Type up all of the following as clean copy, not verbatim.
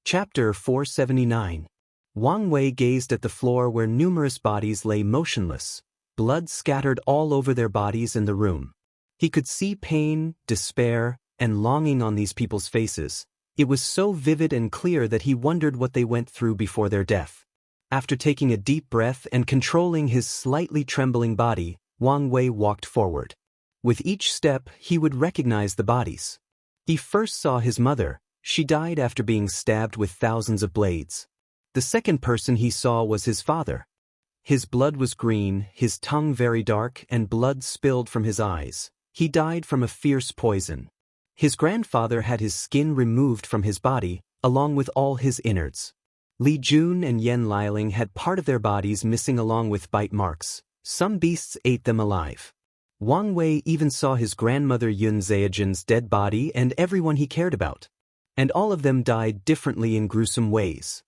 Chapter 479. Wang Wei gazed at the floor where numerous bodies lay motionless, blood scattered all over their bodies in the room. He could see pain, despair, and longing on these people's faces. It was so vivid and clear that he wondered what they went through before their death. After taking a deep breath and controlling his slightly trembling body, Wang Wei walked forward. With each step, he would recognize the bodies. He first saw his mother. She died after being stabbed with thousands of blades. The second person he saw was his father. His blood was green, his tongue very dark, and blood spilled from his eyes. He died from a fierce poison. His grandfather had his skin removed from his body, along with all his innards. Li Jun and Yan Liling had part of their bodies missing along with bite marks. Some beasts ate them alive. Wang Wei even saw his grandmother Yun Zhejian's dead body and everyone he cared about. And all of them died differently in gruesome ways.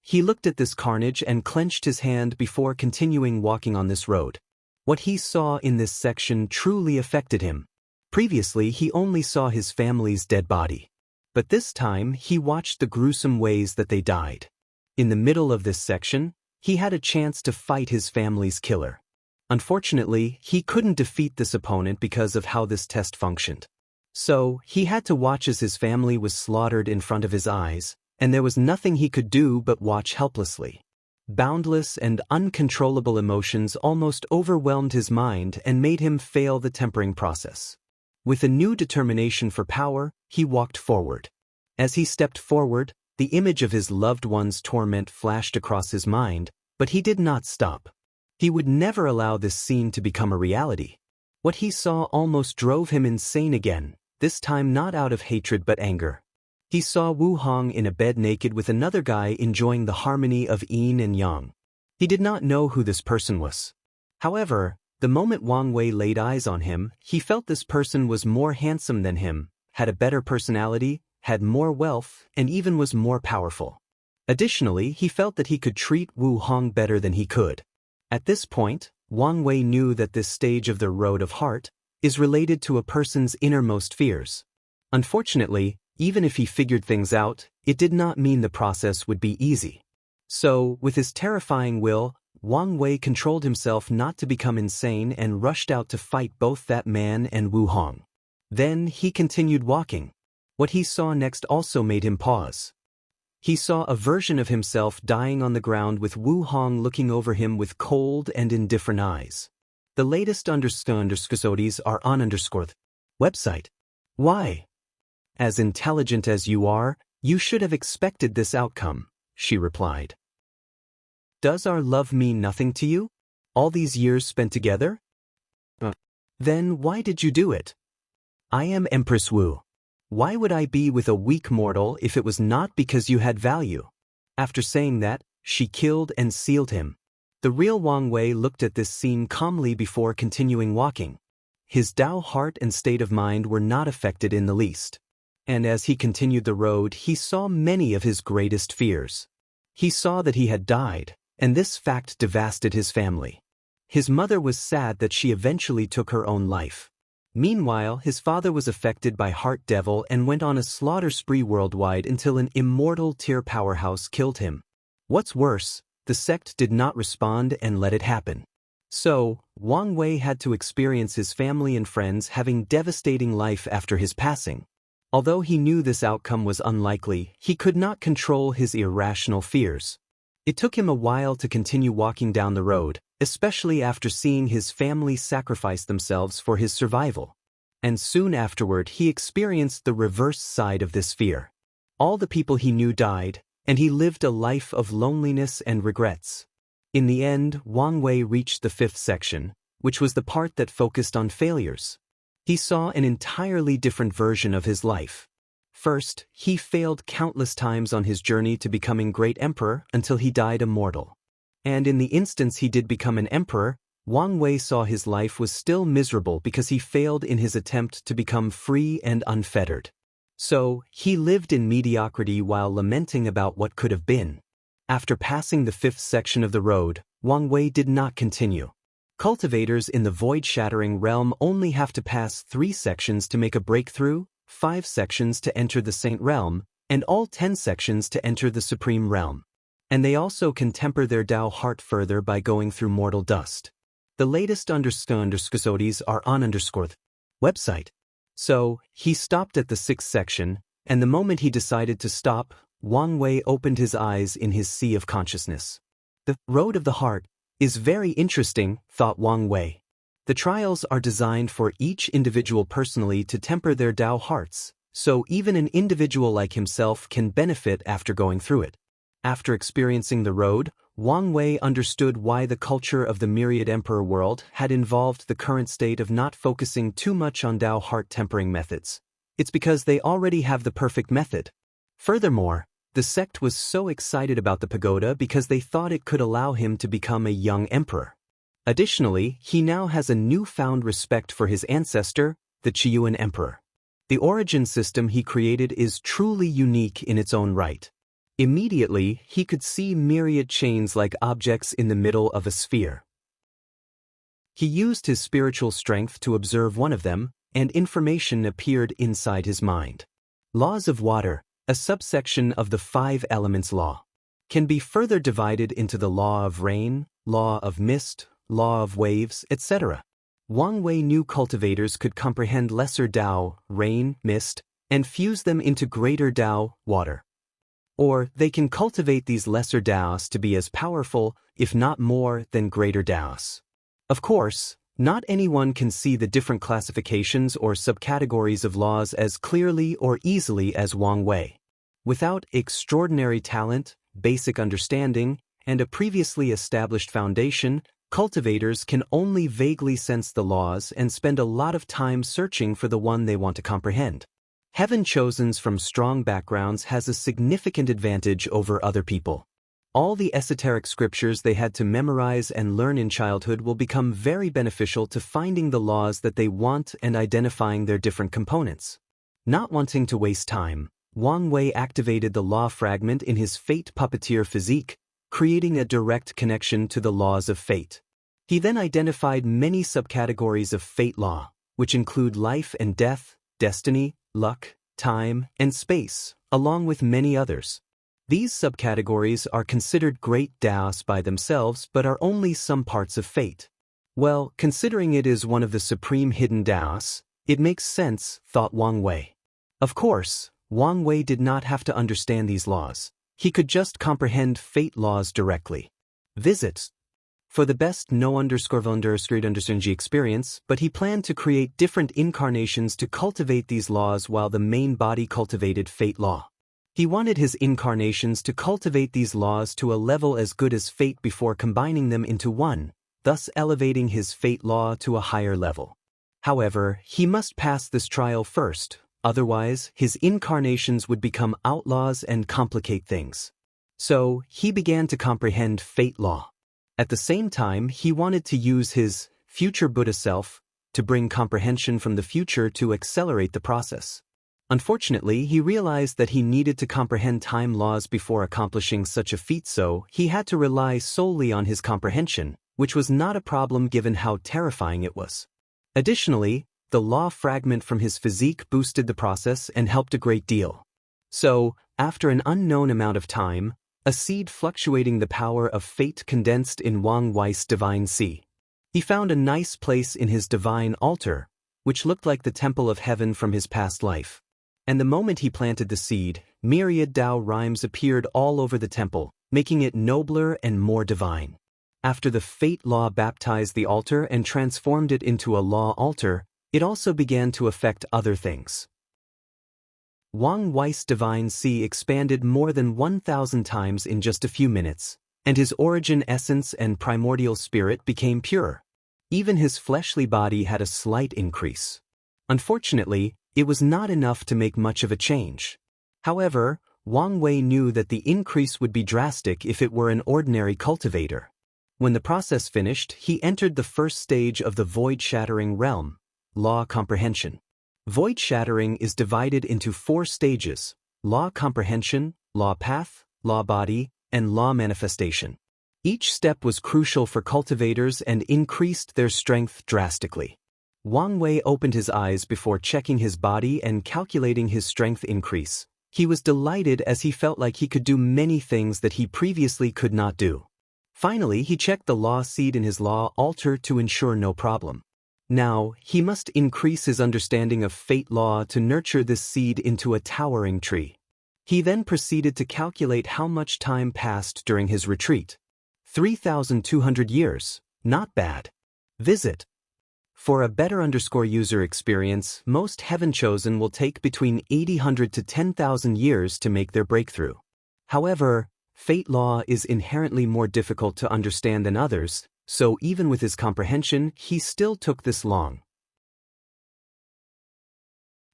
He looked at this carnage and clenched his hand before continuing walking on this road. What he saw in this section truly affected him. Previously, he only saw his family's dead body. But this time, he watched the gruesome ways that they died. In the middle of this section, he had a chance to fight his family's killer. Unfortunately, he couldn't defeat this opponent because of how this test functioned. So, he had to watch as his family was slaughtered in front of his eyes, and there was nothing he could do but watch helplessly. Boundless and uncontrollable emotions almost overwhelmed his mind and made him fail the tempering process. With a new determination for power, he walked forward. As he stepped forward, the image of his loved one's torment flashed across his mind, but he did not stop. He would never allow this scene to become a reality. What he saw almost drove him insane again, this time not out of hatred but anger. He saw Wu Hong in a bed naked with another guy enjoying the harmony of yin and yang. He did not know who this person was. However, the moment Wang Wei laid eyes on him, he felt this person was more handsome than him, had a better personality, had more wealth, and even was more powerful. Additionally, he felt that he could treat Wu Hong better than he could. At this point, Wang Wei knew that this stage of the road of heart is related to a person's innermost fears. Unfortunately, even if he figured things out, it did not mean the process would be easy. So, with his terrifying will, Wang Wei controlled himself not to become insane and rushed out to fight both that man and Wu Hong. Then, he continued walking. What he saw next also made him pause. He saw a version of himself dying on the ground with Wu Hong looking over him with cold and indifferent eyes. The latest underscores are on website. Why? As intelligent as you are, you should have expected this outcome, she replied. Does our love mean nothing to you? All these years spent together? Then why did you do it? I am Empress Wu. Why would I be with a weak mortal if it was not because you had value? After saying that, she killed and sealed him. The real Wang Wei looked at this scene calmly before continuing walking. His Dao heart and state of mind were not affected in the least. And as he continued the road, he saw many of his greatest fears. He saw that he had died, and this fact devastated his family. His mother was sad that she eventually took her own life. Meanwhile, his father was affected by Heart Devil and went on a slaughter spree worldwide until an immortal tier powerhouse killed him. What's worse, the sect did not respond and let it happen. So, Wang Wei had to experience his family and friends having devastating life after his passing. Although he knew this outcome was unlikely, he could not control his irrational fears. It took him a while to continue walking down the road, especially after seeing his family sacrifice themselves for his survival. And soon afterward he experienced the reverse side of this fear. All the people he knew died, and he lived a life of loneliness and regrets. In the end, Wang Wei reached the 5th section, which was the part that focused on failures. He saw an entirely different version of his life. First, he failed countless times on his journey to becoming great emperor until he died immortal. And in the instance he did become an emperor, Wang Wei saw his life was still miserable because he failed in his attempt to become free and unfettered. So, he lived in mediocrity while lamenting about what could have been. After passing the 5th section of the road, Wang Wei did not continue. Cultivators in the void-shattering realm only have to pass 3 sections to make a breakthrough, 5 sections to enter the Saint Realm, and all 10 sections to enter the supreme realm. And they also can temper their Dao heart further by going through mortal dust. The latest underscores are on website. So, he stopped at the 6th section, and the moment he decided to stop, Wang Wei opened his eyes in his sea of consciousness. The road of the heart is very interesting, thought Wang Wei. The trials are designed for each individual personally to temper their Dao hearts, so even an individual like himself can benefit after going through it. After experiencing the road, Wang Wei understood why the culture of the myriad emperor world had involved the current state of not focusing too much on Dao heart tempering methods. It's because they already have the perfect method. Furthermore, the sect was so excited about the pagoda because they thought it could allow him to become a young emperor. Additionally, he now has a newfound respect for his ancestor, the Qiyuan emperor. The origin system he created is truly unique in its own right. Immediately, he could see myriad chains like objects in the middle of a sphere. He used his spiritual strength to observe one of them, and information appeared inside his mind. Laws of water, a subsection of the 5 elements law, can be further divided into the law of rain, law of mist, law of waves, etc. Wang Wei knew cultivators could comprehend lesser Dao, rain, mist, and fuse them into greater Dao, water. Or they can cultivate these lesser Daos to be as powerful, if not more, than greater Daos. Of course, not anyone can see the different classifications or subcategories of laws as clearly or easily as Wang Wei. Without extraordinary talent, basic understanding, and a previously established foundation, cultivators can only vaguely sense the laws and spend a lot of time searching for the one they want to comprehend. Heaven chosens from strong backgrounds has a significant advantage over other people. All the esoteric scriptures they had to memorize and learn in childhood will become very beneficial to finding the laws that they want and identifying their different components. Not wanting to waste time, Wang Wei activated the law fragment in his fate puppeteer physique, creating a direct connection to the laws of fate. He then identified many subcategories of fate law, which include life and death, destiny, luck, time, and space, along with many others. These subcategories are considered great Daos by themselves but are only some parts of fate. Well, considering it is one of the supreme hidden Daos, it makes sense, thought Wang Wei. Of course, Wang Wei did not have to understand these laws. He could just comprehend fate laws directly. Visit for the best no_underscore experience, but he planned to create different incarnations to cultivate these laws while the main body cultivated fate law. He wanted his incarnations to cultivate these laws to a level as good as fate before combining them into one, thus elevating his fate law to a higher level. However, he must pass this trial first, otherwise his incarnations would become outlaws and complicate things. So, he began to comprehend fate law. At the same time, he wanted to use his future Buddha self to bring comprehension from the future to accelerate the process. Unfortunately, he realized that he needed to comprehend time laws before accomplishing such a feat, so he had to rely solely on his comprehension, which was not a problem given how terrifying it was. Additionally, the law fragment from his physique boosted the process and helped a great deal. So, after an unknown amount of time, a seed fluctuating the power of fate condensed in Wang Wei's divine sea. He found a nice place in his divine altar, which looked like the temple of heaven from his past life. And the moment he planted the seed, myriad Dao rhymes appeared all over the temple, making it nobler and more divine. After the fate law baptized the altar and transformed it into a law altar, it also began to affect other things. Wang Wei's divine sea expanded more than 1,000 times in just a few minutes, and his origin essence and primordial spirit became pure. Even his fleshly body had a slight increase. Unfortunately, it was not enough to make much of a change. However, Wang Wei knew that the increase would be drastic if it were an ordinary cultivator. When the process finished, he entered the first stage of the void-shattering realm, law comprehension. Void shattering is divided into 4 stages: law comprehension, law path, law body, and law manifestation. Each step was crucial for cultivators and increased their strength drastically. Wang Wei opened his eyes before checking his body and calculating his strength increase. He was delighted as he felt like he could do many things that he previously could not do. Finally, he checked the law seed in his law altar to ensure no problem. Now, he must increase his understanding of fate law to nurture this seed into a towering tree. He then proceeded to calculate how much time passed during his retreat. 3,200 years. Not bad. Visit. For a better user experience, most Heaven Chosen will take between 800 to 10,000 years to make their breakthrough. However, fate law is inherently more difficult to understand than others, so even with his comprehension, he still took this long.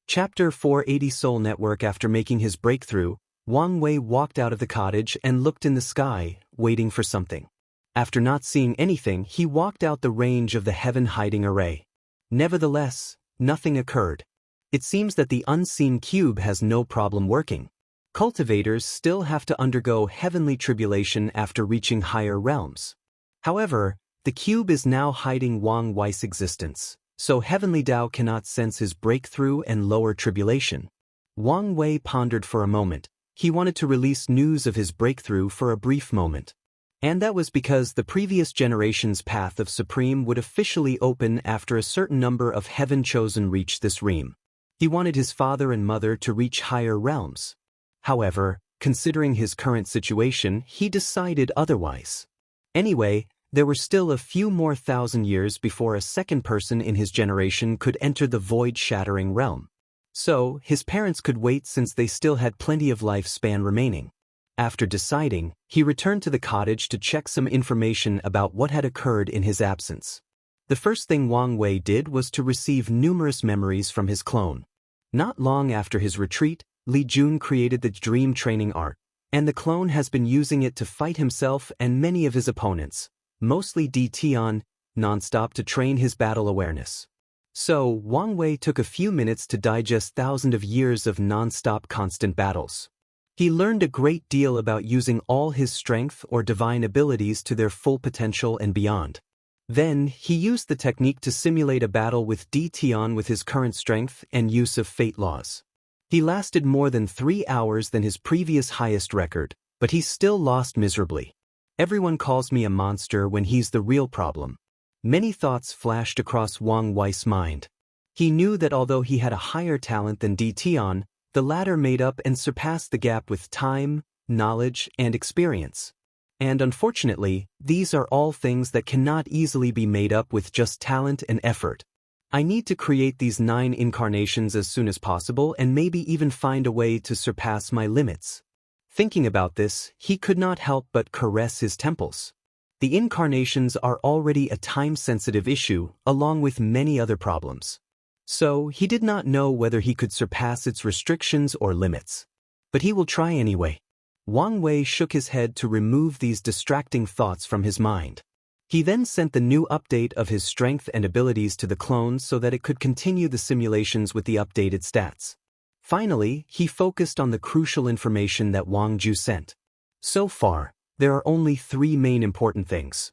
Chapter 480 Soul Network. After making his breakthrough, Wang Wei walked out of the cottage and looked in the sky, waiting for something. After not seeing anything, he walked out the range of the heaven hiding array. Nevertheless, nothing occurred. It seems that the unseen cube has no problem working. Cultivators still have to undergo heavenly tribulation after reaching higher realms. However, the cube is now hiding Wang Wei's existence, so Heavenly Dao cannot sense his breakthrough and lower tribulation. Wang Wei pondered for a moment. He wanted to release news of his breakthrough for a brief moment. And that was because the previous generation's path of Supreme would officially open after a certain number of Heaven Chosen reached this realm. He wanted his father and mother to reach higher realms. However, considering his current situation, he decided otherwise. Anyway, there were still a few more thousand years before a second person in his generation could enter the void-shattering realm. So, his parents could wait since they still had plenty of lifespan remaining. After deciding, he returned to the cottage to check some information about what had occurred in his absence. The first thing Wang Wei did was to receive numerous memories from his clone. Not long after his retreat, Li Jun created the dream training art, and the clone has been using it to fight himself and many of his opponents, mostly Di Tian, non-stop to train his battle awareness. So, Wang Wei took a few minutes to digest thousands of years of non-stop constant battles. He learned a great deal about using all his strength or divine abilities to their full potential and beyond. Then, he used the technique to simulate a battle with Di Tian with his current strength and use of fate laws. He lasted more than 3 hours than his previous highest record, but he still lost miserably. Everyone calls me a monster when he's the real problem. Many thoughts flashed across Wang Wei's mind. He knew that although he had a higher talent than Di Tian, the latter made up and surpassed the gap with time, knowledge, and experience. And unfortunately, these are all things that cannot easily be made up with just talent and effort. I need to create these 9 incarnations as soon as possible and maybe even find a way to surpass my limits. Thinking about this, he could not help but caress his temples. The incarnations are already a time-sensitive issue, along with many other problems. So, he did not know whether he could surpass its restrictions or limits. But he will try anyway. Wang Wei shook his head to remove these distracting thoughts from his mind. He then sent the new update of his strength and abilities to the clone so that it could continue the simulations with the updated stats. Finally, he focused on the crucial information that Wang Ju sent. So far, there are only 3 main important things.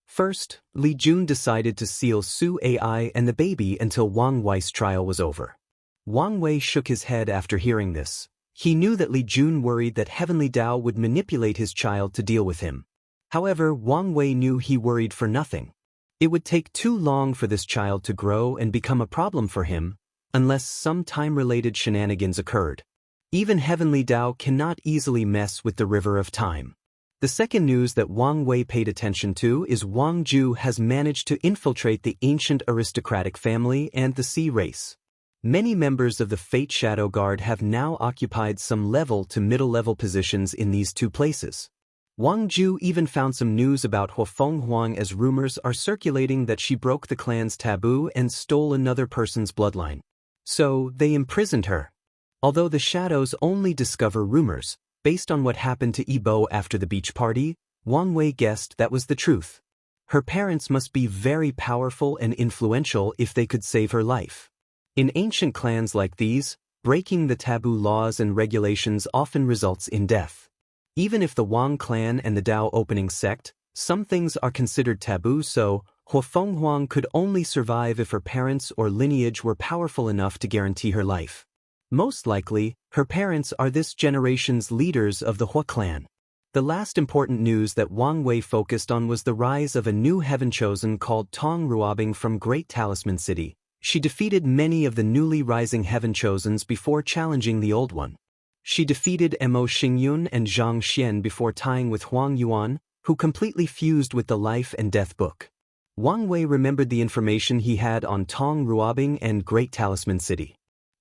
First, Li Jun decided to seal Su AI and the baby until Wang Wei's trial was over. Wang Wei shook his head after hearing this. He knew that Li Jun worried that Heavenly Dao would manipulate his child to deal with him. However, Wang Wei knew he worried for nothing. It would take too long for this child to grow and become a problem for him, unless some time-related shenanigans occurred. Even Heavenly Dao cannot easily mess with the river of time. The second news that Wang Wei paid attention to is Wang Ju has managed to infiltrate the ancient aristocratic family and the sea race. Many members of the Fate Shadow Guard have now occupied some level to middle-level positions in these 2 places. Wang Ju even found some news about Huafeng Huang as rumors are circulating that she broke the clan's taboo and stole another person's bloodline. So, they imprisoned her. Although the shadows only discover rumors, based on what happened to Yibo after the beach party, Wang Wei guessed that was the truth. Her parents must be very powerful and influential if they could save her life. In ancient clans like these, breaking the taboo laws and regulations often results in death. Even if the Wang clan and the Dao opening sect, some things are considered taboo, so Huafeng Huang could only survive if her parents or lineage were powerful enough to guarantee her life. Most likely, her parents are this generation's leaders of the Hua clan. The last important news that Wang Wei focused on was the rise of a new heaven chosen called Tong Ruobing from Great Talisman City. She defeated many of the newly rising heaven chosens before challenging the old one. She defeated Mo Xingyun and Zhang Xian before tying with Huang Yuan, who completely fused with the Life and Death book. Wang Wei remembered the information he had on Tong Ruobing and Great Talisman City.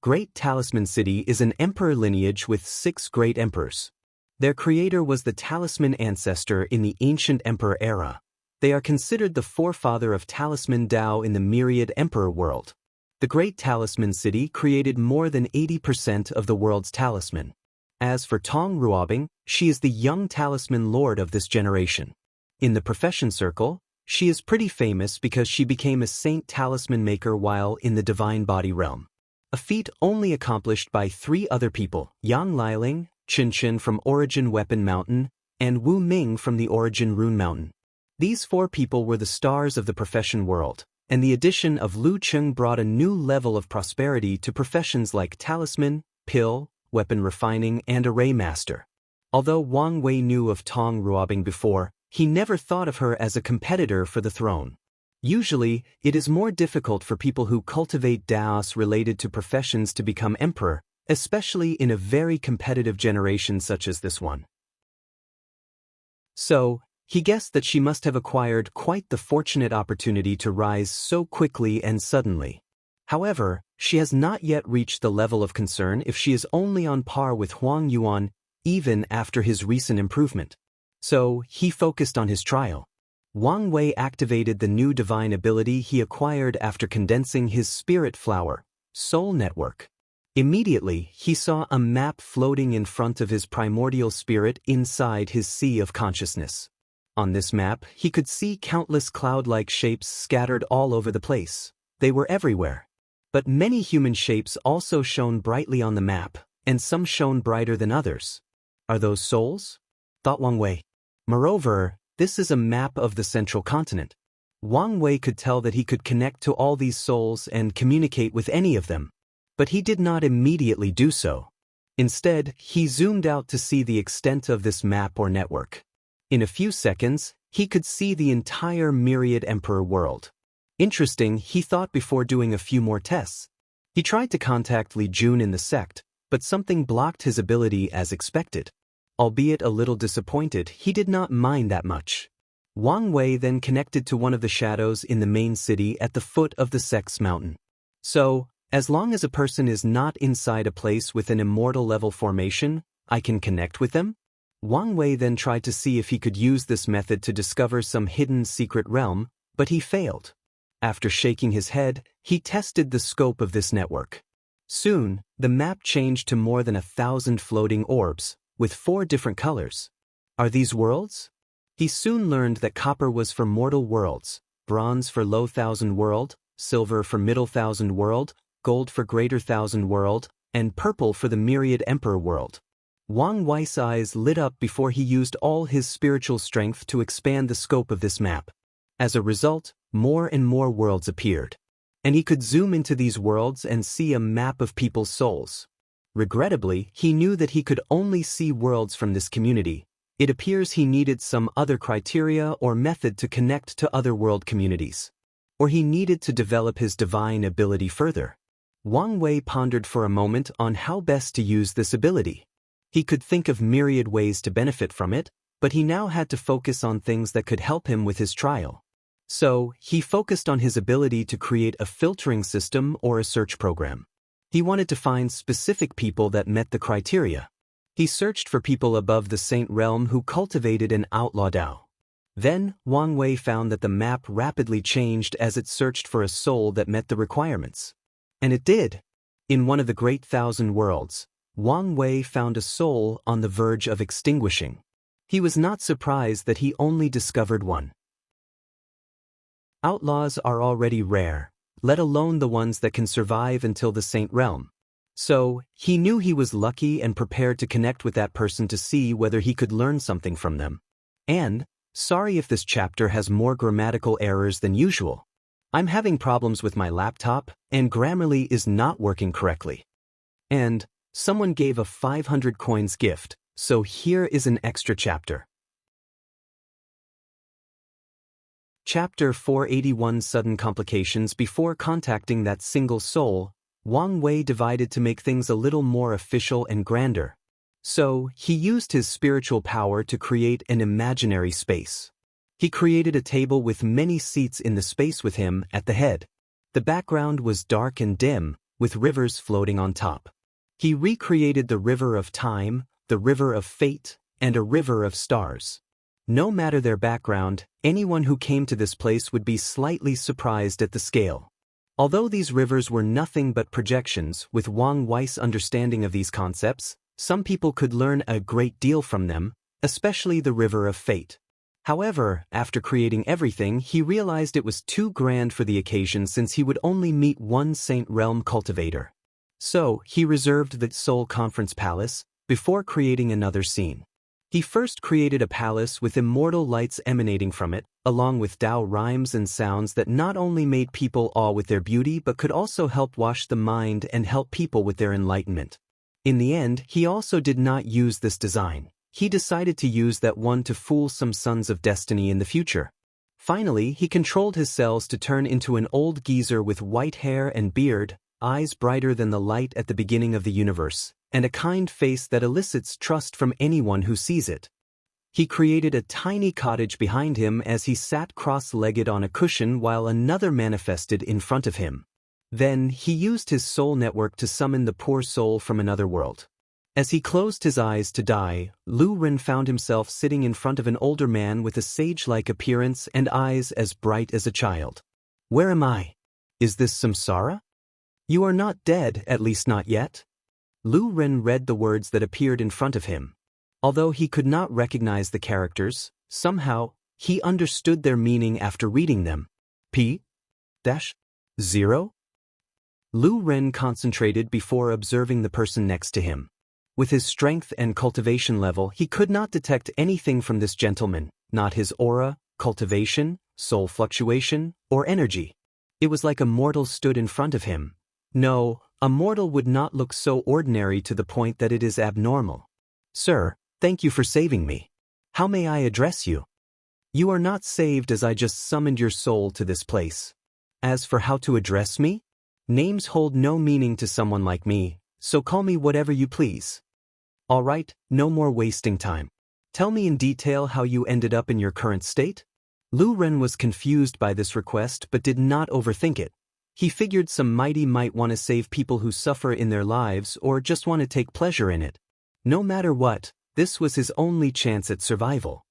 Great Talisman City is an emperor lineage with 6 great emperors. Their creator was the talisman ancestor in the ancient emperor era. They are considered the forefather of talisman Dao in the myriad emperor world. The Great Talisman City created more than 80% of the world's talisman. As for Tong Ruobing, she is the young talisman lord of this generation. In the profession circle, she is pretty famous because she became a saint talisman maker while in the divine body realm. A feat only accomplished by 3 other people, Yang Liling, Qin Qin from Origin Weapon Mountain, and Wu Ming from the Origin Rune Mountain. These 4 people were the stars of the profession world, and the addition of Lu Cheng brought a new level of prosperity to professions like talisman, pill, weapon refining, and array master. Although Wang Wei knew of Tong Ruobing before, he never thought of her as a competitor for the throne. Usually, it is more difficult for people who cultivate Daoist related to professions to become emperor, especially in a very competitive generation such as this one. So, he guessed that she must have acquired quite the fortunate opportunity to rise so quickly and suddenly. However, she has not yet reached the level of concern if she is only on par with Huang Yuan, even after his recent improvement. So, he focused on his trial. Wang Wei activated the new divine ability he acquired after condensing his spirit flower, soul network. Immediately, he saw a map floating in front of his primordial spirit inside his sea of consciousness. On this map, he could see countless cloud-like shapes scattered all over the place. They were everywhere. But many human shapes also shone brightly on the map, and some shone brighter than others. Are those souls? Thought Wang Wei. Moreover, this is a map of the central continent. Wang Wei could tell that he could connect to all these souls and communicate with any of them. But he did not immediately do so. Instead, he zoomed out to see the extent of this map or network. In a few seconds, he could see the entire myriad emperor world. Interesting, he thought before doing a few more tests. He tried to contact Li Jun in the sect, but something blocked his ability as expected. Albeit a little disappointed, he did not mind that much. Wang Wei then connected to one of the shadows in the main city at the foot of the sect's mountain. So, as long as a person is not inside a place with an immortal level formation, I can connect with them? Wang Wei then tried to see if he could use this method to discover some hidden secret realm, but he failed. After shaking his head, he tested the scope of this network. Soon, the map changed to more than 1,000 floating orbs, with 4 different colors. Are these worlds? He soon learned that copper was for mortal worlds, bronze for low thousand world, silver for middle thousand world, gold for greater thousand world, and purple for the myriad emperor world. Wang Wei's eyes lit up before he used all his spiritual strength to expand the scope of this map. As a result, more and more worlds appeared. And he could zoom into these worlds and see a map of people's souls. Regrettably, he knew that he could only see worlds from this community. It appears he needed some other criteria or method to connect to other world communities. Or he needed to develop his divine ability further. Wang Wei pondered for a moment on how best to use this ability. He could think of myriad ways to benefit from it, but he now had to focus on things that could help him with his trial. So, he focused on his ability to create a filtering system or a search program. He wanted to find specific people that met the criteria. He searched for people above the saint realm who cultivated an outlaw Dao. Then, Wang Wei found that the map rapidly changed as it searched for a soul that met the requirements. And it did. In one of the great thousand worlds, Wang Wei found a soul on the verge of extinguishing. He was not surprised that he only discovered one. Outlaws are already rare, let alone the ones that can survive until the saint realm. So, he knew he was lucky and prepared to connect with that person to see whether he could learn something from them. And, sorry if this chapter has more grammatical errors than usual. I'm having problems with my laptop, and Grammarly is not working correctly. And someone gave a 500 coins gift, so here is an extra chapter. Chapter 481 Sudden Complications. Before contacting that single soul, Wang Wei divided to make things a little more official and grander. So, he used his spiritual power to create an imaginary space. He created a table with many seats in the space with him at the head. The background was dark and dim, with rivers floating on top. He recreated the river of time, the river of fate, and a river of stars. No matter their background, anyone who came to this place would be slightly surprised at the scale. Although these rivers were nothing but projections, with Wang Wei's understanding of these concepts, some people could learn a great deal from them, especially the river of fate. However, after creating everything, he realized it was too grand for the occasion since he would only meet one Saint Realm cultivator. So, he reserved the Soul Conference Palace before creating another scene. He first created a palace with immortal lights emanating from it, along with Dao rhymes and sounds that not only made people awe with their beauty but could also help wash the mind and help people with their enlightenment. In the end, he also did not use this design. He decided to use that one to fool some sons of destiny in the future. Finally, he controlled his cells to turn into an old geezer with white hair and beard, eyes brighter than the light at the beginning of the universe, and a kind face that elicits trust from anyone who sees it. He created a tiny cottage behind him as he sat cross-legged on a cushion while another manifested in front of him. Then, he used his soul network to summon the poor soul from another world. As he closed his eyes to die, Lu Ren found himself sitting in front of an older man with a sage-like appearance and eyes as bright as a child. "Where am I? Is this samsara? You are not dead, at least not yet." Lu Ren read the words that appeared in front of him. Although he could not recognize the characters, somehow, he understood their meaning after reading them. P-0? Lu Ren concentrated before observing the person next to him. With his strength and cultivation level, he could not detect anything from this gentleman, not his aura, cultivation, soul fluctuation, or energy. It was like a mortal stood in front of him. No, a mortal would not look so ordinary to the point that it is abnormal. "Sir, thank you for saving me. How may I address you?" "You are not saved as I just summoned your soul to this place. As for how to address me? Names hold no meaning to someone like me, so call me whatever you please." "All right, no more wasting time. Tell me in detail how you ended up in your current state?" Lu Ren was confused by this request but did not overthink it. He figured some mighty might want to save people who suffer in their lives or just want to take pleasure in it. No matter what, this was his only chance at survival.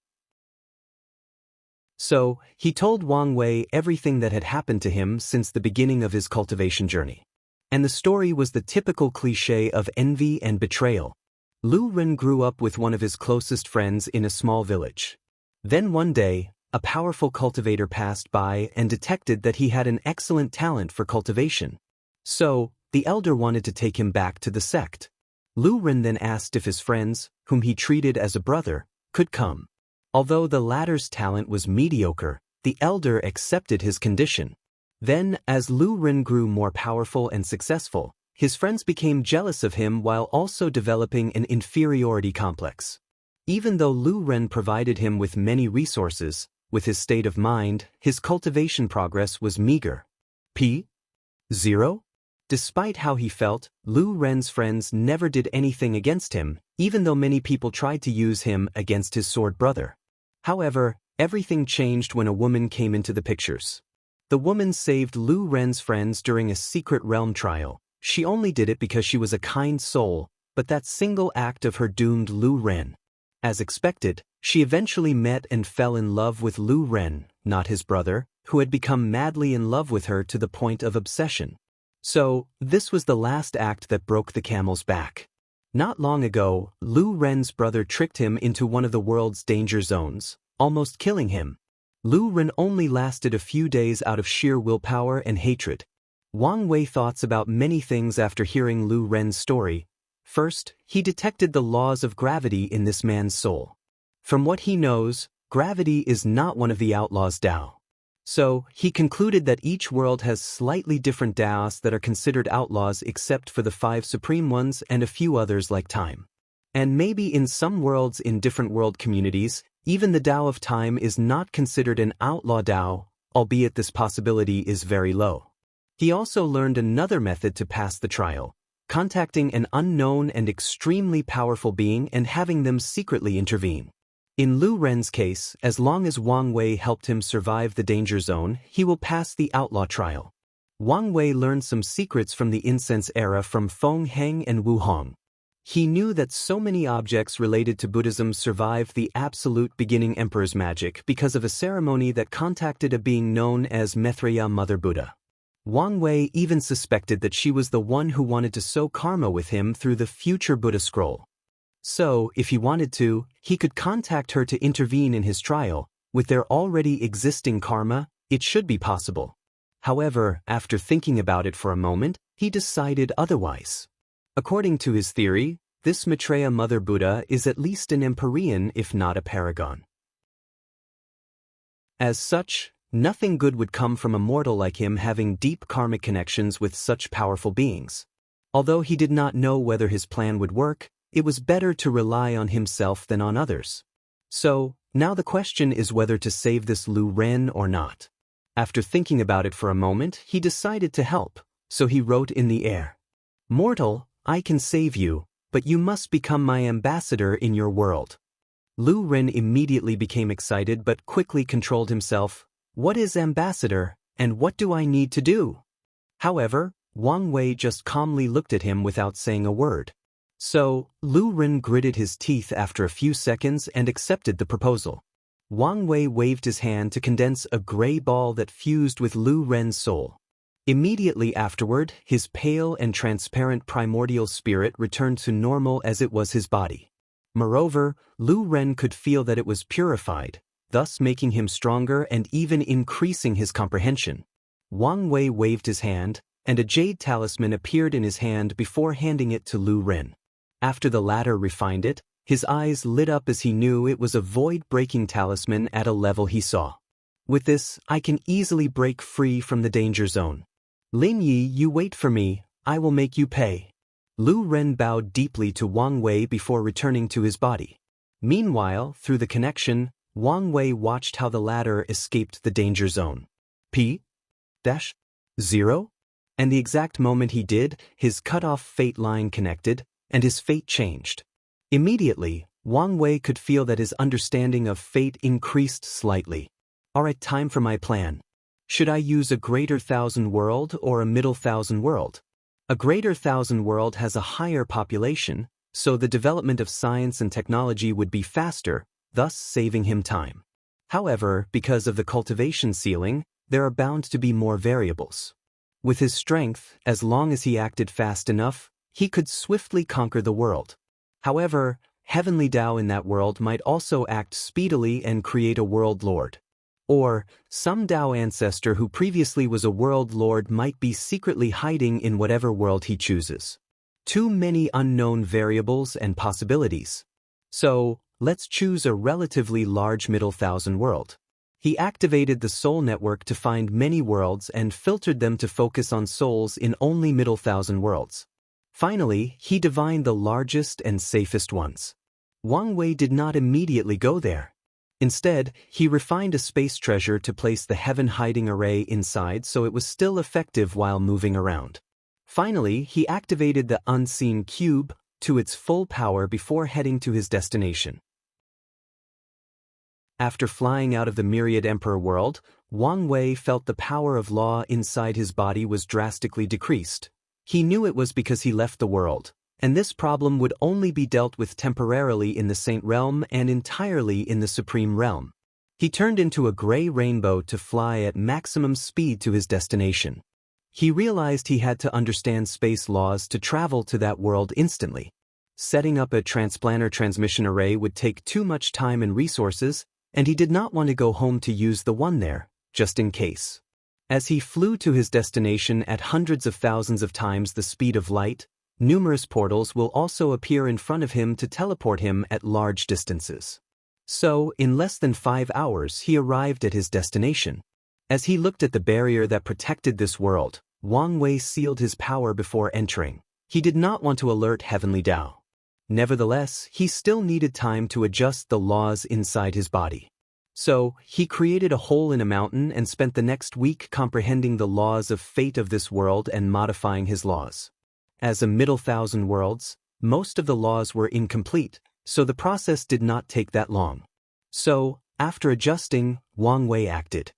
So, he told Wang Wei everything that had happened to him since the beginning of his cultivation journey. And the story was the typical cliché of envy and betrayal. Lu Ren grew up with one of his closest friends in a small village. Then one day, a powerful cultivator passed by and detected that he had an excellent talent for cultivation. So, the elder wanted to take him back to the sect. Lu Ren then asked if his friends, whom he treated as a brother, could come. Although the latter's talent was mediocre, the elder accepted his condition. Then, as Lu Ren grew more powerful and successful, his friends became jealous of him while also developing an inferiority complex. Even though Lu Ren provided him with many resources, with his state of mind, his cultivation progress was meager. P-0? Despite how he felt, Lu Ren's friends never did anything against him, even though many people tried to use him against his sword brother. However, everything changed when a woman came into the pictures. The woman saved Lu Ren's friends during a secret realm trial. She only did it because she was a kind soul, but that single act of her doomed Lu Ren. As expected, she eventually met and fell in love with Lu Ren, not his brother, who had become madly in love with her to the point of obsession. So, this was the last act that broke the camel's back. Not long ago, Lu Ren's brother tricked him into one of the world's danger zones, almost killing him. Lu Ren only lasted a few days out of sheer willpower and hatred. Wang Wei thoughts about many things after hearing Lu Ren's story. First, he detected the laws of gravity in this man's soul. From what he knows, gravity is not one of the outlaw's Dao. So, he concluded that each world has slightly different Daoists that are considered outlaws except for the 5 supreme ones and a few others like time. And maybe in some worlds in different world communities, even the Dao of time is not considered an outlaw Dao, albeit this possibility is very low. He also learned another method to pass the trial, contacting an unknown and extremely powerful being and having them secretly intervene. In Lu Ren's case, as long as Wang Wei helped him survive the danger zone, he will pass the outlaw trial. Wang Wei learned some secrets from the incense era from Feng Heng and Wu Hong. He knew that so many objects related to Buddhism survived the absolute beginning emperor's magic because of a ceremony that contacted a being known as Maitreya Mother Buddha. Wang Wei even suspected that she was the one who wanted to sow karma with him through the future Buddha scroll. So, if he wanted to, he could contact her to intervene in his trial. With their already existing karma, it should be possible. However, after thinking about it for a moment, he decided otherwise. According to his theory, this Maitreya Mother Buddha is at least an Empyrean if not a paragon. As such, nothing good would come from a mortal like him having deep karmic connections with such powerful beings. Although he did not know whether his plan would work, it was better to rely on himself than on others. So, now the question is whether to save this Lu Ren or not. After thinking about it for a moment, he decided to help, so he wrote in the air, "Mortal, I can save you, but you must become my ambassador in your world." Lu Ren immediately became excited but quickly controlled himself. What is ambassador, and what do I need to do? However, Wang Wei just calmly looked at him without saying a word. So, Lu Ren gritted his teeth after a few seconds and accepted the proposal. Wang Wei waved his hand to condense a gray ball that fused with Lu Ren's soul. Immediately afterward, his pale and transparent primordial spirit returned to normal as it was his body. Moreover, Lu Ren could feel that it was purified, thus making him stronger and even increasing his comprehension. Wang Wei waved his hand, and a jade talisman appeared in his hand before handing it to Lu Ren. After the latter refined it, his eyes lit up as he knew it was a void-breaking talisman at a level he saw. With this, I can easily break free from the danger zone. Lin Yi, you wait for me, I will make you pay. Lu Ren bowed deeply to Wang Wei before returning to his body. Meanwhile, through the connection, Wang Wei watched how the latter escaped the danger zone. P-0? And the exact moment he did, his cut-off fate line connected, and his fate changed. Immediately, Wang Wei could feel that his understanding of fate increased slightly. Alright, time for my plan. Should I use a greater thousand world or a middle thousand world? A greater thousand world has a higher population, so the development of science and technology would be faster, thus saving him time. However, because of the cultivation ceiling, there are bound to be more variables. With his strength, as long as he acted fast enough, he could swiftly conquer the world. However, heavenly Dao in that world might also act speedily and create a world lord. Or, some Dao ancestor who previously was a world lord might be secretly hiding in whatever world he chooses. Too many unknown variables and possibilities. So, let's choose a relatively large middle thousand world. He activated the soul network to find many worlds and filtered them to focus on souls in only middle thousand worlds. Finally, he divined the largest and safest ones. Wang Wei did not immediately go there. Instead, he refined a space treasure to place the heaven hiding array inside so it was still effective while moving around. Finally, he activated the unseen cube to its full power before heading to his destination. After flying out of the myriad emperor world, Wang Wei felt the power of law inside his body was drastically decreased. He knew it was because he left the world, and this problem would only be dealt with temporarily in the Saint Realm and entirely in the Supreme Realm. He turned into a gray rainbow to fly at maximum speed to his destination. He realized he had to understand space laws to travel to that world instantly. Setting up a transplanter transmission array would take too much time and resources, and he did not want to go home to use the one there, just in case. As he flew to his destination at hundreds of thousands of times the speed of light, numerous portals will also appear in front of him to teleport him at large distances. So, in less than 5 hours he arrived at his destination. As he looked at the barrier that protected this world, Wang Wei sealed his power before entering. He did not want to alert Heavenly Dao. Nevertheless, he still needed time to adjust the laws inside his body. So, he created a hole in a mountain and spent the next week comprehending the laws of fate of this world and modifying his laws. As a middle thousand worlds, most of the laws were incomplete, so the process did not take that long. So, after adjusting, Wang Wei acted.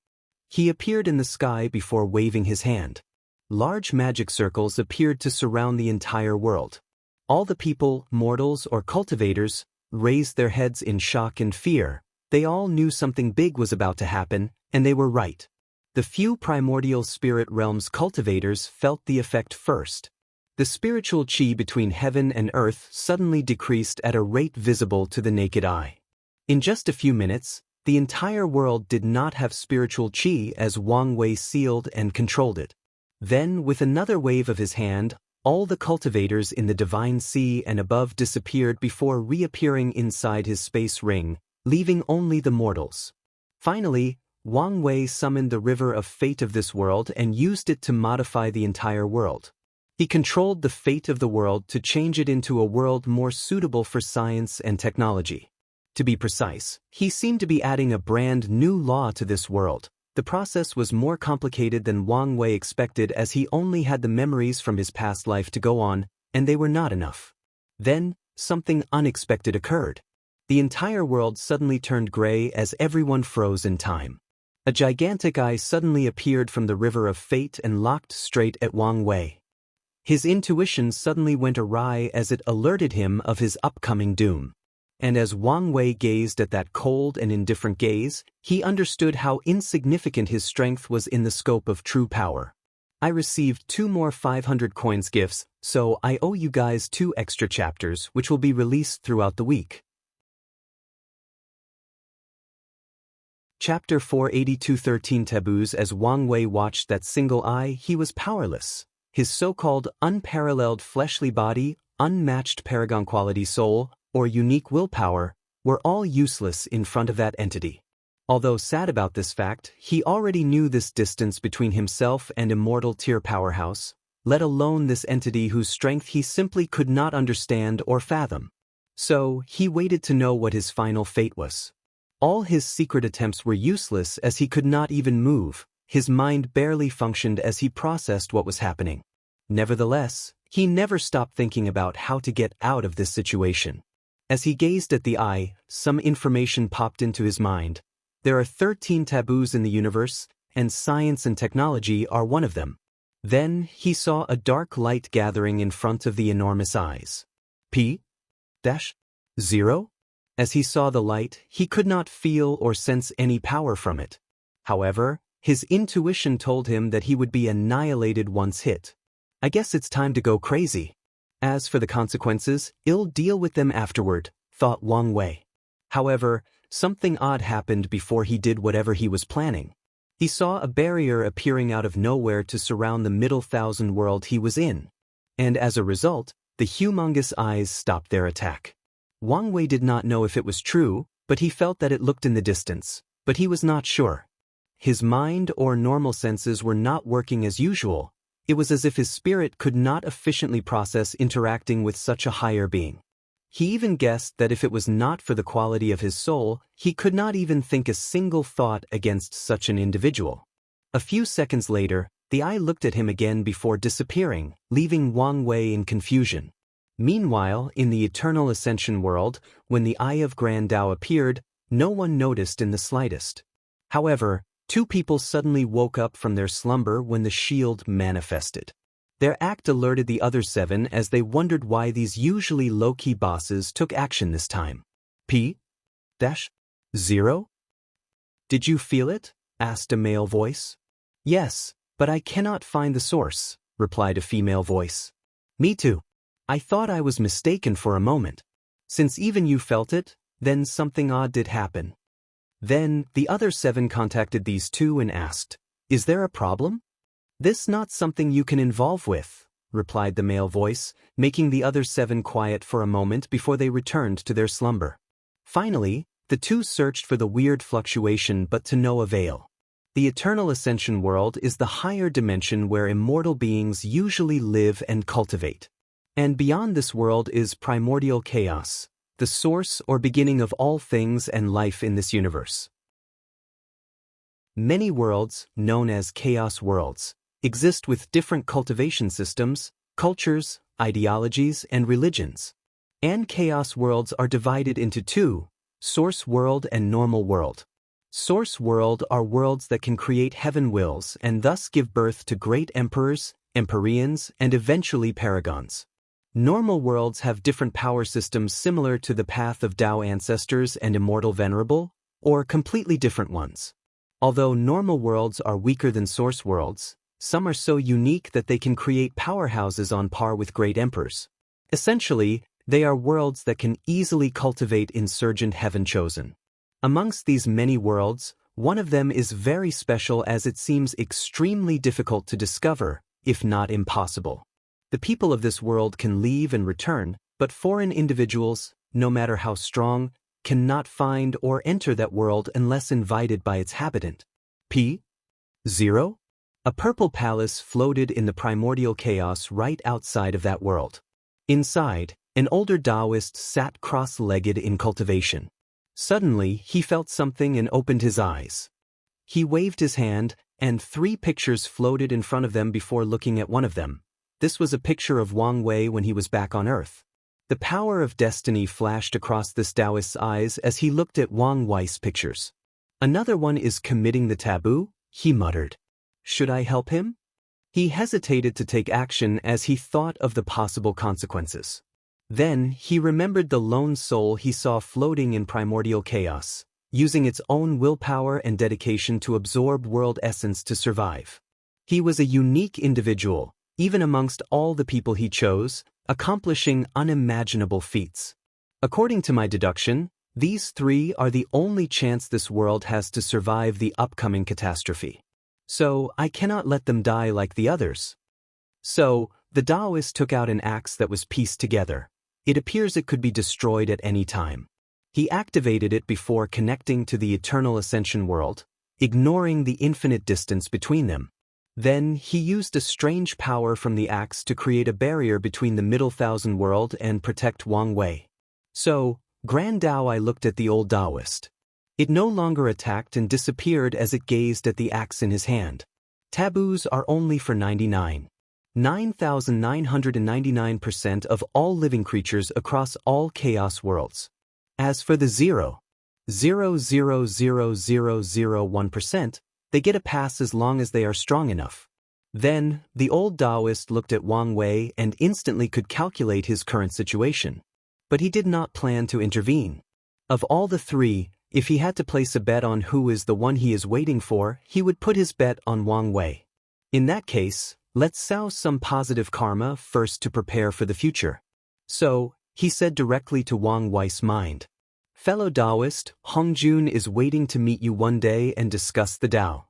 He appeared in the sky before waving his hand. Large magic circles appeared to surround the entire world. All the people, mortals or cultivators, raised their heads in shock and fear. They all knew something big was about to happen, and they were right. The few primordial spirit realms cultivators felt the effect first. The spiritual qi between heaven and earth suddenly decreased at a rate visible to the naked eye. In just a few minutes, the entire world did not have spiritual qi as Wang Wei sealed and controlled it. Then, with another wave of his hand, all the cultivators in the divine sea and above disappeared before reappearing inside his space ring, leaving only the mortals. Finally, Wang Wei summoned the river of fate of this world and used it to modify the entire world. He controlled the fate of the world to change it into a world more suitable for science and technology. To be precise, he seemed to be adding a brand new law to this world. The process was more complicated than Wang Wei expected as he only had the memories from his past life to go on, and they were not enough. Then, something unexpected occurred. The entire world suddenly turned gray as everyone froze in time. A gigantic eye suddenly appeared from the river of fate and locked straight at Wang Wei. His intuition suddenly went awry as it alerted him of his upcoming doom. And as Wang Wei gazed at that cold and indifferent gaze, he understood how insignificant his strength was in the scope of true power. I received 2 more 500 coins gifts, so I owe you guys 2 extra chapters which will be released throughout the week. Chapter 482 13 Taboos. As Wang Wei watched that single eye, he was powerless. His so-called unparalleled fleshly body, unmatched paragon quality soul, or unique willpower, were all useless in front of that entity. Although sad about this fact, he already knew this distance between himself and immortal tier powerhouse, let alone this entity whose strength he simply could not understand or fathom. So, he waited to know what his final fate was. All his secret attempts were useless as he could not even move. His mind barely functioned as he processed what was happening. Nevertheless, he never stopped thinking about how to get out of this situation. As he gazed at the eye, some information popped into his mind. There are 13 taboos in the universe, and science and technology are one of them. Then, he saw a dark light gathering in front of the enormous eyes. P-0? As he saw the light, he could not feel or sense any power from it. However, his intuition told him that he would be annihilated once hit. I guess it's time to go crazy. As for the consequences, I'll deal with them afterward, thought Wang Wei. However, something odd happened before he did whatever he was planning. He saw a barrier appearing out of nowhere to surround the middle thousand world he was in. And as a result, the humongous eyes stopped their attack. Wang Wei did not know if it was true, but he felt that it looked in the distance, but he was not sure. His mind or normal senses were not working as usual. It was as if his spirit could not efficiently process interacting with such a higher being. He even guessed that if it was not for the quality of his soul, he could not even think a single thought against such an individual. A few seconds later, the eye looked at him again before disappearing, leaving Wang Wei in confusion. Meanwhile, in the Eternal Ascension world, when the Eye of Grand Tao appeared, no one noticed in the slightest. However, 2 people suddenly woke up from their slumber when the shield manifested. Their act alerted the other 7 as they wondered why these usually low-key bosses took action this time. P-0? Did you feel it? Asked a male voice. Yes, but I cannot find the source, replied a female voice. Me too. I thought I was mistaken for a moment. Since even you felt it, then something odd did happen. Then, the other 7 contacted these 2 and asked, "Is there a problem?" "This not something you can involve with," replied the male voice, making the other 7 quiet for a moment before they returned to their slumber. Finally, the 2 searched for the weird fluctuation but to no avail. The eternal ascension world is the higher dimension where immortal beings usually live and cultivate. And beyond this world is primordial chaos, the source or beginning of all things and life in this universe. Many worlds, known as chaos worlds, exist with different cultivation systems, cultures, ideologies, and religions. And chaos worlds are divided into two: source world and normal world. Source world are worlds that can create heaven wills and thus give birth to great emperors, empyreans, and eventually paragons. Normal worlds have different power systems similar to the path of Dao ancestors and immortal venerable, or completely different ones. Although normal worlds are weaker than source worlds, some are so unique that they can create powerhouses on par with great emperors. Essentially, they are worlds that can easily cultivate insurgent heaven chosen. Amongst these many worlds, one of them is very special as it seems extremely difficult to discover, if not impossible. The people of this world can leave and return, but foreign individuals, no matter how strong, cannot find or enter that world unless invited by its habitant. P.0. A purple palace floated in the primordial chaos right outside of that world. Inside, an older Daoist sat cross-legged in cultivation. Suddenly, he felt something and opened his eyes. He waved his hand, and 3 pictures floated in front of them before looking at one of them. This was a picture of Wang Wei when he was back on Earth. The power of destiny flashed across this Daoist's eyes as he looked at Wang Wei's pictures. Another one is committing the taboo, he muttered. Should I help him? He hesitated to take action as he thought of the possible consequences. Then, he remembered the lone soul he saw floating in primordial chaos, using its own willpower and dedication to absorb world essence to survive. He was a unique individual, even amongst all the people he chose, accomplishing unimaginable feats. According to my deduction, these 3 are the only chance this world has to survive the upcoming catastrophe. So, I cannot let them die like the others. So, the Daoist took out an axe that was pieced together. It appears it could be destroyed at any time. He activated it before connecting to the eternal ascension world, ignoring the infinite distance between them. Then, he used a strange power from the axe to create a barrier between the Middle Thousand world and protect Wang Wei. So, Grand Dao, I looked at the old Daoist. It no longer attacked and disappeared as it gazed at the axe in his hand. Taboos are only for 999% of all living creatures across all chaos worlds. As for the 0.00001%, they get a pass as long as they are strong enough. Then, the old Daoist looked at Wang Wei and instantly could calculate his current situation. But he did not plan to intervene. Of all the 3, if he had to place a bet on who is the one he is waiting for, he would put his bet on Wang Wei. In that case, let's sow some positive karma first to prepare for the future. So, he said directly to Wang Wei's mind. Fellow Daoist, Hongjun is waiting to meet you one day and discuss the Dao.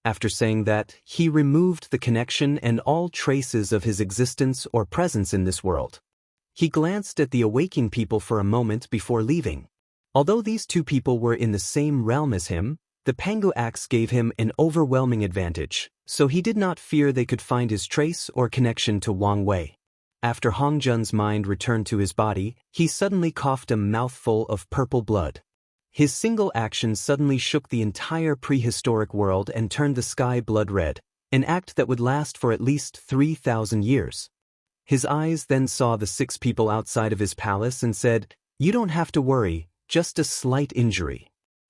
After saying that, he removed the connection and all traces of his existence or presence in this world. He glanced at the awaking people for a moment before leaving. Although these 2 people were in the same realm as him, the Pangu axe gave him an overwhelming advantage, so he did not fear they could find his trace or connection to Wang Wei. After Hongjun's mind returned to his body, he suddenly coughed a mouthful of purple blood. His single action suddenly shook the entire prehistoric world and turned the sky blood red, an act that would last for at least 3,000 years. His eyes then saw the 6 people outside of his palace and said, "You don't have to worry, just a slight injury."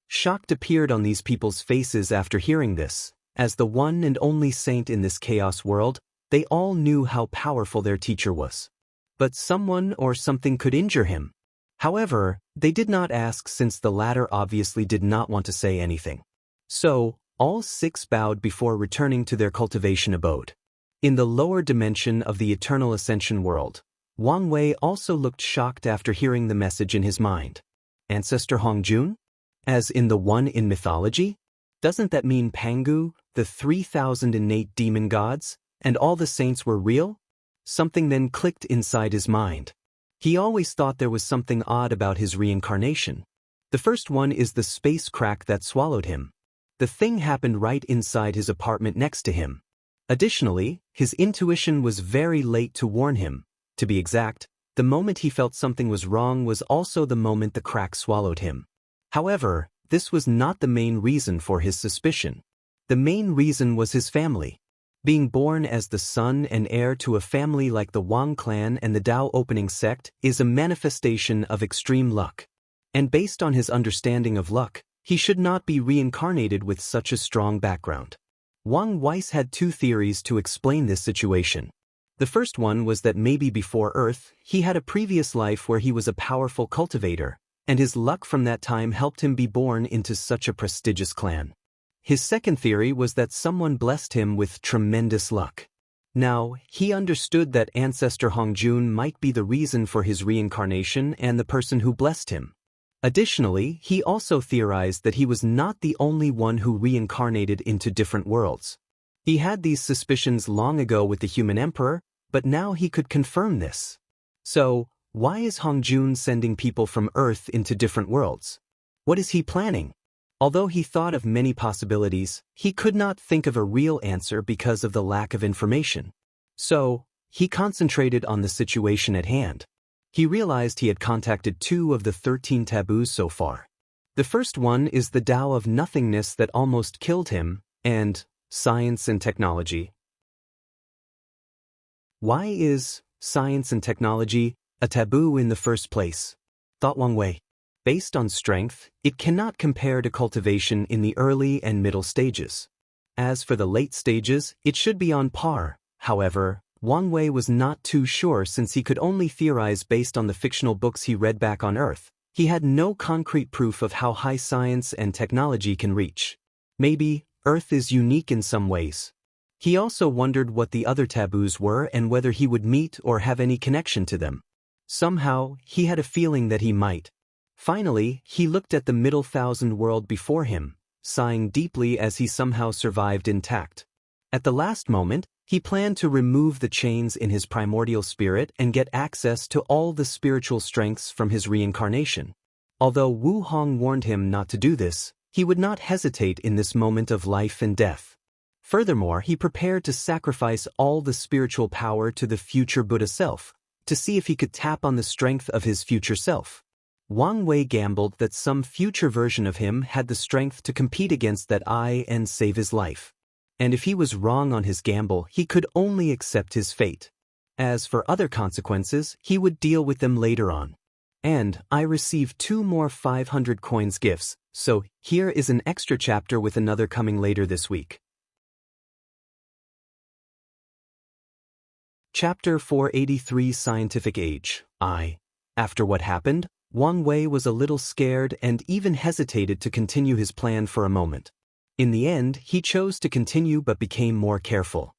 Shock appeared on these people's faces after hearing this. As the one and only saint in this chaos world, they all knew how powerful their teacher was. But someone or something could injure him. However, they did not ask since the latter obviously did not want to say anything. So, all 6 bowed before returning to their cultivation abode. In the lower dimension of the eternal ascension world, Wang Wei also looked shocked after hearing the message in his mind. Ancestor Hongjun? As in the one in mythology? Doesn't that mean Pangu, the 3,000 innate demon gods, and all the saints were real? Something then clicked inside his mind. He always thought there was something odd about his reincarnation. The first one is the space crack that swallowed him. The thing happened right inside his apartment next to him. Additionally, his intuition was very late to warn him. To be exact, the moment he felt something was wrong was also the moment the crack swallowed him. However, this was not the main reason for his suspicion. The main reason was his family. Being born as the son and heir to a family like the Wang clan and the Dao opening sect is a manifestation of extreme luck. And based on his understanding of luck, he should not be reincarnated with such a strong background. Wang Weiss had two theories to explain this situation. The first one was that maybe before Earth, he had a previous life where he was a powerful cultivator, and his luck from that time helped him be born into such a prestigious clan. His second theory was that someone blessed him with tremendous luck. Now, he understood that ancestor Hongjun might be the reason for his reincarnation and the person who blessed him. Additionally, he also theorized that he was not the only one who reincarnated into different worlds. He had these suspicions long ago with the human emperor, but now he could confirm this. So, why is Hongjun sending people from Earth into different worlds? What is he planning? Although he thought of many possibilities, he could not think of a real answer because of the lack of information. So, he concentrated on the situation at hand. He realized he had contacted 2 of the 13 taboos so far. The first one is the Tao of nothingness that almost killed him, and science and technology. Why is science and technology a taboo in the first place? Thought Wang Wei. Based on strength, it cannot compare to cultivation in the early and middle stages. As for the late stages, it should be on par. However, Wang Wei was not too sure since he could only theorize based on the fictional books he read back on Earth. He had no concrete proof of how high science and technology can reach. Maybe Earth is unique in some ways. He also wondered what the other taboos were and whether he would meet or have any connection to them. Somehow, he had a feeling that he might. Finally, he looked at the middle thousand world before him, sighing deeply as he somehow survived intact. At the last moment, he planned to remove the chains in his primordial spirit and get access to all the spiritual strengths from his reincarnation. Although Wu Hong warned him not to do this, he would not hesitate in this moment of life and death. Furthermore, he prepared to sacrifice all the spiritual power to the future Buddha self, to see if he could tap on the strength of his future self. Wang Wei gambled that some future version of him had the strength to compete against that and save his life. And if he was wrong on his gamble, he could only accept his fate. As for other consequences, he would deal with them later on. And I received 2 more 500 coins gifts, so here is an extra chapter with another coming later this week. Chapter 483 Scientific Age. After what happened, Wang Wei was a little scared and even hesitated to continue his plan for a moment. In the end, he chose to continue but became more careful.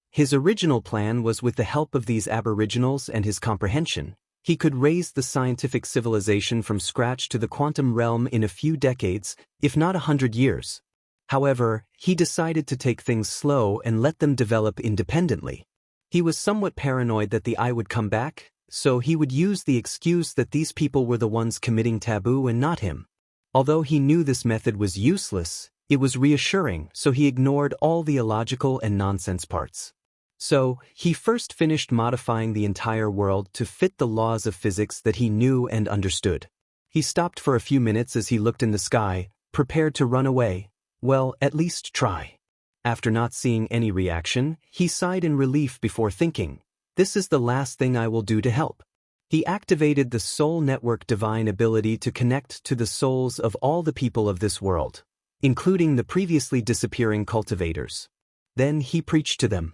His original plan was with the help of these aboriginals and his comprehension, he could raise the scientific civilization from scratch to the quantum realm in a few decades, if not 100 years. However, he decided to take things slow and let them develop independently. He was somewhat paranoid that the would come back, so he would use the excuse that these people were the ones committing taboo and not him. Although he knew this method was useless, it was reassuring, so he ignored all the illogical and nonsense parts. So, he first finished modifying the entire world to fit the laws of physics that he knew and understood. He stopped for a few minutes as he looked in the sky, prepared to run away. Well, at least try. After not seeing any reaction, he sighed in relief before thinking, "This is the last thing I will do to help." He activated the Soul Network divine ability to connect to the souls of all the people of this world, including the previously disappearing cultivators. Then he preached to them.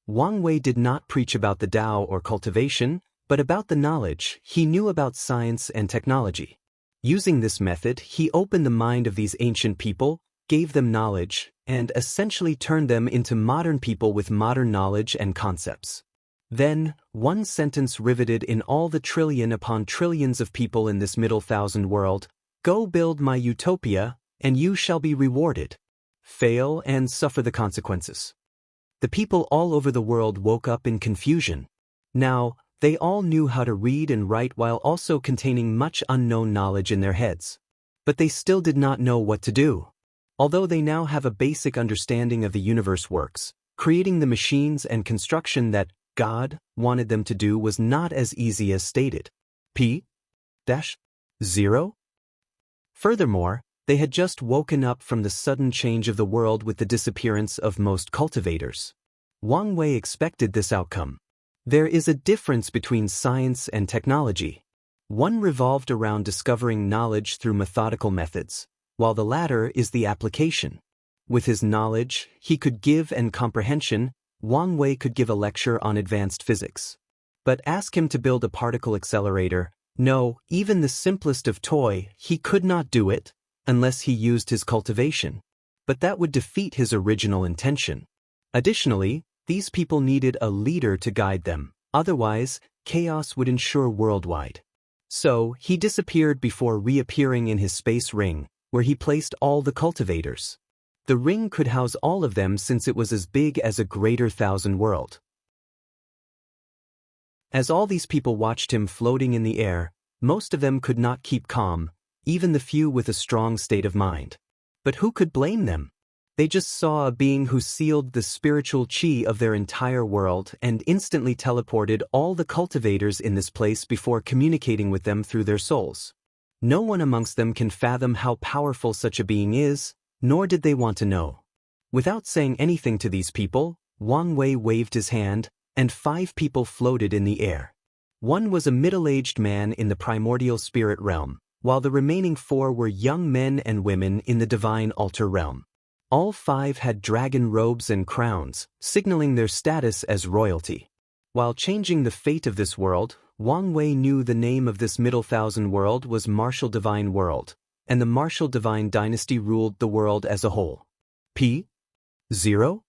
Wang Wei did not preach about the Tao or cultivation, but about the knowledge he knew about science and technology. Using this method, he opened the mind of these ancient people, gave them knowledge, and essentially turned them into modern people with modern knowledge and concepts. Then, one sentence riveted in all the trillion upon trillions of people in this middle thousand world: "Go build my utopia, and you shall be rewarded. Fail and suffer the consequences." The people all over the world woke up in confusion. Now, they all knew how to read and write while also containing much unknown knowledge in their heads. But they still did not know what to do. Although they now have a basic understanding of the universe works, creating the machines and construction that God wanted them to do was not as easy as stated. P-0? Furthermore, they had just woken up from the sudden change of the world with the disappearance of most cultivators. Wang Wei expected this outcome. There is a difference between science and technology. One revolved around discovering knowledge through methodical methods, while the latter is the application. With his knowledge, he could give and comprehension, Wang Wei could give a lecture on advanced physics. But ask him to build a particle accelerator, no, even the simplest of toy, he could not do it, unless he used his cultivation. But that would defeat his original intention. Additionally, these people needed a leader to guide them, otherwise, chaos would ensure worldwide. So, he disappeared before reappearing in his space ring, where he placed all the cultivators. The ring could house all of them since it was as big as a greater thousand world. As all these people watched him floating in the air, most of them could not keep calm, even the few with a strong state of mind. But who could blame them? They just saw a being who sealed the spiritual chi of their entire world and instantly teleported all the cultivators in this place before communicating with them through their souls. No one amongst them can fathom how powerful such a being is, nor did they want to know. Without saying anything to these people, Wang Wei waved his hand, and 5 people floated in the air. One was a middle-aged man in the primordial spirit realm, while the remaining 4 were young men and women in the divine altar realm. All 5 had dragon robes and crowns, signaling their status as royalty. While changing the fate of this world, Wang Wei knew the name of this middle thousand world was Martial Divine World, and the Martial Divine Dynasty ruled the world as a whole. P-0?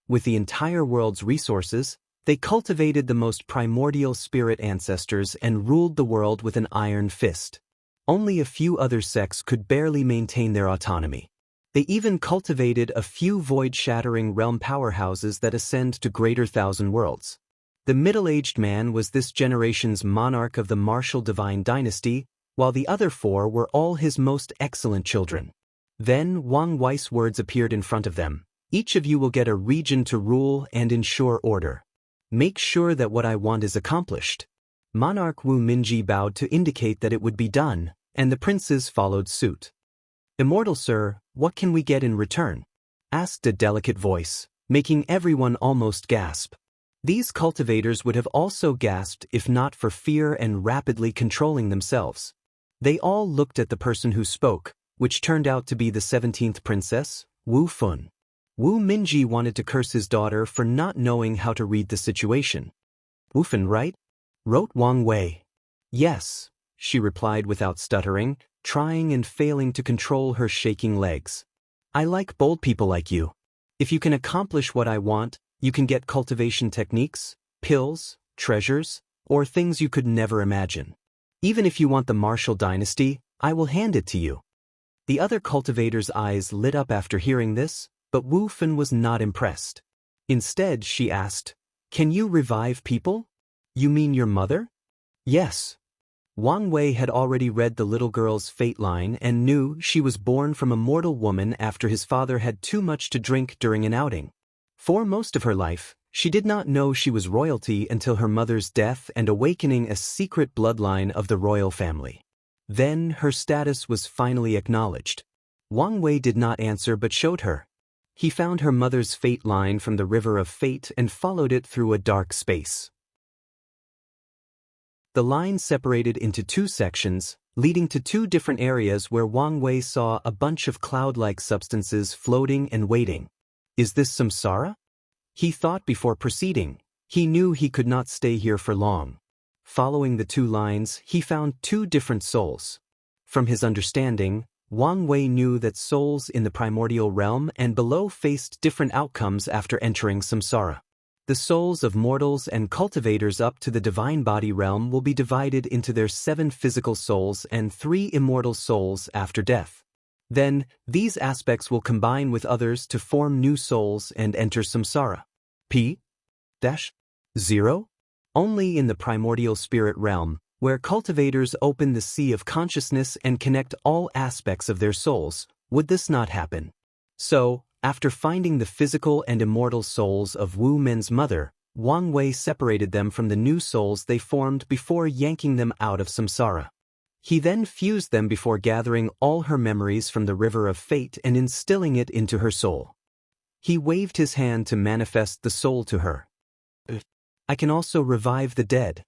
With the entire world's resources, they cultivated the most primordial spirit ancestors and ruled the world with an iron fist. Only a few other sects could barely maintain their autonomy. They even cultivated a few void-shattering realm powerhouses that ascend to greater thousand worlds. The middle-aged man was this generation's monarch of the Martial Divine Dynasty, while the other 4 were all his most excellent children. Then Wang Wei's words appeared in front of them. Each of you will get a region to rule and ensure order. Make sure that what I want is accomplished. Monarch Wu Minji bowed to indicate that it would be done, and the princes followed suit. Immortal sir, what can we get in return? Asked a delicate voice, making everyone almost gasp. These cultivators would have also gasped if not for fear and rapidly controlling themselves. They all looked at the person who spoke, which turned out to be the 17th princess, Wu Fun. Wu Minji wanted to curse his daughter for not knowing how to read the situation. Wu Fun, right? Wrote Wang Wei. Yes, she replied without stuttering, trying and failing to control her shaking legs. I like bold people like you. If you can accomplish what I want, you can get cultivation techniques, pills, treasures, or things you could never imagine. Even if you want the Martial Dynasty, I will hand it to you. The other cultivator's eyes lit up after hearing this, but Wu Fun was not impressed. Instead, she asked, "Can you revive people? You mean your mother?" Yes. Wang Wei had already read the little girl's fate line and knew she was born from a mortal woman after his father had too much to drink during an outing. For most of her life, she did not know she was royalty until her mother's death and awakening a secret bloodline of the royal family. Then her status was finally acknowledged. Wang Wei did not answer but showed her. He found her mother's fate line from the river of fate and followed it through a dark space. The line separated into 2 sections, leading to 2 different areas where Wang Wei saw a bunch of cloud-like substances floating and waiting. Is this samsara? He thought before proceeding. He knew he could not stay here for long. Following the 2 lines, he found 2 different souls. From his understanding, Wang Wei knew that souls in the primordial realm and below faced different outcomes after entering samsara. The souls of mortals and cultivators up to the divine body realm will be divided into their 7 physical souls and 3 immortal souls after death. Then, these aspects will combine with others to form new souls and enter samsara. P-0? Only in the primordial spirit realm, where cultivators open the sea of consciousness and connect all aspects of their souls, would this not happen? So, after finding the physical and immortal souls of Wu Men's mother, Wang Wei separated them from the new souls they formed before yanking them out of samsara. He then fused them before gathering all her memories from the river of fate and instilling it into her soul. He waved his hand to manifest the soul to her. I can also revive the dead.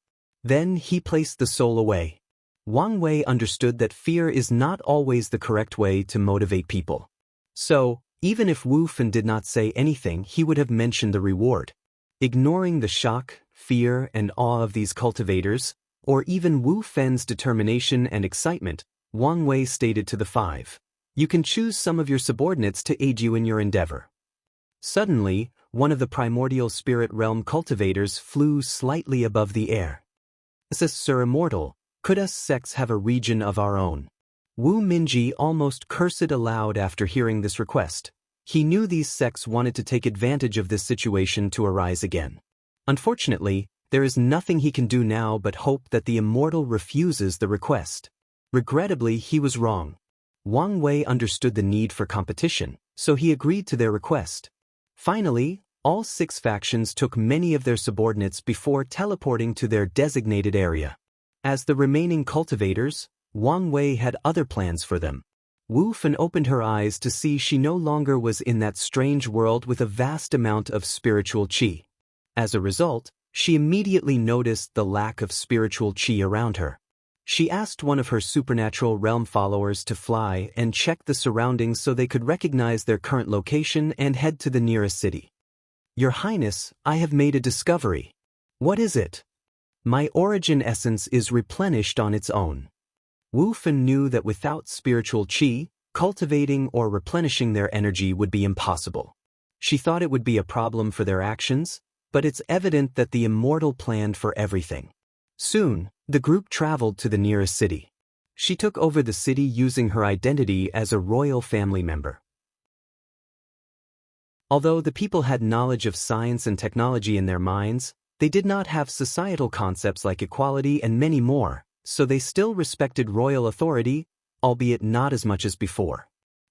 Then he placed the soul away. Wang Wei understood that fear is not always the correct way to motivate people. So, even if Wu Fan did not say anything, he would have mentioned the reward. Ignoring the shock, fear, and awe of these cultivators, or even Wu Fan's determination and excitement, Wang Wei stated to the five, "You can choose some of your subordinates to aid you in your endeavor." Suddenly, one of the primordial spirit realm cultivators flew slightly above the air. Sir Immortal, could us sects have a region of our own? Wu Minji almost cursed aloud after hearing this request. He knew these sects wanted to take advantage of this situation to arise again. Unfortunately, there is nothing he can do now but hope that the Immortal refuses the request. Regrettably, he was wrong. Wang Wei understood the need for competition, so he agreed to their request. Finally, all 6 factions took many of their subordinates before teleporting to their designated area. As the remaining cultivators, Wang Wei had other plans for them. Wu Fan opened her eyes to see she no longer was in that strange world with a vast amount of spiritual qi. As a result, she immediately noticed the lack of spiritual qi around her. She asked one of her supernatural realm followers to fly and check the surroundings so they could recognize their current location and head to the nearest city. "Your Highness, I have made a discovery." "What is it?" "My origin essence is replenished on its own." Wu Fan knew that without spiritual qi, cultivating or replenishing their energy would be impossible. She thought it would be a problem for their actions, but it's evident that the Immortal planned for everything. Soon, the group traveled to the nearest city. She took over the city using her identity as a royal family member. Although the people had knowledge of science and technology in their minds, they did not have societal concepts like equality and many more, so they still respected royal authority, albeit not as much as before.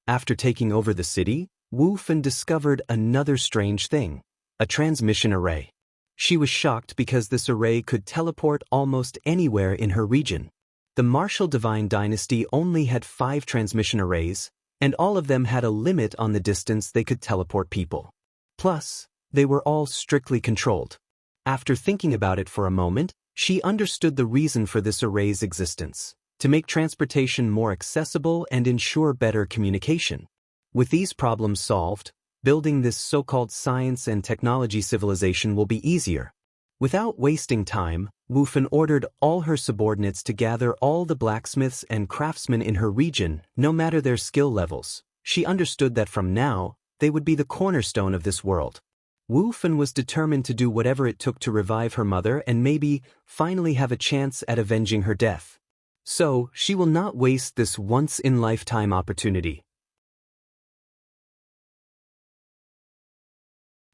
After taking over the city, Wu Fan discovered another strange thing: a transmission array. She was shocked because this array could teleport almost anywhere in her region. The martial divine dynasty only had 5 transmission arrays, and all of them had a limit on the distance they could teleport people. Plus, they were all strictly controlled. After thinking about it for a moment, she understood the reason for this array's existence: to make transportation more accessible and ensure better communication. With these problems solved, building this so-called science and technology civilization will be easier. Without wasting time, Wu Fan ordered all her subordinates to gather all the blacksmiths and craftsmen in her region, no matter their skill levels. She understood that from now, they would be the cornerstone of this world. Wu Fan was determined to do whatever it took to revive her mother and maybe finally have a chance at avenging her death. So, she will not waste this once-in-lifetime opportunity.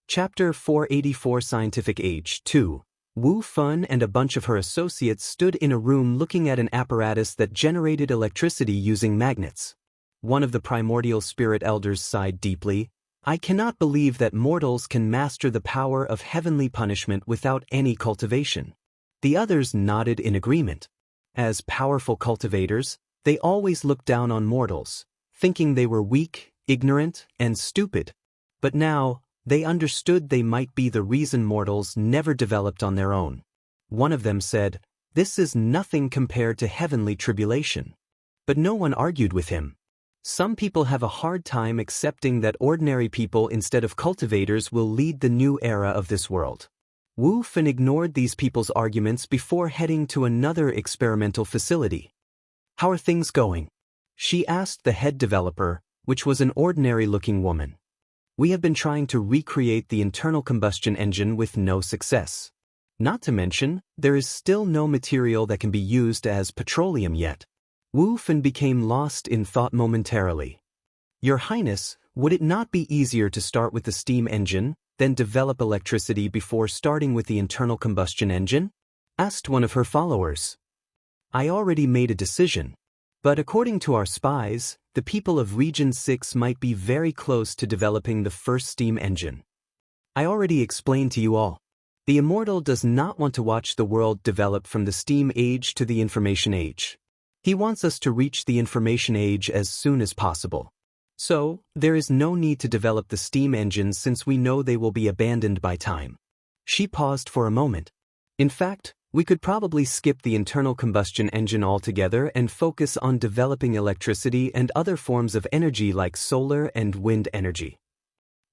Chapter 484 Scientific Age 2. Wu Fan and a bunch of her associates stood in a room looking at an apparatus that generated electricity using magnets. One of the primordial spirit elders sighed deeply. "I cannot believe that mortals can master the power of heavenly punishment without any cultivation." The others nodded in agreement. As powerful cultivators, they always looked down on mortals, thinking they were weak, ignorant, and stupid. But now, they understood they might be the reason mortals never developed on their own. One of them said, "This is nothing compared to heavenly tribulation." But no one argued with him. Some people have a hard time accepting that ordinary people instead of cultivators will lead the new era of this world. Wu Fan ignored these people's arguments before heading to another experimental facility. "How are things going?" she asked the head developer, which was an ordinary-looking woman. "We have been trying to recreate the internal combustion engine with no success. Not to mention, there is still no material that can be used as petroleum yet." Wu Fan became lost in thought momentarily. "Your Highness, would it not be easier to start with the steam engine, then develop electricity before starting with the internal combustion engine?" asked one of her followers. I already made a decision. But according to our spies, the people of Region 6 might be very close to developing the first steam engine. I already explained to you all. The Immortal does not want to watch the world develop from the steam age to the information age. He wants us to reach the information age as soon as possible. So, there is no need to develop the steam engines since we know they will be abandoned by time. She paused for a moment. In fact, we could probably skip the internal combustion engine altogether and focus on developing electricity and other forms of energy like solar and wind energy.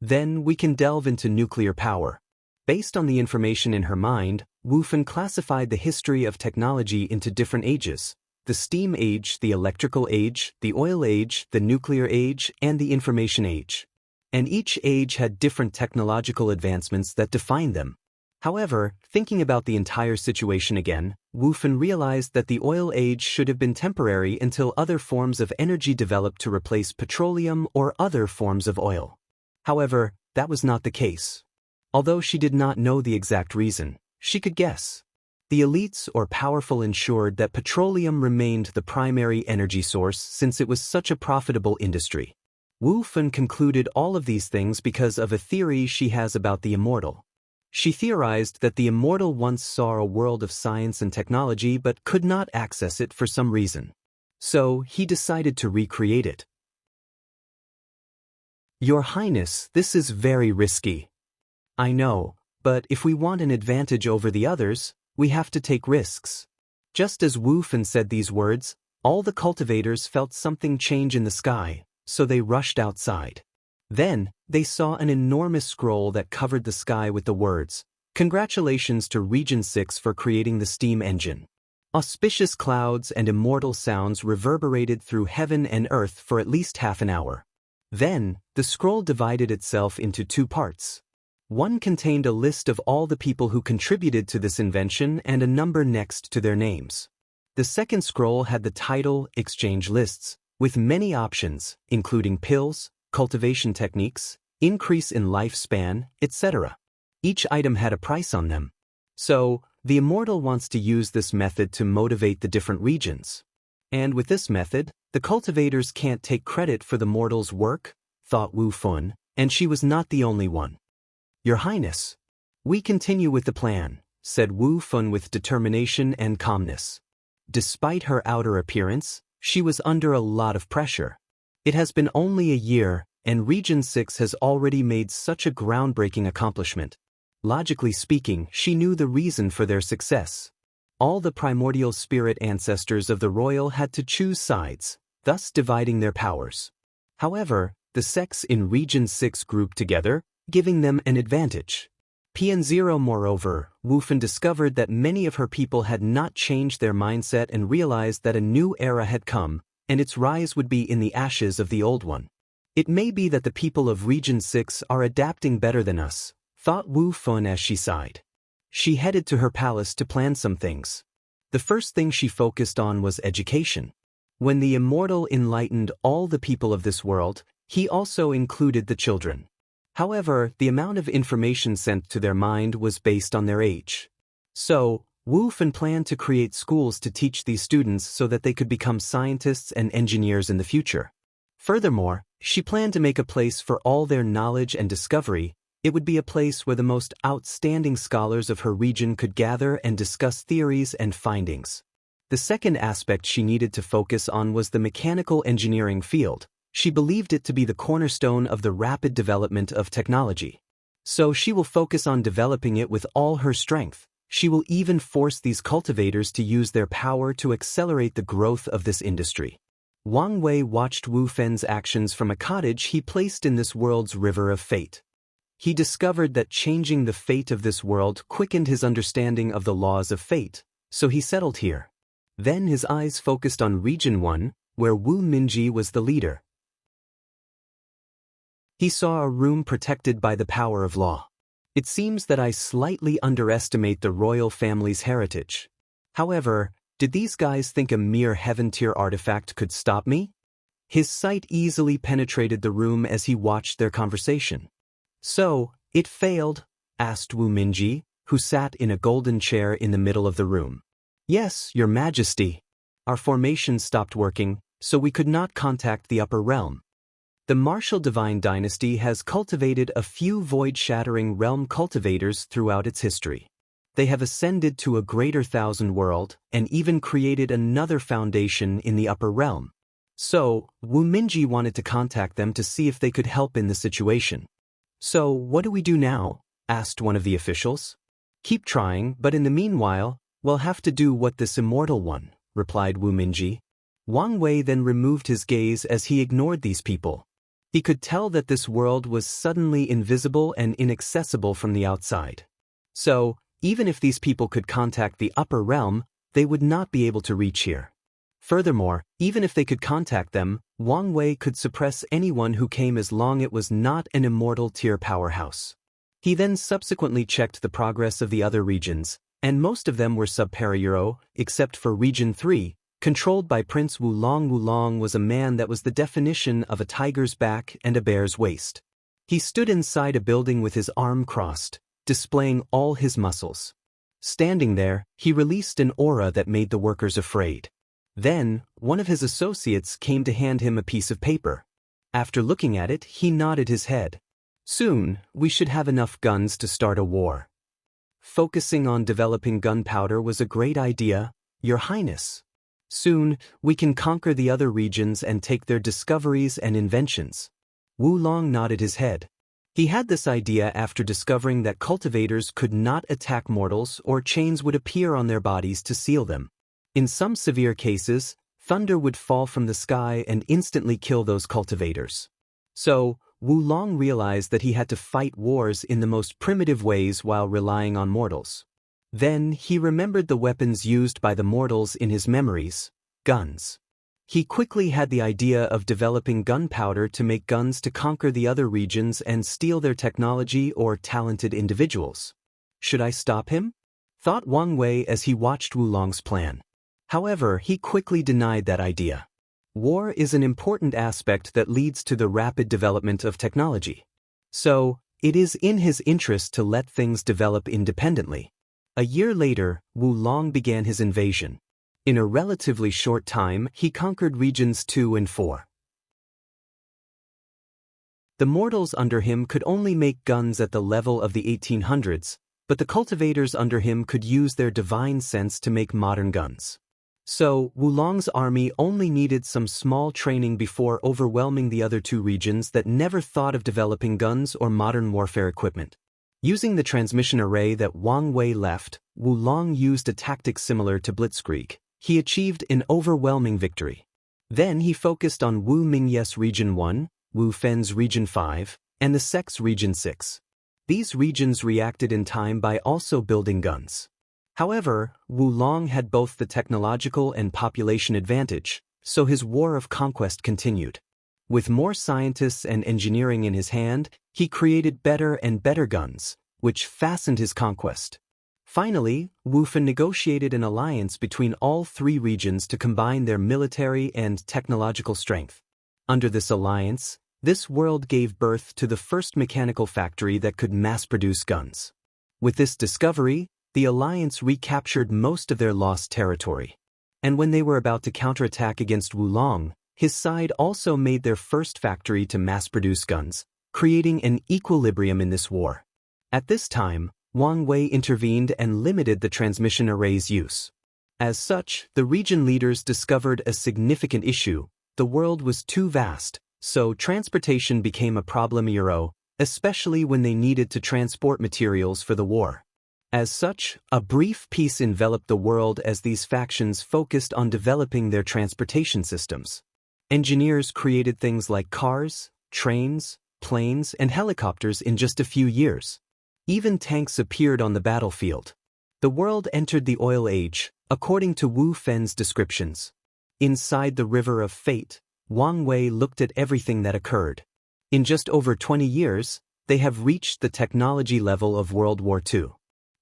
Then we can delve into nuclear power. Based on the information in her mind, Wu Fen classified the history of technology into different ages: the steam age, the electrical age, the oil age, the nuclear age, and the information age. And each age had different technological advancements that defined them. However, thinking about the entire situation again, Wu Fen realized that the oil age should have been temporary until other forms of energy developed to replace petroleum or other forms of oil. However, that was not the case. Although she did not know the exact reason, she could guess. The elites or powerful ensured that petroleum remained the primary energy source since it was such a profitable industry. Wu Fen concluded all of these things because of a theory she has about the Immortal. She theorized that the Immortal once saw a world of science and technology but could not access it for some reason. So, he decided to recreate it. Your Highness, this is very risky. I know, but if we want an advantage over the others, we have to take risks. Just as Wu Fen said these words, all the cultivators felt something change in the sky, so they rushed outside. Then, they saw an enormous scroll that covered the sky with the words, "Congratulations to Region 6 for creating the steam engine." Auspicious clouds and immortal sounds reverberated through heaven and earth for at least half an hour. Then, the scroll divided itself into two parts. One contained a list of all the people who contributed to this invention and a number next to their names. The second scroll had the title "Exchange Lists," with many options, including pills, cultivation techniques, increase in lifespan, etc. Each item had a price on them. So, the Immortal wants to use this method to motivate the different regions. And with this method, the cultivators can't take credit for the mortal's work, thought Wu Fen, and she was not the only one. Your Highness, we continue with the plan, said Wu Fen with determination and calmness. Despite her outer appearance, she was under a lot of pressure. It has been only a year, and Region 6 has already made such a groundbreaking accomplishment. Logically speaking, she knew the reason for their success. All the primordial spirit ancestors of the royal had to choose sides, thus dividing their powers. However, the sects in Region 6 grouped together, giving them an advantage. PN0 moreover, Wu Fen discovered that many of her people had not changed their mindset and realized that a new era had come, and its rise would be in the ashes of the old one. It may be that the people of Region 6 are adapting better than us, thought Wu Fen as she sighed. She headed to her palace to plan some things. The first thing she focused on was education. When the Immortal enlightened all the people of this world, he also included the children. However, the amount of information sent to their mind was based on their age. So, Wu Fen planned to create schools to teach these students so that they could become scientists and engineers in the future. Furthermore, she planned to make a place for all their knowledge and discovery. It would be a place where the most outstanding scholars of her region could gather and discuss theories and findings. The second aspect she needed to focus on was the mechanical engineering field. She believed it to be the cornerstone of the rapid development of technology. So she will focus on developing it with all her strength. She will even force these cultivators to use their power to accelerate the growth of this industry. Wang Wei watched Wu Fen's actions from a cottage he placed in this world's river of fate. He discovered that changing the fate of this world quickened his understanding of the laws of fate, so he settled here. Then his eyes focused on Region 1, where Wu Minji was the leader. He saw a room protected by the power of law. It seems that I slightly underestimate the royal family's heritage. However, did these guys think a mere heaven-tier artifact could stop me? His sight easily penetrated the room as he watched their conversation. So, it failed? Asked Wu Minji, who sat in a golden chair in the middle of the room. Yes, Your Majesty. our formation stopped working, so we could not contact the upper realm. The martial divine dynasty has cultivated a few void-shattering realm cultivators throughout its history. They have ascended to a greater thousand world and even created another foundation in the upper realm. So, Wu Minji wanted to contact them to see if they could help in the situation. "So, what do we do now?" asked one of the officials. "Keep trying, but in the meanwhile, we'll have to do what this immortal one," replied Wu Minji. Wang Wei then removed his gaze as he ignored these people. He could tell that this world was suddenly invisible and inaccessible from the outside. So, even if these people could contact the upper realm, they would not be able to reach here. Furthermore, even if they could contact them, Wang Wei could suppress anyone who came as long as it was not an immortal tier powerhouse. He then subsequently checked the progress of the other regions, and most of them were sub-Euro, except for Region 3, controlled by Prince Wulong. Wulong was a man that was the definition of a tiger's back and a bear's waist. He stood inside a building with his arm crossed, displaying all his muscles. Standing there, he released an aura that made the workers afraid. Then, one of his associates came to hand him a piece of paper. After looking at it, he nodded his head. "Soon, we should have enough guns to start a war." "Focusing on developing gunpowder was a great idea, Your Highness. Soon, we can conquer the other regions and take their discoveries and inventions." Wulong nodded his head. He had this idea after discovering that cultivators could not attack mortals or chains would appear on their bodies to seal them. In some severe cases, thunder would fall from the sky and instantly kill those cultivators. So, Wulong realized that he had to fight wars in the most primitive ways while relying on mortals. Then, he remembered the weapons used by the mortals in his memories: guns. He quickly had the idea of developing gunpowder to make guns to conquer the other regions and steal their technology or talented individuals. "Should I stop him?" thought Wang Wei as he watched Wulong's plan. However, he quickly denied that idea. War is an important aspect that leads to the rapid development of technology. So, it is in his interest to let things develop independently. A year later, Wulong began his invasion. In a relatively short time, he conquered regions 2 and 4. The mortals under him could only make guns at the level of the 1800s, but the cultivators under him could use their divine sense to make modern guns. So, Wulong's army only needed some small training before overwhelming the other 2 regions that never thought of developing guns or modern warfare equipment. Using the transmission array that Wang Wei left, Wulong used a tactic similar to Blitzkrieg. He achieved an overwhelming victory. Then he focused on Wu Mingye's Region 1, Wu Fen's Region 5, and the Sec's Region 6. These regions reacted in time by also building guns. However, Wulong had both the technological and population advantage, so his war of conquest continued. With more scientists and engineering in his hand, he created better and better guns, which fastened his conquest. Finally, Wu Fen negotiated an alliance between all 3 regions to combine their military and technological strength. Under this alliance, this world gave birth to the first mechanical factory that could mass-produce guns. With this discovery, the alliance recaptured most of their lost territory. And when they were about to counterattack against Wulong, his side also made their first factory to mass-produce guns, creating an equilibrium in this war. At this time, Wang Wei intervened and limited the transmission array's use. As such, the region leaders discovered a significant issue: the world was too vast, so transportation became a problem, especially when they needed to transport materials for the war. As such, a brief peace enveloped the world as these factions focused on developing their transportation systems. Engineers created things like cars, trains, planes, and helicopters in just a few years. Even tanks appeared on the battlefield. The world entered the oil age, according to Wu Fen's descriptions. Inside the river of fate, Wang Wei looked at everything that occurred. In just over 20 years, they have reached the technology level of World War II.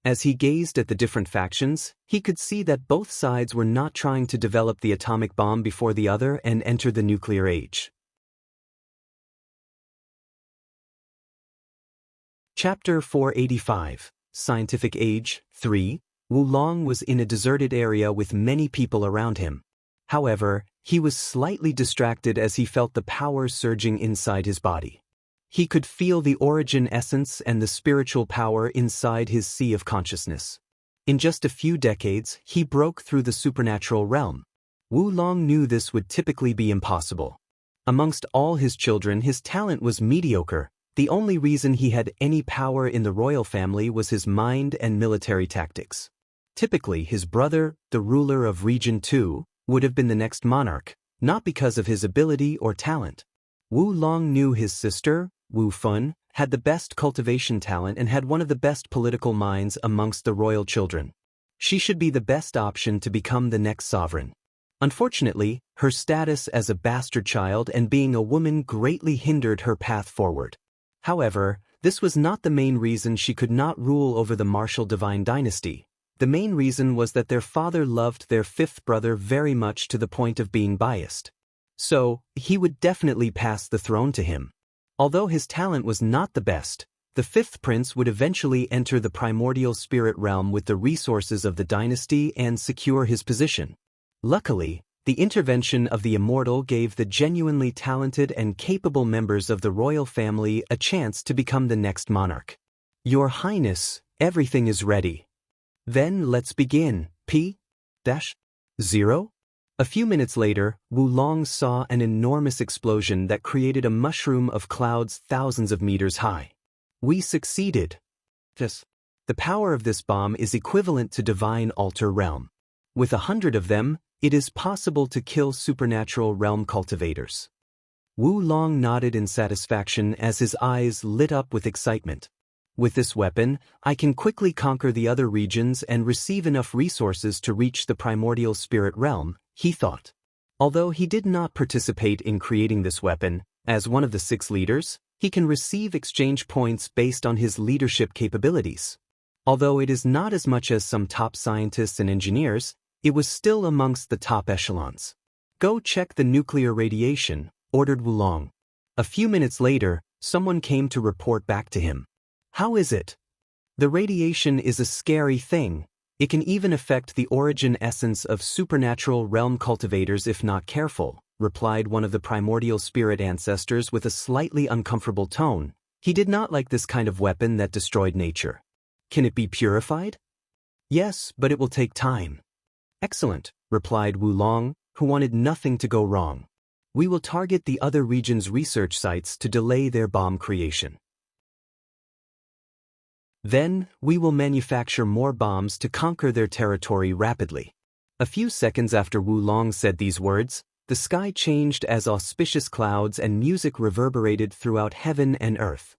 As he gazed at the different factions, he could see that both sides were not trying to develop the atomic bomb before the other and enter the nuclear age. Chapter 485, Scientific Age, 3. Wulong was in a deserted area with many people around him. However, he was slightly distracted as he felt the power surging inside his body. He could feel the origin essence and the spiritual power inside his sea of consciousness. In just a few decades, he broke through the supernatural realm. Wu Long knew this would typically be impossible. Amongst all his children, his talent was mediocre. The only reason he had any power in the royal family was his mind and military tactics. Typically, his brother, the ruler of Region 2, would have been the next monarch, not because of his ability or talent. Wu Long knew his sister, Wu Fun, had the best cultivation talent and had one of the best political minds amongst the royal children. She should be the best option to become the next sovereign. Unfortunately, her status as a bastard child and being a woman greatly hindered her path forward. However, this was not the main reason she could not rule over the martial divine dynasty. The main reason was that their father loved their fifth brother very much to the point of being biased. So, he would definitely pass the throne to him. Although his talent was not the best, the fifth prince would eventually enter the primordial spirit realm with the resources of the dynasty and secure his position. Luckily, the intervention of the Immortal gave the genuinely talented and capable members of the royal family a chance to become the next monarch. Your Highness, everything is ready. Then let's begin. P-0? A few minutes later, Wu Long saw an enormous explosion that created a mushroom of clouds thousands of meters high. We succeeded. The power of this bomb is equivalent to divine altar realm. With 100 of them, it is possible to kill supernatural realm cultivators. Wu Long nodded in satisfaction as his eyes lit up with excitement. With this weapon, I can quickly conquer the other regions and receive enough resources to reach the primordial spirit realm, he thought. Although he did not participate in creating this weapon, as one of the 6 leaders, he can receive exchange points based on his leadership capabilities. Although it is not as much as some top scientists and engineers, it was still amongst the top echelons. Go check the nuclear radiation, ordered Wu Long. A few minutes later, someone came to report back to him. How is it? The radiation is a scary thing. It can even affect the origin essence of supernatural realm cultivators if not careful, replied one of the primordial spirit ancestors with a slightly uncomfortable tone. He did not like this kind of weapon that destroyed nature. Can it be purified? Yes, but it will take time. Excellent, replied Wu Long, who wanted nothing to go wrong. We will target the other region's research sites to delay their bomb creation. Then, we will manufacture more bombs to conquer their territory rapidly. A few seconds after Wu Long said these words, the sky changed as auspicious clouds and music reverberated throughout heaven and earth.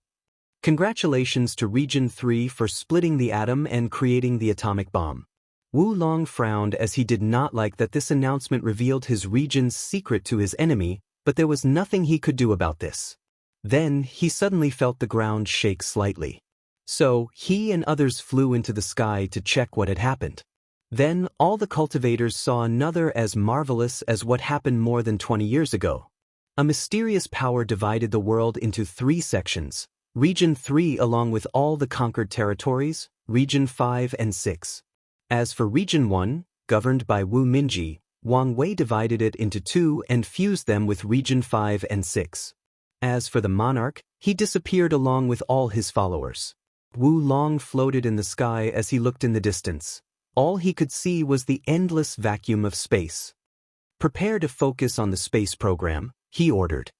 Congratulations to Region 3 for splitting the atom and creating the atomic bomb. Wu Long frowned as he did not like that this announcement revealed his region's secret to his enemy, but there was nothing he could do about this. Then, he suddenly felt the ground shake slightly. So, he and others flew into the sky to check what had happened. Then, all the cultivators saw another as marvelous as what happened more than 20 years ago. A mysterious power divided the world into 3 sections. Region 3 along with all the conquered territories, Region 5 and 6. As for Region 1, governed by Wu Minji, Wang Wei divided it into 2 and fused them with Region 5 and 6. As for the monarch, he disappeared along with all his followers. Wu Long floated in the sky as he looked in the distance. All he could see was the endless vacuum of space. Prepare to focus on the space program, he ordered.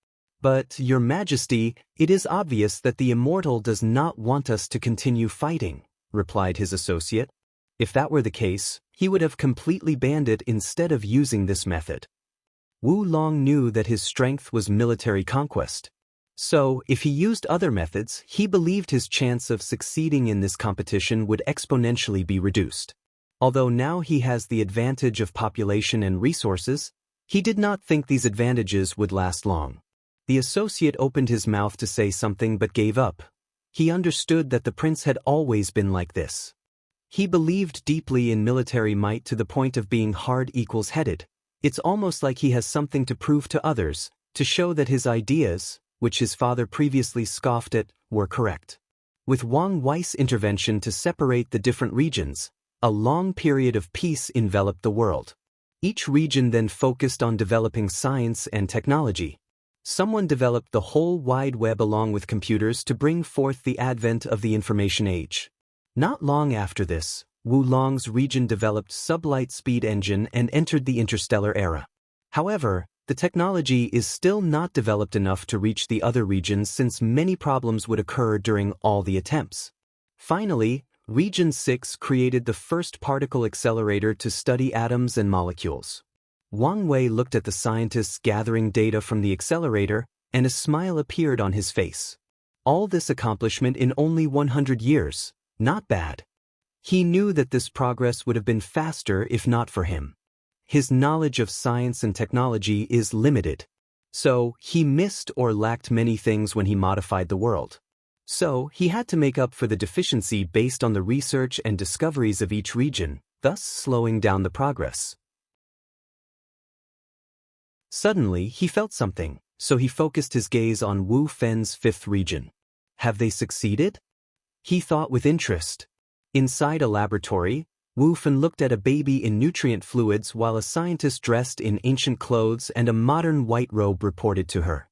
But, Your Majesty, it is obvious that the Immortal does not want us to continue fighting, replied his associate. If that were the case, he would have completely banned it instead of using this method. Wu Long knew that his strength was military conquest. So, if he used other methods, he believed his chance of succeeding in this competition would exponentially be reduced. Although now he has the advantage of population and resources, he did not think these advantages would last long. The associate opened his mouth to say something but gave up. He understood that the prince had always been like this. He believed deeply in military might to the point of being hard-equals-headed. It's almost like he has something to prove to others, to show that his ideas, which his father previously scoffed at, were correct. With Wang Wei's intervention to separate the different regions, a long period of peace enveloped the world. Each region then focused on developing science and technology. Someone developed the whole wide web along with computers to bring forth the advent of the information age. Not long after this, Wu Long's region developed sublight-speed engine and entered the interstellar era. However, the technology is still not developed enough to reach the other regions since many problems would occur during all the attempts. Finally, Region 6 created the first particle accelerator to study atoms and molecules. Wang Wei looked at the scientists gathering data from the accelerator, and a smile appeared on his face. All this accomplishment in only 100 years, not bad. He knew that this progress would have been faster if not for him. His knowledge of science and technology is limited. So, he missed or lacked many things when he modified the world. So, he had to make up for the deficiency based on the research and discoveries of each region, thus slowing down the progress. Suddenly, he felt something, so he focused his gaze on Wu Fen's fifth region. Have they succeeded? He thought with interest. Inside a laboratory, Wu Fen looked at a baby in nutrient fluids while a scientist dressed in ancient clothes and a modern white robe reported to her.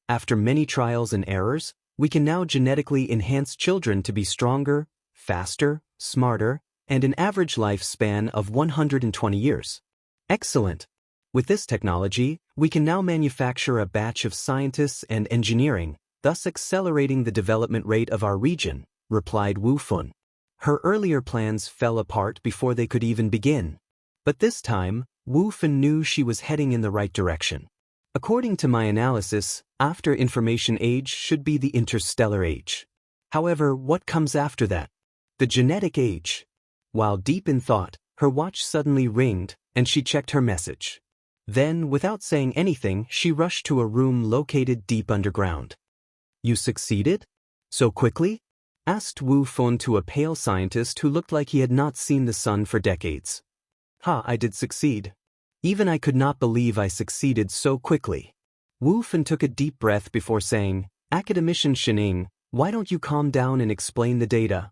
After many trials and errors, we can now genetically enhance children to be stronger, faster, smarter, and an average lifespan of 120 years. Excellent! With this technology, we can now manufacture a batch of scientists and engineering, thus accelerating the development rate of our region, replied Wu Fen. Her earlier plans fell apart before they could even begin. But this time, Wu Fen knew she was heading in the right direction. According to my analysis, after information age should be the interstellar age. However, what comes after that? The genetic age. While deep in thought, her watch suddenly ringed, and she checked her message. Then, without saying anything, she rushed to a room located deep underground. You succeeded? So quickly? Asked Wu Fen to a pale scientist who looked like he had not seen the sun for decades. I did succeed. Even I could not believe I succeeded so quickly. Wu Fen took a deep breath before saying, Academician Shening, why don't you calm down and explain the data?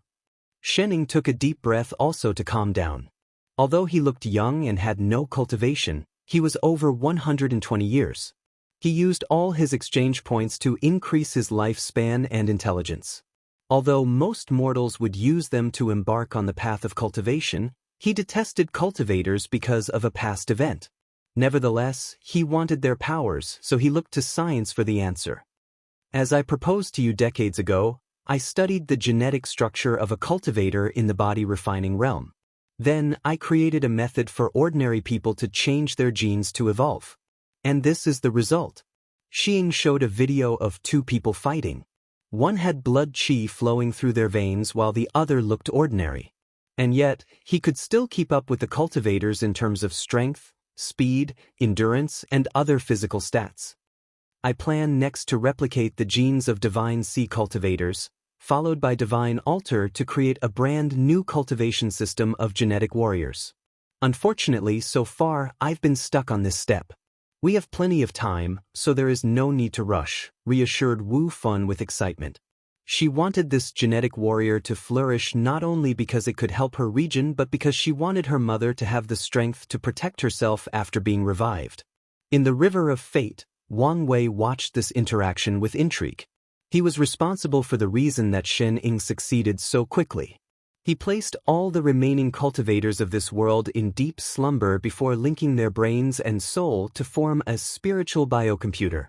Shening took a deep breath also to calm down. Although he looked young and had no cultivation, he was over 120 years. He used all his exchange points to increase his lifespan and intelligence. Although most mortals would use them to embark on the path of cultivation, he detested cultivators because of a past event. Nevertheless, he wanted their powers, so he looked to science for the answer. As I proposed to you decades ago, I studied the genetic structure of a cultivator in the body refining realm. Then, I created a method for ordinary people to change their genes to evolve. And this is the result. Xing showed a video of two people fighting. One had blood qi flowing through their veins while the other looked ordinary. And yet, he could still keep up with the cultivators in terms of strength, speed, endurance, and other physical stats. I plan next to replicate the genes of Divine Sea cultivators, followed by Divine Altar to create a brand new cultivation system of genetic warriors. Unfortunately, so far, I've been stuck on this step. We have plenty of time, so there is no need to rush, reassured Wu Fen with excitement. She wanted this genetic warrior to flourish not only because it could help her region but because she wanted her mother to have the strength to protect herself after being revived. In the River of Fate, Wang Wei watched this interaction with intrigue. He was responsible for the reason that Shen Ying succeeded so quickly. He placed all the remaining cultivators of this world in deep slumber before linking their brains and soul to form a spiritual biocomputer.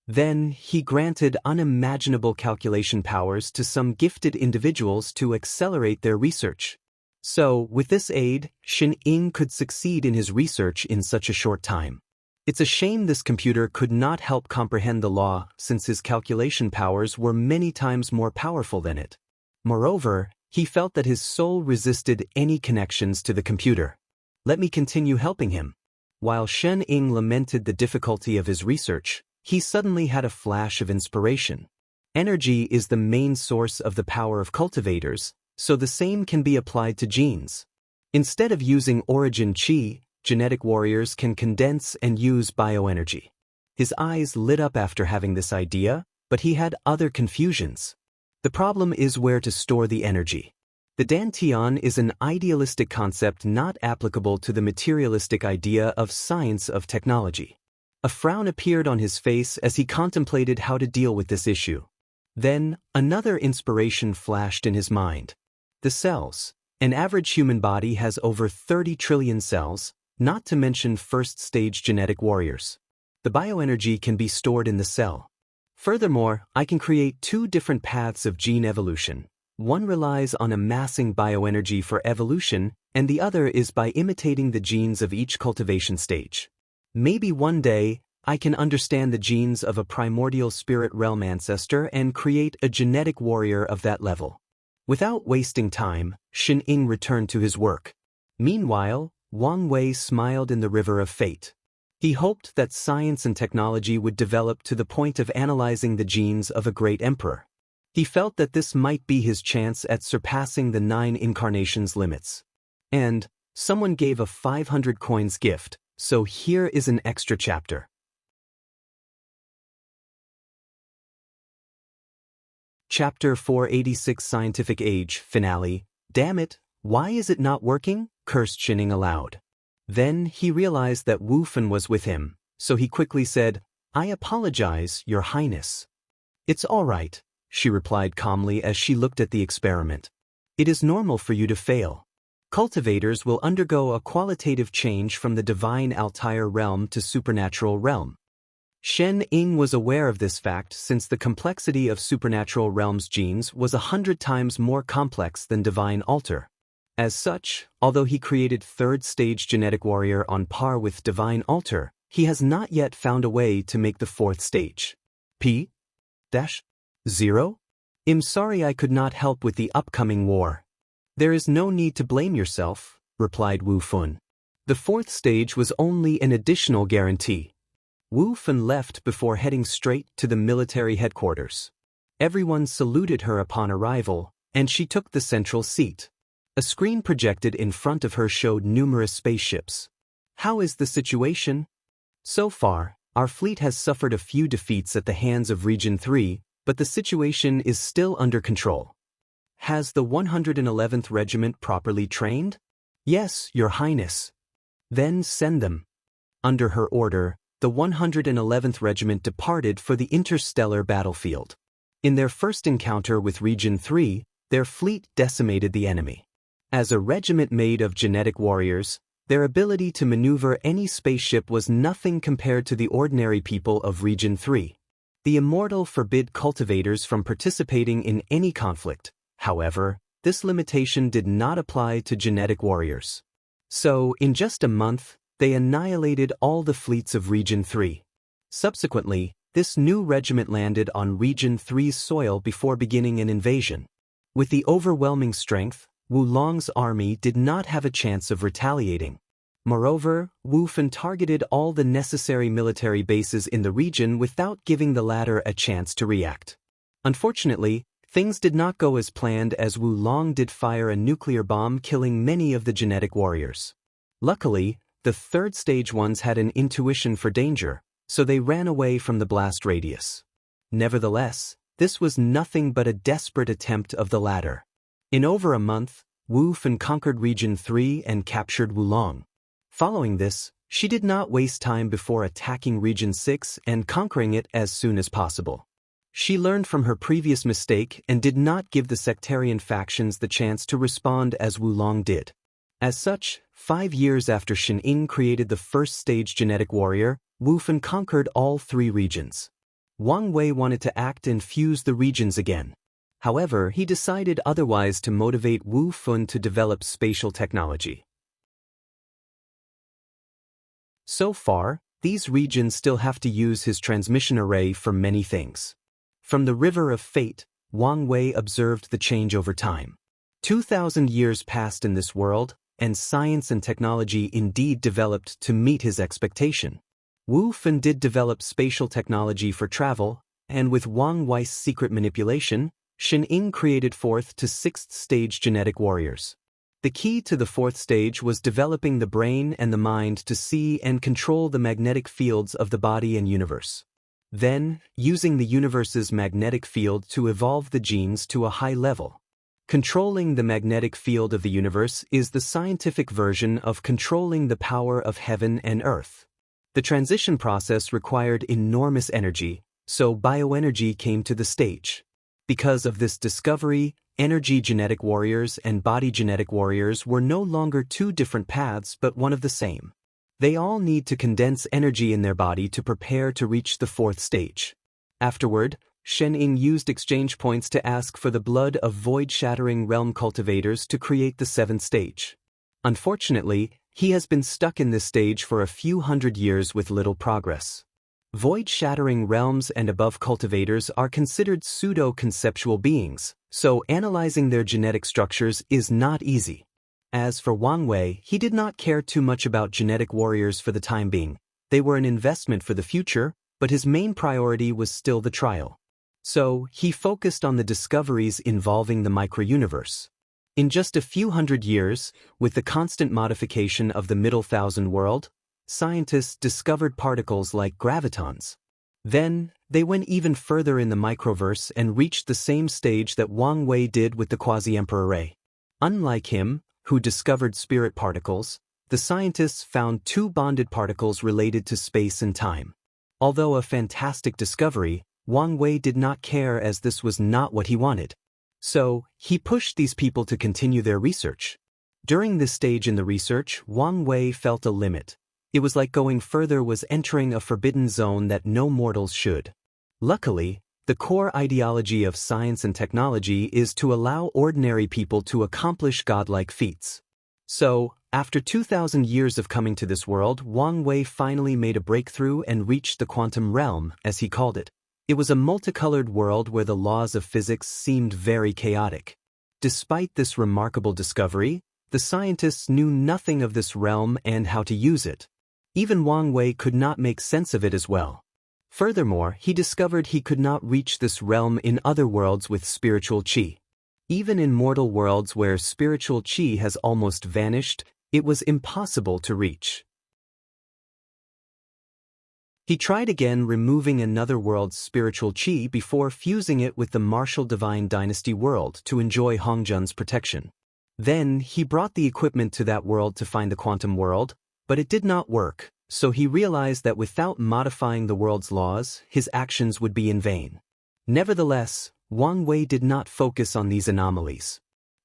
Then, he granted unimaginable calculation powers to some gifted individuals to accelerate their research. So, with this aid, Shen Ying could succeed in his research in such a short time. It's a shame this computer could not help comprehend the law since his calculation powers were many times more powerful than it. Moreover, he felt that his soul resisted any connections to the computer. Let me continue helping him. While Shen Ying lamented the difficulty of his research, he suddenly had a flash of inspiration. Energy is the main source of the power of cultivators, so the same can be applied to genes. Instead of using origin qi, genetic warriors can condense and use bioenergy. His eyes lit up after having this idea, but he had other confusions. The problem is where to store the energy. The dantian is an idealistic concept not applicable to the materialistic idea of science of technology. A frown appeared on his face as he contemplated how to deal with this issue. Then, another inspiration flashed in his mind. The cells. An average human body has over 30 trillion cells, not to mention first-stage genetic warriors. The bioenergy can be stored in the cell. Furthermore, I can create two different paths of gene evolution. One relies on amassing bioenergy for evolution, and the other is by imitating the genes of each cultivation stage. Maybe one day, I can understand the genes of a primordial spirit realm ancestor and create a genetic warrior of that level. Without wasting time, Xianxia returned to his work. Meanwhile, Wang Wei smiled in the river of fate. He hoped that science and technology would develop to the point of analyzing the genes of a great emperor. He felt that this might be his chance at surpassing the 9 incarnations limits. And, someone gave a 500 coins gift, so here is an extra chapter. Chapter 486 Scientific Age, Finale. Damn it, why is it not working? Cursed Xianxia aloud. Then he realized that Wu Fan was with him, so he quickly said, I apologize, Your Highness. It's all right, she replied calmly as she looked at the experiment. It is normal for you to fail. Cultivators will undergo a qualitative change from the divine Altair realm to supernatural realm. Xianxia was aware of this fact since the complexity of supernatural realm's genes was 100 times more complex than divine altar. As such, although he created third-stage genetic warrior on par with divine altar, he has not yet found a way to make the fourth stage. P-0? I'm sorry I could not help with the upcoming war. There is no need to blame yourself, replied Wu Fan. The fourth stage was only an additional guarantee. Wu Fan left before heading straight to the military headquarters. Everyone saluted her upon arrival, and she took the central seat. A screen projected in front of her showed numerous spaceships. How is the situation? So far, our fleet has suffered a few defeats at the hands of Region 3, but the situation is still under control. Has the 111th Regiment properly trained? Yes, Your Highness. Then send them. Under her order, the 111th Regiment departed for the interstellar battlefield. In their first encounter with Region 3, their fleet decimated the enemy. As a regiment made of genetic warriors, their ability to maneuver any spaceship was nothing compared to the ordinary people of Region 3. The Immortal forbid cultivators from participating in any conflict. However, this limitation did not apply to genetic warriors. So, in just a month, they annihilated all the fleets of Region 3. Subsequently, this new regiment landed on Region 3's soil before beginning an invasion. With the overwhelming strength, Wulong's army did not have a chance of retaliating. Moreover, Wu Fan targeted all the necessary military bases in the region without giving the latter a chance to react. Unfortunately, things did not go as planned as Wulong did fire a nuclear bomb killing many of the genetic warriors. Luckily, the third-stage ones had an intuition for danger, so they ran away from the blast radius. Nevertheless, this was nothing but a desperate attempt of the latter. In over a month, Wu Fan conquered Region 3 and captured Wulong. Following this, she did not waste time before attacking Region 6 and conquering it as soon as possible. She learned from her previous mistake and did not give the sectarian factions the chance to respond as Wulong did. As such, 5 years after Xianxia created the first-stage genetic warrior, Wu Fan conquered all 3 regions. Wang Wei wanted to act and fuse the regions again. However, he decided otherwise to motivate Wu Fan to develop spatial technology. So far, these regions still have to use his transmission array for many things. From the River of Fate, Wang Wei observed the change over time. 2,000 years passed in this world, and science and technology indeed developed to meet his expectation. Wu Fan did develop spatial technology for travel, and with Wang Wei's secret manipulation, Xianxia created 4th to 6th stage genetic warriors. The key to the 4th stage was developing the brain and the mind to see and control the magnetic fields of the body and universe. Then, using the universe's magnetic field to evolve the genes to a high level. Controlling the magnetic field of the universe is the scientific version of controlling the power of heaven and earth. The transition process required enormous energy, so bioenergy came to the stage. Because of this discovery, energy genetic warriors and body genetic warriors were no longer two different paths but one of the same. They all need to condense energy in their body to prepare to reach the fourth stage. Afterward, Shen-Ing used exchange points to ask for the blood of void-shattering realm cultivators to create the seventh stage. Unfortunately, he has been stuck in this stage for a few hundred years with little progress. Void-shattering realms and above cultivators are considered pseudo-conceptual beings, so analyzing their genetic structures is not easy. As for Wang Wei, he did not care too much about genetic warriors for the time being. They were an investment for the future, but his main priority was still the trial. So, he focused on the discoveries involving the micro-universe. In just a few hundred years, with the constant modification of the Middle Thousand World, scientists discovered particles like gravitons. Then, they went even further in the microverse and reached the same stage that Wang Wei did with the quasi-emperor ray. Unlike him, who discovered spirit particles, the scientists found two bonded particles related to space and time. Although a fantastic discovery, Wang Wei did not care as this was not what he wanted. So, he pushed these people to continue their research. During this stage in the research, Wang Wei felt a limit. It was like going further was entering a forbidden zone that no mortals should. Luckily, the core ideology of science and technology is to allow ordinary people to accomplish godlike feats. So, after 2,000 years of coming to this world, Wang Wei finally made a breakthrough and reached the quantum realm, as he called it. It was a multicolored world where the laws of physics seemed very chaotic. Despite this remarkable discovery, the scientists knew nothing of this realm and how to use it. Even Wang Wei could not make sense of it as well. Furthermore, he discovered he could not reach this realm in other worlds with spiritual qi. Even in mortal worlds where spiritual qi has almost vanished, it was impossible to reach. He tried again removing another world's spiritual qi before fusing it with the martial divine dynasty world to enjoy Hongjun's protection. Then, he brought the equipment to that world to find the quantum world, but it did not work, so he realized that without modifying the world's laws, his actions would be in vain. Nevertheless, Wang Wei did not focus on these anomalies.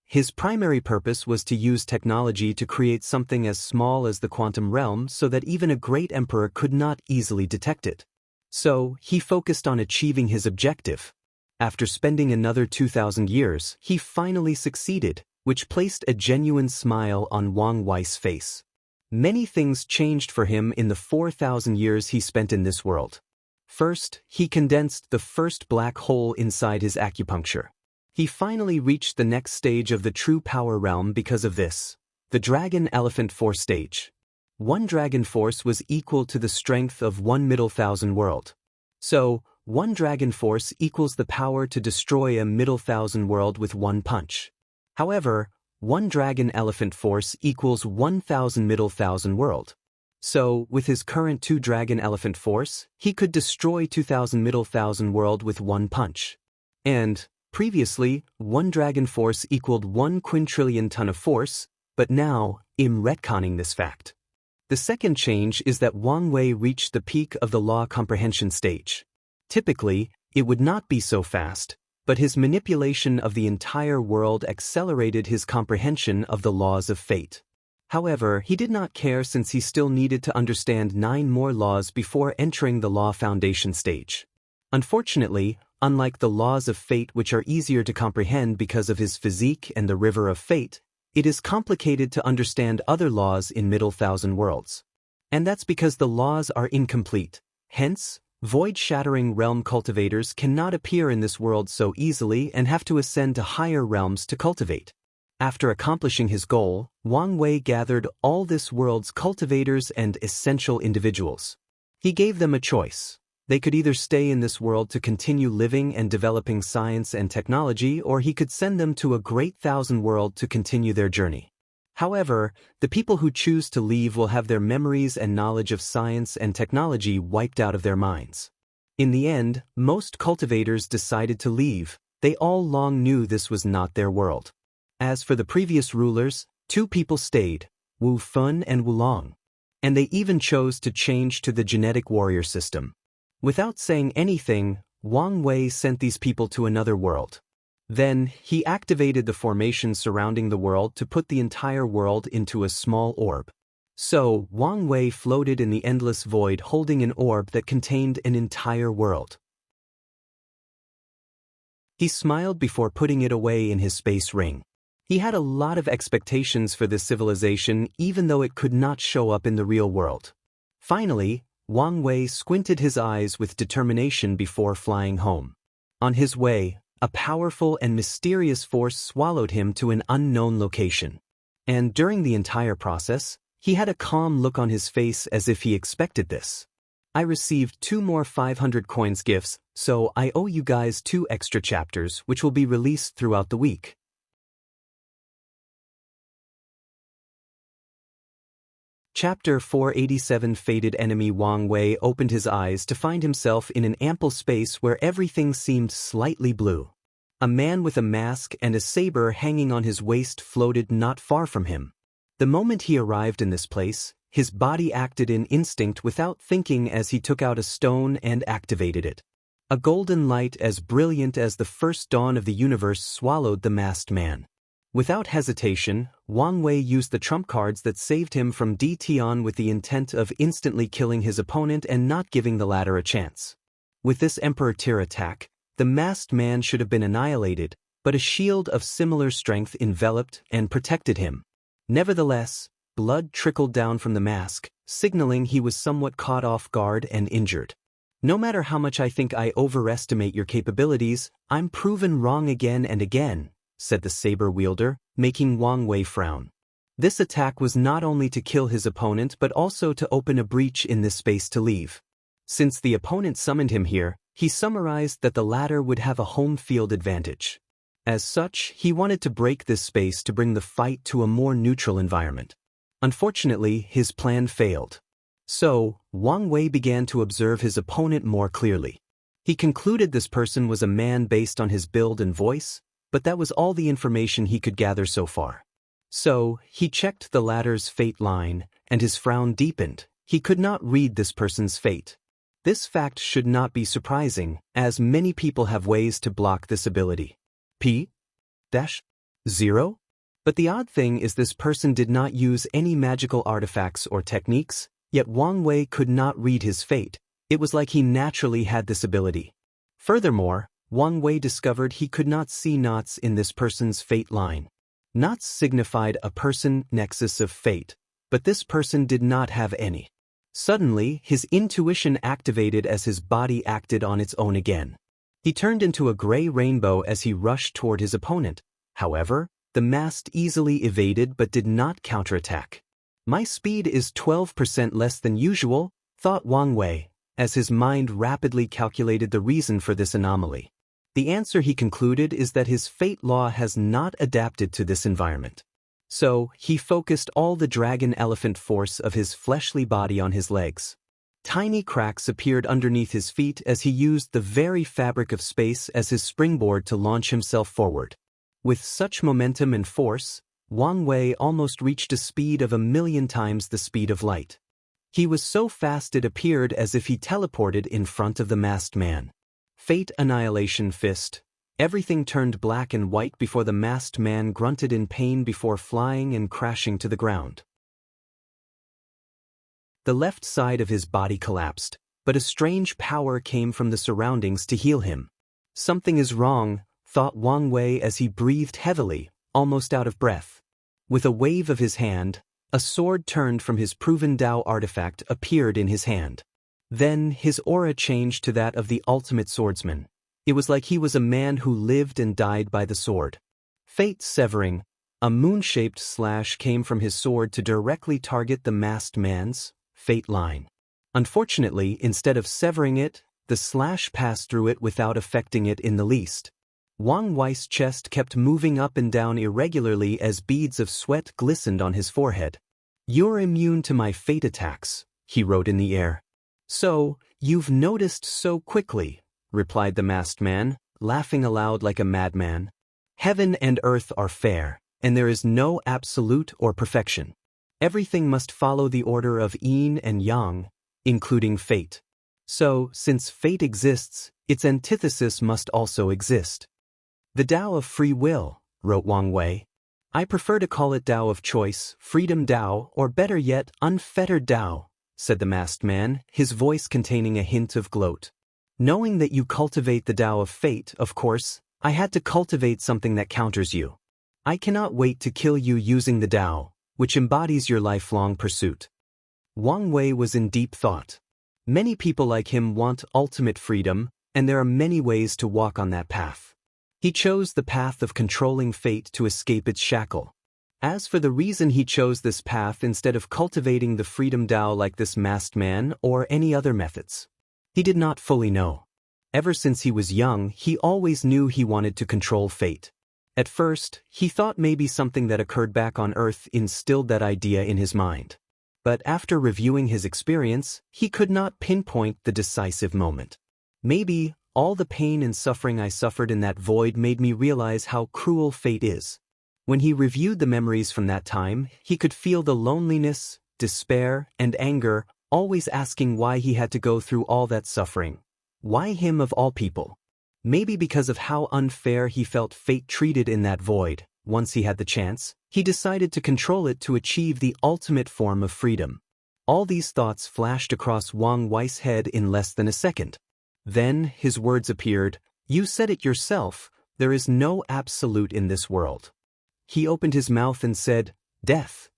His primary purpose was to use technology to create something as small as the quantum realm so that even a great emperor could not easily detect it. So, he focused on achieving his objective. After spending another 2,000 years, he finally succeeded, which placed a genuine smile on Wang Wei's face. Many things changed for him in the 4,000 years he spent in this world. First, he condensed the first black hole inside his acupuncture. He finally reached the next stage of the true power realm because of this, the Dragon Elephant Force stage. One Dragon Force was equal to the strength of one Middle Thousand World. So, one Dragon Force equals the power to destroy a Middle Thousand World with one punch. However, one Dragon Elephant Force equals 1,000 Middle Thousand World. So, with his current 2 Dragon Elephant Force, he could destroy 2,000 Middle Thousand World with one punch. And, previously, 1 Dragon Force equaled 1 quintillion ton of force, but now, I'm retconning this fact. The second change is that Wang Wei reached the peak of the law comprehension stage. Typically, it would not be so fast, but his manipulation of the entire world accelerated his comprehension of the laws of fate. However, he did not care since he still needed to understand 9 more laws before entering the law foundation stage. Unfortunately, unlike the laws of fate which are easier to comprehend because of his physique and the river of fate, it is complicated to understand other laws in Middle Thousand Worlds. And that's because the laws are incomplete. Hence, void-shattering realm cultivators cannot appear in this world so easily and have to ascend to higher realms to cultivate. After accomplishing his goal, Wang Wei gathered all this world's cultivators and essential individuals. He gave them a choice. They could either stay in this world to continue living and developing science and technology, or he could send them to a great thousand world to continue their journey. However, the people who choose to leave will have their memories and knowledge of science and technology wiped out of their minds. In the end, most cultivators decided to leave, They all long knew this was not their world. As for the previous rulers, two people stayed, Wu Fun and Wu Long. And they even chose to change to the genetic warrior system. Without saying anything, Wang Wei sent these people to another world. Then, he activated the formation surrounding the world to put the entire world into a small orb. So, Wang Wei floated in the endless void holding an orb that contained an entire world. He smiled before putting it away in his space ring. He had a lot of expectations for this civilization even though it could not show up in the real world. Finally, Wang Wei squinted his eyes with determination before flying home. On his way, a powerful and mysterious force swallowed him to an unknown location. And during the entire process, he had a calm look on his face as if he expected this. I received 2 more 500 coins gifts, so I owe you guys 2 extra chapters which will be released throughout the week. Chapter 487 Fated Enemy. Wang Wei opened his eyes to find himself in an ample space where everything seemed slightly blue. A man with a mask and a saber hanging on his waist floated not far from him. The moment he arrived in this place, his body acted in instinct without thinking as he took out a stone and activated it. A golden light as brilliant as the first dawn of the universe swallowed the masked man. Without hesitation, Wang Wei used the trump cards that saved him from Tion with the intent of instantly killing his opponent and not giving the latter a chance. With this Emperor Tier attack, the masked man should have been annihilated, but a shield of similar strength enveloped and protected him. Nevertheless, blood trickled down from the mask, signaling he was somewhat caught off guard and injured. No matter how much I think I overestimate your capabilities, I'm proven wrong again and again, said the saber wielder, making Wang Wei frown. This attack was not only to kill his opponent but also to open a breach in this space to leave. Since the opponent summoned him here, he summarized that the latter would have a home field advantage. As such, he wanted to break this space to bring the fight to a more neutral environment. Unfortunately, his plan failed. So, Wang Wei began to observe his opponent more clearly. He concluded this person was a man based on his build and voice, but that was all the information he could gather so far. So, he checked the latter's fate line, and his frown deepened. He could not read this person's fate. This fact should not be surprising, as many people have ways to block this ability. P-0? But the odd thing is this person did not use any magical artifacts or techniques, yet Wang Wei could not read his fate. It was like he naturally had this ability. Furthermore, Wang Wei discovered he could not see knots in this person's fate line. Knots signified a person nexus of fate, but this person did not have any. Suddenly, his intuition activated as his body acted on its own again. He turned into a gray rainbow as he rushed toward his opponent. However, the masked easily evaded but did not counterattack. My speed is 12% less than usual, thought Wang Wei, as his mind rapidly calculated the reason for this anomaly. The answer, he concluded, is that his fate law has not adapted to this environment. So, he focused all the dragon elephant force of his fleshly body on his legs. Tiny cracks appeared underneath his feet as he used the very fabric of space as his springboard to launch himself forward. With such momentum and force, Wang Wei almost reached a speed of 1,000,000 times the speed of light. He was so fast it appeared as if he teleported in front of the masked man. Fate Annihilation Fist. Everything turned black and white before the masked man grunted in pain before flying and crashing to the ground. The left side of his body collapsed, but a strange power came from the surroundings to heal him. Something is wrong, thought Wang Wei as he breathed heavily, almost out of breath. With a wave of his hand, a sword turned from his proven Dao artifact appeared in his hand. Then his aura changed to that of the ultimate swordsman. It was like he was a man who lived and died by the sword. Fate Severing. A moon-shaped slash came from his sword to directly target the masked man's fate line. Unfortunately, instead of severing it, the slash passed through it without affecting it in the least. Wang Wei's chest kept moving up and down irregularly as beads of sweat glistened on his forehead. "You're immune to my fate attacks," he wrote in the air. "So, you've noticed so quickly," replied the masked man, laughing aloud like a madman. Heaven and earth are fair, and there is no absolute or perfection. Everything must follow the order of yin and yang, including fate. So, since fate exists, its antithesis must also exist. The Tao of free will, wrote Wang Wei. I prefer to call it Tao of choice, freedom Tao, or better yet, unfettered Tao, said the masked man, his voice containing a hint of gloat. Knowing that you cultivate the Tao of fate, of course, I had to cultivate something that counters you. I cannot wait to kill you using the Tao, which embodies your lifelong pursuit. Wang Wei was in deep thought. Many people like him want ultimate freedom, and there are many ways to walk on that path. He chose the path of controlling fate to escape its shackle. As for the reason he chose this path instead of cultivating the freedom Tao like this masked man or any other methods, he did not fully know. Ever since he was young, he always knew he wanted to control fate. At first, he thought maybe something that occurred back on Earth instilled that idea in his mind. But after reviewing his experience, he could not pinpoint the decisive moment. Maybe all the pain and suffering I suffered in that void made me realize how cruel fate is. When he reviewed the memories from that time, he could feel the loneliness, despair, and anger, always asking why he had to go through all that suffering. Why him of all people? Maybe because of how unfair he felt fate treated in that void. Once he had the chance, he decided to control it to achieve the ultimate form of freedom. All these thoughts flashed across Wang Wei's head in less than a second. Then his words appeared, "You said it yourself, there is no absolute in this world." He opened his mouth and said, "Death."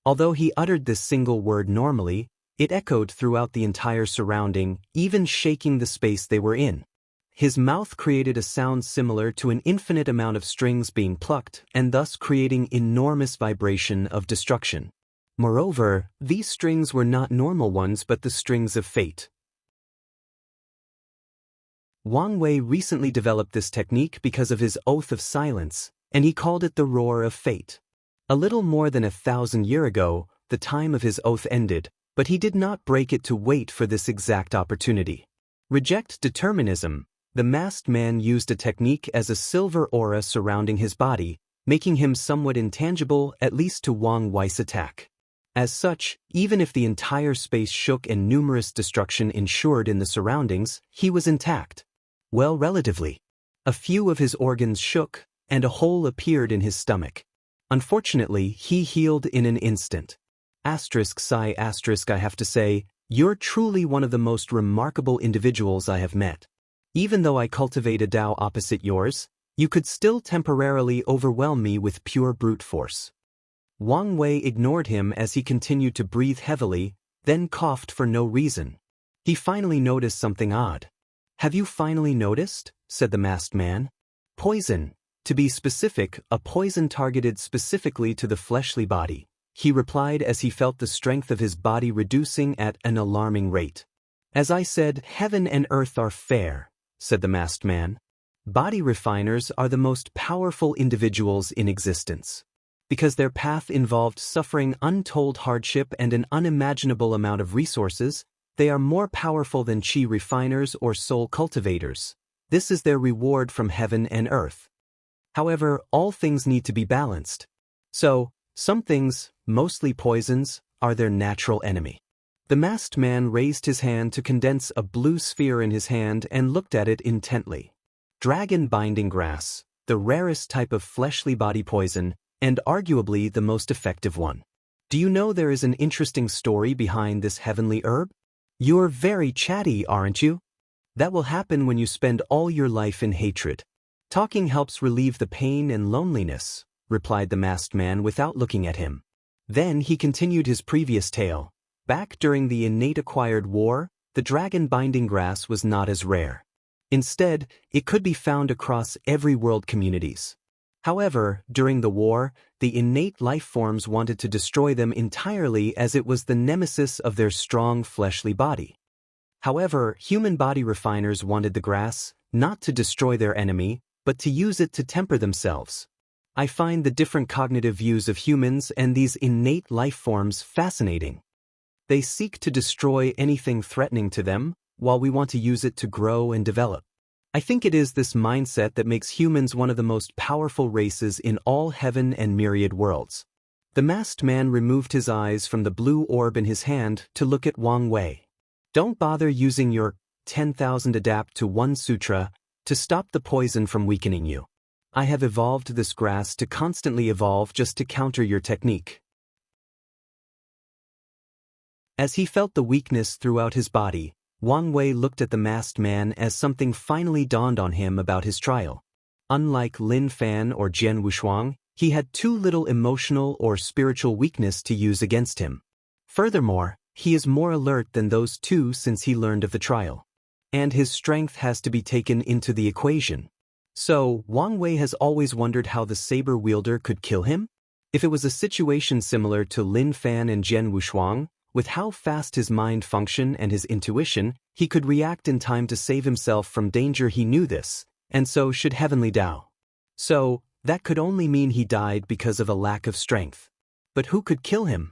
Although he uttered this single word normally, it echoed throughout the entire surrounding, even shaking the space they were in. His mouth created a sound similar to an infinite amount of strings being plucked and thus creating enormous vibration of destruction. Moreover, these strings were not normal ones but the strings of fate. Wang Wei recently developed this technique because of his oath of silence, and he called it the roar of fate. A little more than 1,000 years ago, the time of his oath ended, but he did not break it to wait for this exact opportunity. Reject determinism. The masked man used a technique as a silver aura surrounding his body, making him somewhat intangible at least to Wang Wei's attack. As such, even if the entire space shook and numerous destruction ensured in the surroundings, he was intact. Well, relatively. A few of his organs shook, and a hole appeared in his stomach. Unfortunately, he healed in an instant. Sigh I have to say, you're truly one of the most remarkable individuals I have met. Even though I cultivate a Tao opposite yours, you could still temporarily overwhelm me with pure brute force. Wang Wei ignored him as he continued to breathe heavily, then coughed for no reason. He finally noticed something odd. "Have you finally noticed?" said the masked man. "Poison. To be specific, a poison targeted specifically to the fleshly body," he replied as he felt the strength of his body reducing at an alarming rate. "As I said, heaven and earth are fair," said the masked man. "Body refiners are the most powerful individuals in existence. Because their path involved suffering untold hardship and an unimaginable amount of resources, they are more powerful than chi refiners or soul cultivators. This is their reward from heaven and earth. However, all things need to be balanced. So, some things, mostly poisons, are their natural enemy." The masked man raised his hand to condense a blue sphere in his hand and looked at it intently. Dragon binding grass, the rarest type of fleshly body poison, and arguably the most effective one. Do you know there is an interesting story behind this heavenly herb? You're very chatty, aren't you? That will happen when you spend all your life in hatred. Talking helps relieve the pain and loneliness, replied the masked man without looking at him. Then he continued his previous tale. Back during the innate acquired war, the dragon binding grass was not as rare. Instead, it could be found across every world communities. However, during the war, the innate life forms wanted to destroy them entirely as it was the nemesis of their strong fleshly body. However, human body refiners wanted the grass, not to destroy their enemy, but to use it to temper themselves. I find the different cognitive views of humans and these innate life forms fascinating. They seek to destroy anything threatening to them, while we want to use it to grow and develop. I think it is this mindset that makes humans one of the most powerful races in all heaven and myriad worlds. The masked man removed his eyes from the blue orb in his hand to look at Wang Wei. Don't bother using your 10,000 adapt to 1 sutra to stop the poison from weakening you. I have evolved this grass to constantly evolve just to counter your technique. As he felt the weakness throughout his body, Wang Wei looked at the masked man as something finally dawned on him about his trial. Unlike Lin Fan or Jian Wushuang, he had too little emotional or spiritual weakness to use against him. Furthermore, he is more alert than those two since he learned of the trial. And his strength has to be taken into the equation. So, Wang Wei has always wondered how the saber wielder could kill him? If it was a situation similar to Lin Fan and Jian Wushuang, with how fast his mind functioned and his intuition, he could react in time to save himself from danger. He knew this, and so should Heavenly Dao. So, that could only mean he died because of a lack of strength. But who could kill him?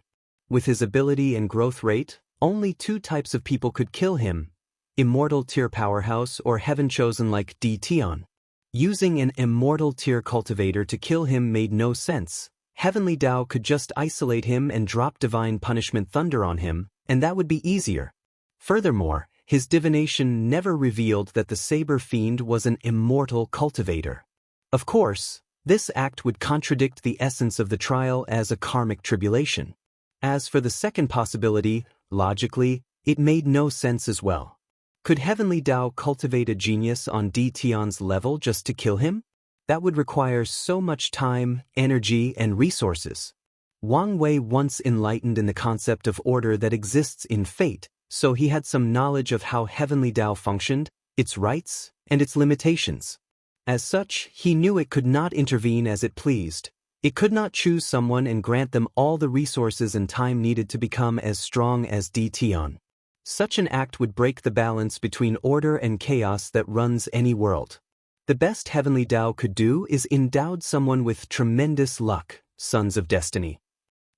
With his ability and growth rate, only 2 types of people could kill him: Immortal tier powerhouse or heaven chosen like Defies. Using an Immortal tier cultivator to kill him made no sense. Heavenly Dao could just isolate him and drop divine punishment thunder on him, and that would be easier. Furthermore, his divination never revealed that the saber fiend was an immortal cultivator. Of course, this act would contradict the essence of the trial as a karmic tribulation. As for the second possibility, logically, it made no sense as well. Could Heavenly Dao cultivate a genius on Defies' level just to kill him? That would require so much time, energy, and resources. Wang Wei once enlightened in the concept of order that exists in fate, so he had some knowledge of how Heavenly Dao functioned, its rights, and its limitations. As such, he knew it could not intervene as it pleased. It could not choose someone and grant them all the resources and time needed to become as strong as Defies. Such an act would break the balance between order and chaos that runs any world. The best Heavenly Dao could do is endowed someone with tremendous luck, sons of destiny.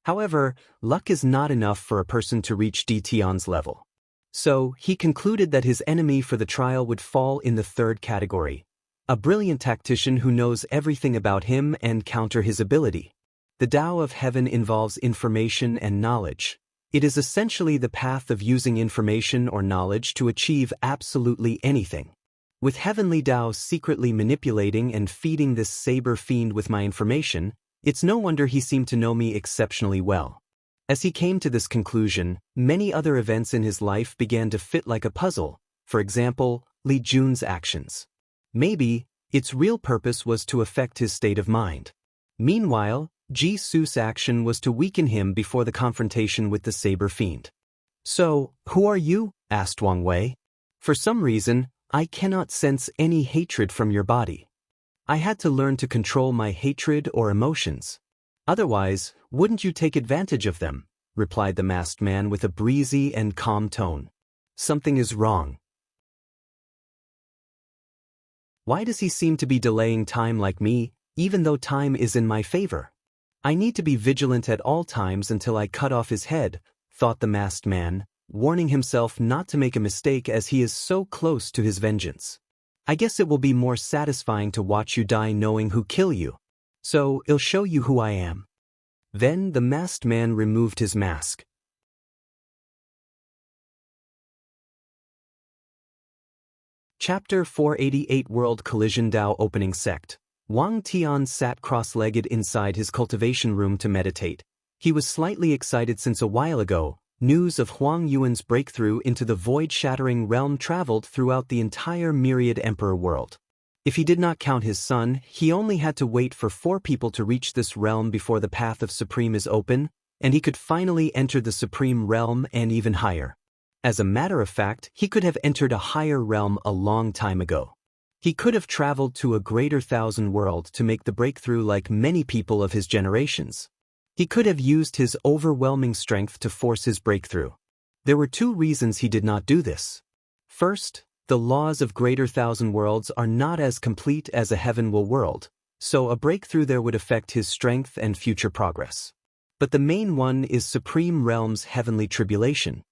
However, luck is not enough for a person to reach Defies' level. So, he concluded that his enemy for the trial would fall in the 3rd category. A brilliant tactician who knows everything about him and counter his ability. The Tao of Heaven involves information and knowledge. It is essentially the path of using information or knowledge to achieve absolutely anything. With Heavenly Dao secretly manipulating and feeding this saber fiend with my information, it's no wonder he seemed to know me exceptionally well. As he came to this conclusion, many other events in his life began to fit like a puzzle. For example, Li Jun's actions. Maybe, its real purpose was to affect his state of mind. Meanwhile, Ji Su's action was to weaken him before the confrontation with the saber fiend. So, who are you? Asked Wang Wei. For some reason, I cannot sense any hatred from your body. I had to learn to control my hatred or emotions. Otherwise, wouldn't you take advantage of them? Replied the masked man with a breezy and calm tone. Something is wrong. Why does he seem to be delaying time like me, even though time is in my favor? I need to be vigilant at all times until I cut off his head, thought the masked man, warning himself not to make a mistake as he is so close to his vengeance. I guess it will be more satisfying to watch you die knowing who killed you. So, I'll show you who I am. Then the masked man removed his mask. Chapter 488 World Collision Dao Opening Sect. Wang Tian sat cross-legged inside his cultivation room to meditate. He was slightly excited since a while ago, news of Huang Yuan's breakthrough into the void-shattering realm traveled throughout the entire myriad emperor world. If he did not count his son, he only had to wait for 4 people to reach this realm before the path of Supreme is open, and he could finally enter the Supreme realm and even higher. As a matter of fact, he could have entered a higher realm a long time ago. He could have traveled to a greater 1,000 world to make the breakthrough like many people of his generations. He could have used his overwhelming strength to force his breakthrough. There were 2 reasons he did not do this. First, the laws of greater 1,000 worlds are not as complete as a heavenward world, so a breakthrough there would affect his strength and future progress. But the main one is Supreme Realm's heavenly tribulation.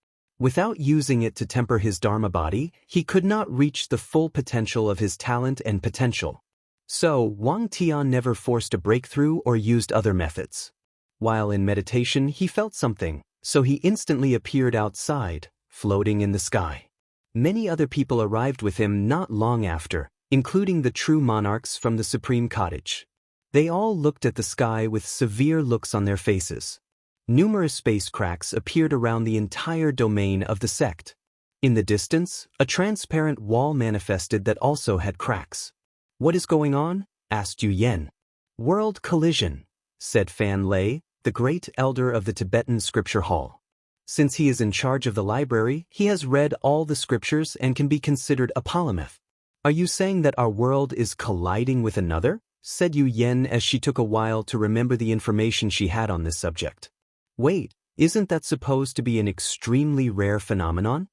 Without using it to temper his Dharma body, he could not reach the full potential of his talent and potential. So, Wang Tian never forced a breakthrough or used other methods. While in meditation, he felt something, so he instantly appeared outside, floating in the sky. Many other people arrived with him not long after, including the true monarchs from the Supreme Cottage. They all looked at the sky with severe looks on their faces. Numerous space cracks appeared around the entire domain of the sect. In the distance, a transparent wall manifested that also had cracks. "What is going on?" asked Yu Yen. "World collision," said Fan Lei, the great elder of the Tibetan scripture hall. Since he is in charge of the library, he has read all the scriptures and can be considered a polymath. "Are you saying that our world is colliding with another?" said Yu Yen as she took a while to remember the information she had on this subject. "Wait, isn't that supposed to be an extremely rare phenomenon?"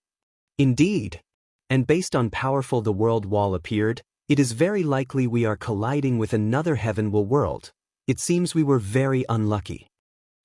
"Indeed. And based on powerful the world wall appeared, it is very likely we are colliding with another heavenward world. It seems we were very unlucky.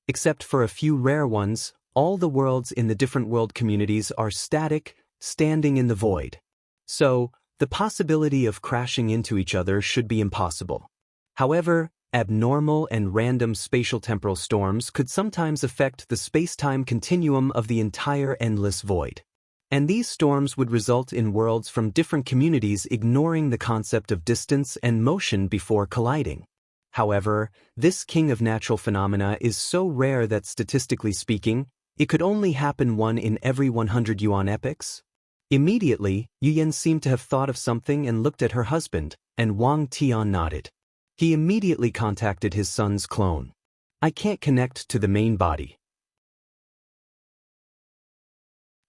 Except for a few rare ones, all the worlds in the different world communities are static, standing in the void. So, the possibility of crashing into each other should be impossible. However, abnormal and random spatial-temporal storms could sometimes affect the space-time continuum of the entire endless void. And these storms would result in worlds from different communities ignoring the concept of distance and motion before colliding. However, this king of natural phenomena is so rare that statistically speaking, it could only happen one in every 100 yuan epochs. Immediately, Yu Yen seemed to have thought of something and looked at her husband, and Wang Tian nodded. He immediately contacted his son's clone. "I can't connect to the main body."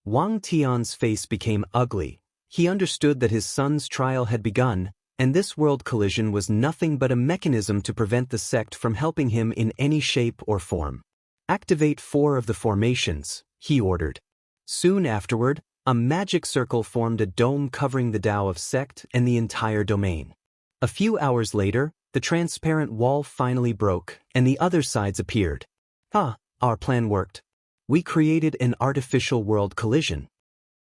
Wang Tian's face became ugly. He understood that his son's trial had begun, and this world collision was nothing but a mechanism to prevent the sect from helping him in any shape or form. "Activate 4 of the formations," he ordered. Soon afterward, a magic circle formed a dome covering the Tao of sect and the entire domain. A few hours later, the transparent wall finally broke, and the other sides appeared. Our plan worked. We created an artificial world collision.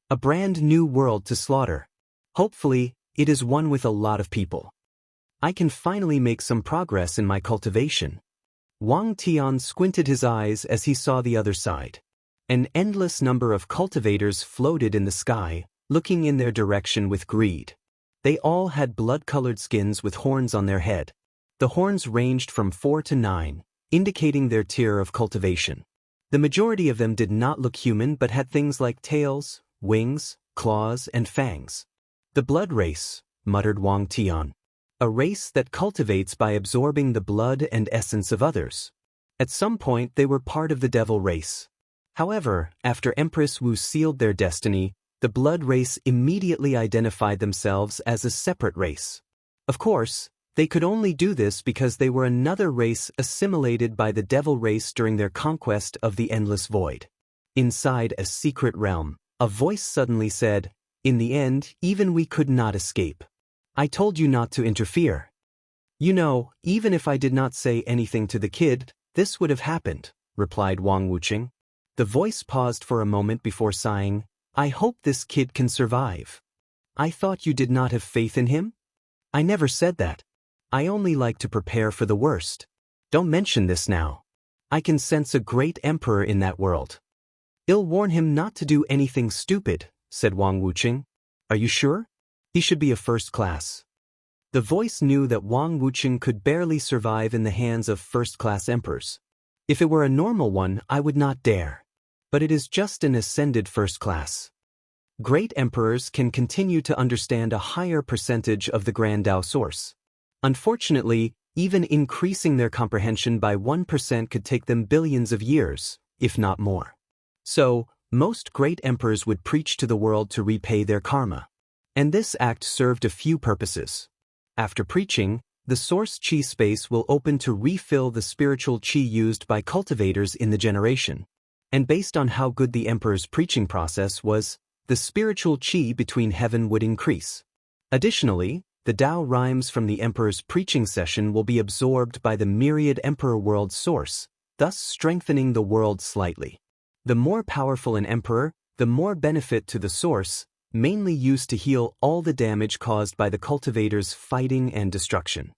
A brand new world to slaughter. Hopefully, it is one with a lot of people. I can finally make some progress in my cultivation. Wang Tian squinted his eyes as he saw the other side. An endless number of cultivators floated in the sky, looking in their direction with greed. They all had blood-colored skins with horns on their head. The horns ranged from 4 to 9, indicating their tier of cultivation. The majority of them did not look human but had things like tails, wings, claws, and fangs. "The blood race," muttered Wang Tian. "A race that cultivates by absorbing the blood and essence of others." At some point they were part of the devil race. However, after Empress Wu sealed their destiny, the blood race immediately identified themselves as a separate race. Of course, they could only do this because they were another race assimilated by the devil race during their conquest of the endless void. Inside a secret realm, a voice suddenly said, "In the end, even we could not escape. I told you not to interfere." "You know, even if I did not say anything to the kid, this would have happened," replied Wang Wuqing. The voice paused for a moment before sighing, "I hope this kid can survive." "I thought you did not have faith in him?" "I never said that. I only like to prepare for the worst. Don't mention this now. I can sense a great emperor in that world. I'll warn him not to do anything stupid," said Wang Wuqing. "Are you sure? He should be a first class." The voice knew that Wang Wuqing could barely survive in the hands of first-class emperors. "If it were a normal one, I would not dare. But it is just an ascended first class. Great emperors can continue to understand a higher percentage of the Grand Tao source. Unfortunately, even increasing their comprehension by 1% could take them billions of years, if not more. So, most great emperors would preach to the world to repay their karma. And this act served a few purposes. After preaching, the source chi space will open to refill the spiritual chi used by cultivators in the generation. And based on how good the emperor's preaching process was, the spiritual chi between heaven would increase. Additionally, the Tao rhymes from the emperor's preaching session will be absorbed by the myriad emperor world source, thus strengthening the world slightly. The more powerful an emperor, the more benefit to the source, mainly used to heal all the damage caused by the cultivator's fighting and destruction.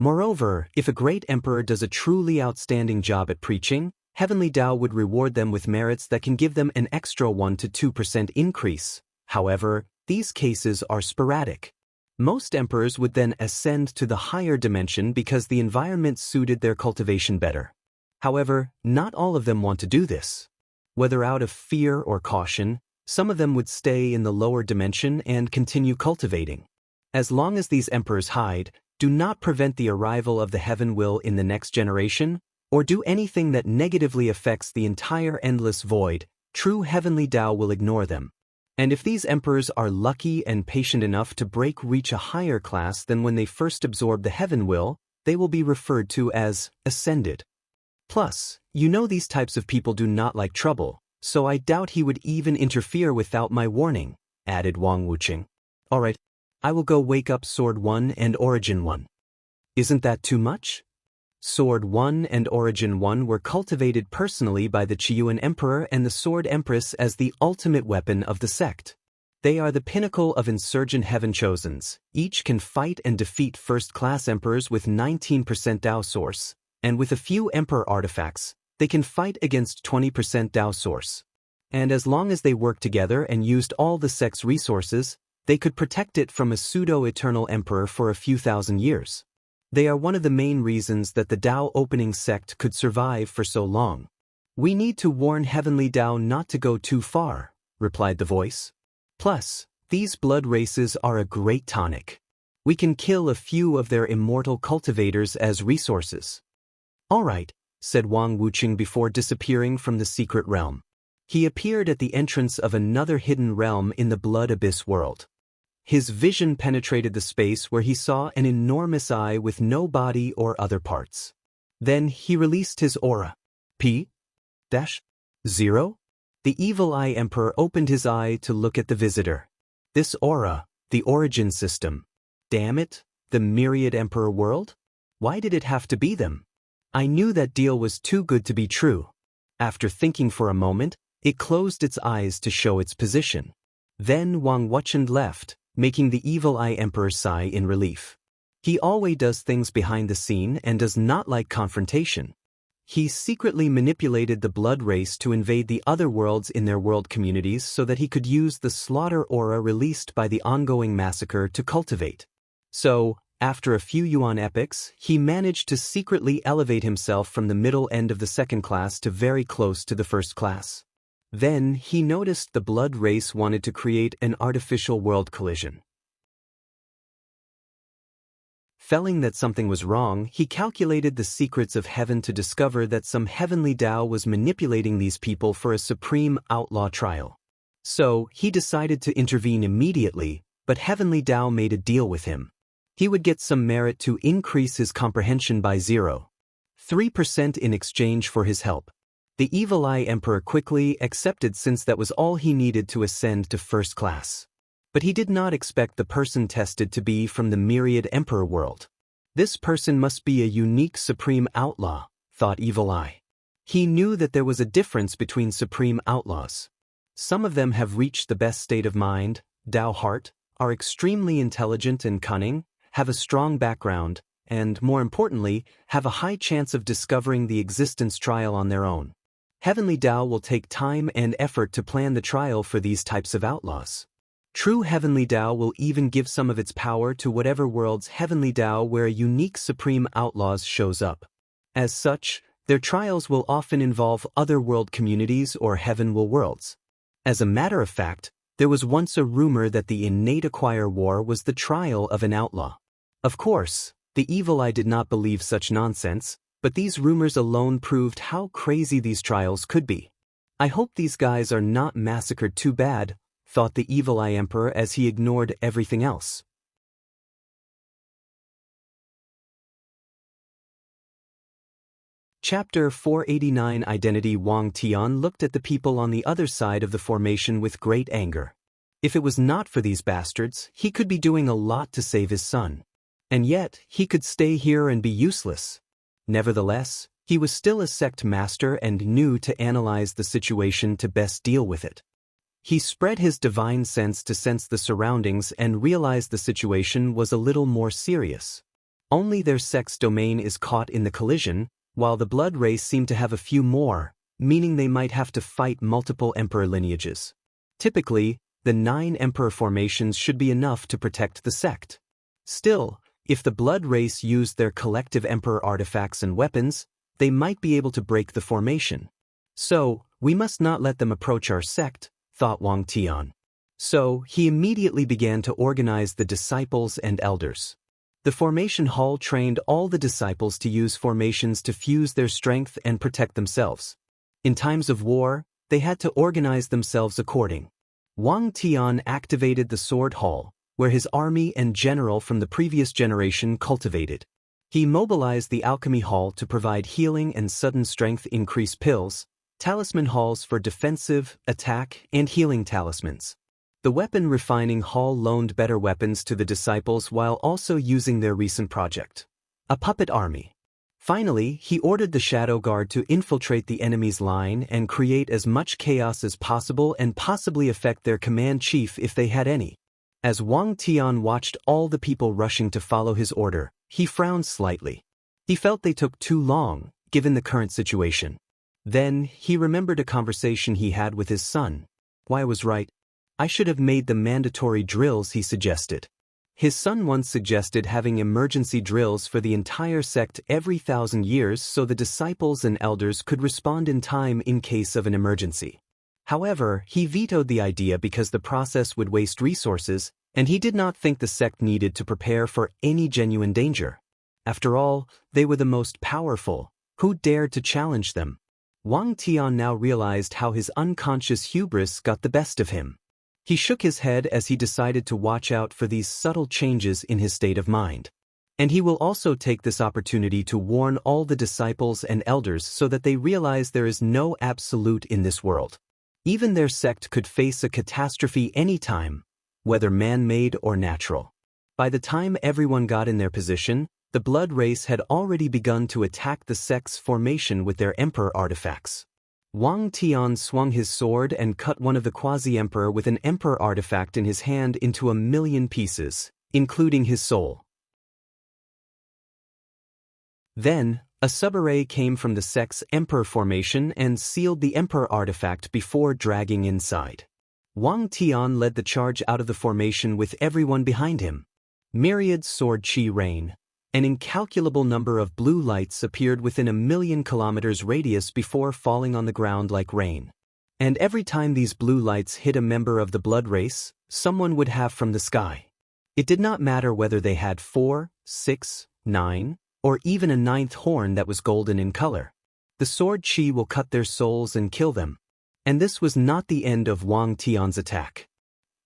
Moreover, if a great emperor does a truly outstanding job at preaching, Heavenly Tao would reward them with merits that can give them an extra 1 to 2% increase. However, these cases are sporadic. Most emperors would then ascend to the higher dimension because the environment suited their cultivation better. However, not all of them want to do this. Whether out of fear or caution, some of them would stay in the lower dimension and continue cultivating. As long as these emperors hide, do not prevent the arrival of the heaven will in the next generation, or do anything that negatively affects the entire endless void, true Heavenly Tao will ignore them. And if these emperors are lucky and patient enough to reach a higher class than when they first absorbed the heaven will, they will be referred to as ascended. Plus, you know these types of people do not like trouble, so I doubt he would even interfere without my warning, added Wang Wuching. Alright, I will go wake up Sword 1 and Origin 1. Isn't that too much? Sword 1 and Origin 1 were cultivated personally by the Qiyuan Emperor and the Sword Empress as the ultimate weapon of the sect. They are the pinnacle of insurgent heaven chosens. Each can fight and defeat first-class emperors with 19% Dao source, and with a few emperor artifacts, they can fight against 20% Dao source. And as long as they worked together and used all the sect's resources, they could protect it from a pseudo-eternal emperor for a few thousand years. They are one of the main reasons that the Dao opening sect could survive for so long. We need to warn Heavenly Tao not to go too far, replied the voice. Plus, these blood races are a great tonic. We can kill a few of their immortal cultivators as resources. Alright, said Wang Wuching before disappearing from the secret realm. He appeared at the entrance of another hidden realm in the Blood Abyss world. His vision penetrated the space where he saw an enormous eye with no body or other parts. Then he released his aura. P-0? The Evil Eye Emperor opened his eye to look at the visitor. This aura, the origin system. Damn it, the Myriad Emperor world? Why did it have to be them? I knew that deal was too good to be true. After thinking for a moment, it closed its eyes to show its position. Then Wang Wuching left, making the Evil Eye Emperor sigh in relief. He always does things behind the scene and does not like confrontation. He secretly manipulated the blood race to invade the other worlds in their world communities so that he could use the slaughter aura released by the ongoing massacre to cultivate. So, after a few Yuan epochs, he managed to secretly elevate himself from the middle end of the second class to very close to the first class. Then he noticed the blood race wanted to create an artificial world collision. Feeling that something was wrong, he calculated the secrets of heaven to discover that some heavenly Tao was manipulating these people for a supreme outlaw trial. So, he decided to intervene immediately, but heavenly Tao made a deal with him. He would get some merit to increase his comprehension by 0.3% in exchange for his help. The Evil Eye Emperor quickly accepted since that was all he needed to ascend to first class. But he did not expect the person tested to be from the Myriad Emperor world. This person must be a unique supreme outlaw, thought Evil Eye. He knew that there was a difference between supreme outlaws. Some of them have reached the best state of mind, Tao heart, are extremely intelligent and cunning, have a strong background, and, more importantly, have a high chance of discovering the existence trial on their own. Heavenly Tao will take time and effort to plan the trial for these types of outlaws. True Heavenly Tao will even give some of its power to whatever world's Heavenly Tao where a unique supreme outlaws shows up. As such, their trials will often involve other world communities or heaven will worlds. As a matter of fact, there was once a rumor that the innate acquire war was the trial of an outlaw. Of course, the Evil Eye did not believe such nonsense, but these rumors alone proved how crazy these trials could be. I hope these guys are not massacred too bad, thought the Evil Eye Emperor as he ignored everything else. Chapter 489 Identity. Wang Tian looked at the people on the other side of the formation with great anger. If it was not for these bastards, he could be doing a lot to save his son. And yet, he could stay here and be useless. Nevertheless, He was still a sect master and knew to analyze the situation to best deal with it. He spread his divine sense to sense the surroundings and realized the situation was a little more serious. Only their sect's domain is caught in the collision, while the blood race seemed to have a few more, meaning they might have to fight multiple emperor lineages. Typically, the 9 emperor formations should be enough to protect the sect. Still, if the blood race used their collective emperor artifacts and weapons, they might be able to break the formation. So, we must not let them approach our sect, thought Wang Tian. So, he immediately began to organize the disciples and elders. The formation hall trained all the disciples to use formations to fuse their strength and protect themselves. In times of war, they had to organize themselves according. Wang Tian activated the sword hall, where his army and general from the previous generation cultivated. He mobilized the alchemy hall to provide healing and sudden strength increase pills, talisman halls for defensive, attack, and healing talismans. The weapon refining hall loaned better weapons to the disciples while also using their recent project, a puppet army. Finally, he ordered the Shadow Guard to infiltrate the enemy's line and create as much chaos as possible and possibly affect their command chief if they had any. As Wang Tian watched all the people rushing to follow his order, he frowned slightly. He felt they took too long, given the current situation. Then, he remembered a conversation he had with his son. I was right. I should have made them mandatory drills, he suggested. His son once suggested having emergency drills for the entire sect every 1,000 years so the disciples and elders could respond in time in case of an emergency. However, he vetoed the idea because the process would waste resources, and he did not think the sect needed to prepare for any genuine danger. After all, they were the most powerful. Who dared to challenge them? Wang Tian now realized how his unconscious hubris got the best of him. He shook his head as he decided to watch out for these subtle changes in his state of mind. And he will also take this opportunity to warn all the disciples and elders so that they realize there is no absolute in this world. Even their sect could face a catastrophe anytime, whether man-made or natural. By the time everyone got in their position, the blood race had already begun to attack the sect's formation with their emperor artifacts. Wang Tian swung his sword and cut one of the quasi-emperor with an emperor artifact in his hand into 1,000,000 pieces, including his soul. Then, a subarray came from the sect's emperor formation and sealed the emperor artifact before dragging inside. Wang Tian led the charge out of the formation with everyone behind him. Myriad sword chi rain. An incalculable number of blue lights appeared within 1,000,000 kilometers radius before falling on the ground like rain. And every time these blue lights hit a member of the blood race, someone would have from the sky. It did not matter whether they had 4, 6, 9, or even a 9th horn that was golden in color. The sword chi will cut their souls and kill them. And this was not the end of Wang Tian's attack.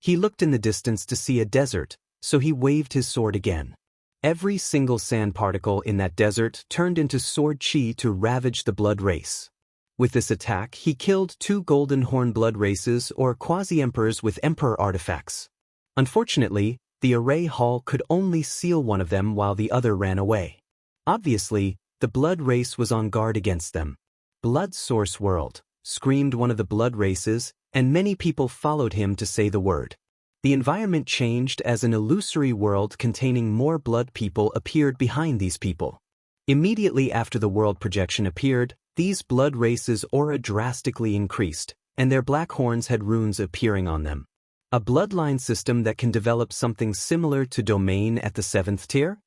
He looked in the distance to see a desert, so he waved his sword again. Every single sand particle in that desert turned into sword chi to ravage the blood race. With this attack, he killed 2 golden horn blood races or quasi-emperors with emperor artifacts. Unfortunately, the array hall could only seal one of them while the other ran away. Obviously, the blood race was on guard against them. "Blood source world," screamed one of the blood races, and many people followed him to say the word. The environment changed as an illusory world containing more blood people appeared behind these people. Immediately after the world projection appeared, these blood races' aura drastically increased, and their black horns had runes appearing on them. A bloodline system that can develop something similar to domain at the 7th tier?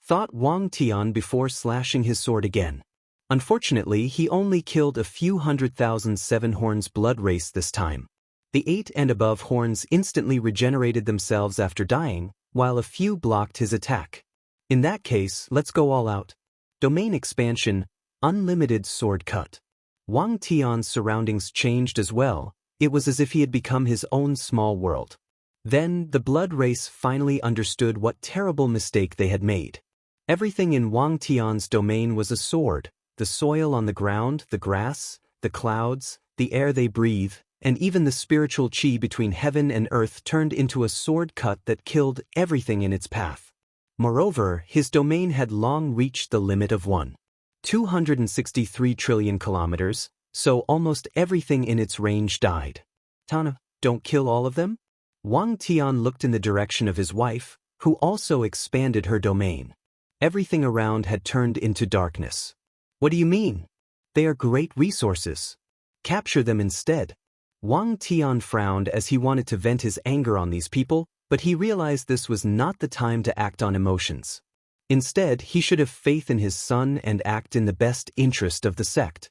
Thought Wang Tian before slashing his sword again. Unfortunately, he only killed a few 100,000 seven horns blood race this time. The 8 and above horns instantly regenerated themselves after dying, while a few blocked his attack. In that case, let's go all out. Domain expansion, unlimited sword cut. Wang Tian's surroundings changed as well. It was as if he had become his own small world. Then, the blood race finally understood what terrible mistake they had made. Everything in Wang Tian's domain was a sword. The soil on the ground, the grass, the clouds, the air they breathe, and even the spiritual chi between heaven and earth turned into a sword cut that killed everything in its path. Moreover, his domain had long reached the limit of 1. 263 trillion kilometers, so almost everything in its range died. Tana, don't kill all of them? Wang Tian looked in the direction of his wife, who also expanded her domain. Everything around had turned into darkness. What do you mean? They are great resources. Capture them instead. Wang Tian frowned as he wanted to vent his anger on these people, but he realized this was not the time to act on emotions. Instead, he should have faith in his son and act in the best interest of the sect.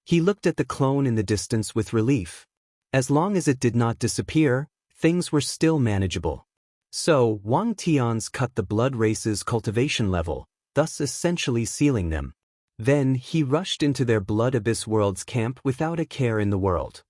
He looked at the clone in the distance with relief. As long as it did not disappear, things were still manageable. So, Wang Tian's cut the blood race's cultivation level, thus essentially sealing them. Then, he rushed into their Blood Abyss World's camp without a care in the world.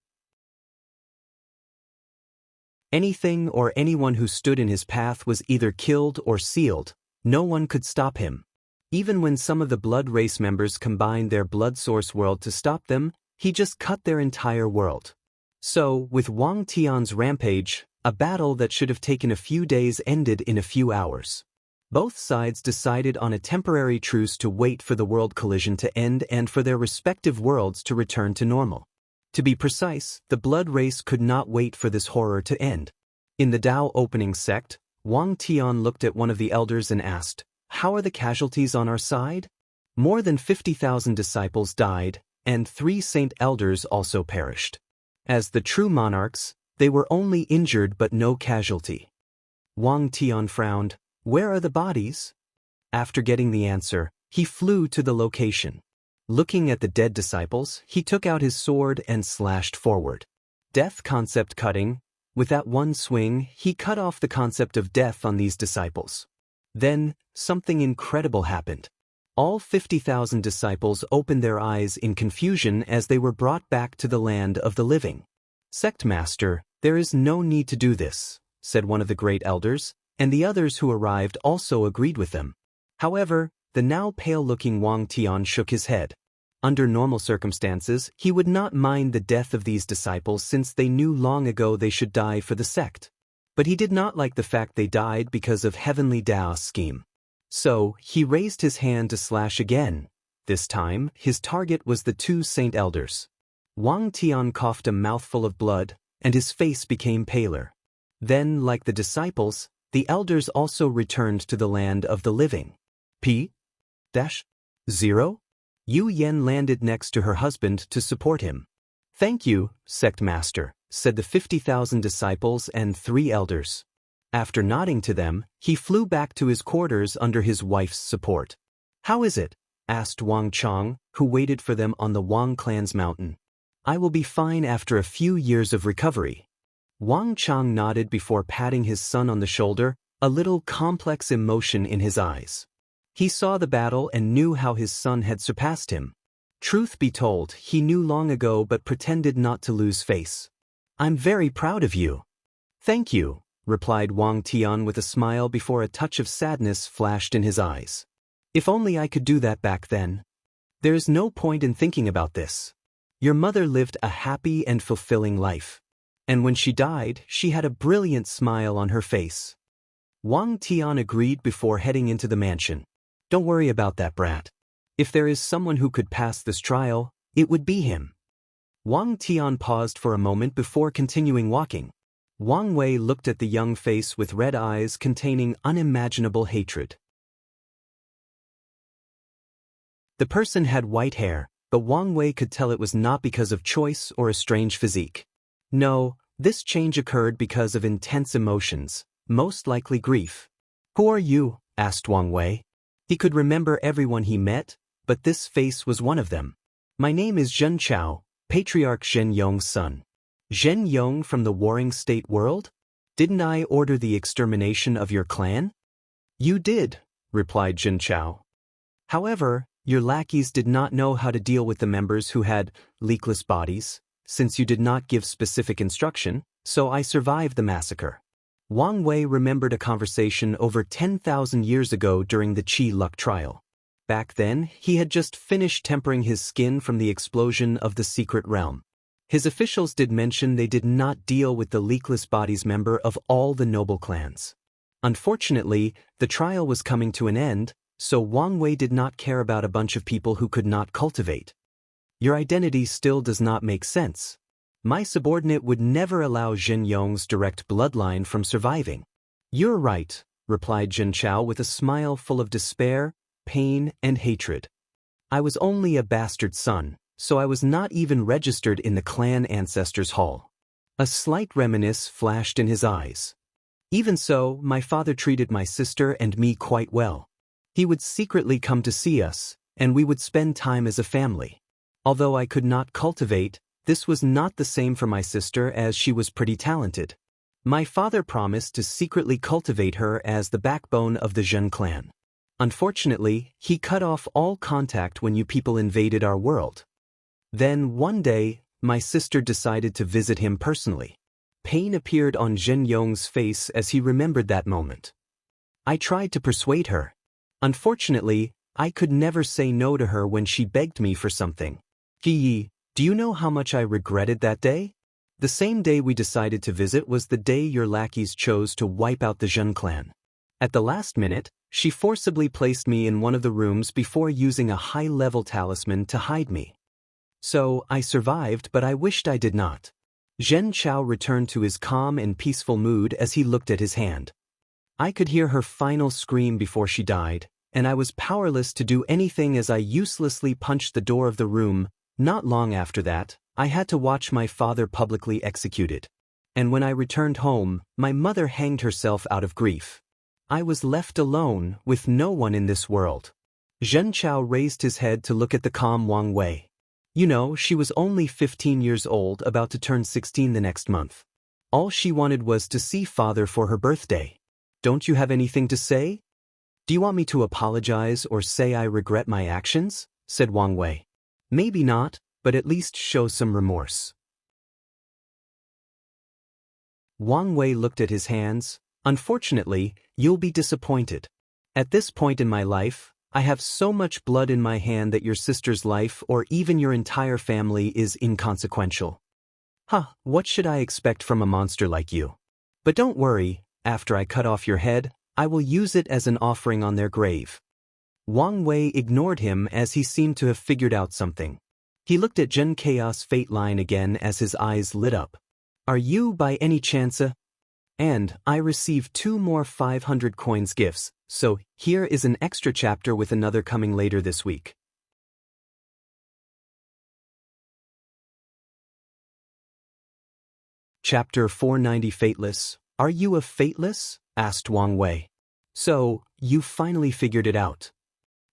Anything or anyone who stood in his path was either killed or sealed. No one could stop him. Even when some of the blood race members combined their blood source world to stop them, he just cut their entire world. So, with Wang Tian's rampage, a battle that should have taken a few days ended in a few hours. Both sides decided on a temporary truce to wait for the world collision to end and for their respective worlds to return to normal. To be precise, the blood race could not wait for this horror to end. In the Dao opening sect, Wang Tian looked at one of the elders and asked, "How are the casualties on our side?" More than 50,000 disciples died, and 3 saint elders also perished. As the true monarchs, they were only injured but no casualty. Wang Tian frowned. "Where are the bodies?" After getting the answer, he flew to the location. Looking at the dead disciples, he took out his sword and slashed forward. Death concept cutting. With that one swing, he cut off the concept of death on these disciples. Then, something incredible happened. All 50,000 disciples opened their eyes in confusion as they were brought back to the land of the living. "Sect Master, there is no need to do this," said one of the great elders, and the others who arrived also agreed with them. However, the now pale-looking Wang Tian shook his head. Under normal circumstances, he would not mind the death of these disciples since they knew long ago they should die for the sect. But he did not like the fact they died because of Heavenly Daoist's scheme. So, he raised his hand to slash again. This time, his target was the 2 saint elders. Wang Tian coughed a mouthful of blood, and his face became paler. Then, like the disciples, the elders also returned to the land of the living. P-0? Yu Yen landed next to her husband to support him. "Thank you, Sect Master," said the 50,000 disciples and 3 elders. After nodding to them, he flew back to his quarters under his wife's support. "How is it?" asked Wang Chang, who waited for them on the Wang clan's mountain. "I will be fine after a few years of recovery." Wang Chang nodded before patting his son on the shoulder, a little complex emotion in his eyes. He saw the battle and knew how his son had surpassed him. Truth be told, he knew long ago but pretended not to lose face. "I'm very proud of you." "Thank you," replied Wang Tian with a smile before a touch of sadness flashed in his eyes. "If only I could do that back then. There's no point in thinking about this. Your mother lived a happy and fulfilling life. And when she died, she had a brilliant smile on her face." Wang Tian agreed before heading into the mansion. "Don't worry about that brat. If there is someone who could pass this trial, it would be him." Wang Tian paused for a moment before continuing walking. Wang Wei looked at the young face with red eyes containing unimaginable hatred. The person had white hair, but Wang Wei could tell it was not because of choice or a strange physique. No, this change occurred because of intense emotions, most likely grief. "Who are you?" asked Wang Wei. He could remember everyone he met, but this face was one of them. "My name is Zhen Chao, Patriarch Zhen Yong's son." "Zhen Yong from the Warring State world? Didn't I order the extermination of your clan?" "You did," replied Zhen Chao. "However, your lackeys did not know how to deal with the members who had leakless bodies, since you did not give specific instruction, so I survived the massacre." Wang Wei remembered a conversation over 10,000 years ago during the Qi Luck trial. Back then, he had just finished tempering his skin from the explosion of the secret realm. His officials did mention they did not deal with the leakless bodies member of all the noble clans. Unfortunately, the trial was coming to an end, So Wang Wei did not care about a bunch of people who could not cultivate. Your identity still does not make sense. My subordinate would never allow Jin Yong's direct bloodline from surviving. You're right, replied Jin Chao with a smile full of despair, pain, and hatred. I was only a bastard son, so I was not even registered in the clan ancestors' hall. A slight reminiscence flashed in his eyes. Even so, my father treated my sister and me quite well. He would secretly come to see us, and we would spend time as a family. Although I could not cultivate, this was not the same for my sister as she was pretty talented. My father promised to secretly cultivate her as the backbone of the Zhen clan. Unfortunately, he cut off all contact when you people invaded our world. Then, one day, my sister decided to visit him personally. Pain appeared on Zhen Yong's face as he remembered that moment. I tried to persuade her. Unfortunately, I could never say no to her when she begged me for something. Yi, do you know how much I regretted that day? The same day we decided to visit was the day your lackeys chose to wipe out the Zhen clan. At the last minute, she forcibly placed me in one of the rooms before using a high-level talisman to hide me. So, I survived, but I wished I did not. Zhen Chao returned to his calm and peaceful mood as he looked at his hand. I could hear her final scream before she died, and I was powerless to do anything as I uselessly punched the door of the room. Not long after that, I had to watch my father publicly executed. And when I returned home, my mother hanged herself out of grief. I was left alone, with no one in this world. Zhen Chao raised his head to look at the calm Wang Wei. You know, she was only 15 years old, about to turn 16 the next month. All she wanted was to see father for her birthday. Don't you have anything to say? Do you want me to apologize or say I regret my actions? Said Wang Wei. Maybe not, but at least show some remorse. Wang Wei looked at his hands. Unfortunately, you'll be disappointed. At this point in my life, I have so much blood in my hand that your sister's life or even your entire family is inconsequential. What should I expect from a monster like you? But don't worry, after I cut off your head, I will use it as an offering on their grave. Wang Wei ignored him as he seemed to have figured out something. He looked at Zhen Chaos Fate line again as his eyes lit up. Are you by any chance a... And I received 2 more 500 coins gifts, so here is an extra chapter with another coming later this week. Chapter 490 Fateless. Are you a fateless? Asked Wang Wei. So, you finally figured it out.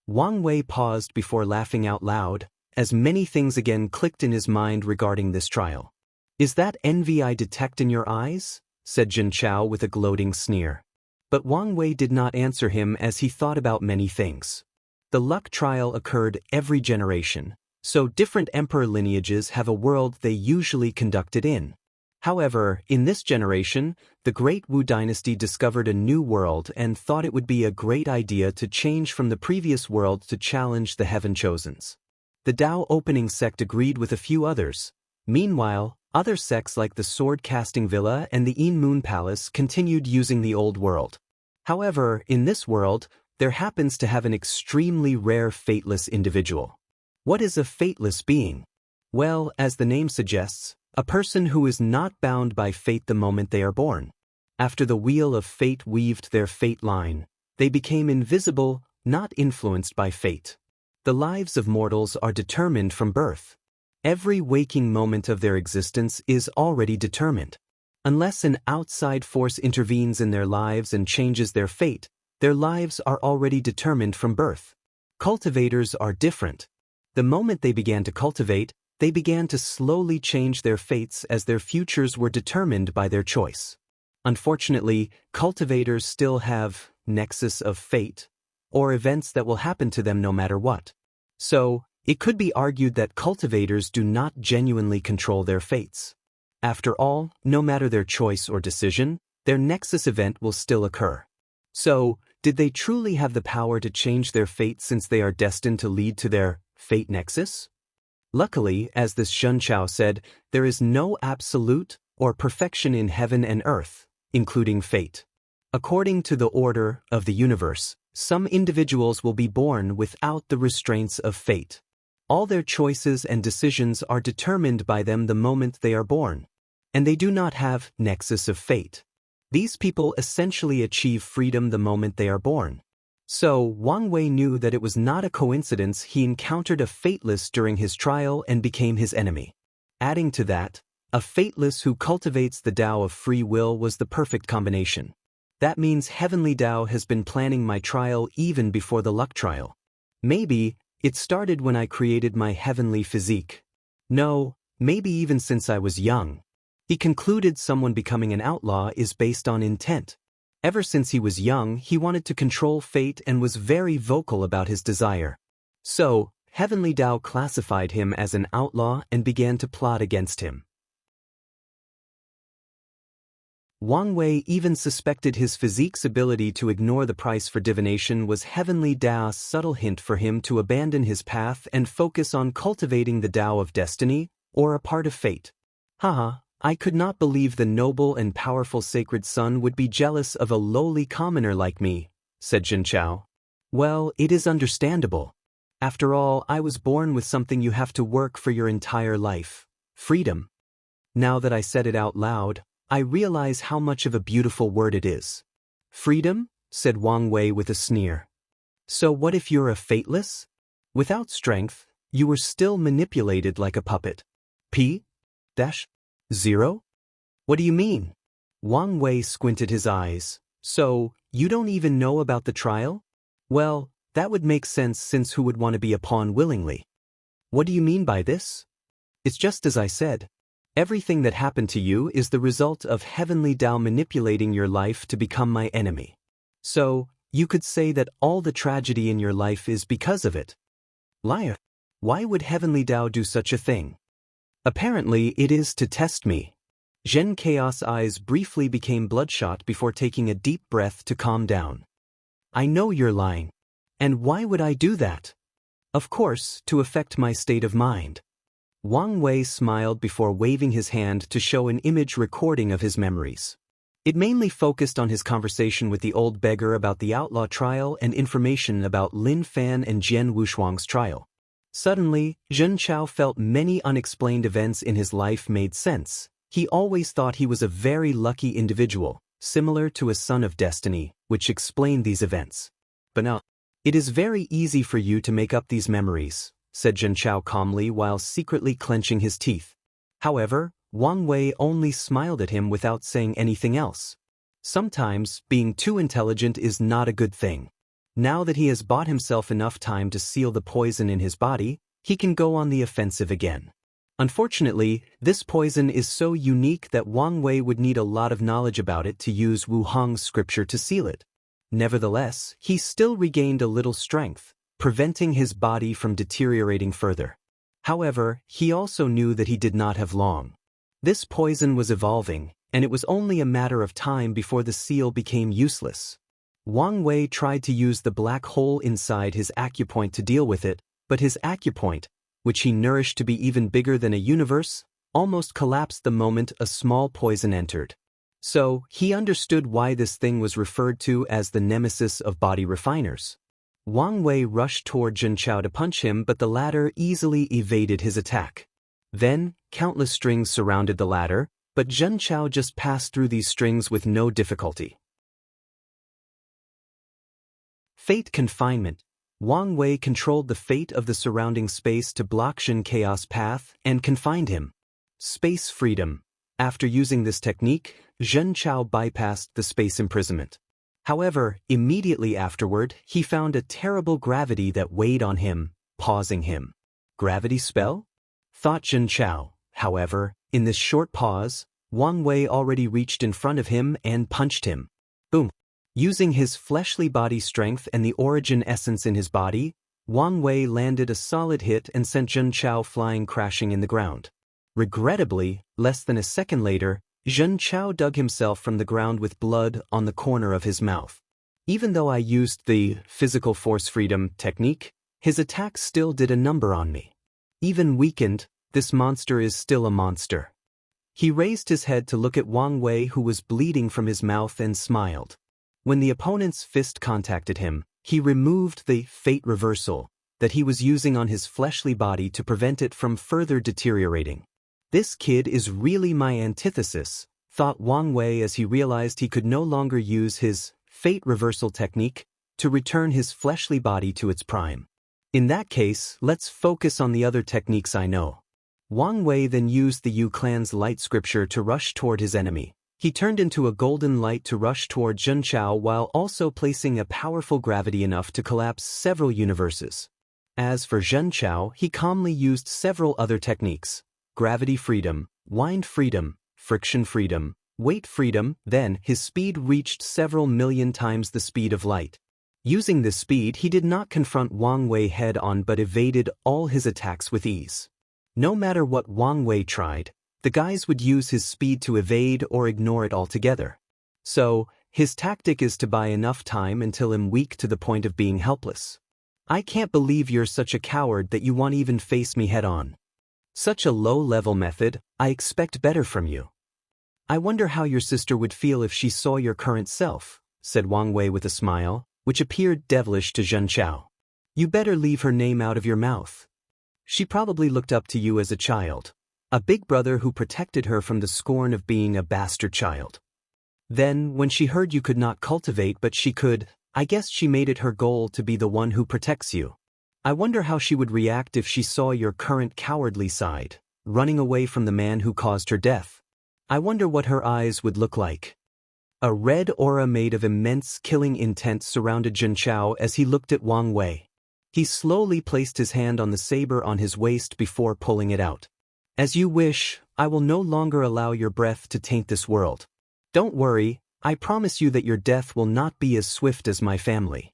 Wang Wei paused before laughing out loud, as many things again clicked in his mind regarding this trial. Is that envy I detect in your eyes? Said Jin Chao with a gloating sneer. But Wang Wei did not answer him as he thought about many things. The luck trial occurred every generation, so different emperor lineages have a world they usually conduct it in. However, in this generation, the Great Wu dynasty discovered a new world and thought it would be a great idea to change from the previous world to challenge the Heaven Chosens. The Dao opening sect agreed with a few others. Meanwhile, other sects like the Sword Casting Villa and the Een Moon Palace continued using the old world. However, in this world, there happens to have an extremely rare fateless individual. What is a fateless being? Well, as the name suggests, a person who is not bound by fate the moment they are born. After the wheel of fate weaved their fate line, they became invisible, not influenced by fate. The lives of mortals are determined from birth. Every waking moment of their existence is already determined. Unless an outside force intervenes in their lives and changes their fate, their lives are already determined from birth. Cultivators are different. The moment they began to cultivate, they began to slowly change their fates as their futures were determined by their choice. Unfortunately, cultivators still have nexus of fate, or events that will happen to them no matter what. So, it could be argued that cultivators do not genuinely control their fates. After all, no matter their choice or decision, their nexus event will still occur. So, did they truly have the power to change their fate since they are destined to lead to their fate nexus? Luckily, as this Zhen Chao said, there is no absolute or perfection in heaven and earth, including fate. According to the order of the universe, Some individuals will be born without the restraints of fate. All their choices and decisions are determined by them the moment they are born, and they do not have nexus of fate. These people essentially achieve freedom the moment they are born. So, Wang Wei knew that it was not a coincidence he encountered a fateless during his trial and became his enemy. Adding to that, a fateless who cultivates the Tao of free will was the perfect combination. That means Heavenly Tao has been planning my trial even before the luck trial. Maybe it started when I created my heavenly physique. No, maybe even since I was young. He concluded someone becoming an outlaw is based on intent. Ever since he was young, he wanted to control fate and was very vocal about his desire. So, Heavenly Tao classified him as an outlaw and began to plot against him. Wang Wei even suspected his physique's ability to ignore the price for divination was Heavenly Tao's subtle hint for him to abandon his path and focus on cultivating the Tao of destiny, or a part of fate. Haha, I could not believe the noble and powerful sacred son would be jealous of a lowly commoner like me, said Xianxia. Well, it is understandable. After all, I was born with something you have to work for your entire life: freedom. Now that I said it out loud, I realize how much of a beautiful word it is. Freedom? Said Wang Wei with a sneer. So what if you're a fateless? Without strength, you were still manipulated like a puppet. P-0? What do you mean? Wang Wei squinted his eyes. So, you don't even know about the trial? Well, that would make sense, since who would want to be a pawn willingly? What do you mean by this? It's just as I said. Everything that happened to you is the result of Heavenly Tao manipulating your life to become my enemy. So, you could say that all the tragedy in your life is because of it. Liar. Why would Heavenly Tao do such a thing? Apparently it is to test me. Zhen Chaos' eyes briefly became bloodshot before taking a deep breath to calm down. I know you're lying. And why would I do that? Of course, to affect my state of mind. Wang Wei smiled before waving his hand to show an image recording of his memories. It mainly focused on his conversation with the old beggar about the outlaw trial and information about Lin Fan and Jian Wushuang's trial. Suddenly, Xianxia felt many unexplained events in his life made sense. He always thought he was a very lucky individual, similar to a son of destiny, which explained these events. But no, it is very easy for you to make up these memories, said Xianxia calmly while secretly clenching his teeth. However, Wang Wei only smiled at him without saying anything else. Sometimes, being too intelligent is not a good thing. Now that he has bought himself enough time to seal the poison in his body, he can go on the offensive again. Unfortunately, this poison is so unique that Wang Wei would need a lot of knowledge about it to use Wu Hong's scripture to seal it. Nevertheless, he still regained a little strength, preventing his body from deteriorating further. However, he also knew that he did not have long. This poison was evolving, and it was only a matter of time before the seal became useless. Wang Wei tried to use the black hole inside his acupoint to deal with it, but his acupoint, which he nourished to be even bigger than a universe, almost collapsed the moment a small poison entered. So, he understood why this thing was referred to as the nemesis of body refiners. Wang Wei rushed toward Xianxia to punch him, but the latter easily evaded his attack. Then, countless strings surrounded the latter, but Xianxia just passed through these strings with no difficulty. Fate confinement. Wang Wei controlled the fate of the surrounding space to block Zhen Chaos' path and confined him. Space freedom. After using this technique, Xianxia bypassed the space imprisonment. However, immediately afterward, he found a terrible gravity that weighed on him, pausing him. Gravity spell? Thought Xianxia. However, in this short pause, Wang Wei already reached in front of him and punched him. Boom! Using his fleshly body strength and the origin essence in his body, Wang Wei landed a solid hit and sent Xianxia flying crashing in the ground. Regrettably, less than a second later, Xianxia dug himself from the ground with blood on the corner of his mouth. Even though I used the physical force freedom technique, his attack still did a number on me. Even weakened, this monster is still a monster. He raised his head to look at Wang Wei, who was bleeding from his mouth, and smiled. When the opponent's fist contacted him, he removed the fate reversal that he was using on his fleshly body to prevent it from further deteriorating. This kid is really my antithesis, thought Wang Wei as he realized he could no longer use his fate reversal technique to return his fleshly body to its prime. In that case, let's focus on the other techniques I know. Wang Wei then used the Yu clan's light scripture to rush toward his enemy. He turned into a golden light to rush toward Zhenchao while also placing a powerful gravity enough to collapse several universes. As for Zhenchao, he calmly used several other techniques: gravity freedom, wind freedom, friction freedom, weight freedom. Then his speed reached several million times the speed of light. Using this speed, he did not confront Wang Wei head-on but evaded all his attacks with ease. No matter what Wang Wei tried, the guys would use his speed to evade or ignore it altogether. So, his tactic is to buy enough time until I'm weak to the point of being helpless. I can't believe you're such a coward that you won't even face me head-on. Such a low-level method, I expect better from you. I wonder how your sister would feel if she saw your current self, said Wang Wei with a smile, which appeared devilish to Zhenchao. You better leave her name out of your mouth. She probably looked up to you as a child, a big brother who protected her from the scorn of being a bastard child. Then, when she heard you could not cultivate but she could, I guess she made it her goal to be the one who protects you. I wonder how she would react if she saw your current cowardly side, running away from the man who caused her death. I wonder what her eyes would look like. A red aura made of immense killing intent surrounded Zhenchao as he looked at Wang Wei. He slowly placed his hand on the saber on his waist before pulling it out. As you wish, I will no longer allow your breath to taint this world. Don't worry, I promise you that your death will not be as swift as my family.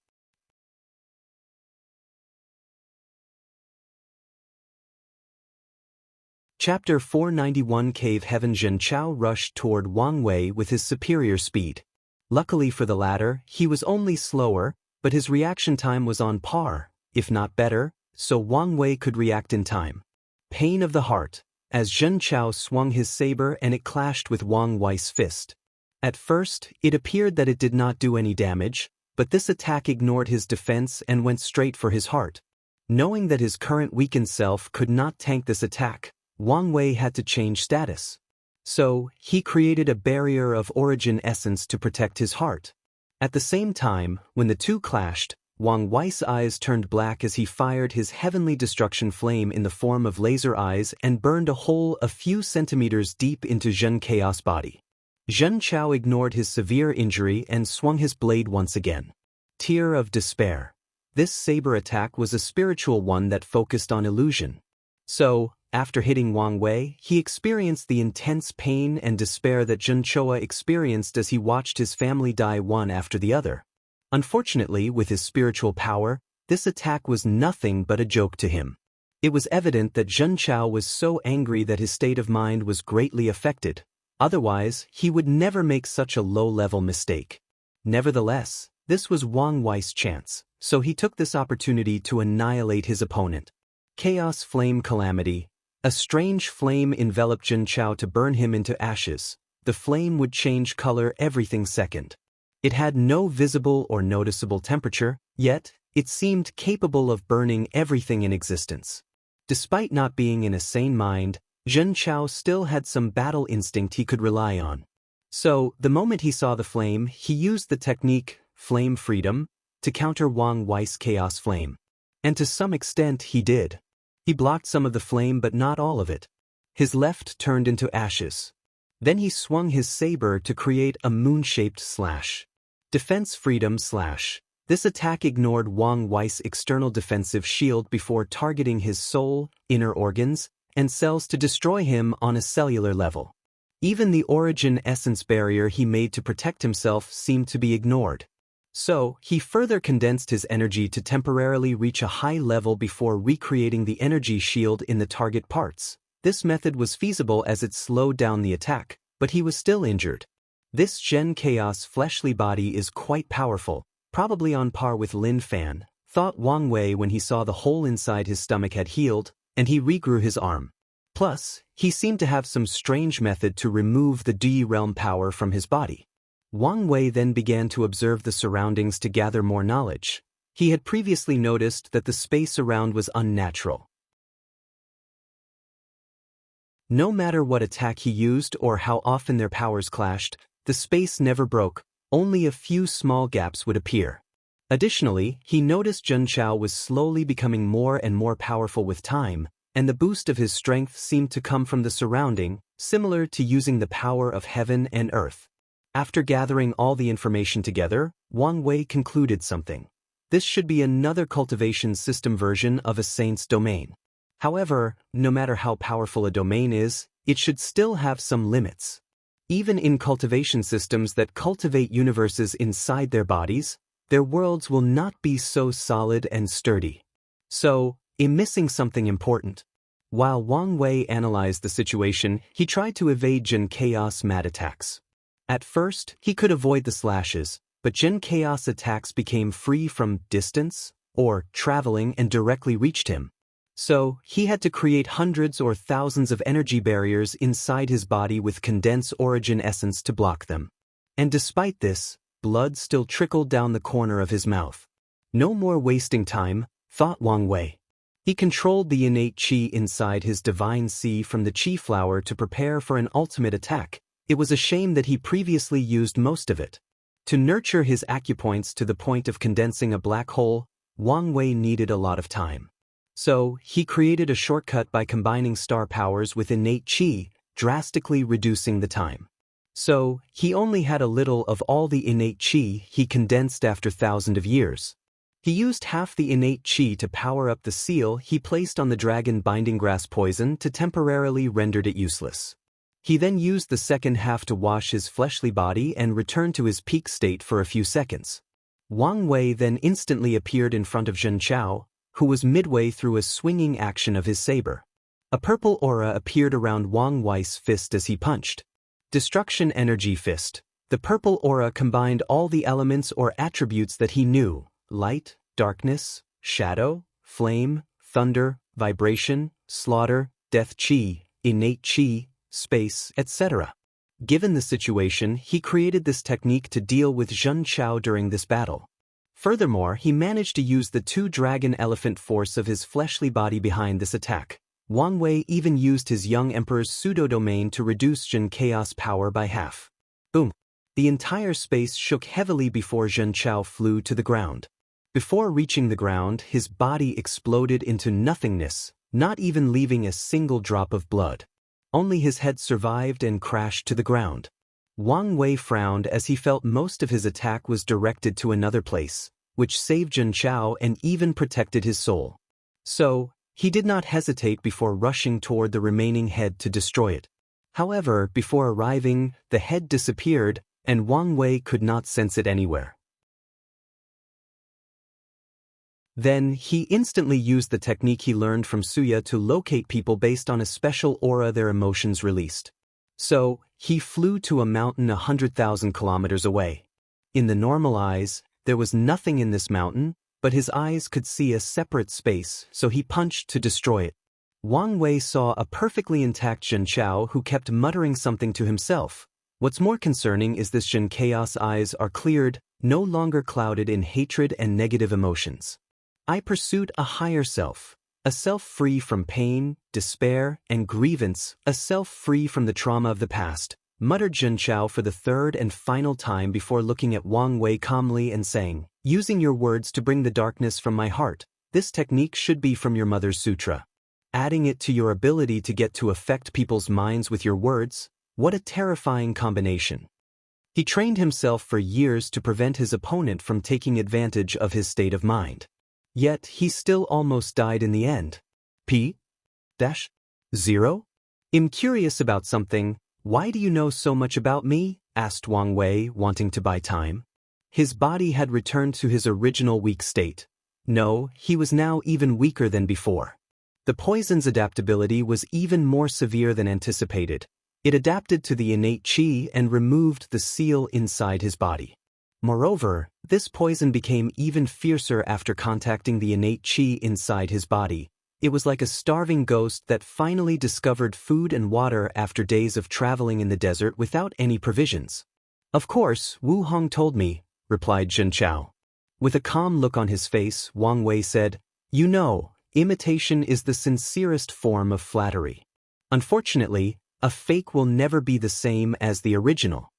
Chapter 491 Cave Heaven. Zhenchao rushed toward Wang Wei with his superior speed. Luckily for the latter, he was only slower, but his reaction time was on par, if not better, so Wang Wei could react in time. Pain of the heart, as Zhenchao swung his saber and it clashed with Wang Wei's fist. At first, it appeared that it did not do any damage, but this attack ignored his defense and went straight for his heart. Knowing that his current weakened self could not tank this attack, Wang Wei had to change status. So, he created a barrier of origin essence to protect his heart. At the same time, when the two clashed, Wang Wei's eyes turned black as he fired his heavenly destruction flame in the form of laser eyes and burned a hole a few centimeters deep into Zhenchao's body. Zhenchao ignored his severe injury and swung his blade once again. Tear of despair. This saber attack was a spiritual one that focused on illusion. So, after hitting Wang Wei, he experienced the intense pain and despair that Zhenchao experienced as he watched his family die one after the other. Unfortunately, with his spiritual power, this attack was nothing but a joke to him. It was evident that Zhenchao was so angry that his state of mind was greatly affected. Otherwise, he would never make such a low-level mistake. Nevertheless, this was Wang Wei's chance, so he took this opportunity to annihilate his opponent. Chaos Flame Calamity. A strange flame enveloped Zhenchao to burn him into ashes. The flame would change color every second. It had no visible or noticeable temperature, yet, it seemed capable of burning everything in existence. Despite not being in a sane mind, Zhenchao still had some battle instinct he could rely on. So, the moment he saw the flame, he used the technique, Flame Freedom, to counter Wang Wei's Chaos Flame. And to some extent he did. He blocked some of the flame but not all of it. His left turned into ashes. Then he swung his saber to create a moon-shaped slash. Defense Freedom Slash. This attack ignored Wang Wei's external defensive shield before targeting his soul, inner organs, and cells to destroy him on a cellular level. Even the origin essence barrier he made to protect himself seemed to be ignored. So, he further condensed his energy to temporarily reach a high level before recreating the energy shield in the target parts. This method was feasible as it slowed down the attack, but he was still injured. This Zhen Chaos fleshly body is quite powerful, probably on par with Lin Fan, thought Wang Wei when he saw the hole inside his stomach had healed, and he regrew his arm. Plus, he seemed to have some strange method to remove the Di realm power from his body. Wang Wei then began to observe the surroundings to gather more knowledge. He had previously noticed that the space around was unnatural. No matter what attack he used or how often their powers clashed, the space never broke, only a few small gaps would appear. Additionally, he noticed Xianxia was slowly becoming more and more powerful with time, and the boost of his strength seemed to come from the surrounding, similar to using the power of heaven and earth. After gathering all the information together, Wang Wei concluded something. This should be another cultivation system version of a saint's domain. However, no matter how powerful a domain is, it should still have some limits. Even in cultivation systems that cultivate universes inside their bodies, their worlds will not be so solid and sturdy. So, I'm missing something important. While Wang Wei analyzed the situation, he tried to evade Jin Chaos mad attacks. At first, he could avoid the slashes, but Jin Chaos attacks became free from distance or traveling and directly reached him. So, he had to create hundreds or thousands of energy barriers inside his body with condensed origin essence to block them. And despite this, blood still trickled down the corner of his mouth. No more wasting time, thought Wang Wei. He controlled the innate qi inside his divine sea from the qi flower to prepare for an ultimate attack. It was a shame that he previously used most of it. To nurture his acupoints to the point of condensing a black hole, Wang Wei needed a lot of time. So, he created a shortcut by combining star powers with innate qi, drastically reducing the time. So, he only had a little of all the innate qi he condensed after thousands of years. He used half the innate qi to power up the seal he placed on the dragon binding grass poison to temporarily render it useless. He then used the second half to wash his fleshly body and return to his peak state for a few seconds. Wang Wei then instantly appeared in front of Xianxia, who was midway through a swinging action of his saber. A purple aura appeared around Wang Wei's fist as he punched. Destruction Energy Fist. The purple aura combined all the elements or attributes that he knew: light, darkness, shadow, flame, thunder, vibration, slaughter, death qi, innate qi, space, etc. Given the situation, he created this technique to deal with Xianxia during this battle. Furthermore, he managed to use the two dragon elephant force of his fleshly body behind this attack. Wang Wei even used his young emperor's pseudo-domain to reduce Jin Chaos power by half. Boom! The entire space shook heavily before Xianxia flew to the ground. Before reaching the ground, his body exploded into nothingness, not even leaving a single drop of blood. Only his head survived and crashed to the ground. Wang Wei frowned as he felt most of his attack was directed to another place, which saved Xianxia and even protected his soul. So, he did not hesitate before rushing toward the remaining head to destroy it. However, before arriving, the head disappeared, and Wang Wei could not sense it anywhere. Then, he instantly used the technique he learned from Suya to locate people based on a special aura their emotions released. So, he flew to a mountain 100,000 kilometers away. In the normal eyes, there was nothing in this mountain, but his eyes could see a separate space, so he punched to destroy it. Wang Wei saw a perfectly intact Xianxia who kept muttering something to himself. What's more concerning is this Jin Chaos eyes are cleared, no longer clouded in hatred and negative emotions. I pursued a higher self, a self free from pain, despair, and grievance, a self free from the trauma of the past, muttered Xianxia for the third and final time before looking at Wang Wei calmly and saying, "Using your words to bring the darkness from my heart, this technique should be from your mother's sutra. Adding it to your ability to get to affect people's minds with your words, what a terrifying combination." He trained himself for years to prevent his opponent from taking advantage of his state of mind. Yet, he still almost died in the end. P-0? I'm curious about something. Why do you know so much about me? Asked Wang Wei, wanting to buy time. His body had returned to his original weak state. No, he was now even weaker than before. The poison's adaptability was even more severe than anticipated. It adapted to the innate qi and removed the seal inside his body. Moreover, this poison became even fiercer after contacting the innate qi inside his body. It was like a starving ghost that finally discovered food and water after days of traveling in the desert without any provisions. Of course, Wu Hong told me, replied Xianxia. With a calm look on his face, Wang Wei said, "You know, imitation is the sincerest form of flattery. Unfortunately, a fake will never be the same as the original."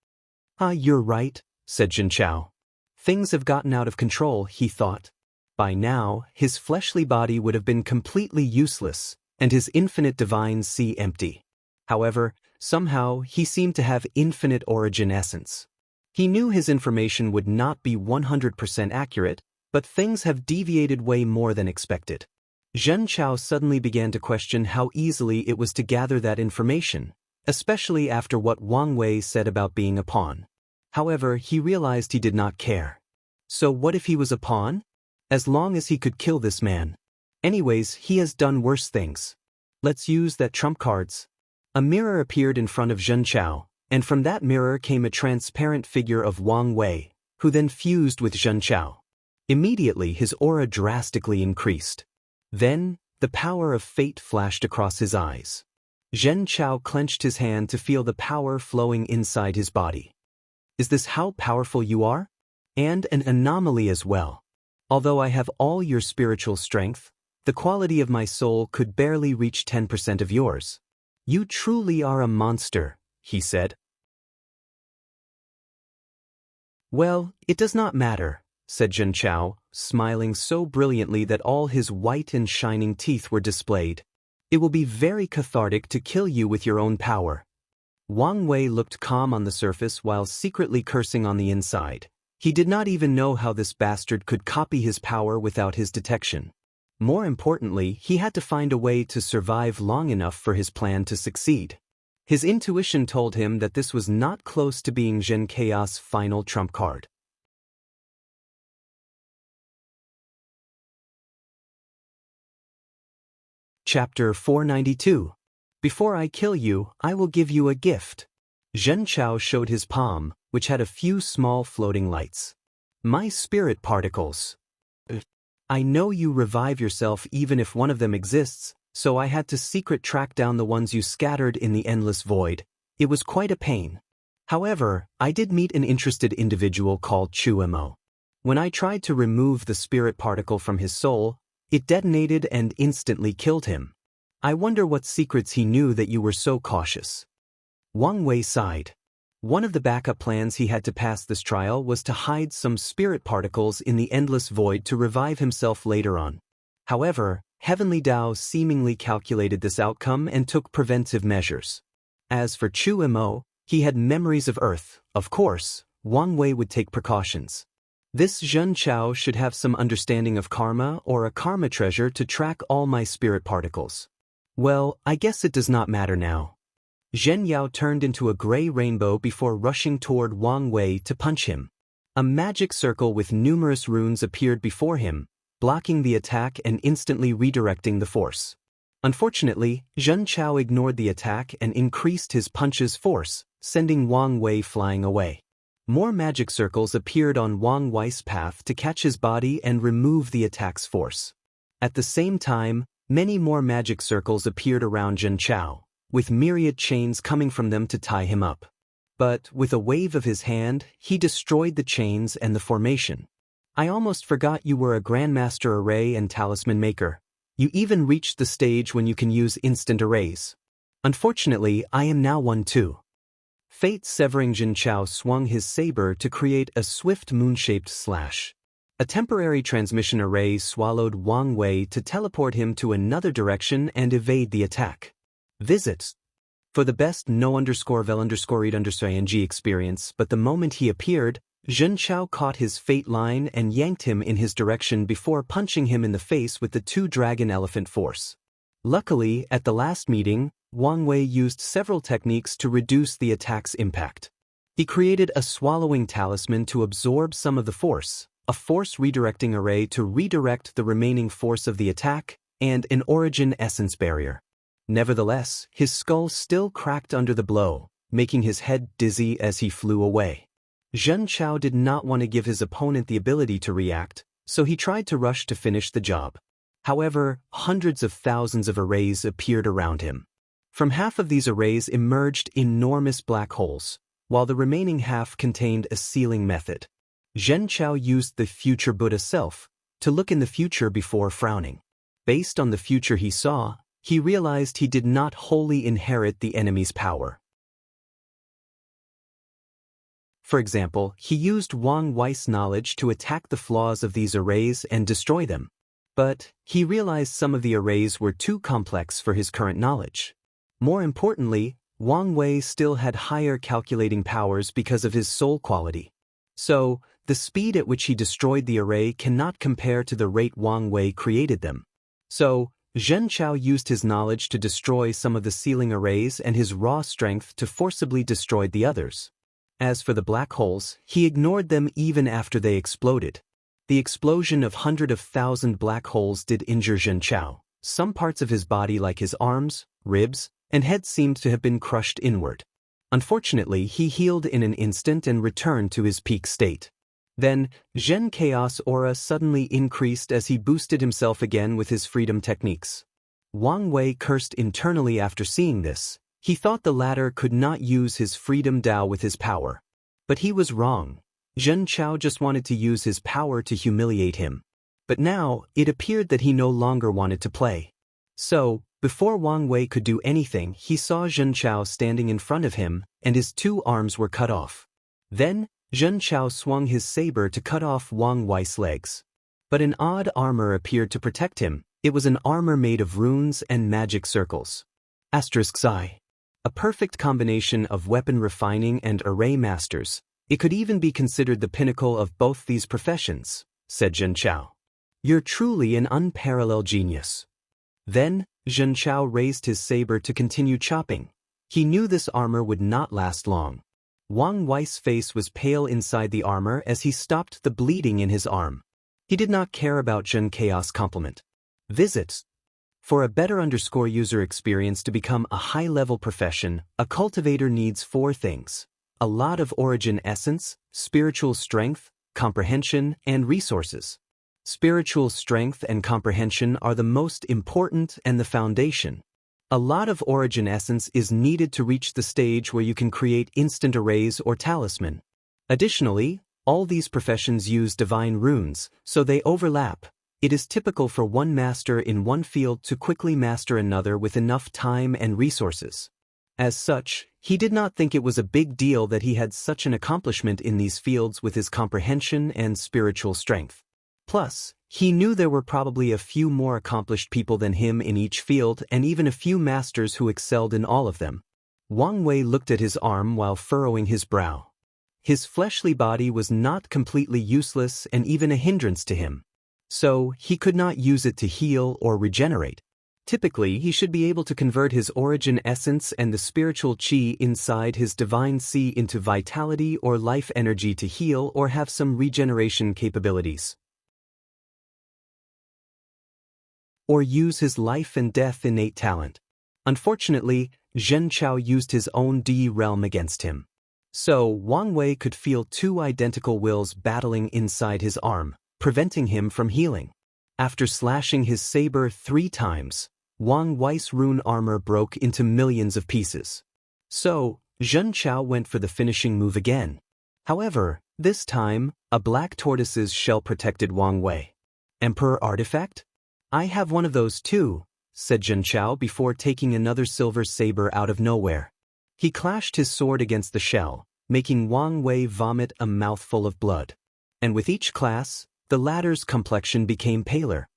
"Ah, you're right," said Xianxia. Things have gotten out of control, he thought. By now, his fleshly body would have been completely useless, and his infinite divine sea empty. However, somehow, he seemed to have infinite origin essence. He knew his information would not be 100% accurate, but things have deviated way more than expected. Xianxia suddenly began to question how easily it was to gather that information, especially after what Wang Wei said about being a pawn. However, he realized he did not care. So what if he was a pawn? As long as he could kill this man. Anyways, he has done worse things. Let's use that trump cards. A mirror appeared in front of Xianxia, and from that mirror came a transparent figure of Wang Wei, who then fused with Xianxia. Immediately his aura drastically increased. Then, the power of fate flashed across his eyes. Xianxia clenched his hand to feel the power flowing inside his body. "Is this how powerful you are? And an anomaly as well. Although I have all your spiritual strength, the quality of my soul could barely reach 10% of yours. You truly are a monster," he said. "Well, it does not matter," said Xianxia, smiling so brilliantly that all his white and shining teeth were displayed. "It will be very cathartic to kill you with your own power." Wang Wei looked calm on the surface while secretly cursing on the inside. He did not even know how this bastard could copy his power without his detection. More importantly, he had to find a way to survive long enough for his plan to succeed. His intuition told him that this was not close to being Xianxia's final trump card. Chapter 492. Before I kill you, I will give you a gift. Xianxia showed his palm, which had a few small floating lights. "My spirit particles. I know you revive yourself even if one of them exists, so I had to secret track down the ones you scattered in the endless void. It was quite a pain. However, I did meet an interested individual called Chuemo. When I tried to remove the spirit particle from his soul, it detonated and instantly killed him. I wonder what secrets he knew that you were so cautious." Wang Wei sighed. One of the backup plans he had to pass this trial was to hide some spirit particles in the endless void to revive himself later on. However, Heavenly Dao seemingly calculated this outcome and took preventive measures. As for Chuemo, he had memories of Earth. Of course, Wang Wei would take precautions. This Xianxia should have some understanding of karma or a karma treasure to track all my spirit particles. Well, I guess it does not matter now. Zhen Yao turned into a gray rainbow before rushing toward Wang Wei to punch him. A magic circle with numerous runes appeared before him, blocking the attack and instantly redirecting the force. Unfortunately, Xianxia ignored the attack and increased his punch's force, sending Wang Wei flying away. More magic circles appeared on Wang Wei's path to catch his body and remove the attack's force. At the same time, many more magic circles appeared around Xianxia, with myriad chains coming from them to tie him up. But, with a wave of his hand, he destroyed the chains and the formation. "I almost forgot you were a Grandmaster Array and Talisman Maker. You even reached the stage when you can use instant arrays. Unfortunately, I am now one too." Fate severing Xianxia swung his saber to create a swift moon-shaped slash. A temporary transmission array swallowed Wang Wei to teleport him to another direction and evade the attack. Visits. For the best no_vel_read_ing experience, but the moment he appeared, Xianxia caught his fate line and yanked him in his direction before punching him in the face with the two-dragon elephant force. Luckily, at the last meeting, Wang Wei used several techniques to reduce the attack's impact. He created a swallowing talisman to absorb some of the force, a force redirecting array to redirect the remaining force of the attack, and an origin essence barrier. Nevertheless, his skull still cracked under the blow, making his head dizzy as he flew away. Xianxia did not want to give his opponent the ability to react, so he tried to rush to finish the job. However, hundreds of thousands of arrays appeared around him. From half of these arrays emerged enormous black holes, while the remaining half contained a sealing method. Xianxia used the future Buddha self to look in the future before frowning. Based on the future he saw, he realized he did not wholly inherit the enemy's power. For example, he used Wang Wei's knowledge to attack the flaws of these arrays and destroy them. But he realized some of the arrays were too complex for his current knowledge. More importantly, Wang Wei still had higher calculating powers because of his soul quality. So, the speed at which he destroyed the array cannot compare to the rate Wang Wei created them. So, Xianxia used his knowledge to destroy some of the ceiling arrays and his raw strength to forcibly destroy the others. As for the black holes, he ignored them even after they exploded. The explosion of hundreds of thousand black holes did injure Xianxia. Some parts of his body like his arms, ribs, and head seemed to have been crushed inward. Unfortunately, he healed in an instant and returned to his peak state. Then, Zhen Chaos aura suddenly increased as he boosted himself again with his freedom techniques. Wang Wei cursed internally after seeing this. He thought the latter could not use his freedom Dao with his power. But he was wrong. Xianxia just wanted to use his power to humiliate him. But now, it appeared that he no longer wanted to play. So, before Wang Wei could do anything, he saw Xianxia standing in front of him, and his two arms were cut off. Then, Xianxia swung his saber to cut off Wang Wei's legs. But an odd armor appeared to protect him. It was an armor made of runes and magic circles. *Xi. A perfect combination of weapon refining and array masters. It could even be considered the pinnacle of both these professions, said Xianxia. You're truly an unparalleled genius. Then, Xianxia raised his saber to continue chopping. He knew this armor would not last long. Wang Wei's face was pale inside the armor as he stopped the bleeding in his arm. He did not care about Zhen Chaos' compliment. Visits. For a better user experience to become a high-level profession, a cultivator needs 4 things. A lot of origin essence, spiritual strength, comprehension, and resources. Spiritual strength and comprehension are the most important and the foundation. A lot of origin essence is needed to reach the stage where you can create instant arrays or talisman. Additionally, all these professions use divine runes, so they overlap. It is typical for one master in one field to quickly master another with enough time and resources. As such, he did not think it was a big deal that he had such an accomplishment in these fields with his comprehension and spiritual strength. Plus, he knew there were probably a few more accomplished people than him in each field and even a few masters who excelled in all of them. Wang Wei looked at his arm while furrowing his brow. His fleshly body was not completely useless and even a hindrance to him. So, he could not use it to heal or regenerate. Typically, he should be able to convert his origin essence and the spiritual qi inside his divine si into vitality or life energy to heal or have some regeneration capabilities. Or use his life and death innate talent. Unfortunately, Xianxia used his own Di realm against him. So, Wang Wei could feel 2 identical wills battling inside his arm, preventing him from healing. After slashing his saber 3 times, Wang Wei's rune armor broke into millions of pieces. So, Xianxia went for the finishing move again. However, this time, a black tortoise's shell protected Wang Wei. Emperor artifact? I have one of those too, said Xianxia before taking another silver saber out of nowhere. He clashed his sword against the shell, making Wang Wei vomit a mouthful of blood. And with each class, the latter's complexion became paler.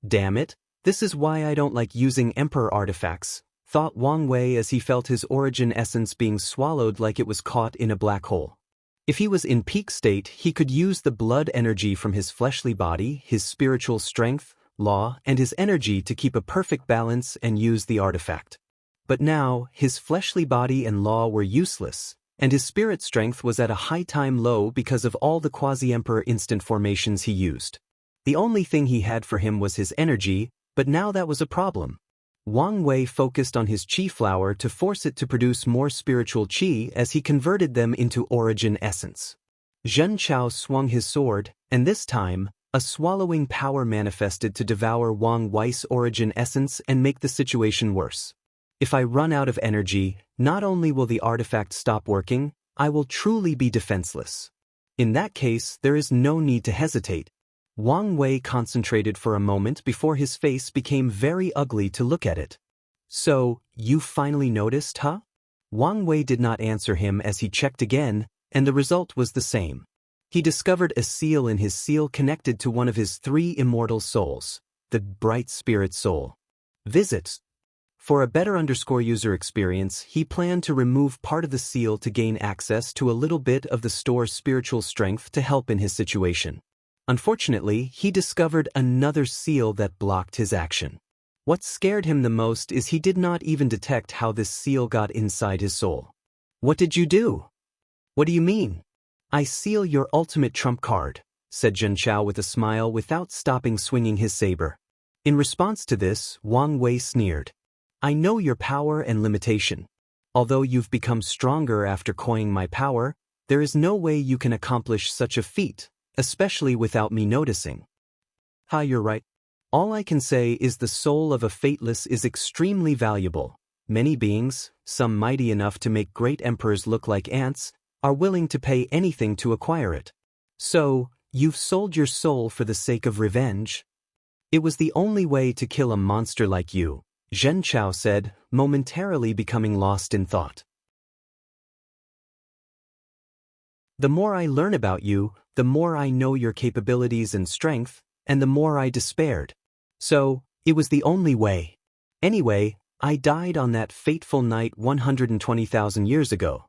Damn it, this is why I don't like using Emperor artifacts, thought Wang Wei as he felt his origin essence being swallowed like it was caught in a black hole. If he was in peak state, he could use the blood energy from his fleshly body, his spiritual strength, law, and his energy to keep a perfect balance and use the artifact. But now, his fleshly body and law were useless, and his spirit strength was at a high time low because of all the quasi-emperor instant formations he used. The only thing he had for him was his energy, but now that was a problem. Wang Wei focused on his qi flower to force it to produce more spiritual qi as he converted them into origin essence. Xianxia swung his sword, and this time, a swallowing power manifested to devour Wang Wei's origin essence and make the situation worse. If I run out of energy, not only will the artifact stop working, I will truly be defenseless. In that case, there is no need to hesitate. Wang Wei concentrated for a moment before his face became very ugly to look at it. So, you finally noticed, huh? Wang Wei did not answer him as he checked again, and the result was the same. He discovered a seal in his seal connected to one of his 3 immortal souls, the bright spirit soul. Visit. For a better user experience, he planned to remove part of the seal to gain access to a little bit of the store's spiritual strength to help in his situation. Unfortunately, he discovered another seal that blocked his action. What scared him the most is he did not even detect how this seal got inside his soul. What did you do? What do you mean? I seal your ultimate trump card, said Xianxia with a smile without stopping swinging his saber. In response to this, Wang Wei sneered. I know your power and limitation. Although you've become stronger after coining my power, there is no way you can accomplish such a feat, especially without me noticing. Ha, you're right. All I can say is the soul of a fateless is extremely valuable. Many beings, some mighty enough to make great emperors look like ants, are willing to pay anything to acquire it. So, you've sold your soul for the sake of revenge? It was the only way to kill a monster like you, Xianxia said, momentarily becoming lost in thought. The more I learn about you, the more I know your capabilities and strength, and the more I despaired. So, it was the only way. Anyway, I died on that fateful night 120,000 years ago.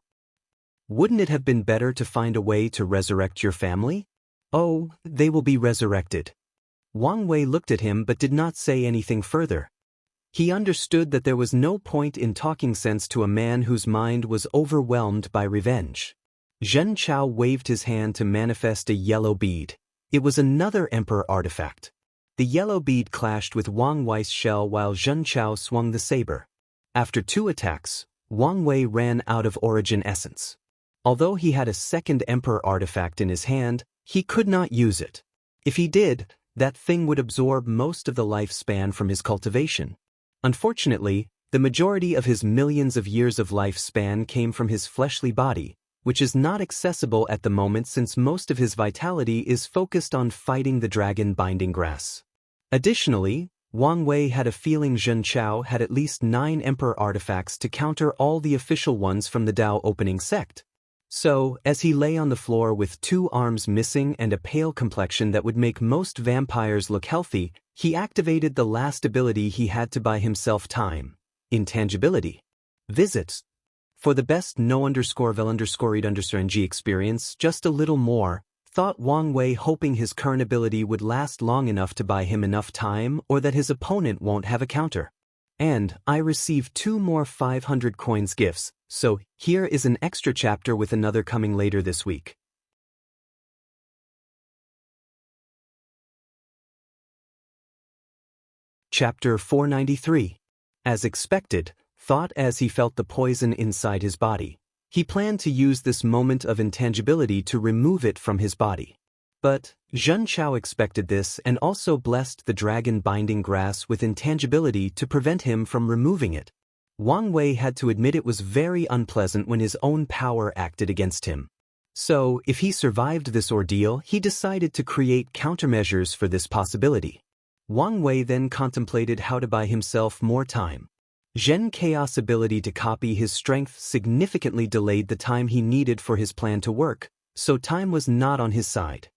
Wouldn't it have been better to find a way to resurrect your family? Oh, they will be resurrected. Wang Wei looked at him but did not say anything further. He understood that there was no point in talking sense to a man whose mind was overwhelmed by revenge. Xianxia waved his hand to manifest a yellow bead. It was another emperor artifact. The yellow bead clashed with Wang Wei's shell while Xianxia swung the saber. After 2 attacks, Wang Wei ran out of origin essence. Although he had a second emperor artifact in his hand, he could not use it. If he did, that thing would absorb most of the lifespan from his cultivation. Unfortunately, the majority of his millions of years of lifespan came from his fleshly body, which is not accessible at the moment since most of his vitality is focused on fighting the dragon binding grass. Additionally, Wang Wei had a feeling Xianxia had at least 9 emperor artifacts to counter all the official ones from the Dao opening sect. So, as he lay on the floor with 2 arms missing and a pale complexion that would make most vampires look healthy, he activated the last ability he had to buy himself time: intangibility. Visit. For the best no_vel_read_ng experience, just a little more, thought Wang Wei, hoping his current ability would last long enough to buy him enough time or that his opponent won't have a counter. And I received 2 more 500 coins gifts, so here is an extra chapter with another coming later this week. Chapter 493. As expected, thought as he felt the poison inside his body. He planned to use this moment of intangibility to remove it from his body. But Xianxia expected this and also blessed the dragon binding grass with intangibility to prevent him from removing it. Wang Wei had to admit it was very unpleasant when his own power acted against him. So, if he survived this ordeal, he decided to create countermeasures for this possibility. Wang Wei then contemplated how to buy himself more time. Zhen Chaos' ability to copy his strength significantly delayed the time he needed for his plan to work, so time was not on his side.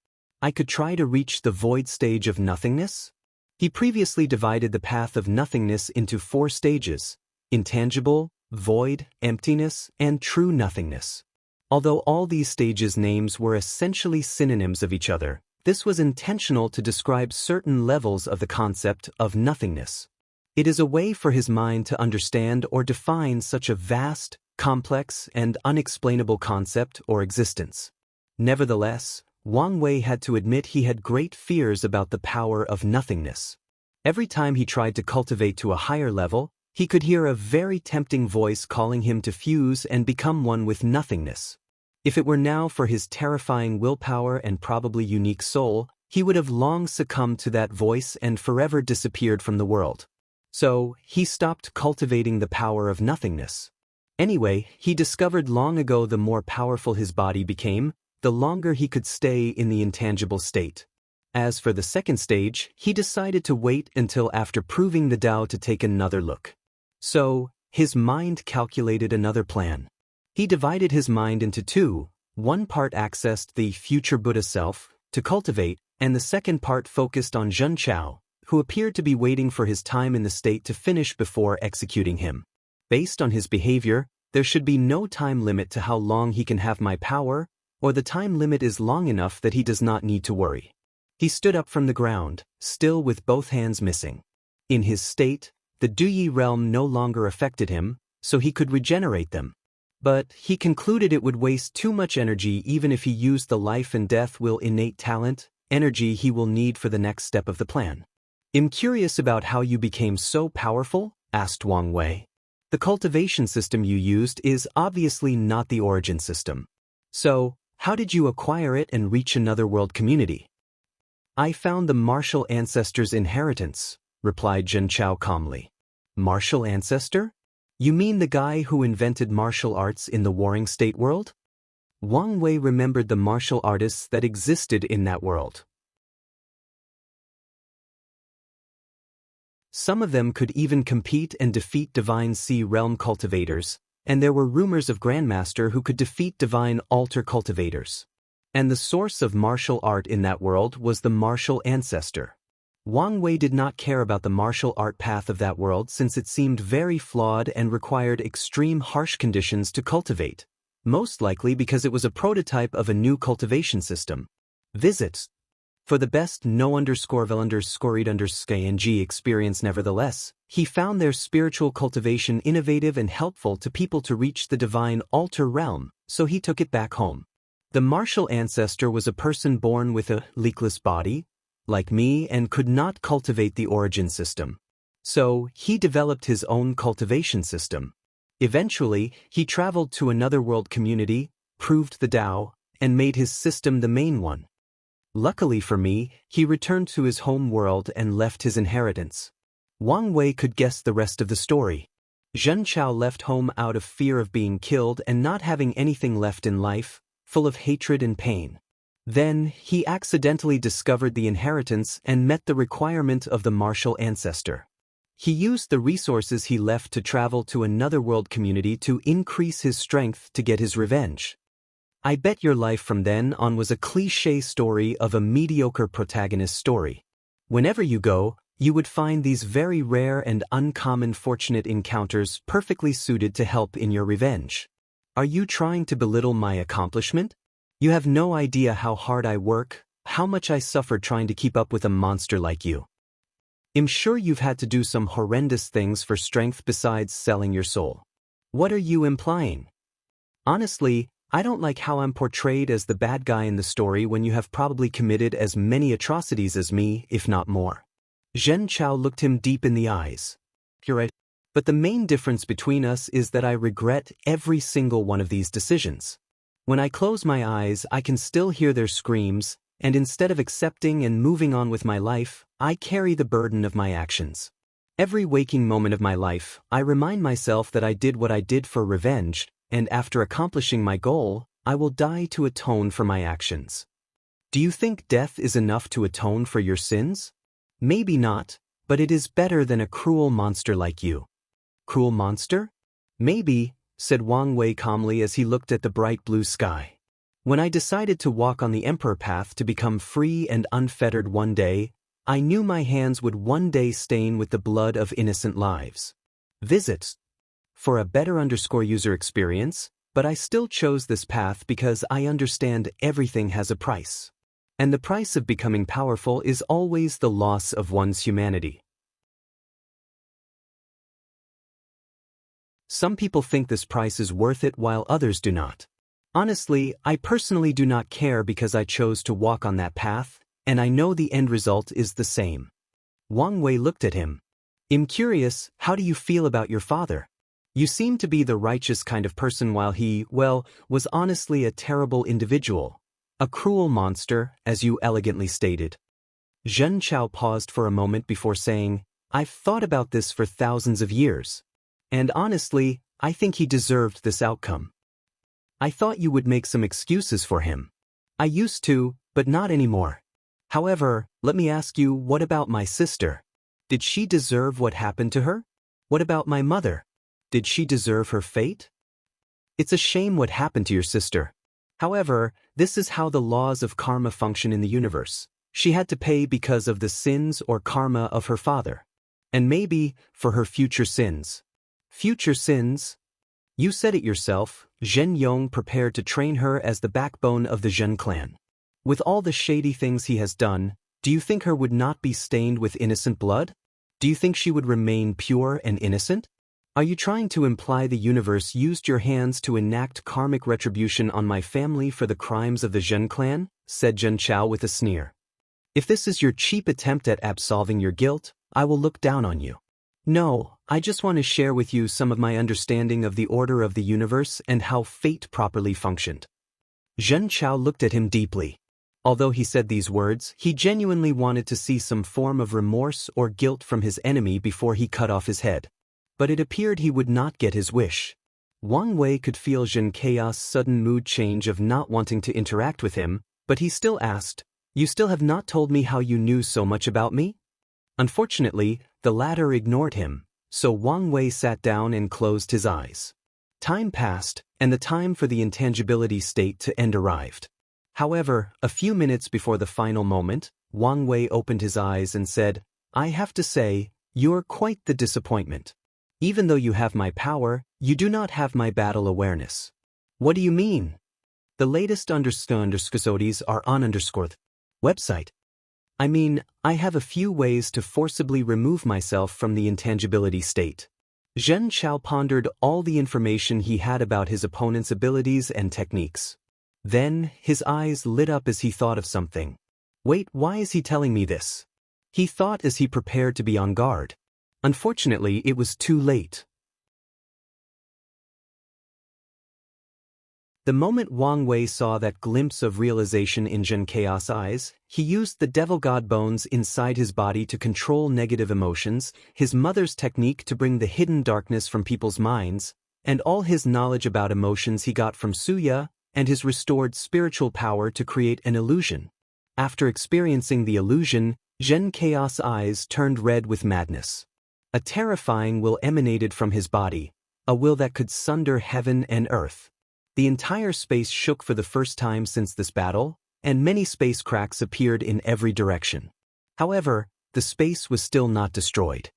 I could try to reach the void stage of nothingness? He previously divided the path of nothingness into 4 stages: intangible, void, emptiness, and true nothingness. Although all these stages' names were essentially synonyms of each other, this was intentional to describe certain levels of the concept of nothingness. It is a way for his mind to understand or define such a vast, complex, and unexplainable concept or existence. Nevertheless, Wang Wei had to admit he had great fears about the power of nothingness. Every time he tried to cultivate to a higher level, he could hear a very tempting voice calling him to fuse and become one with nothingness. If it were now for his terrifying willpower and probably unique soul, he would have long succumbed to that voice and forever disappeared from the world. So, he stopped cultivating the power of nothingness. Anyway, he discovered long ago the more powerful his body became, the longer he could stay in the intangible state. As for the second stage, he decided to wait until after proving the Tao to take another look. So, his mind calculated another plan. He divided his mind into two. One part accessed the future Buddha self, to cultivate, and the second part focused on Xianxia, who appeared to be waiting for his time in the state to finish before executing him. Based on his behavior, there should be no time limit to how long he can have my power, or the time limit is long enough that he does not need to worry. He stood up from the ground, still with both hands missing. In his state, the Duyi realm no longer affected him, so he could regenerate them. But he concluded it would waste too much energy even if he used the life and death will innate talent, energy he will need for the next step of the plan. "I'm curious about how you became so powerful?" asked Wang Wei. "The cultivation system you used is obviously not the origin system. So, how did you acquire it and reach another world community?" "I found the martial ancestor's inheritance," replied Xianxia calmly. "Martial ancestor? You mean the guy who invented martial arts in the warring state world?" Wang Wei remembered the martial artists that existed in that world. Some of them could even compete and defeat divine sea realm cultivators, and there were rumors of Grandmaster who could defeat divine altar cultivators. And the source of martial art in that world was the martial ancestor. Wang Wei did not care about the martial art path of that world since it seemed very flawed and required extreme harsh conditions to cultivate, most likely because it was a prototype of a new cultivation system. Visits. For the best no_vel_read_ing experience nevertheless, he found their spiritual cultivation innovative and helpful to people to reach the divine altar realm, so he took it back home. The martial ancestor was a person born with a leakless body, like me, and could not cultivate the origin system. So, he developed his own cultivation system. Eventually, he traveled to another world community, proved the Tao, and made his system the main one. Luckily for me, he returned to his home world and left his inheritance. Wang Wei could guess the rest of the story. Xianxia left home out of fear of being killed and not having anything left in life, full of hatred and pain. Then, he accidentally discovered the inheritance and met the requirement of the martial ancestor. He used the resources he left to travel to another world community to increase his strength to get his revenge. I bet your life from then on was a cliché story of a mediocre protagonist story. Whenever you go, you would find these very rare and uncommon fortunate encounters perfectly suited to help in your revenge. Are you trying to belittle my accomplishment? You have no idea how hard I work, how much I suffered trying to keep up with a monster like you. I'm sure you've had to do some horrendous things for strength besides selling your soul. What are you implying? Honestly, I don't like how I'm portrayed as the bad guy in the story when you have probably committed as many atrocities as me, if not more. Xianxia looked him deep in the eyes. You're right. But the main difference between us is that I regret every single one of these decisions. When I close my eyes, I can still hear their screams, and instead of accepting and moving on with my life, I carry the burden of my actions. Every waking moment of my life, I remind myself that I did what I did for revenge, and after accomplishing my goal, I will die to atone for my actions. Do you think death is enough to atone for your sins? Maybe not, but it is better than a cruel monster like you. Cruel monster? Maybe, said Wang Wei calmly as he looked at the bright blue sky. When I decided to walk on the emperor path to become free and unfettered one day, I knew my hands would one day stain with the blood of innocent lives. Visits. For a better user experience, but I still chose this path because I understand everything has a price. And the price of becoming powerful is always the loss of one's humanity. Some people think this price is worth it while others do not. Honestly, I personally do not care because I chose to walk on that path, and I know the end result is the same. Wang Wei looked at him. I'm curious, how do you feel about your father? You seem to be the righteous kind of person while he, well, was honestly a terrible individual. A cruel monster, as you elegantly stated. Xianxia paused for a moment before saying, I've thought about this for thousands of years. And honestly, I think he deserved this outcome. I thought you would make some excuses for him. I used to, but not anymore. However, let me ask you, what about my sister? Did she deserve what happened to her? What about my mother? Did she deserve her fate? It's a shame what happened to your sister. However, this is how the laws of karma function in the universe. She had to pay because of the sins or karma of her father. And maybe for her future sins. Future sins? You said it yourself. Zhen Yong prepared to train her as the backbone of the Zhen clan. With all the shady things he has done, do you think her would not be stained with innocent blood? Do you think she would remain pure and innocent? Are you trying to imply the universe used your hands to enact karmic retribution on my family for the crimes of the Zhen clan? Said Zhen Chao with a sneer. If this is your cheap attempt at absolving your guilt, I will look down on you. No, I just want to share with you some of my understanding of the order of the universe and how fate properly functioned. Zhen Chao looked at him deeply. Although he said these words, he genuinely wanted to see some form of remorse or guilt from his enemy before he cut off his head. But it appeared he would not get his wish. Wang Wei could feel Zhen Chaos' sudden mood change of not wanting to interact with him, but he still asked, "You still have not told me how you knew so much about me?" Unfortunately, the latter ignored him, so Wang Wei sat down and closed his eyes. Time passed, and the time for the intangibility state to end arrived. However, a few minutes before the final moment, Wang Wei opened his eyes and said, "I have to say, you're quite the disappointment. Even though you have my power, you do not have my battle awareness." What do you mean? The latest underscores are on website. I mean, I have a few ways to forcibly remove myself from the intangibility state. Zhen Chao pondered all the information he had about his opponent's abilities and techniques. Then, his eyes lit up as he thought of something. Wait, why is he telling me this? He thought as he prepared to be on guard. Unfortunately, it was too late. The moment Wang Wei saw that glimpse of realization in Zhen Chaos' eyes, he used the devil god bones inside his body to control negative emotions, his mother's technique to bring the hidden darkness from people's minds, and all his knowledge about emotions he got from Suya, and his restored spiritual power to create an illusion. After experiencing the illusion, Zhen Chaos' eyes turned red with madness. A terrifying will emanated from his body, a will that could sunder heaven and earth. The entire space shook for the first time since this battle, and many space cracks appeared in every direction. However, the space was still not destroyed.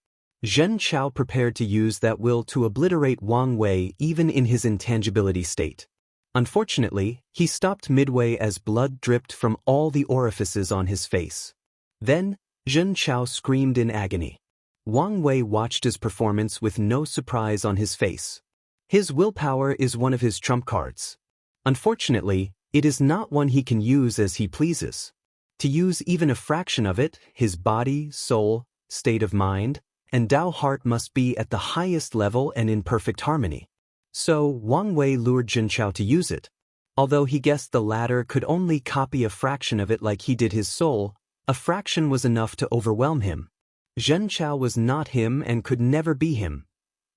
Zhen Chao prepared to use that will to obliterate Wang Wei even in his intangibility state. Unfortunately, he stopped midway as blood dripped from all the orifices on his face. Then, Zhen Chao screamed in agony. Wang Wei watched his performance with no surprise on his face. His willpower is one of his trump cards. Unfortunately, it is not one he can use as he pleases. To use even a fraction of it, his body, soul, state of mind, and Dao heart must be at the highest level and in perfect harmony. So, Wang Wei lured Zhen Chao to use it. Although he guessed the latter could only copy a fraction of it like he did his soul, a fraction was enough to overwhelm him. Zhen Chao was not him and could never be him.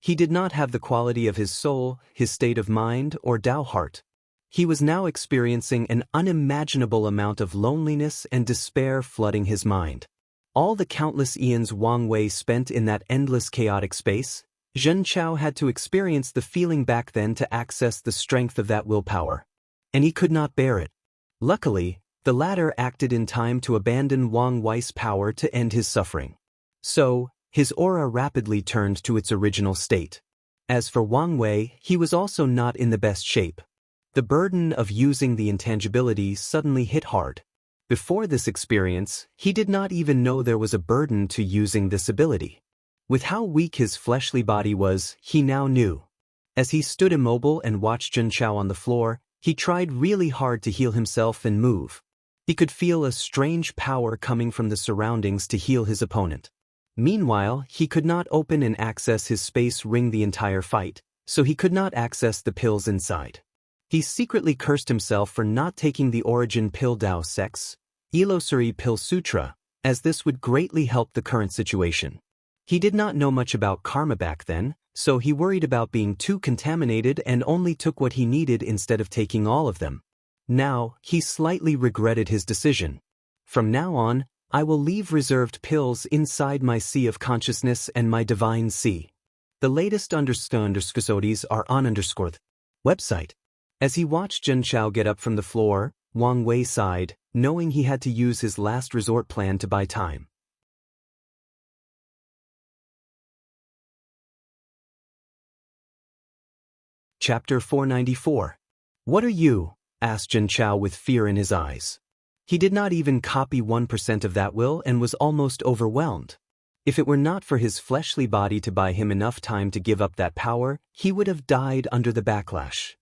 He did not have the quality of his soul, his state of mind, or Dao heart. He was now experiencing an unimaginable amount of loneliness and despair flooding his mind. All the countless eons Wang Wei spent in that endless chaotic space, Zhen Chao had to experience the feeling back then to access the strength of that willpower. And he could not bear it. Luckily, the latter acted in time to abandon Wang Wei's power to end his suffering. So, his aura rapidly turned to its original state. As for Wang Wei, he was also not in the best shape. The burden of using the intangibility suddenly hit hard. Before this experience, he did not even know there was a burden to using this ability. With how weak his fleshly body was, he now knew. As he stood immobile and watched Zhen Chao on the floor, he tried really hard to heal himself and move. He could feel a strange power coming from the surroundings to heal his opponent. Meanwhile, he could not open and access his space ring the entire fight, so he could not access the pills inside. He secretly cursed himself for not taking the origin pill Dao Sex, Illusory Pill Sutra, as this would greatly help the current situation. He did not know much about karma back then, so he worried about being too contaminated and only took what he needed instead of taking all of them. Now, he slightly regretted his decision. From now on, I will leave reserved pills inside my sea of consciousness and my divine sea. The latest episodes are on _ website. As he watched Xianxia get up from the floor, Wang Wei sighed, knowing he had to use his last resort plan to buy time. Chapter 494. What are you? Asked Xianxia with fear in his eyes. He did not even copy 1% of that will and was almost overwhelmed. If it were not for his fleshly body to buy him enough time to give up that power, he would have died under the backlash.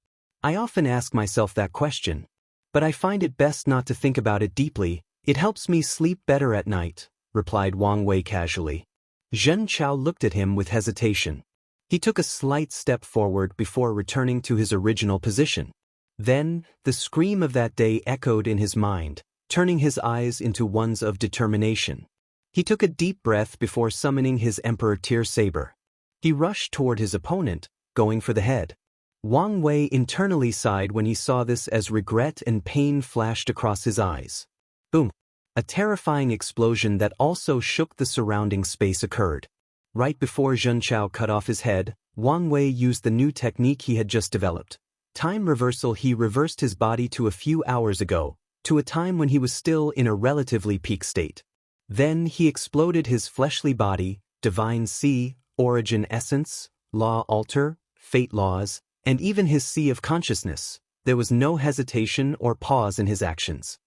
I often ask myself that question. But I find it best not to think about it deeply. It helps me sleep better at night, replied Wang Wei casually. Xianxia looked at him with hesitation. He took a slight step forward before returning to his original position. Then, the scream of that day echoed in his mind, turning his eyes into ones of determination. He took a deep breath before summoning his Emperor Tier saber. He rushed toward his opponent, going for the head. Wang Wei internally sighed when he saw this as regret and pain flashed across his eyes. Boom! A terrifying explosion that also shook the surrounding space occurred. Right before Xianxia cut off his head, Wang Wei used the new technique he had just developed. Time reversal. He reversed his body to a few hours ago, to a time when he was still in a relatively peak state. Then he exploded his fleshly body, divine sea, origin essence, law altar, fate laws, and even his sea of consciousness. There was no hesitation or pause in his actions.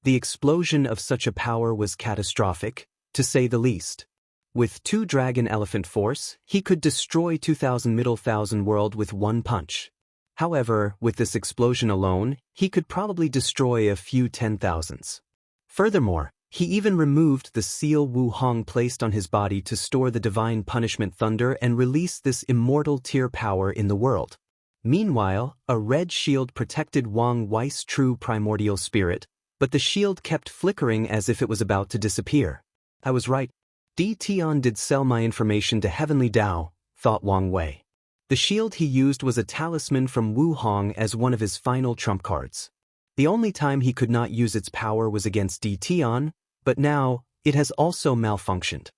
The explosion of such a power was catastrophic, to say the least. With 2 dragon elephant force, he could destroy 2,000 middle thousand world with one punch. However, with this explosion alone, he could probably destroy a few 10,000s. Furthermore, he even removed the seal Wu Hong placed on his body to store the divine punishment thunder and release this immortal tier power in the world. Meanwhile, a red shield protected Wang Wei's true primordial spirit, but the shield kept flickering as if it was about to disappear. I was right. Tian did sell my information to Heavenly Dao, thought Wang Wei. The shield he used was a talisman from Wu Hong as one of his final trump cards. The only time he could not use its power was against Tian, but now, it has also malfunctioned.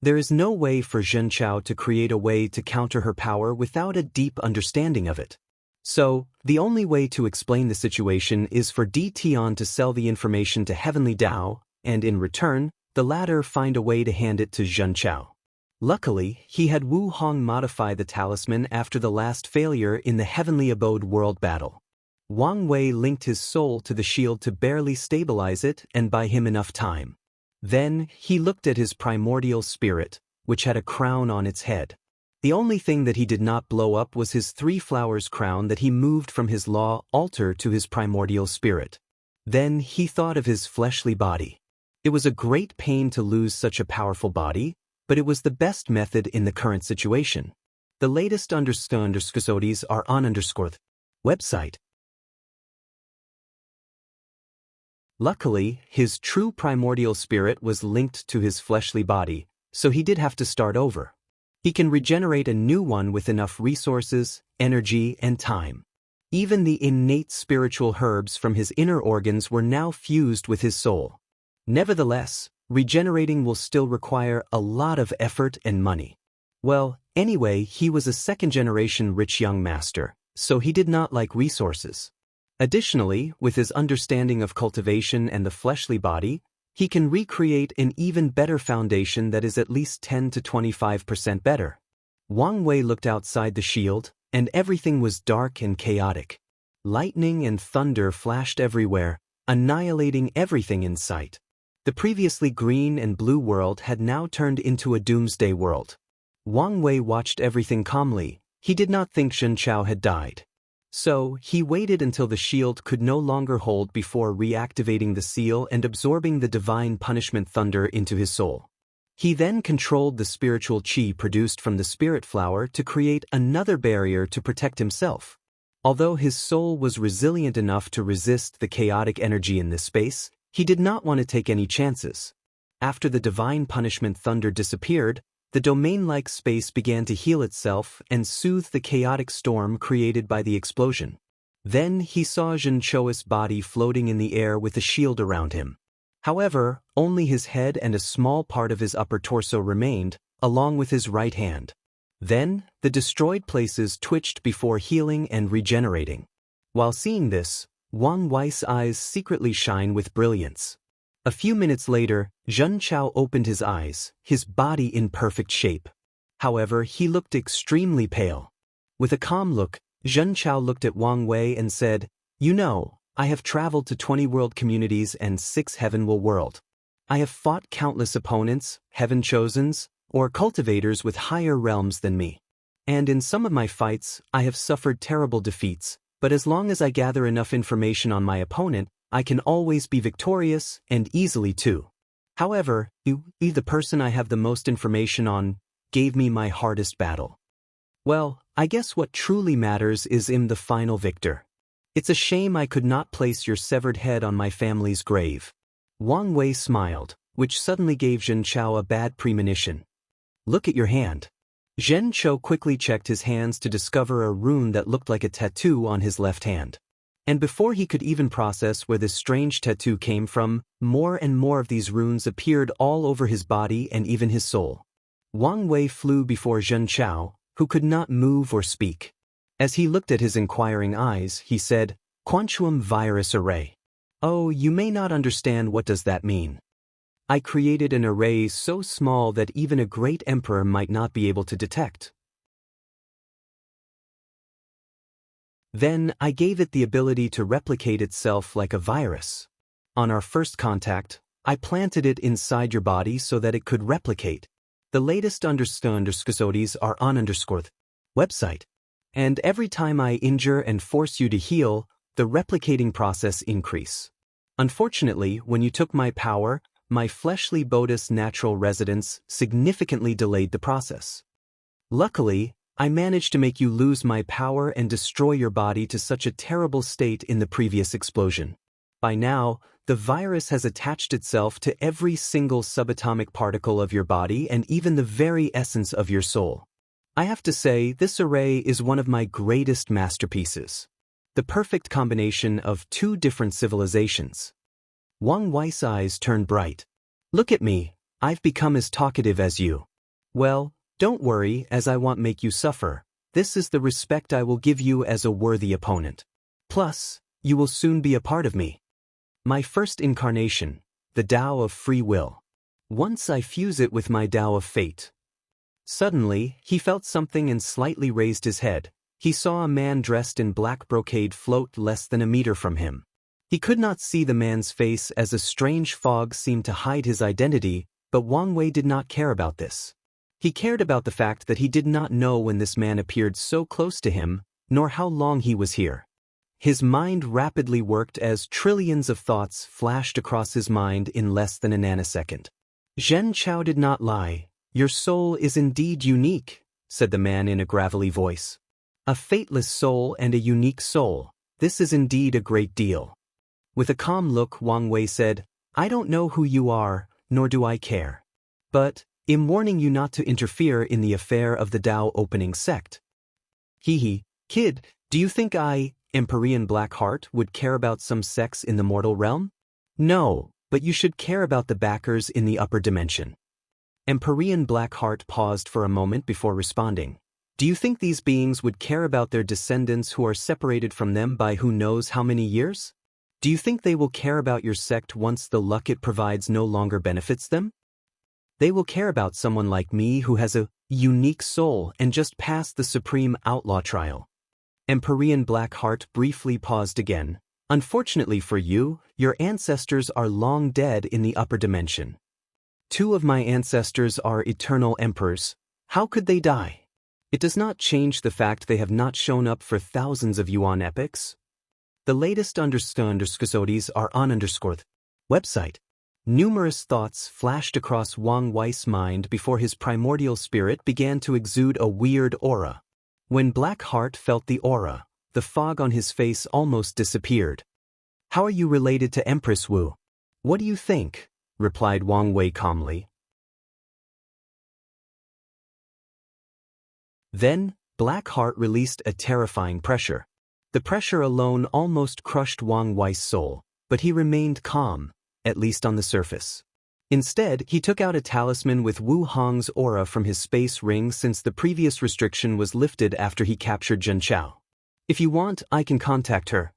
There is no way for Xianxia to create a way to counter her power without a deep understanding of it. So, the only way to explain the situation is for Tian to sell the information to Heavenly Dao, and in return, the latter find a way to hand it to Xianxia. Luckily, he had Wu Hong modify the talisman after the last failure in the Heavenly Abode World battle. Wang Wei linked his soul to the shield to barely stabilize it and buy him enough time. Then, he looked at his primordial spirit, which had a crown on its head. The only thing that he did not blow up was his 3 flowers crown that he moved from his law altar to his primordial spirit. Then, he thought of his fleshly body. It was a great pain to lose such a powerful body, but it was the best method in the current situation. The latest episodes are on _ website. Luckily, his true primordial spirit was linked to his fleshly body, so he did have to start over. He can regenerate a new one with enough resources, energy, and time. Even the innate spiritual herbs from his inner organs were now fused with his soul. Nevertheless, regenerating will still require a lot of effort and money. Well, anyway, he was a second-generation rich young master, so he did not like resources. Additionally, with his understanding of cultivation and the fleshly body, he can recreate an even better foundation that is at least 10 to 25% better. Wang Wei looked outside the shield, and everything was dark and chaotic. Lightning and thunder flashed everywhere, annihilating everything in sight. The previously green and blue world had now turned into a doomsday world. Wang Wei watched everything calmly. He did not think Xianxia had died. So, he waited until the shield could no longer hold before reactivating the seal and absorbing the divine punishment thunder into his soul. He then controlled the spiritual qi produced from the spirit flower to create another barrier to protect himself. Although his soul was resilient enough to resist the chaotic energy in this space, he did not want to take any chances. After the divine punishment thunder disappeared, the domain-like space began to heal itself and soothe the chaotic storm created by the explosion. Then he saw Xianxia's body floating in the air with a shield around him. However, only his head and a small part of his upper torso remained, along with his right hand. Then, the destroyed places twitched before healing and regenerating. While seeing this, Wang Wei's eyes secretly shine with brilliance. A few minutes later, Xianxia opened his eyes, his body in perfect shape. However, he looked extremely pale. With a calm look, Xianxia looked at Wang Wei and said, "You know, I have traveled to 20 world communities and 6 heavenward world. I have fought countless opponents, heaven chosens, or cultivators with higher realms than me. And in some of my fights, I have suffered terrible defeats, but as long as I gather enough information on my opponent, I can always be victorious, and easily too. However, you, the person I have the most information on, gave me my hardest battle. Well, I guess what truly matters is the final victor. It's a shame I could not place your severed head on my family's grave." Wang Wei smiled, which suddenly gave Xianxiao a bad premonition. "Look at your hand." Xianxiao quickly checked his hands to discover a rune that looked like a tattoo on his left hand. And before he could even process where this strange tattoo came from, more and more of these runes appeared all over his body and even his soul. Wang Wei flew before Xianxiao, who could not move or speak. As he looked at his inquiring eyes, he said, "Quantum virus array. Oh, you may not understand what does that mean. I created an array so small that even a great emperor might not be able to detect. Then I gave it the ability to replicate itself like a virus. On our first contact, I planted it inside your body so that it could replicate. The latest underscores are on website. And every time I injure and force you to heal, the replicating process increase. Unfortunately, when you took my power, my fleshly bodhi's natural residence significantly delayed the process. Luckily, I managed to make you lose my power and destroy your body to such a terrible state in the previous explosion. By now, the virus has attached itself to every single subatomic particle of your body and even the very essence of your soul. I have to say, this array is one of my greatest masterpieces. The perfect combination of 2 different civilizations." Wang Wei's eyes turned bright. "Look at me, I've become as talkative as you. Well, don't worry, as I won't make you suffer. This is the respect I will give you as a worthy opponent. Plus, you will soon be a part of me. My first incarnation, the Tao of free will. Once I fuse it with my Tao of fate." Suddenly, he felt something and slightly raised his head. He saw a man dressed in black brocade float less than a meter from him. He could not see the man's face as a strange fog seemed to hide his identity, but Wang Wei did not care about this. He cared about the fact that he did not know when this man appeared so close to him, nor how long he was here. His mind rapidly worked as trillions of thoughts flashed across his mind in less than a nanosecond. "Xianxiao did not lie. Your soul is indeed unique," said the man in a gravelly voice. "A fateless soul and a unique soul. This is indeed a great deal." With a calm look, Wang Wei said, "I don't know who you are, nor do I care. But, I'm warning you not to interfere in the affair of the Tao opening sect." Kid, do you think I, Empyrean Blackheart, would care about some sects in the mortal realm? No, but you should care about the backers in the upper dimension." Empyrean Blackheart paused for a moment before responding. "Do you think these beings would care about their descendants who are separated from them by who knows how many years? Do you think they will care about your sect once the luck it provides no longer benefits them? They will care about someone like me who has a unique soul and just passed the Supreme Outlaw trial." Empyrean Blackheart briefly paused again. "Unfortunately for you, your ancestors are long dead in the upper dimension. 2 of my ancestors are eternal emperors. How could they die? It does not change the fact they have not shown up for thousands of yuan epochs. The latest underscores are on website." Numerous thoughts flashed across Wang Wei's mind before his primordial spirit began to exude a weird aura. When Blackheart felt the aura, the fog on his face almost disappeared. "How are you related to Empress Wu?" "What do you think?" replied Wang Wei calmly. Then, Blackheart released a terrifying pressure. The pressure alone almost crushed Wang Wei's soul, but he remained calm, at least on the surface. Instead, he took out a talisman with Wu Hong's aura from his space ring since the previous restriction was lifted after he captured Zhenchao. If you want, I can contact her.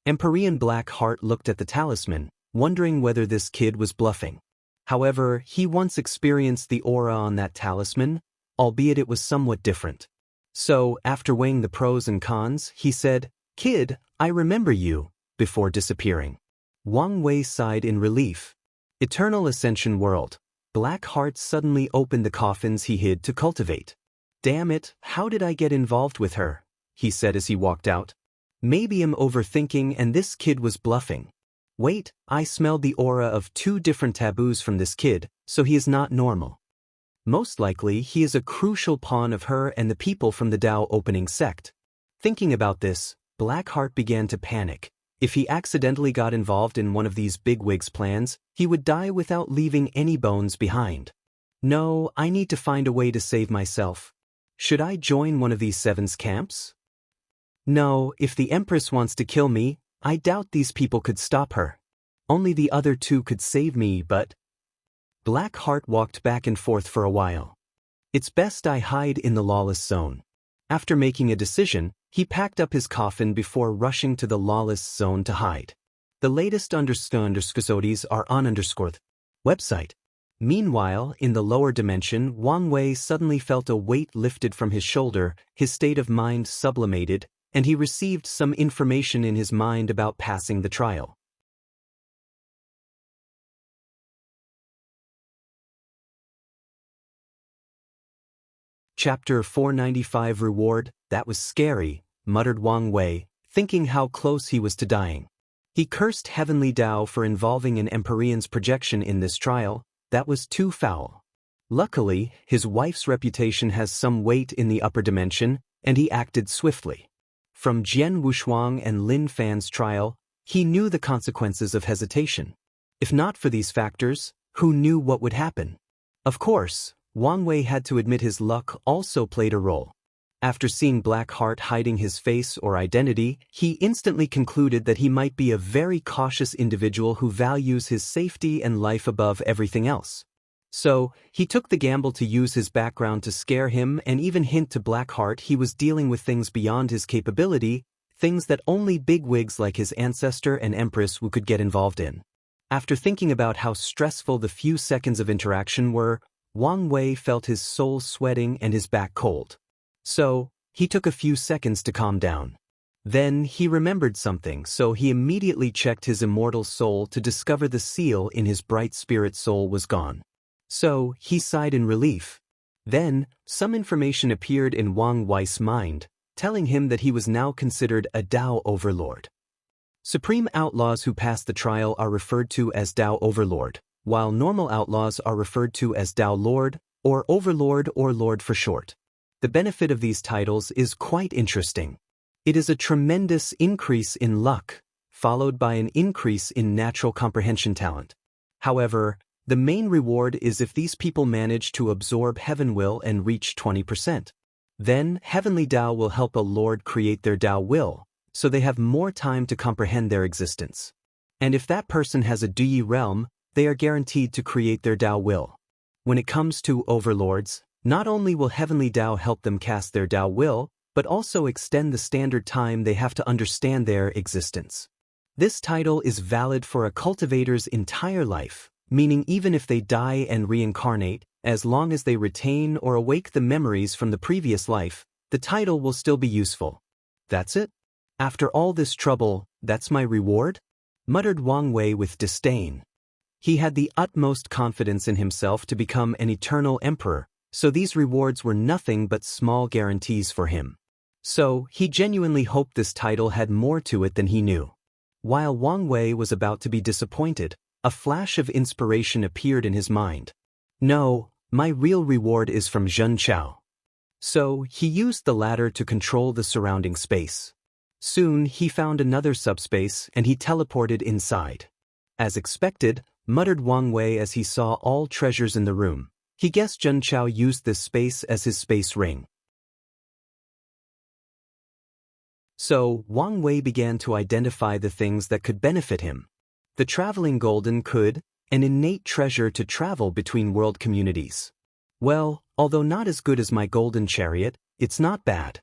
Empyrean Black Heart looked at the talisman, wondering whether this kid was bluffing. However, he once experienced the aura on that talisman, albeit it was somewhat different. So, after weighing the pros and cons, he said, "Kid, I remember you," before disappearing. Wang Wei sighed in relief. Eternal Ascension World. Black Heart suddenly opened the coffins he hid to cultivate. "Damn it, how did I get involved with her?" he said as he walked out. "Maybe I'm overthinking and this kid was bluffing. Wait, I smelled the aura of 2 different taboos from this kid, so he is not normal. Most likely, he is a crucial pawn of her and the people from the Dao opening sect." Thinking about this, Blackheart began to panic. If he accidentally got involved in one of these bigwigs' plans, he would die without leaving any bones behind. No, I need to find a way to save myself. Should I join one of these 7's camps? No, if the Empress wants to kill me, I doubt these people could stop her. Only the other 2 could save me, but... Blackheart walked back and forth for a while. It's best I hide in the lawless zone. After making a decision, he packed up his coffin before rushing to the lawless zone to hide. The latest underscores are on website. Meanwhile, in the lower dimension, Wang Wei suddenly felt a weight lifted from his shoulder, his state of mind sublimated, and he received some information in his mind about passing the trial. Chapter 495 Reward. That was scary, muttered Wang Wei, thinking how close he was to dying. He cursed Heavenly Dao for involving an Empyrean's projection in this trial. That was too foul. Luckily, his wife's reputation has some weight in the upper dimension, and he acted swiftly. From Jian Wushuang and Lin Fan's trial, he knew the consequences of hesitation. If not for these factors, who knew what would happen? Of course, Wang Wei had to admit his luck also played a role. After seeing Blackheart hiding his face or identity, he instantly concluded that he might be a very cautious individual who values his safety and life above everything else. So, he took the gamble to use his background to scare him and even hint to Blackheart he was dealing with things beyond his capability, things that only bigwigs like his ancestor and Empress could get involved in. After thinking about how stressful the few seconds of interaction were, Wang Wei felt his soul sweating and his back cold. So, he took a few seconds to calm down. Then, he remembered something, so he immediately checked his immortal soul to discover the seal in his bright spirit soul was gone. So, he sighed in relief. Then, some information appeared in Wang Wei's mind, telling him that he was now considered a Dao overlord. Supreme outlaws who pass the trial are referred to as Dao overlord, while normal outlaws are referred to as Dao Lord, or Overlord or Lord for short. The benefit of these titles is quite interesting. It is a tremendous increase in luck, followed by an increase in natural comprehension talent. However, the main reward is if these people manage to absorb Heaven Will and reach 20%. Then, Heavenly Dao will help a Lord create their Dao Will, so they have more time to comprehend their existence. And if that person has a Duyi realm, they are guaranteed to create their Dao Will. When it comes to overlords, not only will Heavenly Dao help them cast their Dao Will, but also extend the standard time they have to understand their existence. This title is valid for a cultivator's entire life, meaning even if they die and reincarnate, as long as they retain or awake the memories from the previous life, the title will still be useful. That's it? After all this trouble, that's my reward? Muttered Wang Wei with disdain. He had the utmost confidence in himself to become an eternal emperor, so these rewards were nothing but small guarantees for him. So, he genuinely hoped this title had more to it than he knew. While Wang Wei was about to be disappointed, a flash of inspiration appeared in his mind. No, my real reward is from Zhenchao. So, he used the latter to control the surrounding space. Soon, he found another subspace and he teleported inside. As expected, muttered Wang Wei as he saw all treasures in the room. He guessed Zhenchao used this space as his space ring. So, Wang Wei began to identify the things that could benefit him. The traveling golden could, an innate treasure to travel between world communities. Well, although not as good as my golden chariot, it's not bad.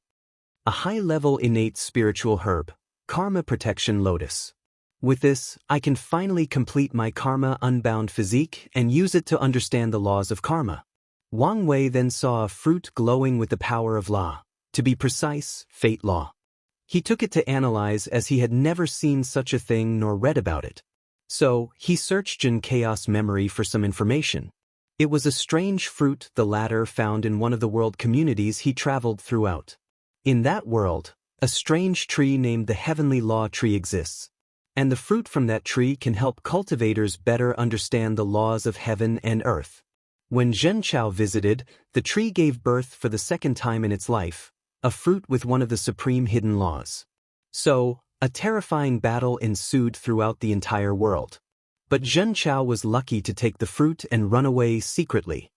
A high-level innate spiritual herb, karma protection lotus. With this, I can finally complete my karma unbound physique and use it to understand the laws of karma. Wang Wei then saw a fruit glowing with the power of law, to be precise, fate law. He took it to analyze as he had never seen such a thing nor read about it. So, he searched in Chaos Memory for some information. It was a strange fruit, the latter found in one of the world communities he traveled throughout. In that world, a strange tree named the Heavenly Law Tree exists. And the fruit from that tree can help cultivators better understand the laws of heaven and earth. When Xianxia visited, the tree gave birth for the second time in its life, a fruit with one of the supreme hidden laws. So, a terrifying battle ensued throughout the entire world. But Xianxia was lucky to take the fruit and run away secretly.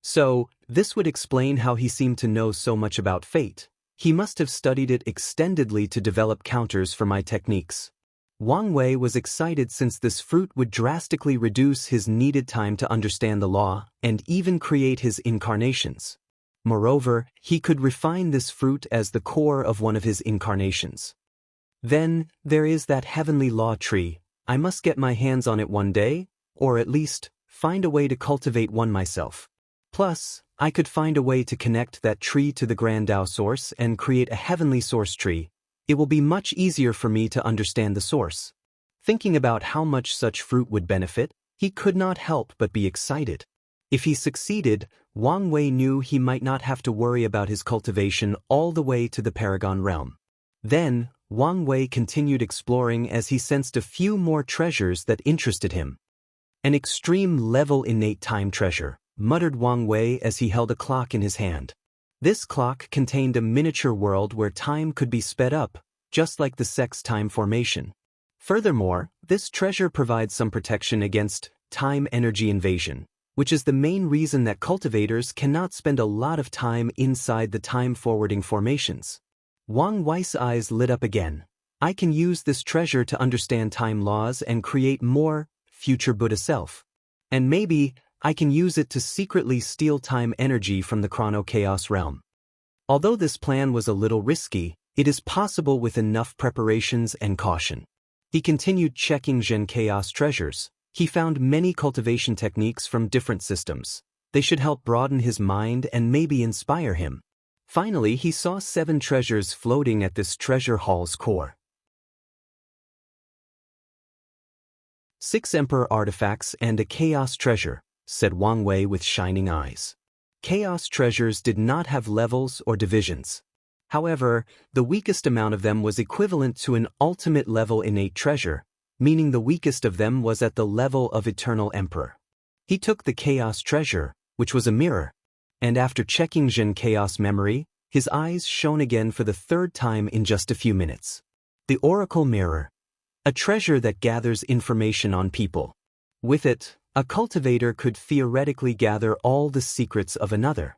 So, this would explain how he seemed to know so much about fate. He must have studied it extendedly to develop counters for my techniques. Wang Wei was excited since this fruit would drastically reduce his needed time to understand the law and even create his incarnations. Moreover, he could refine this fruit as the core of one of his incarnations. Then, there is that heavenly law tree. I must get my hands on it one day, or at least, find a way to cultivate one myself. Plus, I could find a way to connect that tree to the Grand Tao source and create a heavenly source tree. It will be much easier for me to understand the source. Thinking about how much such fruit would benefit, he could not help but be excited. If he succeeded, Wang Wei knew he might not have to worry about his cultivation all the way to the Paragon realm. Then, Wang Wei continued exploring as he sensed a few more treasures that interested him. An extreme-level innate time treasure, muttered Wang Wei as he held a clock in his hand. This clock contained a miniature world where time could be sped up, just like the sex time formation. Furthermore, this treasure provides some protection against time energy invasion, which is the main reason that cultivators cannot spend a lot of time inside the time-forwarding formations. Wang Wei's eyes lit up again. I can use this treasure to understand time laws and create more future Buddha self. And maybe I can use it to secretly steal time energy from the chrono-chaos realm. Although this plan was a little risky, it is possible with enough preparations and caution. He continued checking Zhen Chaos treasures. He found many cultivation techniques from different systems. They should help broaden his mind and maybe inspire him. Finally, he saw 7 treasures floating at this treasure hall's core. 6 Emperor artifacts and a chaos treasure, said Wang Wei with shining eyes. Chaos treasures did not have levels or divisions. However, the weakest amount of them was equivalent to an ultimate level innate treasure, meaning the weakest of them was at the level of Eternal Emperor. He took the Chaos treasure, which was a mirror, and after checking Zhen Chaos memory, his eyes shone again for the 3rd time in just a few minutes. The Oracle Mirror. A treasure that gathers information on people. With it, a cultivator could theoretically gather all the secrets of another.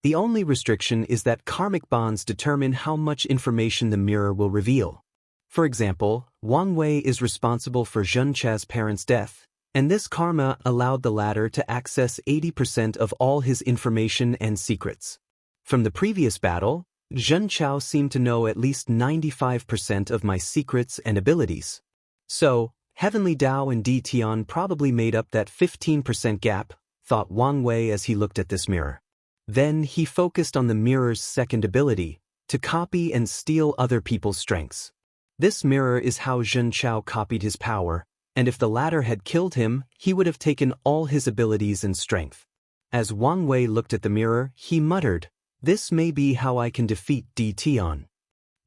The only restriction is that karmic bonds determine how much information the mirror will reveal. For example, Wang Wei is responsible for Xianxia's parents' death, and this karma allowed the latter to access 80% of all his information and secrets. From the previous battle, Xianxia seemed to know at least 95% of my secrets and abilities. So, Heavenly Dao and Di Tian probably made up that 15% gap, thought Wang Wei as he looked at this mirror. Then he focused on the mirror's second ability, to copy and steal other people's strengths. This mirror is how Xianxia copied his power, and if the latter had killed him, he would have taken all his abilities and strength. As Wang Wei looked at the mirror, he muttered, "This may be how I can defeat Di Tian."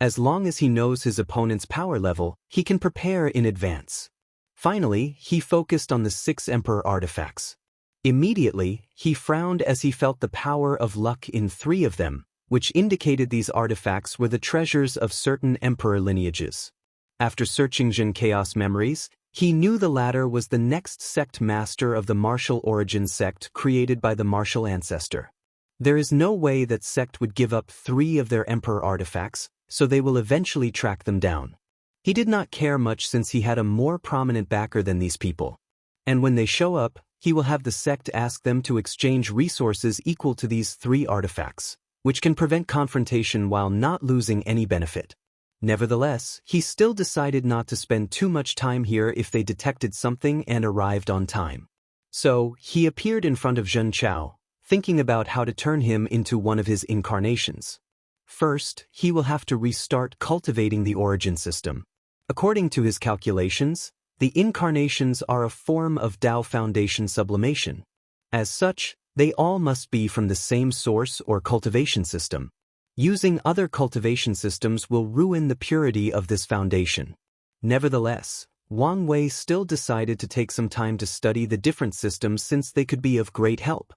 As long as he knows his opponent's power level, he can prepare in advance. Finally, he focused on the 6 Emperor artifacts. Immediately, he frowned as he felt the power of luck in 3 of them, which indicated these artifacts were the treasures of certain emperor lineages. After searching Zhen Chaos memories, he knew the latter was the next sect master of the martial origin sect created by the martial ancestor. There is no way that sect would give up 3 of their emperor artifacts, so they will eventually track them down. He did not care much since he had a more prominent backer than these people. And when they show up, he will have the sect ask them to exchange resources equal to these 3 artifacts, which can prevent confrontation while not losing any benefit. Nevertheless, he still decided not to spend too much time here if they detected something and arrived on time. So, he appeared in front of Xianxia, thinking about how to turn him into one of his incarnations. First, he will have to restart cultivating the origin system. According to his calculations, the incarnations are a form of Dao Foundation sublimation. As such, they all must be from the same source or cultivation system. Using other cultivation systems will ruin the purity of this foundation. Nevertheless, Wang Wei still decided to take some time to study the different systems since they could be of great help.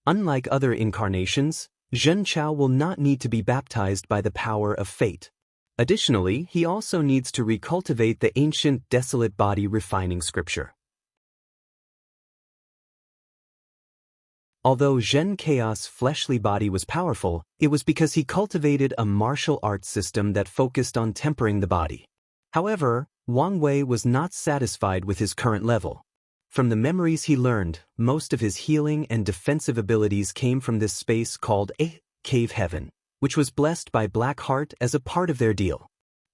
Unlike other incarnations, Xianxia will not need to be baptized by the power of fate. Additionally, he also needs to recultivate the ancient desolate body refining scripture. Although Xianxia's fleshly body was powerful, it was because he cultivated a martial arts system that focused on tempering the body. However, Wang Wei was not satisfied with his current level. From the memories he learned, most of his healing and defensive abilities came from this space called a cave heaven, which was blessed by Black Heart as a part of their deal.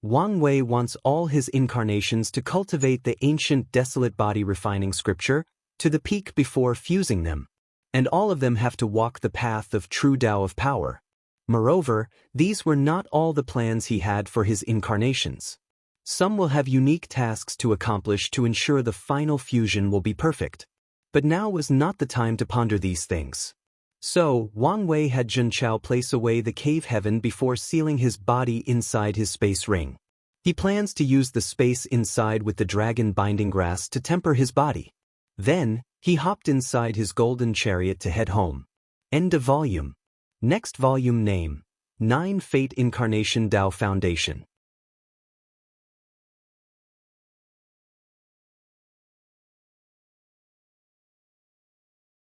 Wang Wei wants all his incarnations to cultivate the ancient desolate body refining scripture to the peak before fusing them, and all of them have to walk the path of true Tao of power. Moreover, these were not all the plans he had for his incarnations. Some will have unique tasks to accomplish to ensure the final fusion will be perfect. But now was not the time to ponder these things. So, Wang Wei had Xianxia place away the cave heaven before sealing his body inside his space ring. He plans to use the space inside with the dragon binding grass to temper his body. Then, he hopped inside his golden chariot to head home. End of volume. Next volume name: 9 Fate Incarnation Dao Foundation.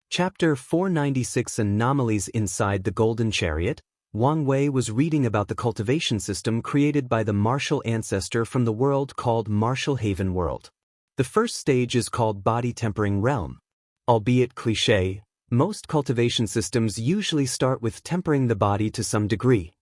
Chapter 496 Anomalies Inside the Golden Chariot. Wang Wei was reading about the cultivation system created by the martial ancestor from the world called Martial Haven World. The first stage is called Body Tempering Realm. Albeit cliché, most cultivation systems usually start with tempering the body to some degree.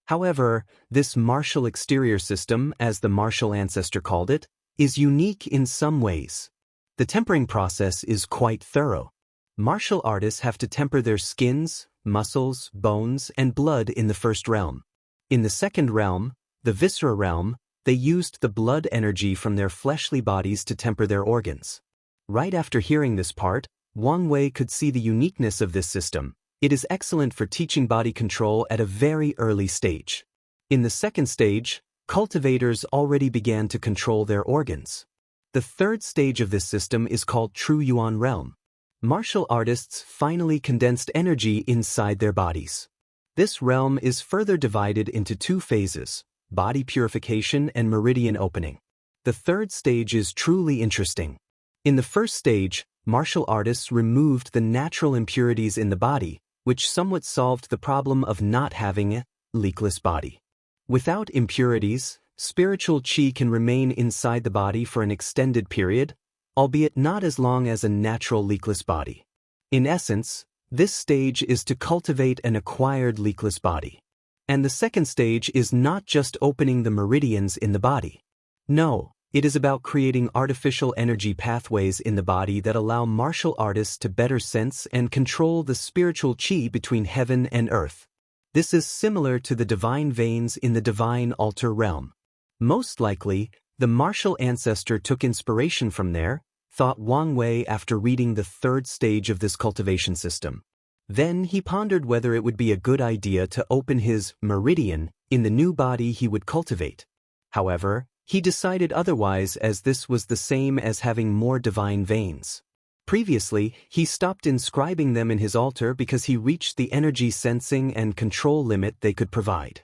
However, this martial exterior system, as the martial ancestor called it, is unique in some ways. The tempering process is quite thorough. Martial artists have to temper their skins, muscles, bones, and blood in the first realm. In the second realm, the viscera realm, they used the blood energy from their fleshly bodies to temper their organs. Right after hearing this part, Wang Wei could see the uniqueness of this system. It is excellent for teaching body control at a very early stage. In the second stage, cultivators already began to control their organs. The third stage of this system is called True Yuan Realm. Martial artists finally condensed energy inside their bodies. This realm is further divided into 2 phases: body purification and meridian opening. The third stage is truly interesting. In the first stage, martial artists removed the natural impurities in the body, which somewhat solved the problem of not having a leakless body. Without impurities, spiritual qi can remain inside the body for an extended period, albeit not as long as a natural leakless body. In essence, this stage is to cultivate an acquired leakless body. And the second stage is not just opening the meridians in the body. No, it is about creating artificial energy pathways in the body that allow martial artists to better sense and control the spiritual qi between heaven and earth. This is similar to the divine veins in the divine altar realm. Most likely, the martial ancestor took inspiration from there, thought Wang Wei after reading the third stage of this cultivation system. Then he pondered whether it would be a good idea to open his meridian in the new body he would cultivate. However, he decided otherwise, as this was the same as having more divine veins. Previously, he stopped inscribing them in his altar because he reached the energy sensing and control limit they could provide.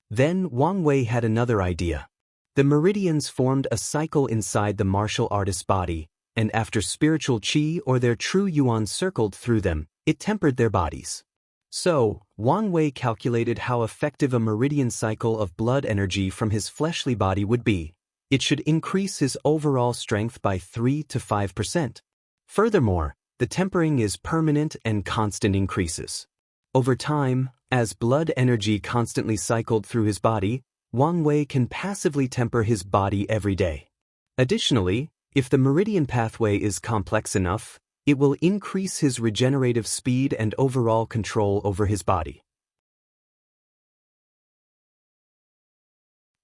Then Wang Wei had another idea. The meridians formed a cycle inside the martial artist's body, and after spiritual qi or their true yuan circled through them, it tempered their bodies. So, Wang Wei calculated how effective a meridian cycle of blood energy from his fleshly body would be. It should increase his overall strength by 3 to 5%. Furthermore, the tempering is permanent and constant increases. Over time, as blood energy constantly cycled through his body, Wang Wei can passively temper his body every day. Additionally, if the meridian pathway is complex enough, it will increase his regenerative speed and overall control over his body.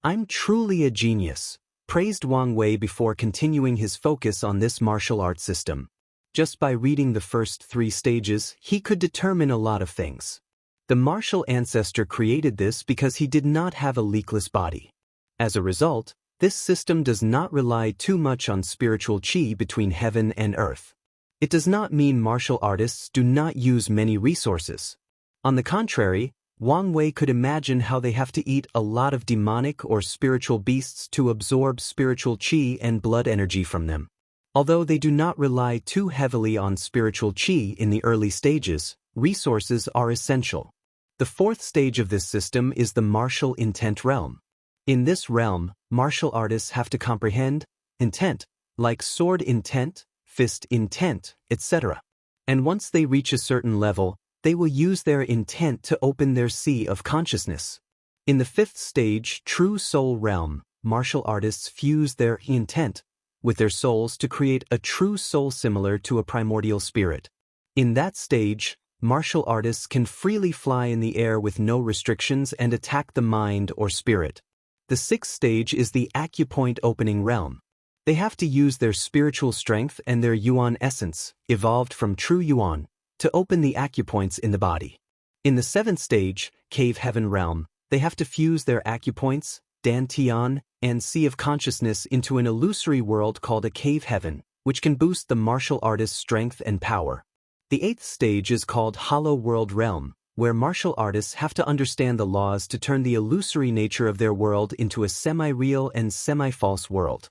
"I'm truly a genius," praised Wang Wei before continuing his focus on this martial art system. Just by reading the first 3 stages, he could determine a lot of things. The martial ancestor created this because he did not have a leakless body. As a result, this system does not rely too much on spiritual qi between heaven and earth. It does not mean martial artists do not use many resources. On the contrary, Wang Wei could imagine how they have to eat a lot of demonic or spiritual beasts to absorb spiritual qi and blood energy from them. Although they do not rely too heavily on spiritual qi in the early stages, resources are essential. The 4th stage of this system is the martial intent realm. In this realm, martial artists have to comprehend intent, like sword intent, fist intent, etc. And once they reach a certain level, they will use their intent to open their sea of consciousness. In the 5th stage, true soul realm, martial artists fuse their intent with their souls to create a true soul similar to a primordial spirit. In that stage, martial artists can freely fly in the air with no restrictions and attack the mind or spirit. The 6th stage is the acupoint opening realm. They have to use their spiritual strength and their yuan essence, evolved from true yuan, to open the acupoints in the body. In the 7th stage, cave heaven realm, they have to fuse their acupoints, dantian, and sea of consciousness into an illusory world called a cave heaven, which can boost the martial artist's strength and power. The 8th stage is called hollow world realm, where martial artists have to understand the laws to turn the illusory nature of their world into a semi-real and semi-false world.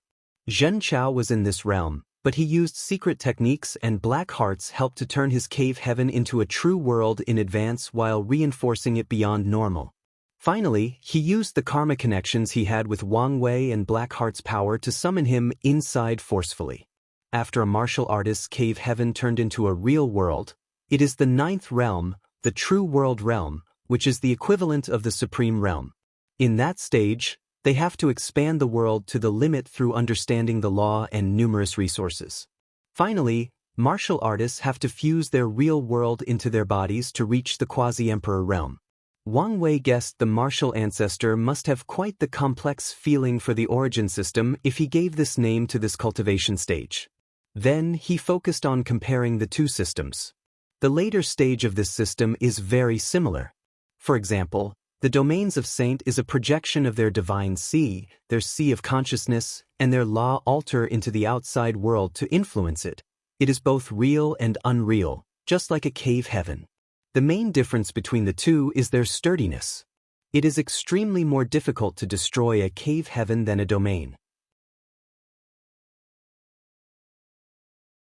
Zhen Chao was in this realm, but he used secret techniques and black hearts helped to turn his cave heaven into a true world in advance while reinforcing it beyond normal. Finally, he used the karma connections he had with Wang Wei and Black Heart's power to summon him inside forcefully. After a martial artist's cave heaven turned into a real world, it is the 9th realm, the true world realm, which is the equivalent of the supreme realm. In that stage, they have to expand the world to the limit through understanding the law and numerous resources. Finally, martial artists have to fuse their real world into their bodies to reach the quasi-emperor realm. Wang Wei guessed the martial ancestor must have quite the complex feeling for the origin system if he gave this name to this cultivation stage. Then he focused on comparing the 2 systems. The later stage of this system is very similar. For example, the domains of Saint is a projection of their divine sea, their sea of consciousness, and their law alter into the outside world to influence it. It is both real and unreal, just like a cave heaven. The main difference between the 2 is their sturdiness. It is extremely more difficult to destroy a cave heaven than a domain.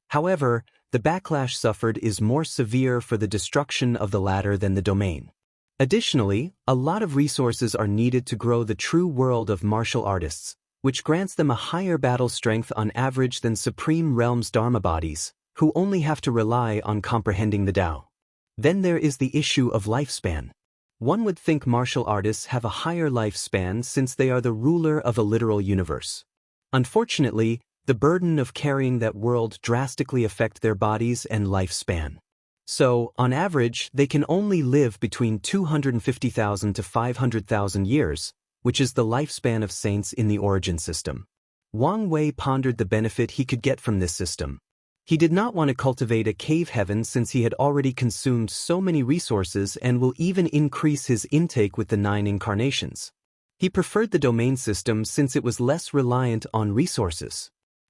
However, the backlash suffered is more severe for the destruction of the latter than the domain. Additionally, a lot of resources are needed to grow the true world of martial artists, which grants them a higher battle strength on average than Supreme Realms Dharma bodies, who only have to rely on comprehending the Tao. Then there is the issue of lifespan. One would think martial artists have a higher lifespan since they are the ruler of a literal universe. Unfortunately, the burden of carrying that world drastically affects their bodies and lifespan. So, on average, they can only live between 250,000 to 500,000 years, which is the lifespan of saints in the origin system. Wang Wei pondered the benefit he could get from this system. He did not want to cultivate a cave heaven since he had already consumed so many resources and will even increase his intake with the 9 incarnations. He preferred the domain system since it was less reliant on resources.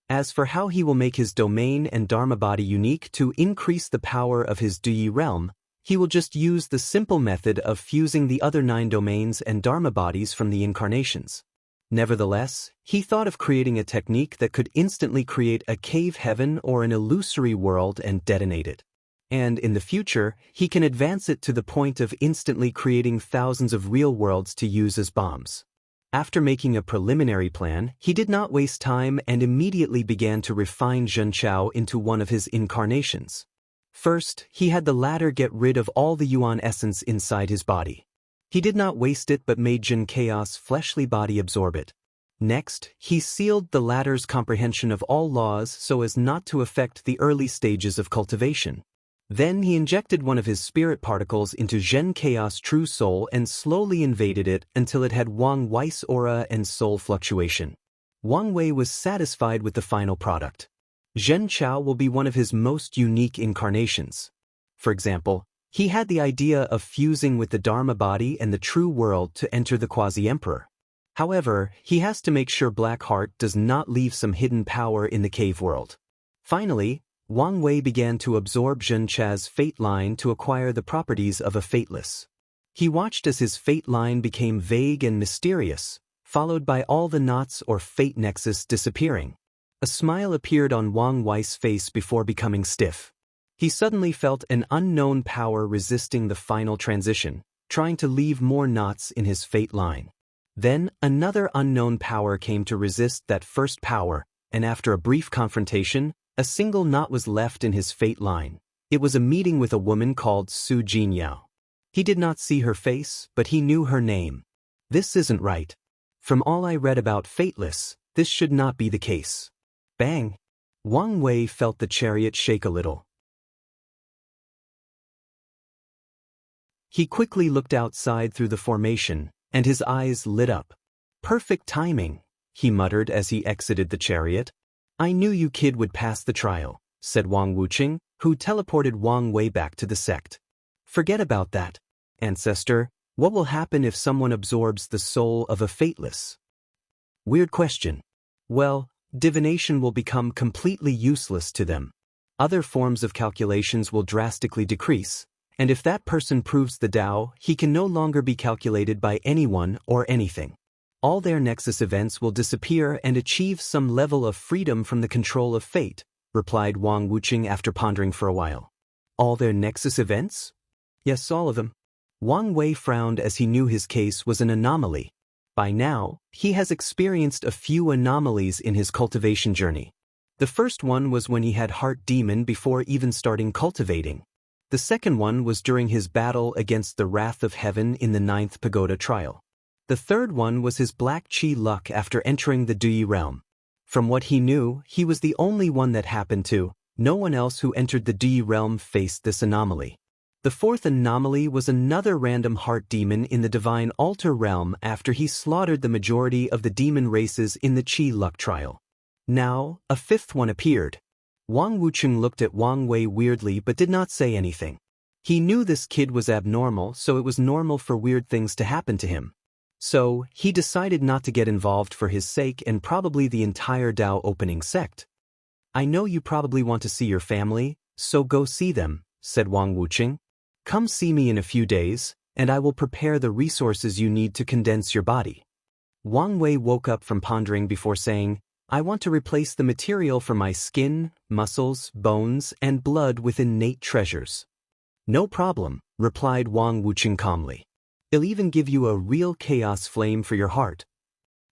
As for how he will make his domain and Dharma body unique to increase the power of his Duyi realm, he will just use the simple method of fusing the other 9 domains and Dharma bodies from the incarnations. Nevertheless, he thought of creating a technique that could instantly create a cave heaven or an illusory world and detonate it. And in the future, he can advance it to the point of instantly creating thousands of real worlds to use as bombs. After making a preliminary plan, he did not waste time and immediately began to refine Xianxia into one of his incarnations. First, he had the latter get rid of all the Yuan essence inside his body. He did not waste it but made Xianxia's fleshly body absorb it. Next, he sealed the latter's comprehension of all laws so as not to affect the early stages of cultivation. Then he injected one of his spirit particles into Xianxia's true soul and slowly invaded it until it had Wang Wei's aura and soul fluctuation. Wang Wei was satisfied with the final product. Xianxia will be one of his most unique incarnations. For example, he had the idea of fusing with the Dharma body and the true world to enter the quasi-emperor. However, he has to make sure Blackheart does not leave some hidden power in the cave world. Finally, Wang Wei began to absorb Xianxia's fate line to acquire the properties of a fateless. He watched as his fate line became vague and mysterious, followed by all the knots or fate nexus disappearing. A smile appeared on Wang Wei's face before becoming stiff. He suddenly felt an unknown power resisting the final transition, trying to leave more knots in his fate line. Then, another unknown power came to resist that first power, and after a brief confrontation, a single knot was left in his fate line. It was a meeting with a woman called Su Jinyao. He did not see her face, but he knew her name. This isn't right. From all I read about Fateless, this should not be the case. Bang! Wang Wei felt the chariot shake a little. He quickly looked outside through the formation, and his eyes lit up. Perfect timing, he muttered as he exited the chariot. I knew you kid would pass the trial, said Wang Wuqing, who teleported Wang Wei back to the sect. Forget about that, ancestor. What will happen if someone absorbs the soul of a fateless? Weird question. Well, divination will become completely useless to them. Other forms of calculations will drastically decrease, and if that person proves the Tao, he can no longer be calculated by anyone or anything. All their nexus events will disappear and achieve some level of freedom from the control of fate, replied Wang Wuqing after pondering for a while. All their nexus events? Yes, all of them. Wang Wei frowned as he knew his case was an anomaly. By now, he has experienced a few anomalies in his cultivation journey. The first one was when he had Heart Demon before even starting cultivating. The second one was during his battle against the Wrath of Heaven in the 9th Pagoda trial. The third one was his black chi luck after entering the Dui realm. From what he knew, he was the only one that happened to. No one else who entered the Dui realm faced this anomaly. The fourth anomaly was another random heart demon in the divine altar realm after he slaughtered the majority of the demon races in the chi luck trial. Now, a fifth one appeared. Wang Wuqing looked at Wang Wei weirdly but did not say anything. He knew this kid was abnormal, so it was normal for weird things to happen to him. So, he decided not to get involved for his sake and probably the entire Dao opening sect. I know you probably want to see your family, so go see them, said Wang Wuqing. Come see me in a few days, and I will prepare the resources you need to condense your body. Wang Wei woke up from pondering before saying, I want to replace the material for my skin, muscles, bones, and blood with innate treasures. No problem, replied Wang Wuqing calmly. It'll even give you a real chaos flame for your heart.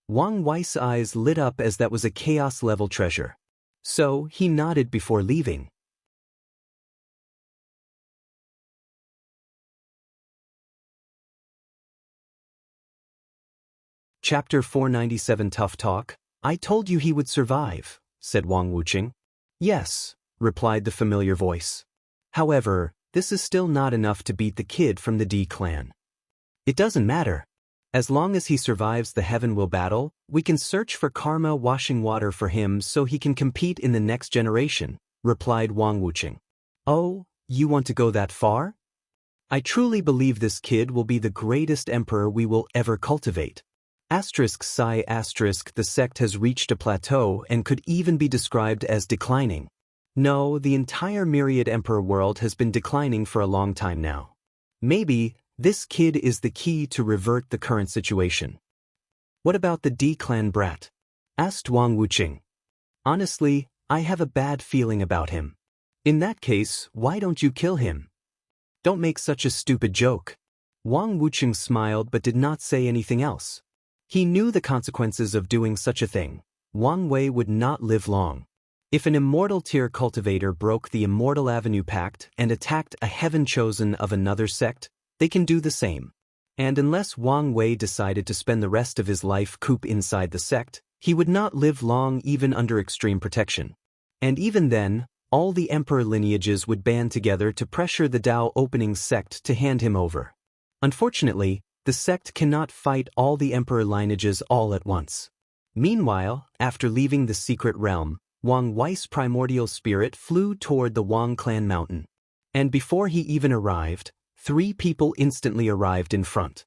Wang Wei's eyes lit up as that was a chaos-level treasure. So, he nodded before leaving. Chapter 497 Tough Talk. I told you he would survive, said Wang Wuqing. Yes, replied the familiar voice. However, this is still not enough to beat the kid from the D clan. It doesn't matter. As long as he survives the Heaven Will battle, we can search for karma washing water for him so he can compete in the next generation, replied Wang Wuqing. Oh, you want to go that far? I truly believe this kid will be the greatest emperor we will ever cultivate. The sect has reached a plateau and could even be described as declining. No, the entire myriad emperor world has been declining for a long time now. Maybe this kid is the key to revert the current situation. What about the D-clan brat? Asked Wang Wuqing. Honestly, I have a bad feeling about him. In that case, why don't you kill him? Don't make such a stupid joke. Wang Wucheng smiled but did not say anything else. He knew the consequences of doing such a thing. Wang Wei would not live long. If an immortal tier cultivator broke the Immortal Avenue Pact and attacked a heaven chosen of another sect, they can do the same. And unless Wang Wei decided to spend the rest of his life cooped inside the sect, he would not live long even under extreme protection. And even then, all the emperor lineages would band together to pressure the Dao opening sect to hand him over. Unfortunately, the sect cannot fight all the emperor lineages all at once. Meanwhile, after leaving the secret realm, Wang Wei's primordial spirit flew toward the Wang clan mountain. And before he even arrived, 3 people instantly arrived in front.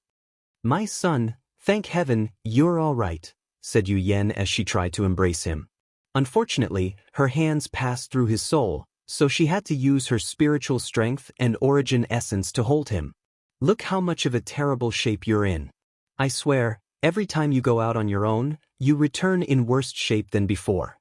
"My son, thank heaven, you're all right," said Yu Yan as she tried to embrace him. Unfortunately, her hands passed through his soul, so she had to use her spiritual strength and origin essence to hold him. "Look how much of a terrible shape you're in. I swear, every time you go out on your own, you return in worse shape than before."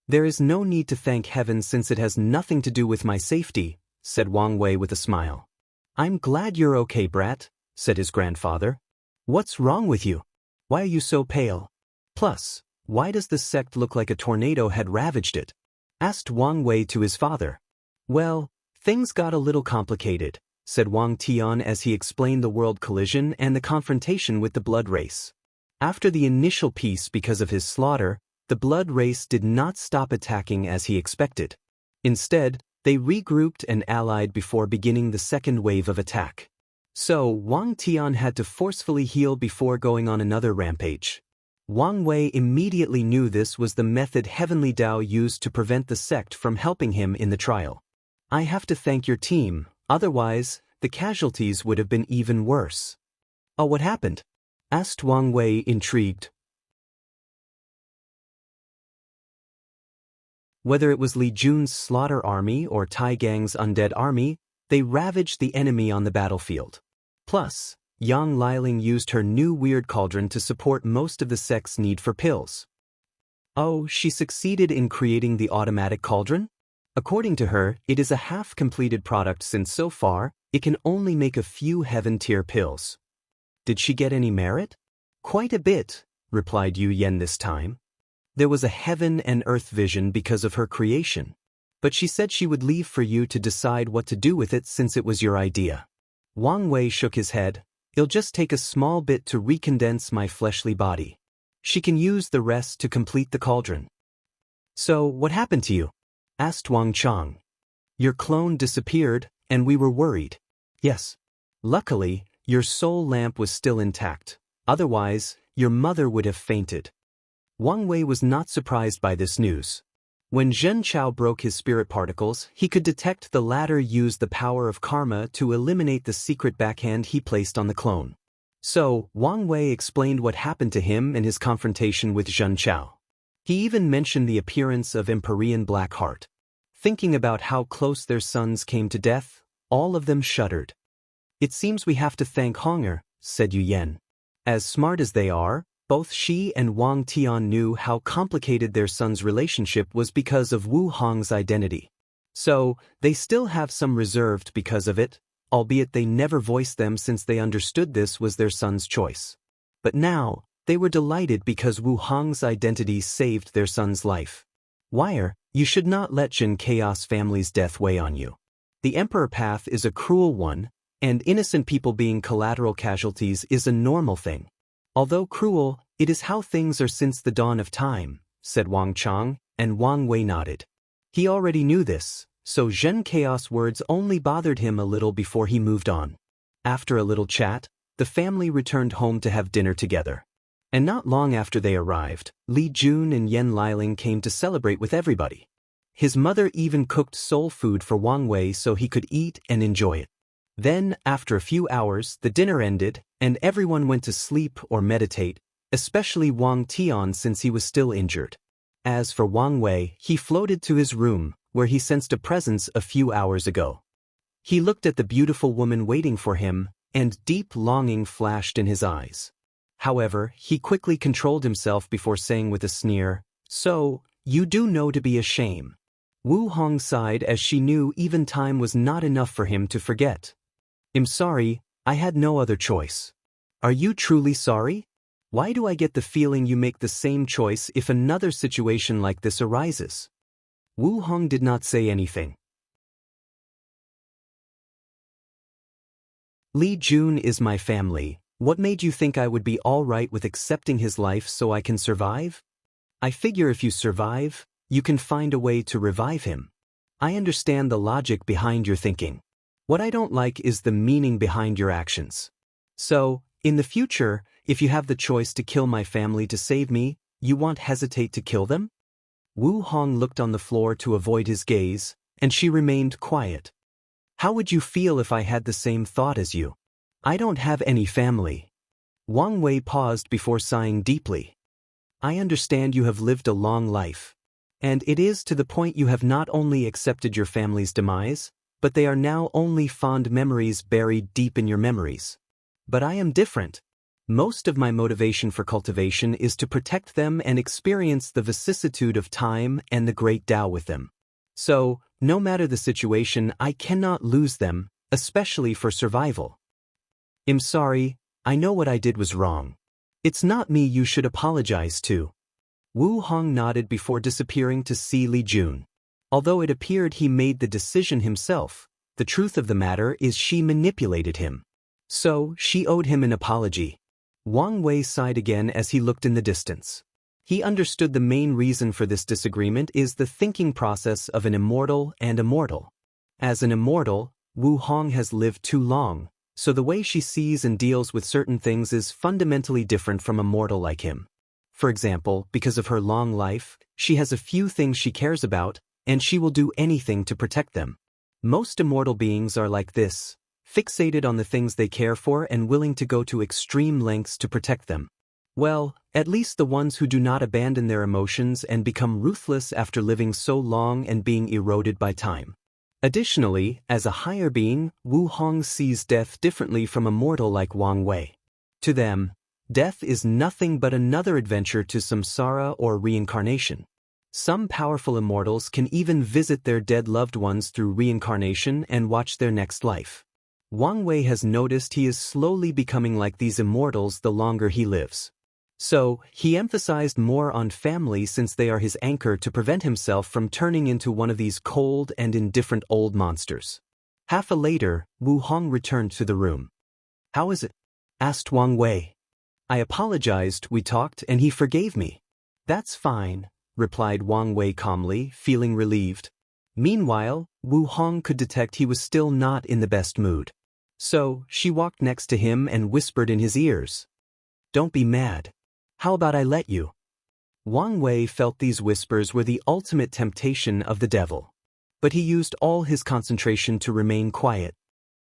"There is no need to thank heaven since it has nothing to do with my safety," said Wang Wei with a smile. "I'm glad you're okay, brat," said his grandfather. "What's wrong with you? Why are you so pale? Plus, why does the sect look like a tornado had ravaged it?" asked Wang Wei to his father. "Well, things got a little complicated," said Wang Tian as he explained the world collision and the confrontation with the blood race. After the initial peace because of his slaughter, the blood race did not stop attacking as he expected. Instead, they regrouped and allied before beginning the second wave of attack. So, Wang Tian had to forcefully heal before going on another rampage. Wang Wei immediately knew this was the method Heavenly Dao used to prevent the sect from helping him in the trial. "I have to thank your team, otherwise, the casualties would have been even worse." "Oh, what happened?" asked Wang Wei, intrigued. Whether it was Li Jun's slaughter army or Tai Gang's undead army, they ravaged the enemy on the battlefield. Plus, Yang Liling used her new weird cauldron to support most of the sect's need for pills. Oh, she succeeded in creating the automatic cauldron? According to her, it is a half-completed product since so far, it can only make a few heaven-tier pills. Did she get any merit? "Quite a bit," replied Yu Yan this time. "There was a heaven and earth vision because of her creation. But she said she would leave for you to decide what to do with it since it was your idea." Wang Wei shook his head. "It'll just take a small bit to recondense my fleshly body. She can use the rest to complete the cauldron." "So, what happened to you?" asked Wang Chang. "Your clone disappeared, and we were worried." "Yes. Luckily, your soul lamp was still intact. Otherwise, your mother would have fainted." Wang Wei was not surprised by this news. When Zhen Chao broke his spirit particles, he could detect the latter used the power of karma to eliminate the secret backhand he placed on the clone. So, Wang Wei explained what happened to him in his confrontation with Zhen Chao. He even mentioned the appearance of Empyrean Blackheart. Thinking about how close their sons came to death, all of them shuddered. "It seems we have to thank Honger," said Yu Yan. As smart as they are, both she and Wang Tian knew how complicated their son's relationship was because of Wu Hong's identity. So, they still have some reserved because of it, albeit they never voiced them since they understood this was their son's choice. But now, they were delighted because Wu Hong's identity saved their son's life. "Wire, you should not let Jin Chaos family's death weigh on you. The Emperor path is a cruel one, and innocent people being collateral casualties is a normal thing. Although cruel, it is how things are since the dawn of time," said Wang Chang, and Wang Wei nodded. He already knew this, so Zhen Chaos' words only bothered him a little before he moved on. After a little chat, the family returned home to have dinner together. And not long after they arrived, Li Jun and Yan Liling came to celebrate with everybody. His mother even cooked soul food for Wang Wei so he could eat and enjoy it. Then, after a few hours, the dinner ended, and everyone went to sleep or meditate, especially Wang Tian since he was still injured. As for Wang Wei, he floated to his room, where he sensed a presence a few hours ago. He looked at the beautiful woman waiting for him, and deep longing flashed in his eyes. However, he quickly controlled himself before saying with a sneer, "So, you do know to be a shame." Wu Hong sighed as she knew even time was not enough for him to forget. I'm sorry, I had no other choice. Are you truly sorry? Why do I get the feeling you make the same choice if another situation like this arises? Wu Hong did not say anything. Li Jun is my family. What made you think I would be all right with accepting his life so I can survive? I figure if you survive, you can find a way to revive him. I understand the logic behind your thinking. What I don't like is the meaning behind your actions. So, in the future, if you have the choice to kill my family to save me, you won't hesitate to kill them? Wu Hong looked on the floor to avoid his gaze, and she remained quiet. How would you feel if I had the same thought as you? I don't have any family. Wang Wei paused before sighing deeply. I understand you have lived a long life. And it is to the point you have not only accepted your family's demise, but they are now only fond memories buried deep in your memories. But I am different. Most of my motivation for cultivation is to protect them and experience the vicissitude of time and the great Tao with them. So, no matter the situation, I cannot lose them, especially for survival. I'm sorry, I know what I did was wrong. It's not me you should apologize to. Wu Hong nodded before disappearing to see Li Jun. Although it appeared he made the decision himself, the truth of the matter is she manipulated him. So, she owed him an apology. Wang Wei sighed again as he looked in the distance. He understood the main reason for this disagreement is the thinking process of an immortal and immortal. As an immortal, Wu Hong has lived too long, so the way she sees and deals with certain things is fundamentally different from a mortal like him. For example, because of her long life, she has a few things she cares about, and she will do anything to protect them. Most immortal beings are like this, fixated on the things they care for and willing to go to extreme lengths to protect them. Well, at least the ones who do not abandon their emotions and become ruthless after living so long and being eroded by time. Additionally, as a higher being, Wu Hong sees death differently from a mortal like Wang Wei. To them, death is nothing but another adventure to samsara or reincarnation. Some powerful immortals can even visit their dead loved ones through reincarnation and watch their next life. Wang Wei has noticed he is slowly becoming like these immortals the longer he lives. So, he emphasized more on family since they are his anchor to prevent himself from turning into one of these cold and indifferent old monsters. Half a later, Wu Hong returned to the room. How is it? Asked Wang Wei. I apologized, we talked, and he forgave me. That's fine, replied Wang Wei calmly, feeling relieved. Meanwhile, Wu Hong could detect he was still not in the best mood. So, she walked next to him and whispered in his ears. Don't be mad. How about I let you? Wang Wei felt these whispers were the ultimate temptation of the devil. But he used all his concentration to remain quiet.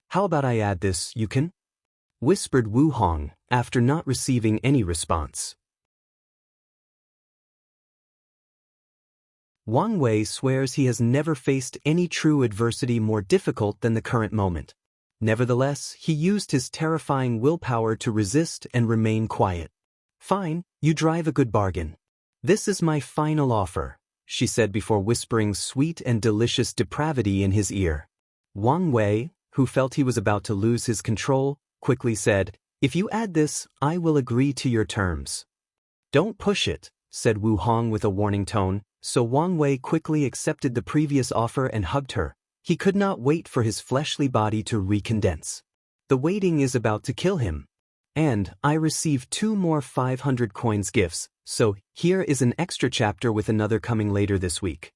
How about I add this, you can? Whispered Wu Hong, after not receiving any response. Wang Wei swears he has never faced any true adversity more difficult than the current moment. Nevertheless, he used his terrifying willpower to resist and remain quiet. Fine, you drive a good bargain. This is my final offer, she said before whispering sweet and delicious depravity in his ear. Wang Wei, who felt he was about to lose his control, quickly said, If you add this, I will agree to your terms. Don't push it, said Wu Hong with a warning tone, so Wang Wei quickly accepted the previous offer and hugged her. He could not wait for his fleshly body to recondense. The waiting is about to kill him. And I received 2 more 500 coins gifts, so here is an extra chapter with another coming later this week.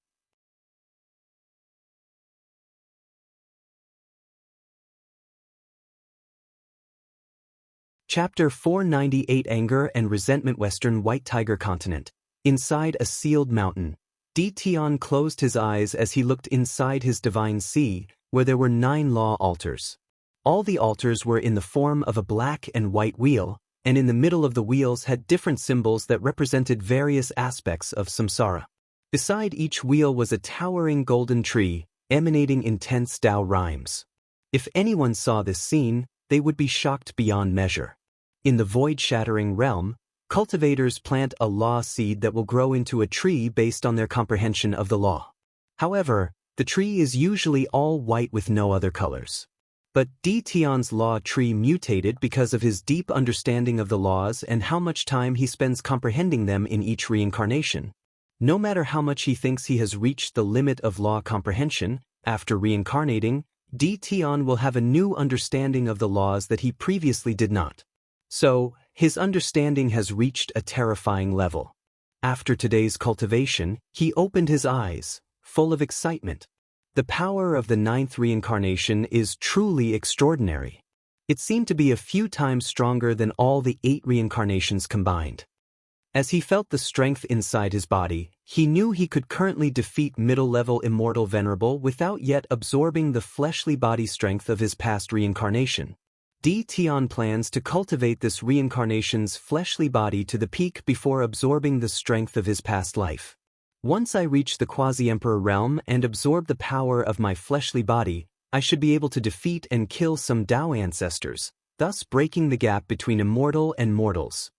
Chapter 498 Anger and Resentment Western White Tiger Continent. Inside a sealed mountain. Di Tian closed his eyes as he looked inside his divine sea, where there were 9 law altars. All the altars were in the form of a black and white wheel, and in the middle of the wheels had different symbols that represented various aspects of samsara. Beside each wheel was a towering golden tree, emanating intense Tao rhymes. If anyone saw this scene, they would be shocked beyond measure. In the void-shattering realm, cultivators plant a law seed that will grow into a tree based on their comprehension of the law. However, the tree is usually all white with no other colors. But Tian's law tree mutated because of his deep understanding of the laws and how much time he spends comprehending them in each reincarnation. No matter how much he thinks he has reached the limit of law comprehension, after reincarnating, Tian will have a new understanding of the laws that he previously did not. So, his understanding has reached a terrifying level. After today's cultivation, he opened his eyes, full of excitement. The power of the 9th reincarnation is truly extraordinary. It seemed to be a few times stronger than all the 8 reincarnations combined. As he felt the strength inside his body, he knew he could currently defeat middle-level Immortal Venerable without yet absorbing the fleshly body strength of his past reincarnation. Tian plans to cultivate this reincarnation's fleshly body to the peak before absorbing the strength of his past life. Once I reach the Quasi-Emperor realm and absorb the power of my fleshly body, I should be able to defeat and kill some Dao ancestors, thus breaking the gap between immortal and mortals.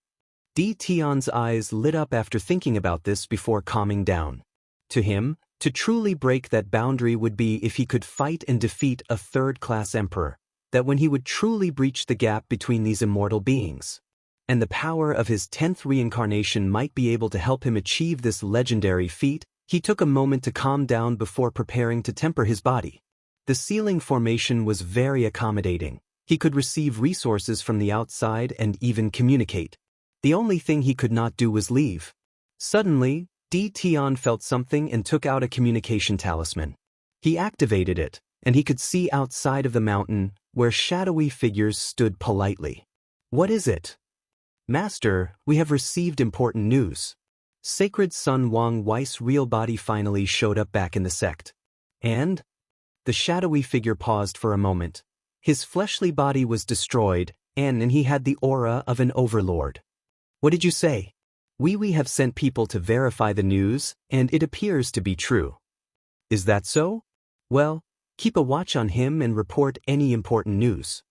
Tian's eyes lit up after thinking about this before calming down. To him, to truly break that boundary would be if he could fight and defeat a third-class emperor, that when he would truly breach the gap between these immortal beings. And the power of his 10th reincarnation might be able to help him achieve this legendary feat. He took a moment to calm down before preparing to temper his body. The ceiling formation was very accommodating. He could receive resources from the outside and even communicate. The only thing he could not do was leave. Suddenly, Tian felt something and took out a communication talisman. He activated it, and he could see outside of the mountain, where shadowy figures stood politely. "What is it?" "Master, we have received important news. Sacred Son Wang Wei's real body finally showed up back in the sect." "And?" The shadowy figure paused for a moment. His fleshly body was destroyed, and he had the aura of an overlord. "What did you say?" We have sent people to verify the news, and it appears to be true." "Is that so? Well, keep a watch on him and report any important news."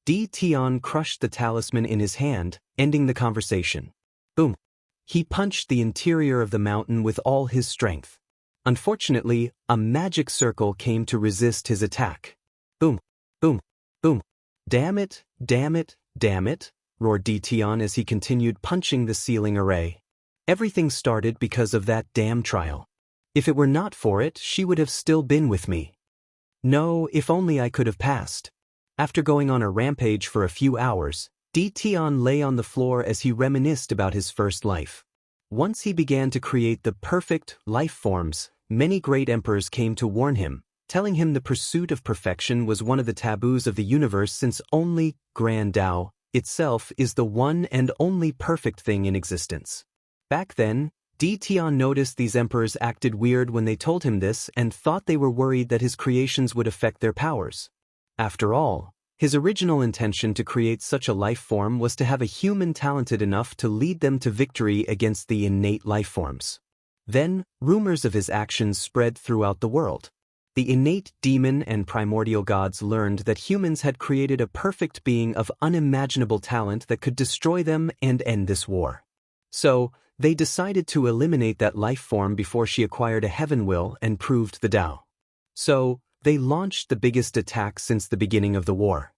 Tian crushed the talisman in his hand, ending the conversation. Boom! He punched the interior of the mountain with all his strength. Unfortunately, a magic circle came to resist his attack. Boom! Boom! Boom! "Damn it! Damn it! Damn it!" roared Tian as he continued punching the ceiling array. "Everything started because of that damn trial. If it were not for it, she would have still been with me. No, if only I could have passed." After going on a rampage for a few hours, Tian lay on the floor as he reminisced about his first life. Once he began to create the perfect life forms, many great emperors came to warn him, telling him the pursuit of perfection was one of the taboos of the universe since only Grand Dao itself is the one and only perfect thing in existence. Back then, Tian noticed these emperors acted weird when they told him this and thought they were worried that his creations would affect their powers. After all, his original intention to create such a life form was to have a human talented enough to lead them to victory against the innate life forms. Then, rumors of his actions spread throughout the world. The innate demon and primordial gods learned that humans had created a perfect being of unimaginable talent that could destroy them and end this war. So, they decided to eliminate that life form before she acquired a heaven will and proved the Dao. So, they launched the biggest attack since the beginning of the war.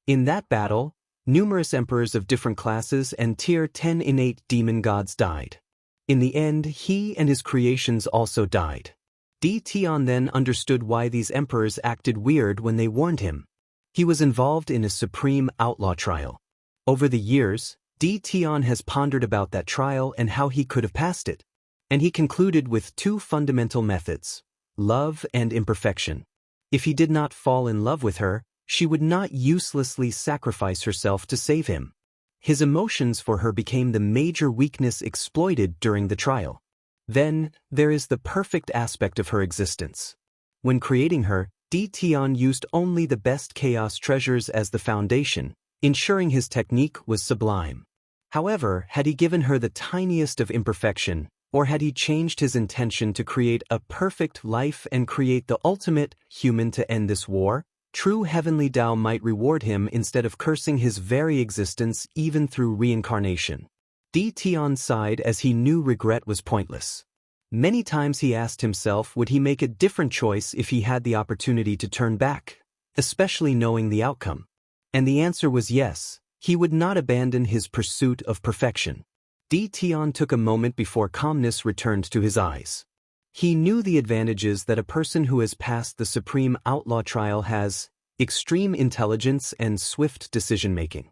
In that battle, numerous emperors of different classes and tier 10 innate demon gods died. In the end, he and his creations also died. Tian then understood why these emperors acted weird when they warned him. He was involved in a supreme outlaw trial. Over the years, Tian has pondered about that trial and how he could have passed it. And he concluded with 2 fundamental methods: love and imperfection. If he did not fall in love with her, she would not uselessly sacrifice herself to save him. His emotions for her became the major weakness exploited during the trial. Then, there is the perfect aspect of her existence. When creating her, Tian used only the best chaos treasures as the foundation, ensuring his technique was sublime. However, had he given her the tiniest of imperfection, or had he changed his intention to create a perfect life and create the ultimate human to end this war, true heavenly Tao might reward him instead of cursing his very existence even through reincarnation. Tian sighed as he knew regret was pointless. Many times he asked himself would he make a different choice if he had the opportunity to turn back, especially knowing the outcome. And the answer was yes, he would not abandon his pursuit of perfection. Tian took a moment before calmness returned to his eyes. He knew the advantages that a person who has passed the Supreme Outlaw trial has: extreme intelligence and swift decision-making.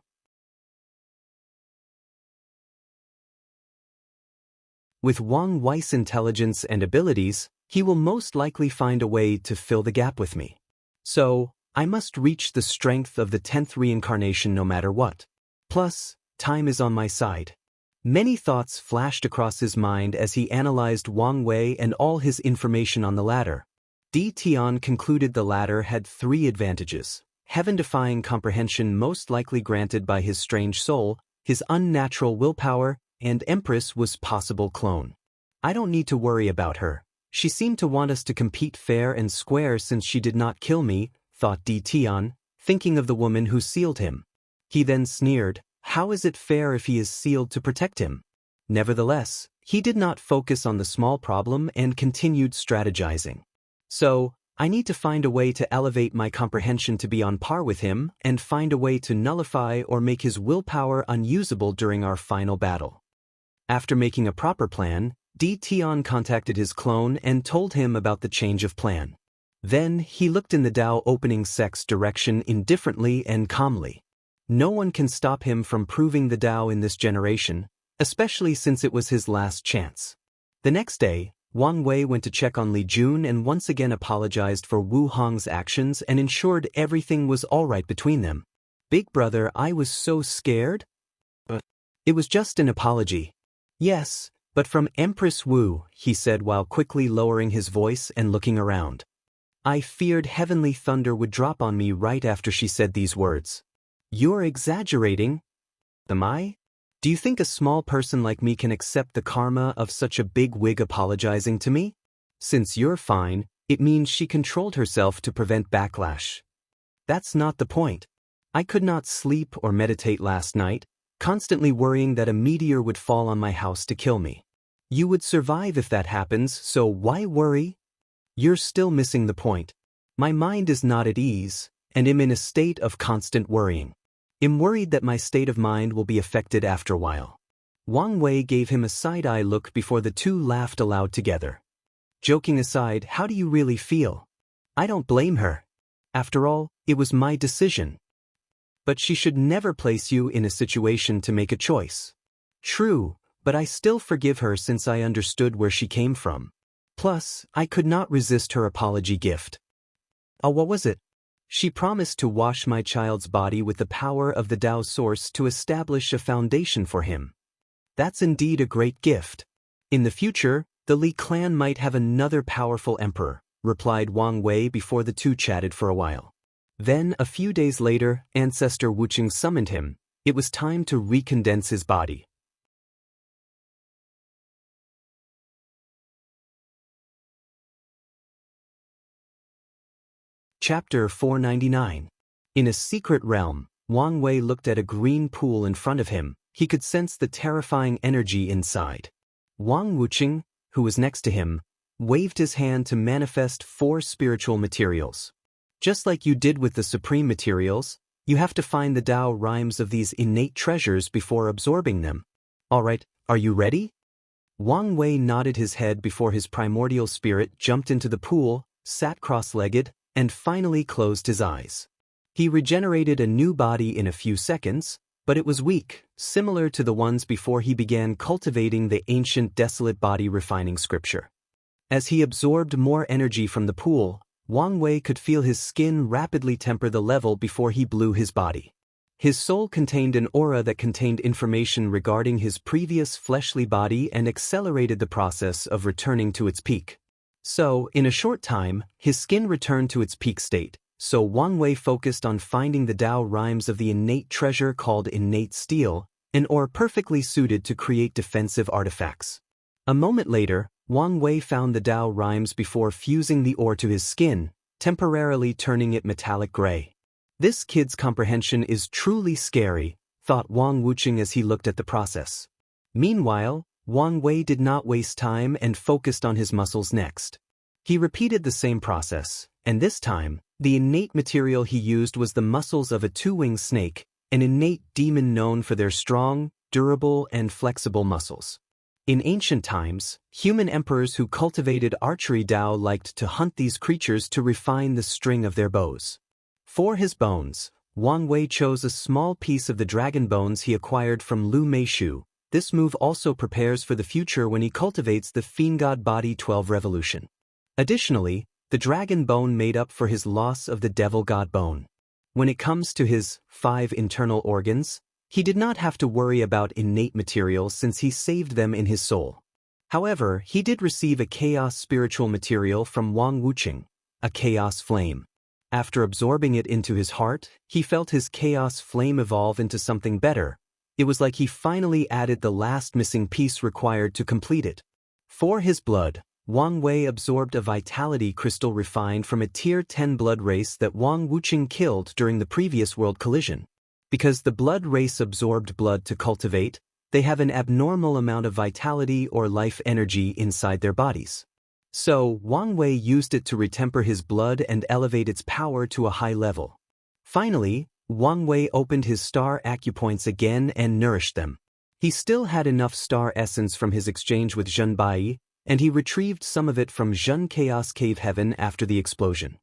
With Wang Wei's intelligence and abilities, he will most likely find a way to fill the gap with me. So, I must reach the strength of the 10th reincarnation no matter what. Plus, time is on my side. Many thoughts flashed across his mind as he analyzed Wang Wei and all his information on the latter. Tian concluded the latter had 3 advantages: heaven-defying comprehension most likely granted by his strange soul, his unnatural willpower, and Empress was possible clone. I don't need to worry about her. She seemed to want us to compete fair and square since she did not kill me, thought Tian, thinking of the woman who sealed him. He then sneered, how is it fair if he is sealed to protect him? Nevertheless, he did not focus on the small problem and continued strategizing. So, I need to find a way to elevate my comprehension to be on par with him and find a way to nullify or make his willpower unusable during our final battle. After making a proper plan, Tian contacted his clone and told him about the change of plan. Then, he looked in the Dao opening sect's direction indifferently and calmly. No one can stop him from proving the Dao in this generation, especially since it was his last chance. The next day, Wang Wei went to check on Li Jun and once again apologized for Wu Hong's actions and ensured everything was all right between them. Big brother, I was so scared. It was just an apology. Yes, but from Empress Wu, he said while quickly lowering his voice and looking around. I feared heavenly thunder would drop on me right after she said these words. You're exaggerating. Am I? Do you think a small person like me can accept the karma of such a big wig apologizing to me? Since you're fine, it means she controlled herself to prevent backlash. That's not the point. I could not sleep or meditate last night, constantly worrying that a meteor would fall on my house to kill me. You would survive if that happens, so why worry? You're still missing the point. My mind is not at ease, and am in a state of constant worrying. I'm worried that my state of mind will be affected after a while. Wang Wei gave him a side-eye look before the two laughed aloud together. Joking aside, how do you really feel? I don't blame her. After all, it was my decision. But she should never place you in a situation to make a choice. True, but I still forgive her since I understood where she came from. Plus, I could not resist her apology gift. Oh, what was it? She promised to wash my child's body with the power of the Dao source to establish a foundation for him. That's indeed a great gift. In the future, the Li clan might have another powerful emperor, replied Wang Wei before the two chatted for a while. Then, a few days later, Ancestor Wuxia summoned him. It was time to recondense his body. Chapter 499. In a secret realm, Wang Wei looked at a green pool in front of him. He could sense the terrifying energy inside. Wang Wuxia, who was next to him, waved his hand to manifest 4 spiritual materials. Just like you did with the supreme materials, you have to find the Dao rhymes of these innate treasures before absorbing them. Alright, are you ready? Wang Wei nodded his head before his primordial spirit jumped into the pool, sat cross-legged, and finally closed his eyes. He regenerated a new body in a few seconds, but it was weak, similar to the ones before he began cultivating the ancient desolate body refining scripture. As he absorbed more energy from the pool, Wang Wei could feel his skin rapidly temper the level before he blew his body. His soul contained an aura that contained information regarding his previous fleshly body and accelerated the process of returning to its peak. So, in a short time, his skin returned to its peak state, so Wang Wei focused on finding the Dao rhymes of the innate treasure called innate steel, an ore perfectly suited to create defensive artifacts. A moment later, Wang Wei found the Dao rhymes before fusing the ore to his skin, temporarily turning it metallic gray. This kid's comprehension is truly scary, thought Wang Wuxia as he looked at the process. Meanwhile, Wang Wei did not waste time and focused on his muscles next. He repeated the same process, and this time, the innate material he used was the muscles of a two-winged snake, an innate demon known for their strong, durable, and flexible muscles. In ancient times, human emperors who cultivated archery Dao liked to hunt these creatures to refine the string of their bows. For his bones, Wang Wei chose a small piece of the dragon bones he acquired from Lu Meishu. This move also prepares for the future when he cultivates the Fiend God Body 12 Revolution. Additionally, the dragon bone made up for his loss of the devil god bone. When it comes to his 5 internal organs, he did not have to worry about innate material since he saved them in his soul. However, he did receive a chaos spiritual material from Wang Wucheng, a chaos flame. After absorbing it into his heart, he felt his chaos flame evolve into something better. It was like he finally added the last missing piece required to complete it. For his blood, Wang Wei absorbed a vitality crystal refined from a tier 10 blood race that Wang Wucheng killed during the previous world collision. Because the blood race absorbed blood to cultivate, they have an abnormal amount of vitality or life energy inside their bodies. So, Wang Wei used it to retemper his blood and elevate its power to a high level. Finally, Wang Wei opened his star acupoints again and nourished them. He still had enough star essence from his exchange with Zhen Bai, and he retrieved some of it from Zhen Chaos Cave Heaven after the explosion.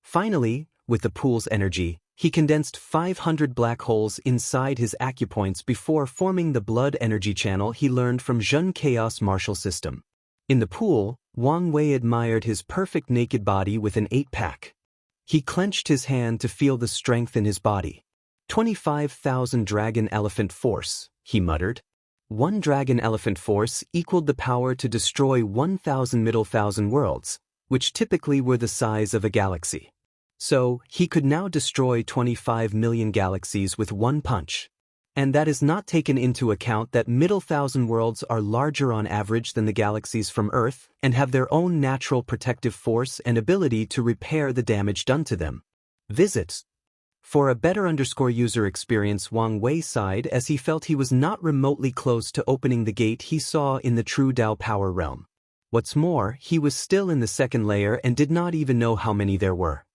Finally, with the pool's energy, he condensed 500 black holes inside his acupoints before forming the blood energy channel he learned from Zhen Chaos Martial System. In the pool, Wang Wei admired his perfect naked body with an 8-pack. He clenched his hand to feel the strength in his body. 25,000 dragon elephant force, he muttered. 1 dragon elephant force equaled the power to destroy 1,000 middle thousand worlds, which typically were the size of a galaxy. So, he could now destroy 25 million galaxies with one punch. And that is not taken into account that middle thousand worlds are larger on average than the galaxies from Earth and have their own natural protective force and ability to repair the damage done to them. Visit. For a better user experience, Wang Wei sighed as he felt he was not remotely close to opening the gate he saw in the true Dao power realm. What's more, he was still in the second layer and did not even know how many there were.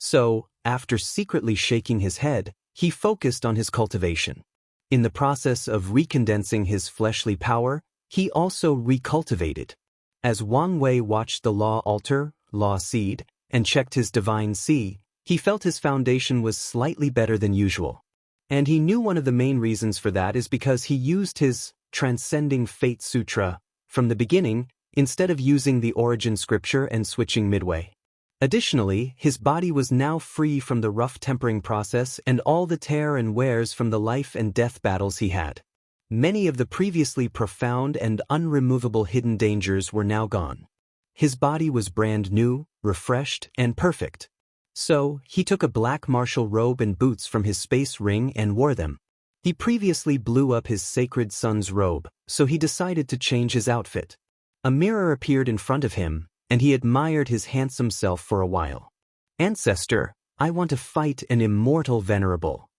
So, after secretly shaking his head, he focused on his cultivation. In the process of recondensing his fleshly power, he also recultivated. As Wang Wei watched the law altar, law seed, and checked his divine sea, he felt his foundation was slightly better than usual. And he knew one of the main reasons for that is because he used his Transcending Fate Sutra from the beginning instead of using the origin scripture and switching midway. Additionally, his body was now free from the rough tempering process and all the tear and wears from the life and death battles he had. Many of the previously profound and unremovable hidden dangers were now gone. His body was brand new, refreshed, and perfect. So, he took a black martial robe and boots from his space ring and wore them. He previously blew up his sacred son's robe, so he decided to change his outfit. A mirror appeared in front of him, and he admired his handsome self for a while. Ancestor, I want to fight an immortal venerable.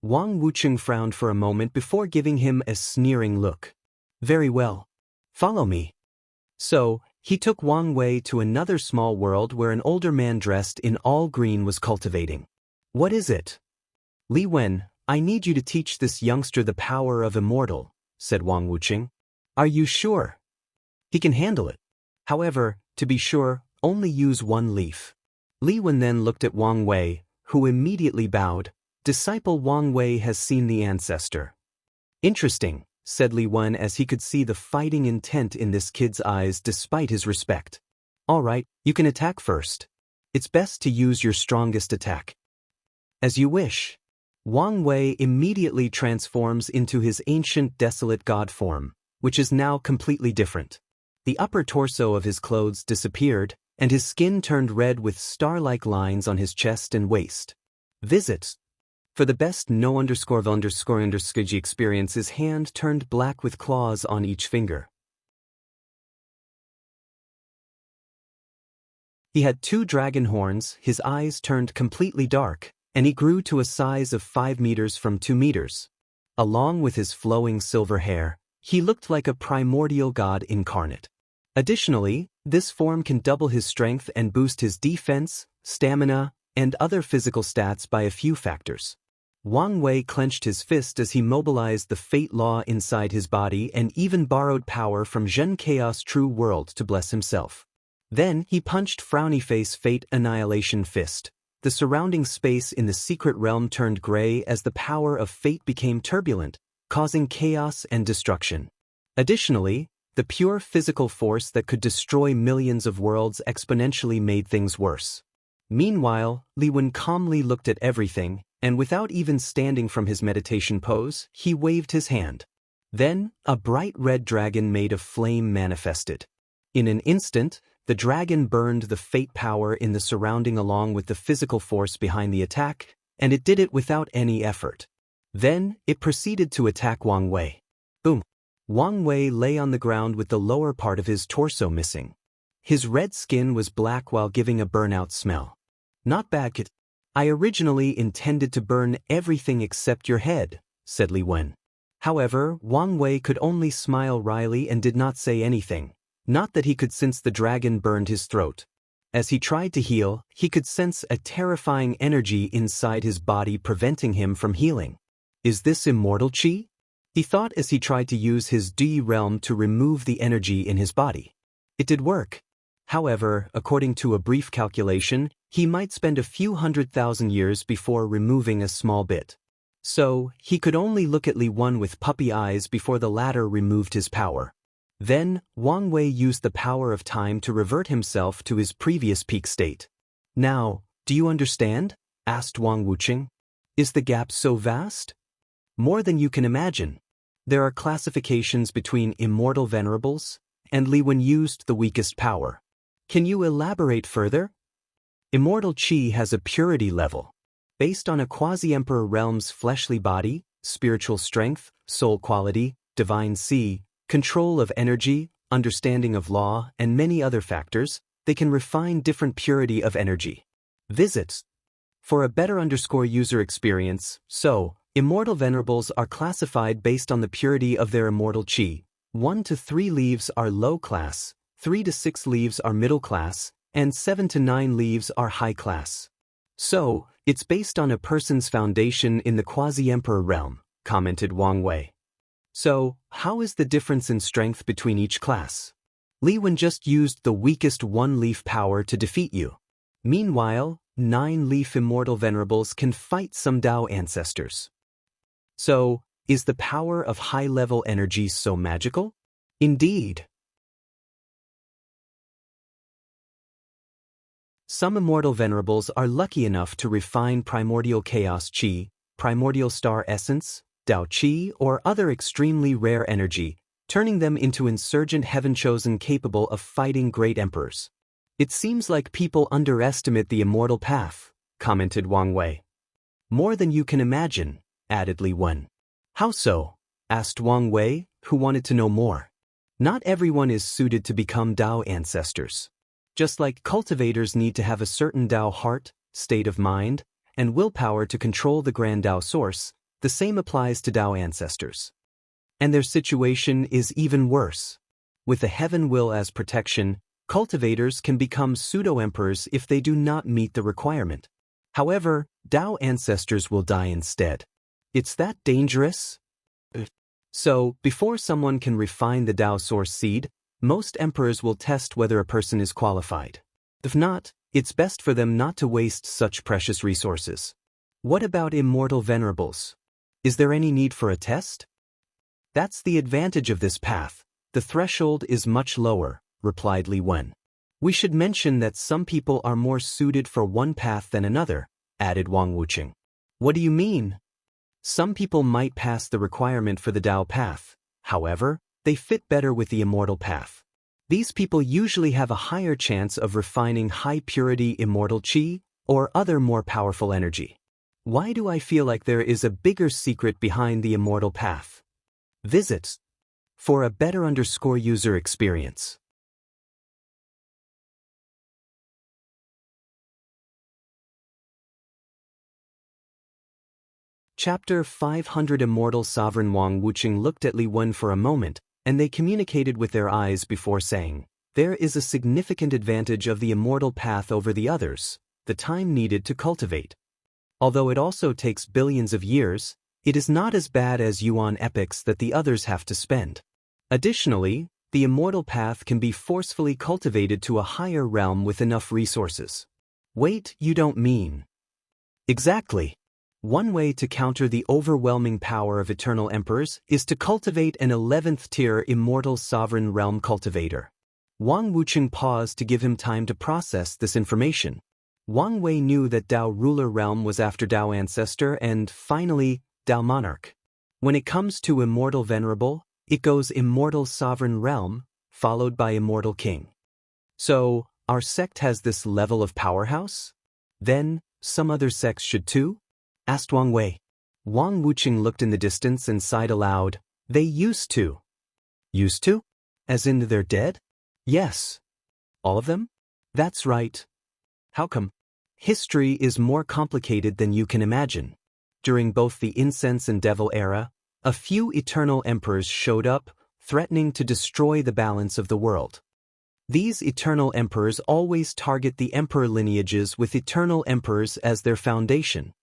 Wang Wucheng frowned for a moment before giving him a sneering look. Very well. Follow me. So, he took Wang Wei to another small world where an older man dressed in all green was cultivating. What is it? Li Wen, I need you to teach this youngster the power of Immortal, said Wang Wucheng. Are you sure? He can handle it. However, to be sure, only use 1 leaf. Li Wen then looked at Wang Wei, who immediately bowed. Disciple Wang Wei has seen the ancestor. Interesting, said Li Wen as he could see the fighting intent in this kid's eyes despite his respect. All right, you can attack first. It's best to use your strongest attack. As you wish. Wang Wei immediately transforms into his ancient desolate god form, which is now completely different. The upper torso of his clothes disappeared, and his skin turned red with star-like lines on his chest and waist. Visit. For the best no____ experience, his hand turned black with claws on each finger. He had 2 dragon horns, his eyes turned completely dark, and he grew to a size of 5 meters from 2 meters. Along with his flowing silver hair, he looked like a primordial god incarnate. Additionally, this form can double his strength and boost his defense, stamina, and other physical stats by a few factors. Wang Wei clenched his fist as he mobilized the fate law inside his body and even borrowed power from Zhen Chaos True World to bless himself. Then he punched Frowny Face Fate Annihilation Fist. The surrounding space in the secret realm turned gray as the power of fate became turbulent, causing chaos and destruction. Additionally, the pure physical force that could destroy millions of worlds exponentially made things worse. Meanwhile, Li Wen calmly looked at everything, and without even standing from his meditation pose, he waved his hand. Then, a bright red dragon made of flame manifested. In an instant, the dragon burned the fate power in the surrounding along with the physical force behind the attack, and it did it without any effort. Then, it proceeded to attack Wang Wei. Boom! Wang Wei lay on the ground with the lower part of his torso missing. His red skin was black while giving a burnout smell. Not bad, kid. I originally intended to burn everything except your head, said Li Wen. However, Wang Wei could only smile wryly and did not say anything. Not that he could sense the dragon burned his throat. As he tried to heal, he could sense a terrifying energy inside his body preventing him from healing. Is this immortal chi? He thought as he tried to use his Di realm to remove the energy in his body. It did work. However, according to a brief calculation, he might spend a few 100,000 years before removing a small bit. So, he could only look at Li Wen with puppy eyes before the latter removed his power. Then, Wang Wei used the power of time to revert himself to his previous peak state. Now, do you understand? Asked Wang Wuqing. Is the gap so vast? More than you can imagine. There are classifications between immortal venerables, and Li Wen used the weakest power. Can you elaborate further? Immortal Qi has a purity level. Based on a quasi-emperor realm's fleshly body, spiritual strength, soul quality, divine C, control of energy, understanding of law, and many other factors, they can refine different purity of energy. Visits. For a better user experience, immortal venerables are classified based on the purity of their immortal Qi. 1 to 3 leaves are low class, 3 to 6 leaves are middle class, and 7 to 9 leaves are high class. So, it's based on a person's foundation in the quasi-emperor realm, commented Wang Wei. So, how is the difference in strength between each class? Li Wen just used the weakest 1-leaf power to defeat you. Meanwhile, 9-leaf immortal venerables can fight some Dao ancestors. So, is the power of high-level energy so magical? Indeed. Some immortal venerables are lucky enough to refine primordial chaos chi, primordial star essence, Dao Qi, or other extremely rare energy, turning them into insurgent heaven-chosen capable of fighting great emperors. It seems like people underestimate the immortal path, commented Wang Wei. More than you can imagine, added Li Wen. How so? Asked Wang Wei, who wanted to know more. Not everyone is suited to become Dao ancestors. Just like cultivators need to have a certain Dao heart, state of mind, and willpower to control the grand Dao source, the same applies to Dao ancestors. And their situation is even worse. With the heaven will as protection, cultivators can become pseudo-emperors if they do not meet the requirement. However, Dao ancestors will die instead. It's that dangerous? So, before someone can refine the Dao source seed, most emperors will test whether a person is qualified. If not, it's best for them not to waste such precious resources. What about immortal venerables? Is there any need for a test? That's the advantage of this path. The threshold is much lower, replied Li Wen. We should mention that some people are more suited for one path than another, added Wang Wuqing. What do you mean? Some people might pass the requirement for the Dao path. However, they fit better with the immortal path. These people usually have a higher chance of refining high-purity immortal Qi or other more powerful energy. Why do I feel like there is a bigger secret behind the immortal path? Visits. For a better user experience. Chapter 500 Immortal Sovereign Wang Wuqing looked at Li Wen for a moment, and they communicated with their eyes before saying, "There is a significant advantage of the immortal path over the others, the time needed to cultivate. Although it also takes billions of years, it is not as bad as Yuan epochs that the others have to spend. Additionally, the immortal path can be forcefully cultivated to a higher realm with enough resources." Wait, you don't mean? Exactly. One way to counter the overwhelming power of eternal emperors is to cultivate an 11th-tier immortal sovereign realm cultivator. Wang Wuqing paused to give him time to process this information. Wang Wei knew that Dao ruler realm was after Dao ancestor and, finally, Dao monarch. When it comes to immortal venerable, it goes immortal sovereign realm, followed by immortal king. So, our sect has this level of powerhouse? Then, some other sects should too? Asked Wang Wei. Wang Wuqing looked in the distance and sighed aloud. They used to. Used to? As in they're dead? Yes. All of them? That's right. How come? History is more complicated than you can imagine. During both the Incense and Devil era, a few eternal emperors showed up, threatening to destroy the balance of the world. These eternal emperors always target the emperor lineages with eternal emperors as their foundation.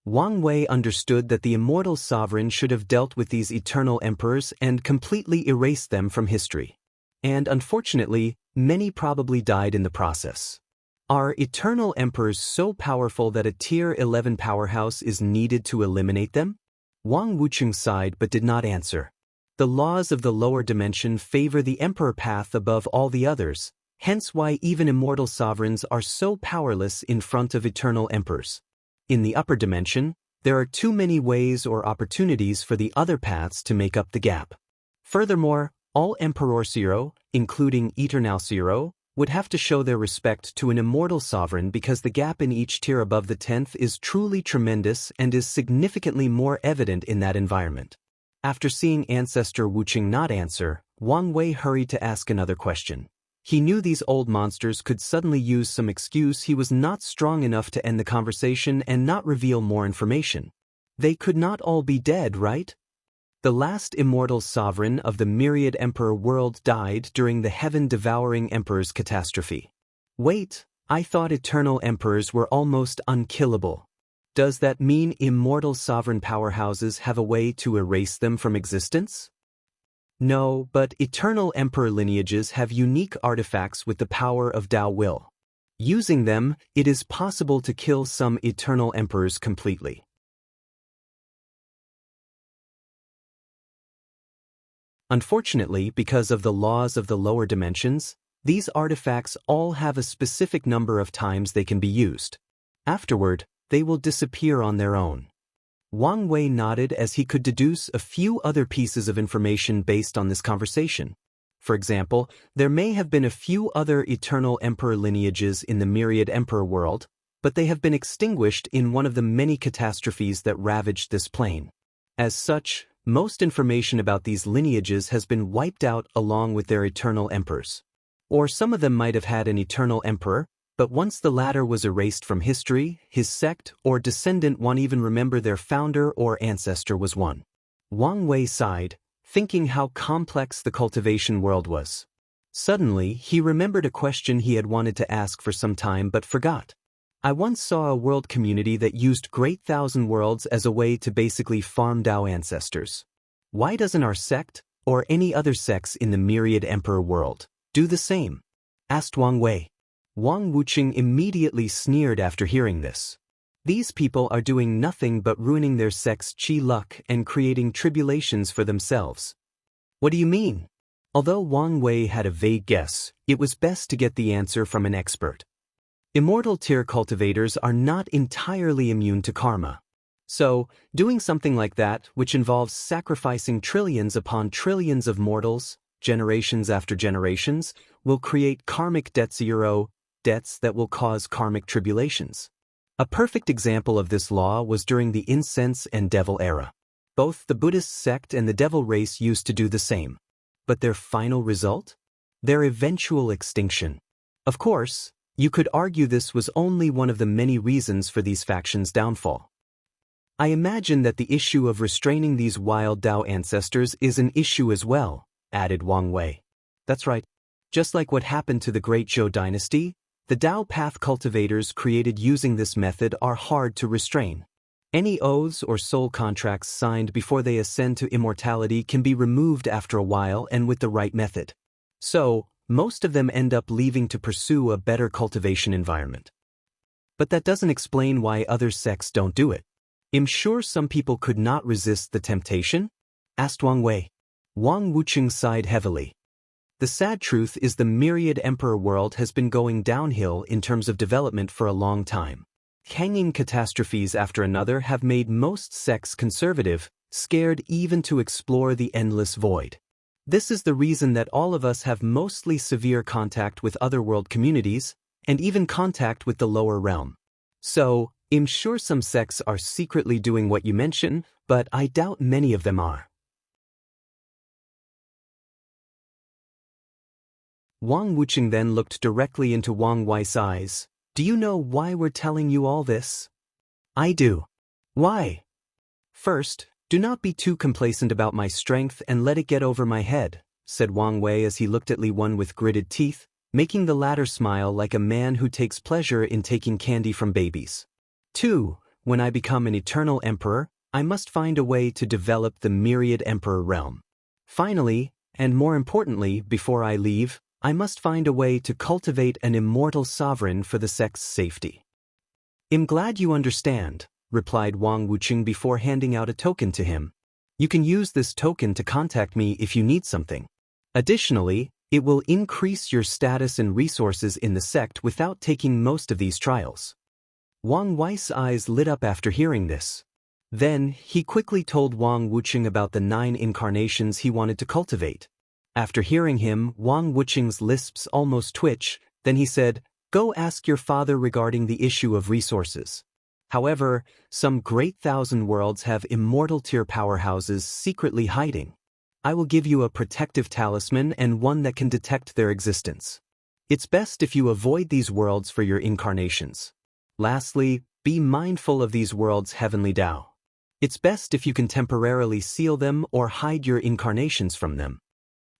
Wang Wei understood that the immortal sovereign should have dealt with these eternal emperors and completely erased them from history. And unfortunately, many probably died in the process. Are eternal emperors so powerful that a Tier 11 powerhouse is needed to eliminate them? Wang Wuqing sighed but did not answer. The laws of the lower dimension favor the emperor path above all the others, hence why even immortal sovereigns are so powerless in front of eternal emperors. In the upper dimension, there are too many ways or opportunities for the other paths to make up the gap. Furthermore, all Emperor Zero, including Eternal Zero, would have to show their respect to an immortal sovereign because the gap in each tier above the 10th is truly tremendous and is significantly more evident in that environment. After seeing Ancestor Wuqing not answer, Wang Wei hurried to ask another question. He knew these old monsters could suddenly use some excuse he was not strong enough to end the conversation and not reveal more information. They could not all be dead, right? The last immortal sovereign of the myriad emperor world died during the heaven-devouring emperor's catastrophe. Wait, I thought eternal emperors were almost unkillable. Does that mean immortal sovereign powerhouses have a way to erase them from existence? No, but eternal emperor lineages have unique artifacts with the power of Dao will. Using them, it is possible to kill some eternal emperors completely. Unfortunately, because of the laws of the lower dimensions, these artifacts all have a specific number of times they can be used. Afterward, they will disappear on their own. Wang Wei nodded as he could deduce a few other pieces of information based on this conversation. For example, there may have been a few other eternal emperor lineages in the myriad emperor world, but they have been extinguished in one of the many catastrophes that ravaged this plane. As such, most information about these lineages has been wiped out along with their eternal emperors. Or some of them might have had an eternal emperor, but once the latter was erased from history, his sect or descendant won't even remember their founder or ancestor was one. Wang Wei sighed, thinking how complex the cultivation world was. Suddenly, he remembered a question he had wanted to ask for some time but forgot. I once saw a world community that used Great Thousand Worlds as a way to basically farm Dao ancestors. Why doesn't our sect, or any other sects in the myriad emperor world, do the same? Asked Wang Wei. Wang Wuqing immediately sneered after hearing this. These people are doing nothing but ruining their sect's chi luck and creating tribulations for themselves. What do you mean? Although Wang Wei had a vague guess, it was best to get the answer from an expert. Immortal tier cultivators are not entirely immune to karma. So, doing something like that, which involves sacrificing trillions upon trillions of mortals, generations after generations, will create karmic debt zero, debts that will cause karmic tribulations. A perfect example of this law was during the Incense and Devil era. Both the Buddhist sect and the Devil race used to do the same. But their final result? Their eventual extinction. Of course, you could argue this was only one of the many reasons for these factions' downfall. I imagine that the issue of restraining these wild Dao ancestors is an issue as well, added Wang Wei. That's right. Just like what happened to the Great Zhou dynasty, the Dao path cultivators created using this method are hard to restrain. Any oaths or soul contracts signed before they ascend to immortality can be removed after a while and with the right method. So, most of them end up leaving to pursue a better cultivation environment. But that doesn't explain why other sects don't do it. I'm sure some people could not resist the temptation? Asked Wang Wei. Wang Wuqing sighed heavily. The sad truth is the myriad emperor world has been going downhill in terms of development for a long time. Hanging catastrophes after another have made most sects conservative, scared even to explore the endless void. This is the reason that all of us have mostly severe contact with otherworld communities, and even contact with the lower realm. So, I'm sure some sects are secretly doing what you mention, but I doubt many of them are. Wang Wuqing then looked directly into Wang Wei's eyes. Do you know why we're telling you all this? I do. Why? First, do not be too complacent about my strength and let it get over my head, said Wang Wei as he looked at Li Wen with gritted teeth, making the latter smile like a man who takes pleasure in taking candy from babies. 2. When I become an eternal emperor, I must find a way to develop the myriad emperor realm. Finally, and more importantly, before I leave, I must find a way to cultivate an immortal sovereign for the sect's safety. I'm glad you understand, replied Wang Wuqing before handing out a token to him. You can use this token to contact me if you need something. Additionally, it will increase your status and resources in the sect without taking most of these trials. Wang Wei's eyes lit up after hearing this. Then, he quickly told Wang Wuqing about the 9 incarnations he wanted to cultivate. After hearing him, Wang Wuqing's lisps almost twitch, then he said, Go ask your father regarding the issue of resources. However, some great 1,000 worlds have immortal tier powerhouses secretly hiding. I will give you a protective talisman and one that can detect their existence. It's best if you avoid these worlds for your incarnations. Lastly, be mindful of these worlds' heavenly Dao. It's best if you can temporarily seal them or hide your incarnations from them.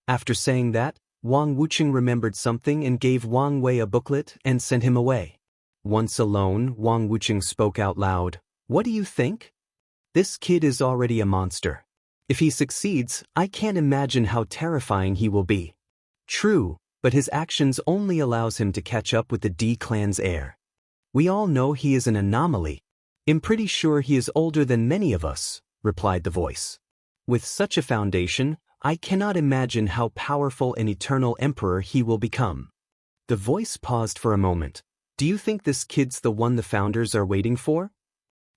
After saying that, Wang Wuqing remembered something and gave Wang Wei a booklet and sent him away. Once alone, Wang Wuqing spoke out loud. What do you think? This kid is already a monster. If he succeeds, I can't imagine how terrifying he will be. True, but his actions only allows him to catch up with the D clan's heir. We all know he is an anomaly. I'm pretty sure he is older than many of us, replied the voice. With such a foundation, I cannot imagine how powerful an eternal emperor he will become. The voice paused for a moment. Do you think this kid's the one the founders are waiting for?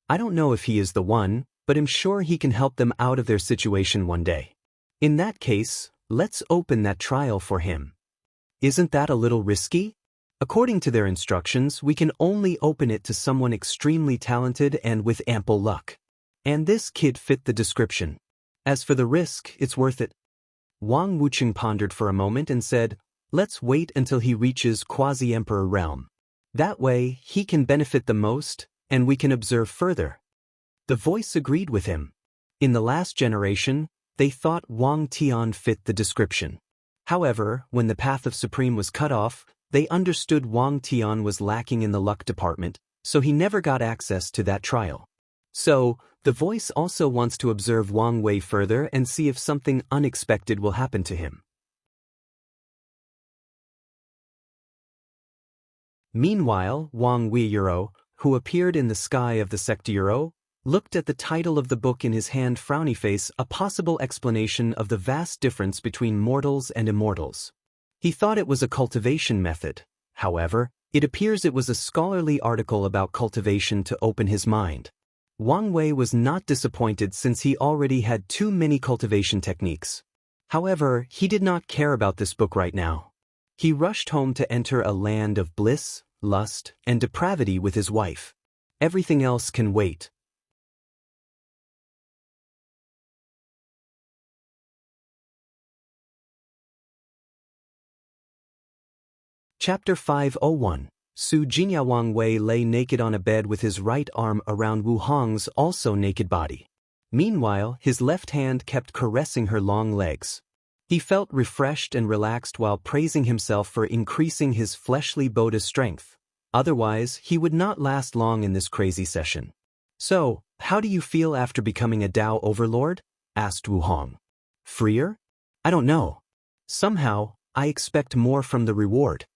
I don't know if he is the one, but I'm sure he can help them out of their situation one day. In that case, let's open that trial for him. Isn't that a little risky? According to their instructions, we can only open it to someone extremely talented and with ample luck. And this kid fit the description. As for the risk, it's worth it. Wang Wuqing pondered for a moment and said, Let's wait until he reaches quasi-emperor realm. That way, he can benefit the most, and we can observe further. The voice agreed with him. In the last generation, they thought Wang Tian fit the description. However, when the path of Supreme was cut off, they understood Wang Tian was lacking in the luck department, so he never got access to that trial. So, the voice also wants to observe Wang Wei further and see if something unexpected will happen to him. Meanwhile, Wang Weiyuro, who appeared in the sky of the Secturo, looked at the title of the book in his hand, frowny face, a possible explanation of the vast difference between mortals and immortals. He thought it was a cultivation method. However, it appears it was a scholarly article about cultivation to open his mind. Wang Wei was not disappointed since he already had too many cultivation techniques. However, he did not care about this book right now. He rushed home to enter a land of bliss, lust, and depravity with his wife. Everything else can wait. Chapter 501. Su Jinya Wang Wei lay naked on a bed with his right arm around Wu Hong's also naked body. Meanwhile, his left hand kept caressing her long legs. He felt refreshed and relaxed while praising himself for increasing his fleshly Buddha strength. Otherwise, he would not last long in this crazy session. So, how do you feel after becoming a Dao overlord? Asked Wu Hong. Freer? I don't know. Somehow, I expect more from the reward.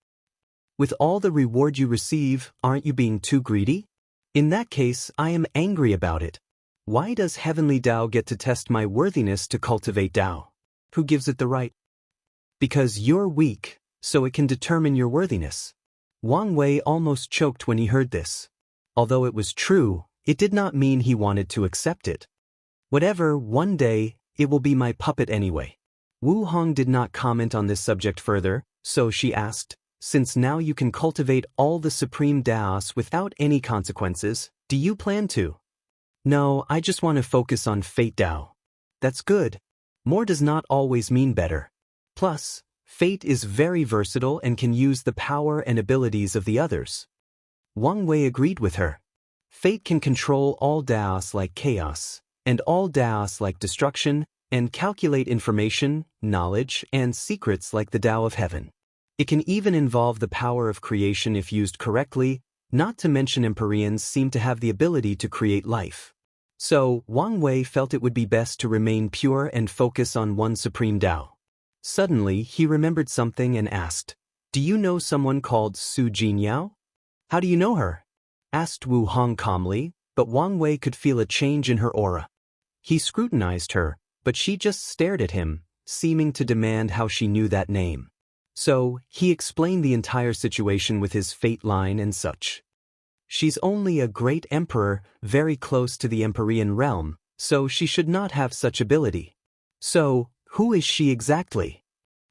With all the reward you receive, aren't you being too greedy? In that case, I am angry about it. Why does Heavenly Dao get to test my worthiness to cultivate Dao? Who gives it the right? Because you're weak, so it can determine your worthiness. Wang Wei almost choked when he heard this. Although it was true, it did not mean he wanted to accept it. Whatever, one day, it will be my puppet anyway. Wu Hong did not comment on this subject further, so she asked, since now you can cultivate all the supreme Daos without any consequences, do you plan to? No, I just want to focus on Fate Dao. That's good. More does not always mean better. Plus, Fate is very versatile and can use the power and abilities of the others. Wang Wei agreed with her. Fate can control all Daos like chaos, and all Daos like destruction, and calculate information, knowledge, and secrets like the Dao of Heaven. It can even involve the power of creation if used correctly, not to mention Empyreans seem to have the ability to create life. So, Wang Wei felt it would be best to remain pure and focus on one supreme Dao. Suddenly, he remembered something and asked, do you know someone called Su Jinyao? How do you know her? Asked Wu Hong calmly, but Wang Wei could feel a change in her aura. He scrutinized her, but she just stared at him, seeming to demand how she knew that name. So, he explained the entire situation with his fate line and such. She's only a great emperor, very close to the Empyrean realm, so she should not have such ability. So, who is she exactly?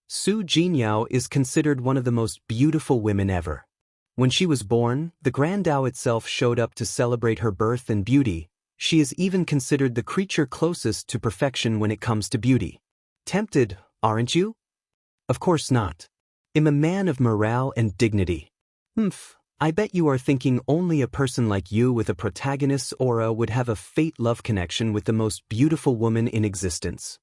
Su Jinyao is considered one of the most beautiful women ever. When she was born, the Grand Dao itself showed up to celebrate her birth and beauty. She is even considered the creature closest to perfection when it comes to beauty. Tempted, aren't you? Of course not. I'm a man of morale and dignity. I bet you are thinking only a person like you with a protagonist's aura would have a fate-love connection with the most beautiful woman in existence.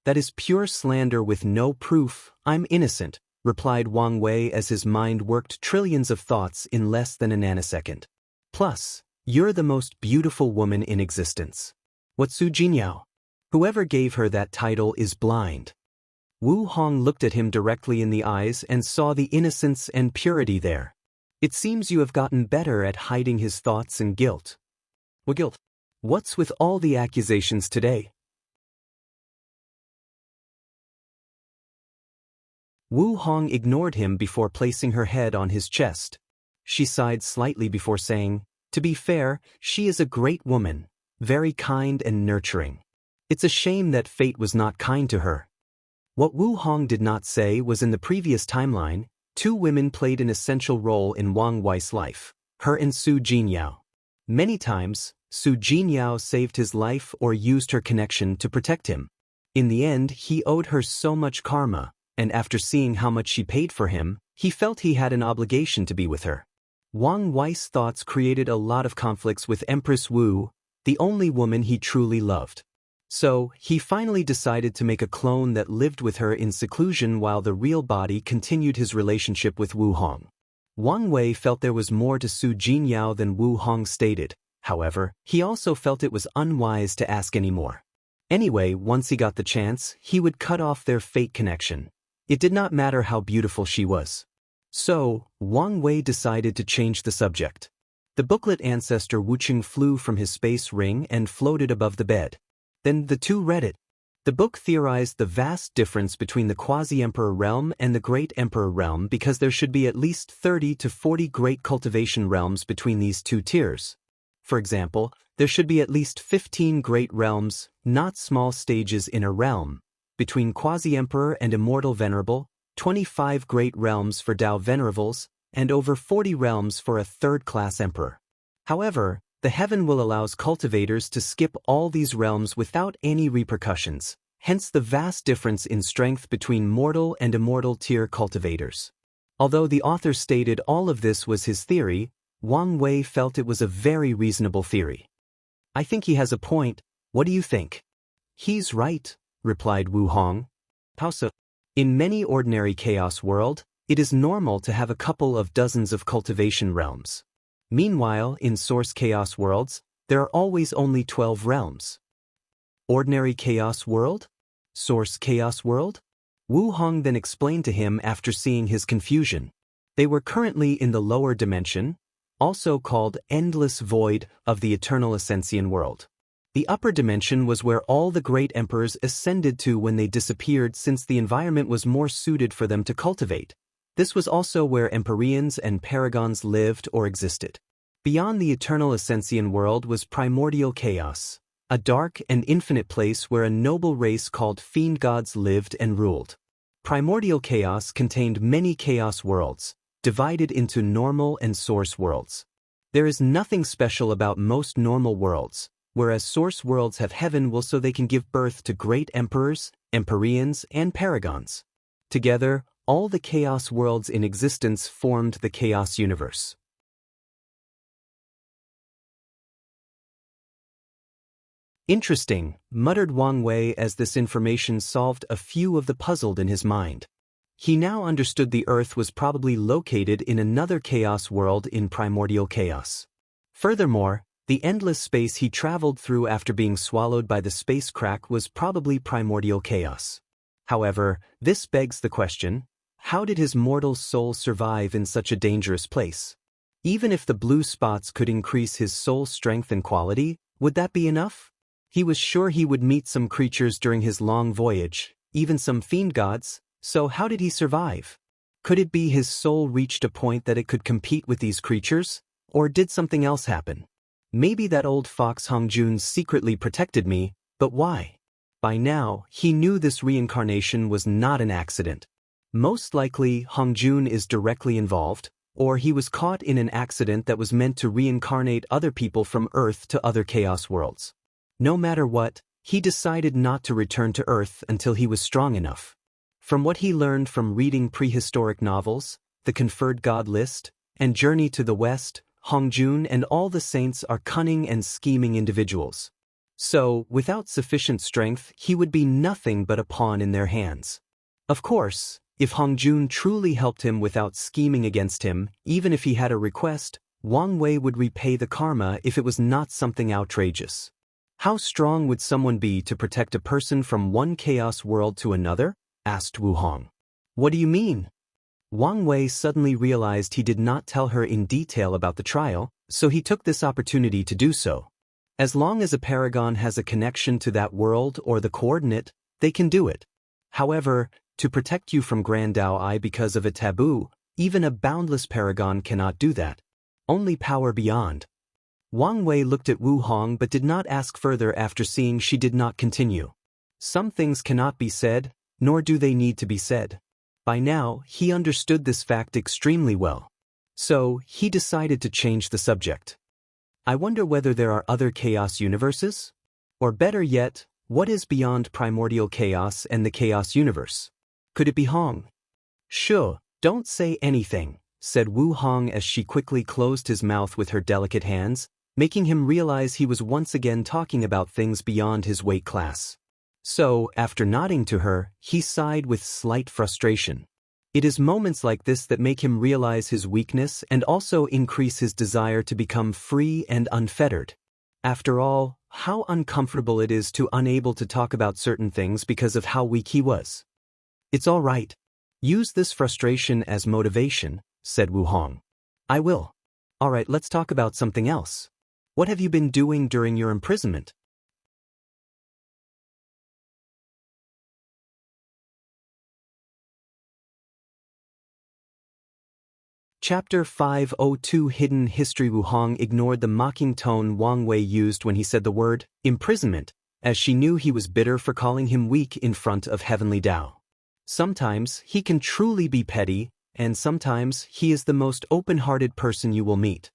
That is pure slander with no proof. I'm innocent, replied Wang Wei as his mind worked trillions of thoughts in less than a nanosecond. Plus, you're the most beautiful woman in existence. What Su Jinyao? Whoever gave her that title is blind. Wu Hong looked at him directly in the eyes and saw the innocence and purity there. It seems you have gotten better at hiding his thoughts and guilt. What guilt? What's with all the accusations today? Wu Hong ignored him before placing her head on his chest. She sighed slightly before saying, to be fair, she is a great woman, very kind and nurturing. It's a shame that fate was not kind to her. What Wu Hong did not say was in the previous timeline, two women played an essential role in Wang Wei's life, her and Su Jinyao. Many times, Su Jinyao saved his life or used her connection to protect him. In the end, he owed her so much karma, and after seeing how much she paid for him, he felt he had an obligation to be with her. Wang Wei's thoughts created a lot of conflicts with Empress Wu, the only woman he truly loved. So, he finally decided to make a clone that lived with her in seclusion while the real body continued his relationship with Wu Hong. Wang Wei felt there was more to Su Jinyao than Wu Hong stated. However, he also felt it was unwise to ask any more. Anyway, once he got the chance, he would cut off their fate connection. It did not matter how beautiful she was. So, Wang Wei decided to change the subject. The booklet ancestor Wucheng flew from his space ring and floated above the bed. Then the two read it. The book theorized the vast difference between the quasi-emperor realm and the great emperor realm because there should be at least 30 to 40 great cultivation realms between these two tiers. For example, there should be at least 15 great realms, not small stages in a realm, between quasi-emperor and immortal venerable, 25 great realms for Dao venerables, and over 40 realms for a third-class emperor. However, the heaven will allows cultivators to skip all these realms without any repercussions, hence the vast difference in strength between mortal and immortal tier cultivators. Although the author stated all of this was his theory, Wang Wei felt it was a very reasonable theory. I think he has a point. What do you think? He's right, replied Wu Hong. How so? In many ordinary chaos world, it is normal to have a couple of dozens of cultivation realms. Meanwhile, in source chaos worlds, there are always only 12 realms. Ordinary chaos world? Source chaos world? Wu Hong then explained to him after seeing his confusion. They were currently in the lower dimension, also called endless void of the eternal Xianxian world. The upper dimension was where all the great emperors ascended to when they disappeared, since the environment was more suited for them to cultivate. This was also where empyreans and paragons lived or existed. Beyond the eternal Xianxian world was primordial chaos, a dark and infinite place where a noble race called fiend gods lived and ruled. Primordial chaos contained many chaos worlds, divided into normal and source worlds. There is nothing special about most normal worlds, whereas source worlds have heaven will so they can give birth to great emperors, empyreans, and paragons. Together, all the chaos worlds in existence formed the chaos universe. Interesting, muttered Wang Wei as this information solved a few of the puzzles in his mind. He now understood the Earth was probably located in another chaos world in primordial chaos. Furthermore, the endless space he traveled through after being swallowed by the space crack was probably primordial chaos. However, this begs the question, how did his mortal soul survive in such a dangerous place? Even if the blue spots could increase his soul's strength and quality, would that be enough? He was sure he would meet some creatures during his long voyage, even some fiend gods, so how did he survive? Could it be his soul reached a point that it could compete with these creatures, or did something else happen? Maybe that old fox Hongjun secretly protected me, but why? By now, he knew this reincarnation was not an accident. Most likely, Hongjun is directly involved, or he was caught in an accident that was meant to reincarnate other people from Earth to other chaos worlds. No matter what, he decided not to return to Earth until he was strong enough. From what he learned from reading prehistoric novels, The Conferred God List, and Journey to the West, Hongjun and all the saints are cunning and scheming individuals. So, without sufficient strength, he would be nothing but a pawn in their hands. Of course, if Hongjun truly helped him without scheming against him, even if he had a request, Wang Wei would repay the karma if it was not something outrageous. How strong would someone be to protect a person from one chaos world to another? Asked Wu Hong. What do you mean? Wang Wei suddenly realized he did not tell her in detail about the trial, so he took this opportunity to do so. As long as a paragon has a connection to that world or the coordinate, they can do it. However, to protect you from Grand Daoist because of a taboo, even a boundless paragon cannot do that. Only power beyond. Wang Wei looked at Wu Hong but did not ask further after seeing she did not continue. Some things cannot be said, nor do they need to be said. By now, he understood this fact extremely well. So, he decided to change the subject. I wonder whether there are other chaos universes? Or better yet, what is beyond primordial chaos and the chaos universe? Could it be Hong? Sure, don't say anything, said Wu Hong as she quickly closed his mouth with her delicate hands, making him realize he was once again talking about things beyond his weight class. So, after nodding to her, he sighed with slight frustration. It is moments like this that make him realize his weakness and also increase his desire to become free and unfettered. After all, how uncomfortable it is to unable to talk about certain things because of how weak he was. It's all right. Use this frustration as motivation, said Wu Hong. I will. All right, let's talk about something else. What have you been doing during your imprisonment? Chapter 502 Hidden History. Wu Hong ignored the mocking tone Wang Wei used when he said the word imprisonment, as she knew he was bitter for calling him weak in front of Heavenly Dao. Sometimes he can truly be petty, and sometimes he is the most open-hearted person you will meet.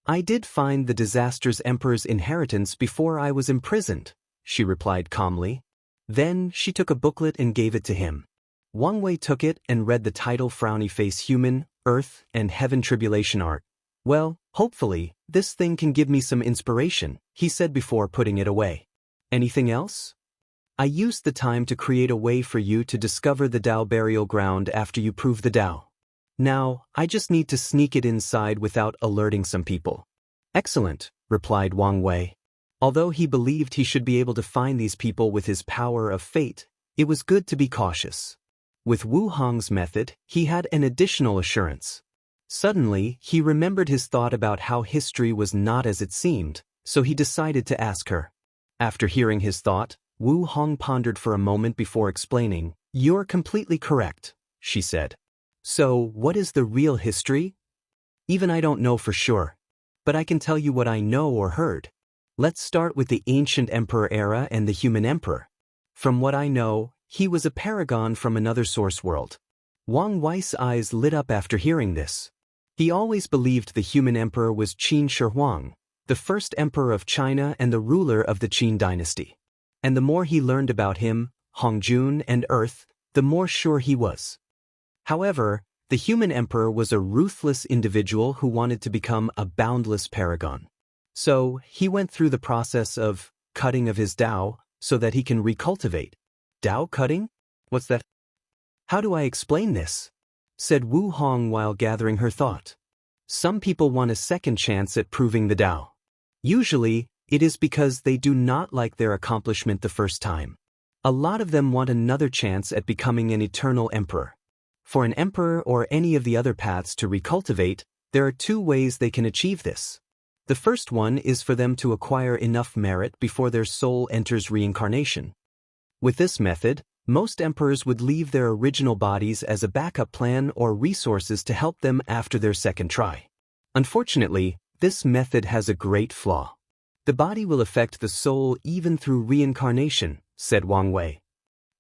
I did find the disastrous emperor's inheritance before I was imprisoned, she replied calmly. Then she took a booklet and gave it to him. Wang Wei took it and read the title Frowny Face Human, earth, and heaven tribulation art. Well, hopefully, this thing can give me some inspiration, he said before putting it away. Anything else? I used the time to create a way for you to discover the Dao burial ground after you prove the Dao. Now, I just need to sneak it inside without alerting some people. Excellent, replied Wang Wei. Although he believed he should be able to find these people with his power of fate, it was good to be cautious. With Wu Hong's method, he had an additional assurance. Suddenly, he remembered his thought about how history was not as it seemed, so he decided to ask her. After hearing his thought, Wu Hong pondered for a moment before explaining. You're completely correct, she said. So, what is the real history? Even I don't know for sure. But I can tell you what I know or heard. Let's start with the ancient emperor era and the human emperor. From what I know, he was a paragon from another source world. Wang Wei's eyes lit up after hearing this. He always believed the human emperor was Qin Shi Huang, the first emperor of China and the ruler of the Qin dynasty. And the more he learned about him, Hongjun and Earth, the more sure he was. However, the human emperor was a ruthless individual who wanted to become a boundless paragon. So, he went through the process of cutting of his Dao so that he can recultivate. Dao cutting? What's that? How do I explain this? Said Wu Hong while gathering her thought. Some people want a second chance at proving the Dao. Usually, it is because they do not like their accomplishment the first time. A lot of them want another chance at becoming an eternal emperor. For an emperor or any of the other paths to recultivate, there are two ways they can achieve this. The first one is for them to acquire enough merit before their soul enters reincarnation. With this method, most emperors would leave their original bodies as a backup plan or resources to help them after their second try. Unfortunately, this method has a great flaw. The body will affect the soul even through reincarnation, said Wang Wei.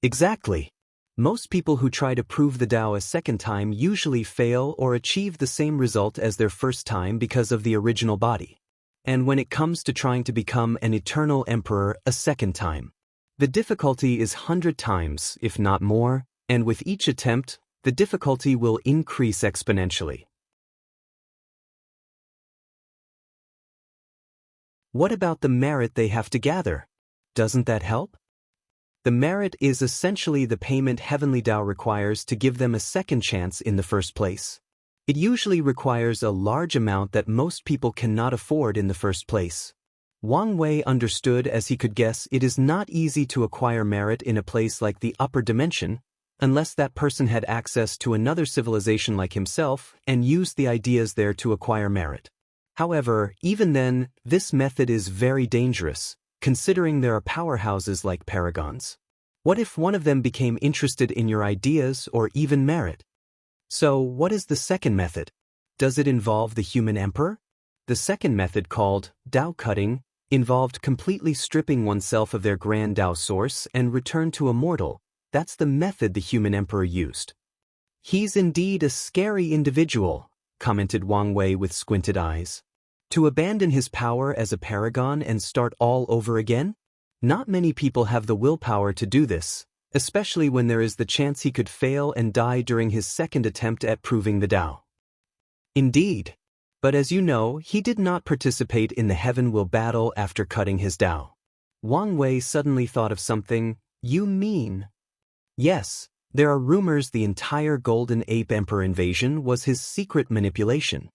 Exactly. Most people who try to prove the Dao a second time usually fail or achieve the same result as their first time because of the original body. And when it comes to trying to become an eternal emperor a second time, the difficulty is 100 times, if not more, and with each attempt, the difficulty will increase exponentially. What about the merit they have to gather? Doesn't that help? The merit is essentially the payment Heavenly Dao requires to give them a second chance in the first place. It usually requires a large amount that most people cannot afford in the first place. Wang Wei understood as he could guess it is not easy to acquire merit in a place like the upper dimension, unless that person had access to another civilization like himself and used the ideas there to acquire merit. However, even then, this method is very dangerous, considering there are powerhouses like paragons. What if one of them became interested in your ideas or even merit? So, what is the second method? Does it involve the human emperor? The second method, called Dao cutting, involved completely stripping oneself of their grand Dao source and return to immortal. That's the method the human emperor used. He's indeed a scary individual, commented Wang Wei with squinted eyes. To abandon his power as a paragon and start all over again? Not many people have the willpower to do this, especially when there is the chance he could fail and die during his second attempt at proving the Dao. Indeed. But as you know, he did not participate in the Heaven Will battle after cutting his Dao. Wang Wei suddenly thought of something. You mean? Yes, there are rumors the entire Golden Ape Emperor invasion was his secret manipulation.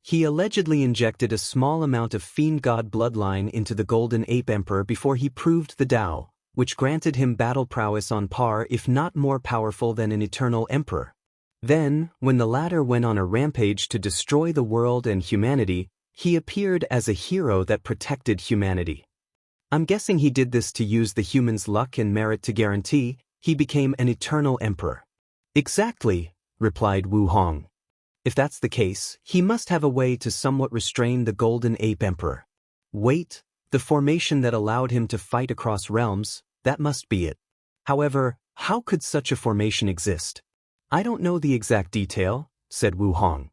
He allegedly injected a small amount of Fiend God bloodline into the Golden Ape Emperor before he proved the Dao, which granted him battle prowess on par if not more powerful than an eternal emperor. Then, when the latter went on a rampage to destroy the world and humanity, he appeared as a hero that protected humanity. I'm guessing he did this to use the humans' luck and merit to guarantee he became an eternal emperor. Exactly, replied Wu Hong. If that's the case, he must have a way to somewhat restrain the Golden Ape Emperor. Wait, the formation that allowed him to fight across realms, that must be it. However, how could such a formation exist? I don't know the exact detail, said Wu Hong.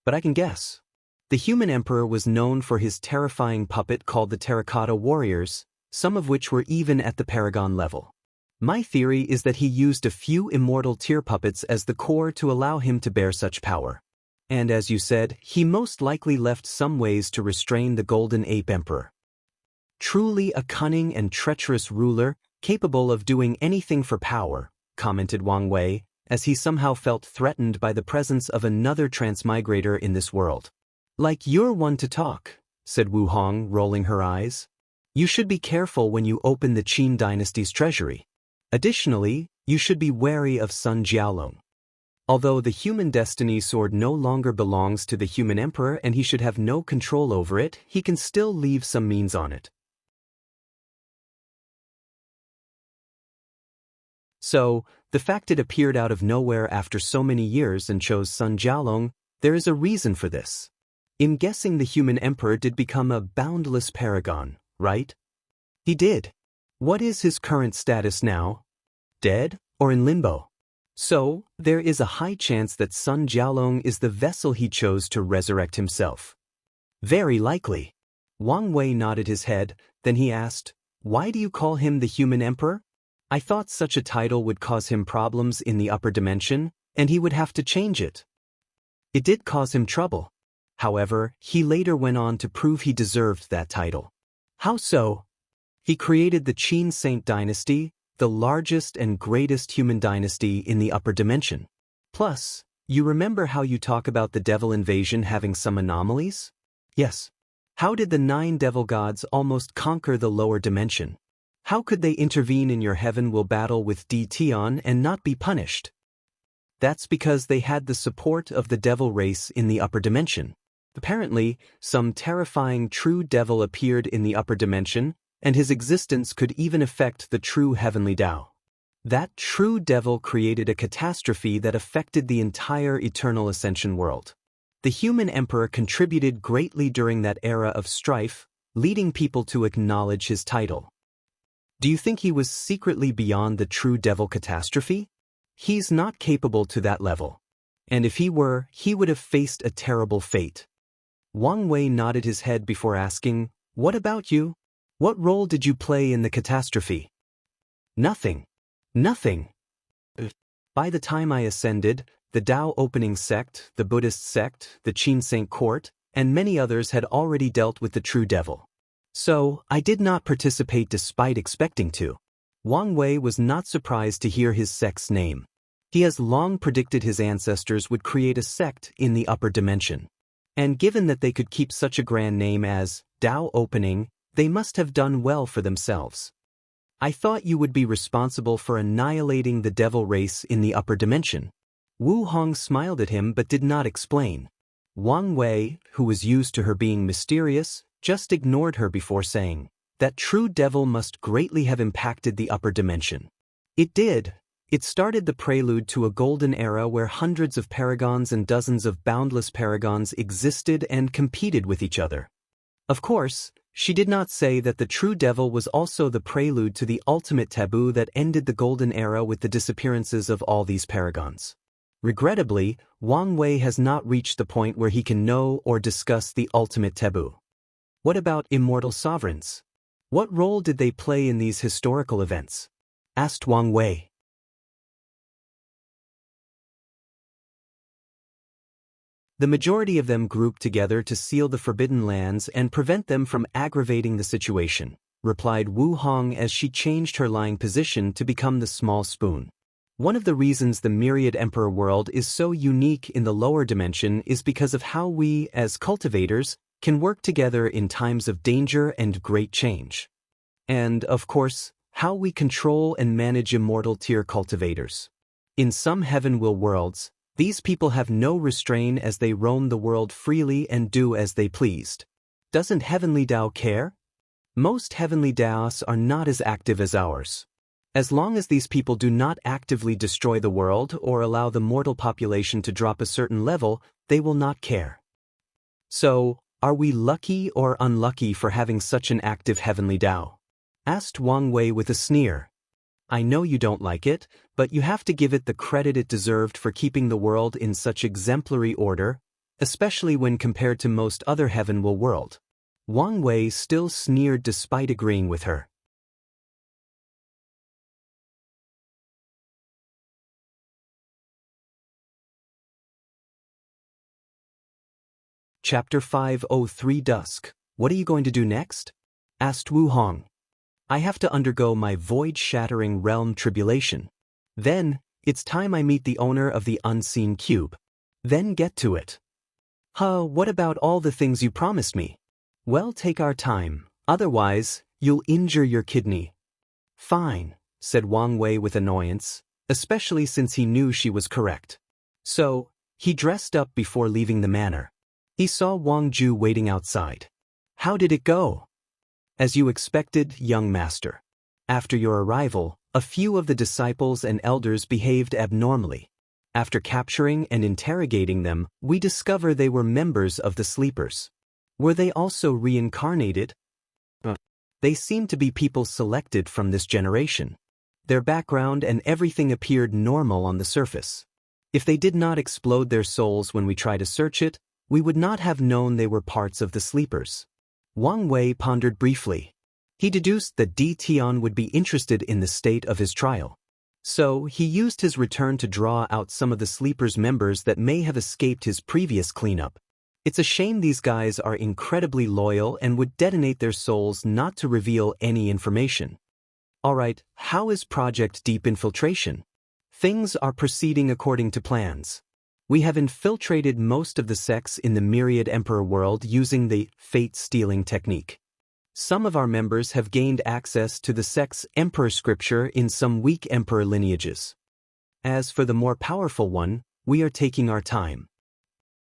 But I can guess. The human emperor was known for his terrifying puppet called the Terracotta Warriors, some of which were even at the Paragon level. My theory is that he used a few immortal tier puppets as the core to allow him to bear such power. And as you said, he most likely left some ways to restrain the Golden Ape Emperor. Truly a cunning and treacherous ruler, capable of doing anything for power, commented Wang Wei, as he somehow felt threatened by the presence of another transmigrator in this world. Like you're one to talk, said Wu Hong, rolling her eyes. You should be careful when you open the Qin dynasty's treasury. Additionally, you should be wary of Sun Jiaolong. Although the human destiny sword no longer belongs to the human emperor and he should have no control over it, he can still leave some means on it. So, the fact it appeared out of nowhere after so many years and chose Sun Jiaolong, there is a reason for this. I'm guessing the human emperor did become a boundless paragon, right? He did. What is his current status now? Dead or in limbo? So, there is a high chance that Sun Jiaolong is the vessel he chose to resurrect himself. Very likely. Wang Wei nodded his head, then he asked, why do you call him the human emperor? I thought such a title would cause him problems in the upper dimension, and he would have to change it. It did cause him trouble. However, he later went on to prove he deserved that title. How so? He created the Qin Saint dynasty, the largest and greatest human dynasty in the upper dimension. Plus, you remember how you talk about the devil invasion having some anomalies? Yes. How did the 9 devil gods almost conquer the lower dimension? How could they intervene in your heaven will battle with Tion and not be punished? That's because they had the support of the devil race in the upper dimension. Apparently, some terrifying true devil appeared in the upper dimension, and his existence could even affect the true heavenly Tao. That true devil created a catastrophe that affected the entire eternal ascension world. The human emperor contributed greatly during that era of strife, leading people to acknowledge his title. Do you think he was secretly beyond the true devil catastrophe? He's not capable to that level. And if he were, he would have faced a terrible fate. Wang Wei nodded his head before asking, what about you? What role did you play in the catastrophe? Nothing. Nothing. By the time I ascended, the Tao opening sect, the Buddhist sect, the Qin Saint court, and many others had already dealt with the true devil. So, I did not participate despite expecting to. Wang Wei was not surprised to hear his sect's name. He has long predicted his ancestors would create a sect in the upper dimension. And given that they could keep such a grand name as Tao opening, they must have done well for themselves. I thought you would be responsible for annihilating the devil race in the upper dimension. Wu Hong smiled at him but did not explain. Wang Wei, who was used to her being mysterious, just ignored her before saying, that true devil must greatly have impacted the upper dimension. It did. It started the prelude to a golden era where hundreds of paragons and dozens of boundless paragons existed and competed with each other. Of course, she did not say that the true devil was also the prelude to the ultimate taboo that ended the golden era with the disappearances of all these paragons. Regrettably, Wang Wei has not reached the point where he can know or discuss the ultimate taboo. What about immortal sovereigns? What role did they play in these historical events? Asked Wang Wei. The majority of them grouped together to seal the forbidden lands and prevent them from aggravating the situation, replied Wu Hong as she changed her lying position to become the small spoon. One of the reasons the myriad emperor world is so unique in the lower dimension is because of how we, as cultivators, can work together in times of danger and great change. And, of course, how we control and manage immortal tier cultivators. In some heaven will worlds, these people have no restraint as they roam the world freely and do as they pleased. Doesn't heavenly Tao care? Most heavenly Daoists are not as active as ours. As long as these people do not actively destroy the world or allow the mortal population to drop a certain level, they will not care. So, are we lucky or unlucky for having such an active heavenly Tao? Asked Wang Wei with a sneer. I know you don't like it, but you have to give it the credit it deserved for keeping the world in such exemplary order, especially when compared to most other heaven will world. Wang Wei still sneered despite agreeing with her. Chapter 503 Dusk. What are you going to do next? Asked Wu Hong. I have to undergo my void-shattering realm tribulation. Then, it's time I meet the owner of the unseen cube. Then get to it. What about all the things you promised me? Well, take our time, otherwise, you'll injure your kidney. Fine, said Wang Wei with annoyance, especially since he knew she was correct. So, he dressed up before leaving the manor. He saw Wang Ju waiting outside. How did it go? As you expected, young master. After your arrival, a few of the disciples and elders behaved abnormally. After capturing and interrogating them, we discover they were members of the Sleepers. Were they also reincarnated? They seemed to be people selected from this generation. Their background and everything appeared normal on the surface. If they did not explode their souls when we tried to search it, we would not have known they were parts of the Sleepers. Wang Wei pondered briefly. He deduced that Di Tian would be interested in the state of his trial. So, he used his return to draw out some of the Sleepers' members that may have escaped his previous cleanup. It's a shame these guys are incredibly loyal and would detonate their souls not to reveal any information. Alright, how is Project Deep Infiltration? Things are proceeding according to plans. We have infiltrated most of the sects in the Myriad Emperor world using the fate-stealing technique. Some of our members have gained access to the sect's Emperor scripture in some weak Emperor lineages. As for the more powerful one, we are taking our time.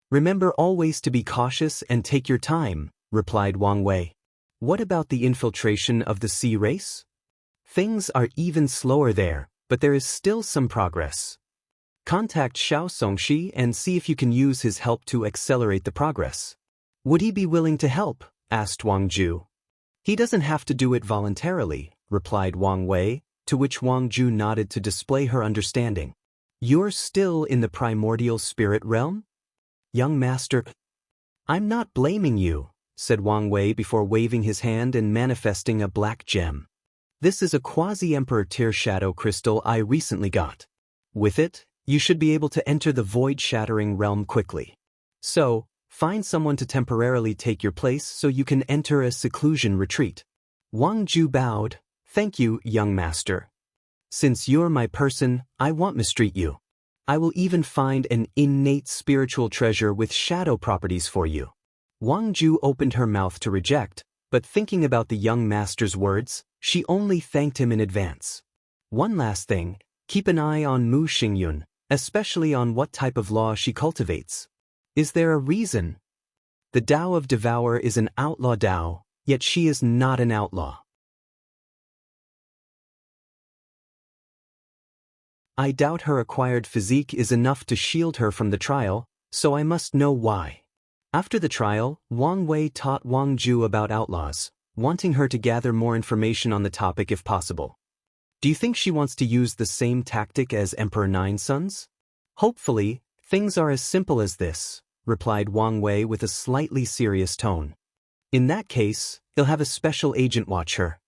Remember always to be cautious and take your time, replied Wang Wei. What about the infiltration of the sea race? Things are even slower there, but there is still some progress. Contact Xiao Songxi and see if you can use his help to accelerate the progress. Would he be willing to help? Asked Wang Ju. He doesn't have to do it voluntarily, replied Wang Wei, to which Wang Ju nodded to display her understanding. You're still in the primordial spirit realm? Young master, I'm not blaming you, said Wang Wei before waving his hand and manifesting a black gem. This is a quasi-emperor tier shadow crystal I recently got. With it, you should be able to enter the void-shattering realm quickly. So, find someone to temporarily take your place so you can enter a seclusion retreat. Wang Ju bowed. Thank you, young master. Since you're my person, I won't mistreat you. I will even find an innate spiritual treasure with shadow properties for you. Wang Ju opened her mouth to reject, but thinking about the young master's words, she only thanked him in advance. One last thing, keep an eye on Mu Xingyun, especially on what type of law she cultivates. Is there a reason? The Dao of Devour is an outlaw Dao, yet she is not an outlaw. I doubt her acquired physique is enough to shield her from the trial, so I must know why. After the trial, Wang Wei taught Wang Ju about outlaws, wanting her to gather more information on the topic if possible. Do you think she wants to use the same tactic as Emperor Nine Sons? Hopefully, things are as simple as this, replied Wang Wei with a slightly serious tone. In that case, he'll have a special agent watch her.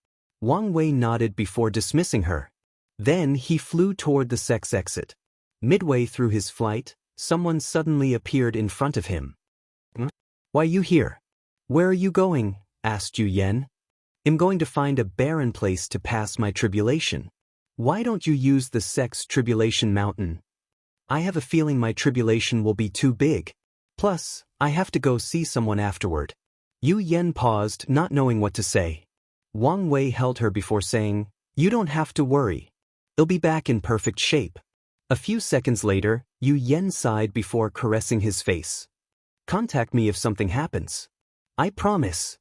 Wang Wei nodded before dismissing her. Then he flew toward the sect's exit. Midway through his flight, someone suddenly appeared in front of him. Why you here? Where are you going? Asked Yu Yen. I'm going to find a barren place to pass my tribulation. Why don't you use the sect's tribulation mountain? I have a feeling my tribulation will be too big. Plus, I have to go see someone afterward. Yu Yen paused, not knowing what to say. Wang Wei held her before saying, You don't have to worry. He'll be back in perfect shape. A few seconds later, Yu Yen sighed before caressing his face. Contact me if something happens. I promise.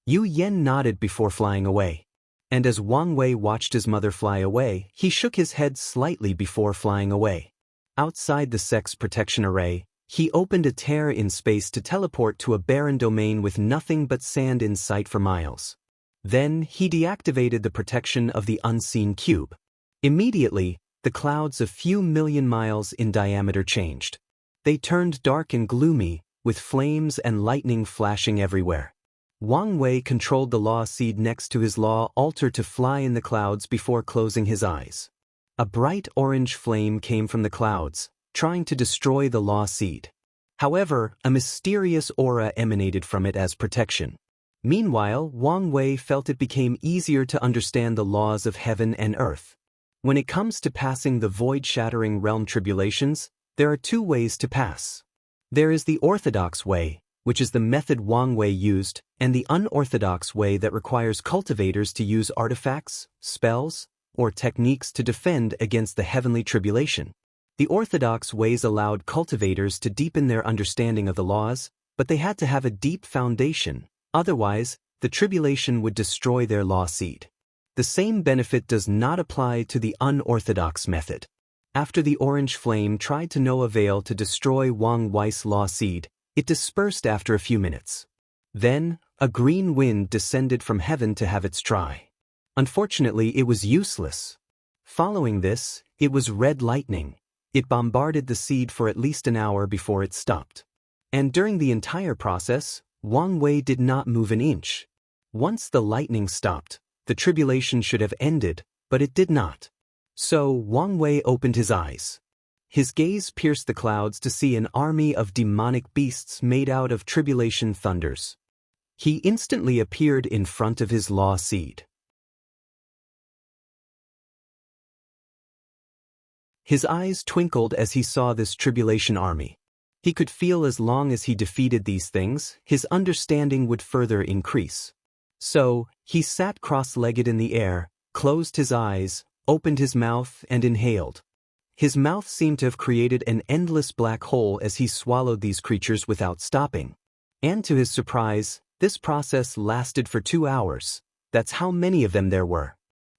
Yu Yen nodded before flying away. And as Wang Wei watched his mother fly away, he shook his head slightly before flying away. Outside the sect's protection array, he opened a tear in space to teleport to a barren domain with nothing but sand in sight for miles. Then he deactivated the protection of the unseen cube. Immediately, the clouds a few million miles in diameter changed. They turned dark and gloomy, with flames and lightning flashing everywhere. Wang Wei controlled the law seed next to his law altar to fly in the clouds before closing his eyes. A bright orange flame came from the clouds, trying to destroy the law seed. However, a mysterious aura emanated from it as protection. Meanwhile, Wang Wei felt it became easier to understand the laws of heaven and earth. When it comes to passing the void-shattering realm tribulations, there are two ways to pass. There is the orthodox way, which is the method Wang Wei used, and the unorthodox way that requires cultivators to use artifacts, spells, or techniques to defend against the heavenly tribulation. The orthodox ways allowed cultivators to deepen their understanding of the laws, but they had to have a deep foundation, otherwise, the tribulation would destroy their law seed. The same benefit does not apply to the unorthodox method. After the orange flame tried to no avail to destroy Wang Wei's law seed, it dispersed after a few minutes. Then, a green wind descended from heaven to have its try. Unfortunately, it was useless. Following this, it was red lightning. It bombarded the seed for at least an hour before it stopped. And during the entire process, Wang Wei did not move an inch. Once the lightning stopped, the tribulation should have ended, but it did not. So, Wang Wei opened his eyes. His gaze pierced the clouds to see an army of demonic beasts made out of tribulation thunders. He instantly appeared in front of his law seed. His eyes twinkled as he saw this tribulation army. He could feel as long as he defeated these things, his understanding would further increase. So, he sat cross-legged in the air, closed his eyes, opened his mouth, and inhaled. His mouth seemed to have created an endless black hole as he swallowed these creatures without stopping. And to his surprise, this process lasted for 2 hours. That's how many of them there were.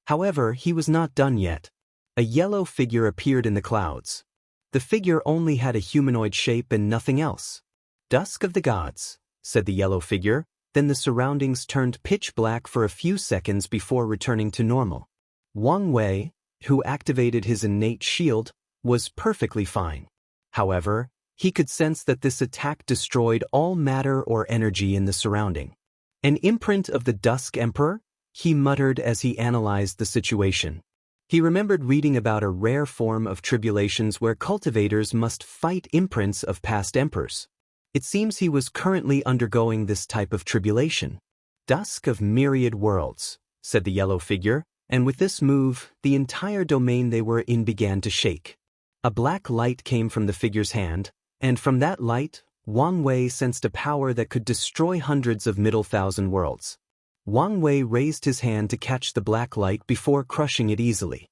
However, he was not done yet. A yellow figure appeared in the clouds. The figure only had a humanoid shape and nothing else. "Dusk of the gods," said the yellow figure, then the surroundings turned pitch black for a few seconds before returning to normal. Wang Wei, who activated his innate shield, was perfectly fine. However, he could sense that this attack destroyed all matter or energy in the surrounding. "An imprint of the Dusk Emperor?" he muttered as he analyzed the situation. He remembered reading about a rare form of tribulations where cultivators must fight imprints of past emperors. It seems he was currently undergoing this type of tribulation. "Dusk of myriad worlds," said the yellow figure, and with this move, the entire domain they were in began to shake. A black light came from the figure's hand, and from that light, Wang Wei sensed a power that could destroy hundreds of middle thousand worlds. Wang Wei raised his hand to catch the black light before crushing it easily.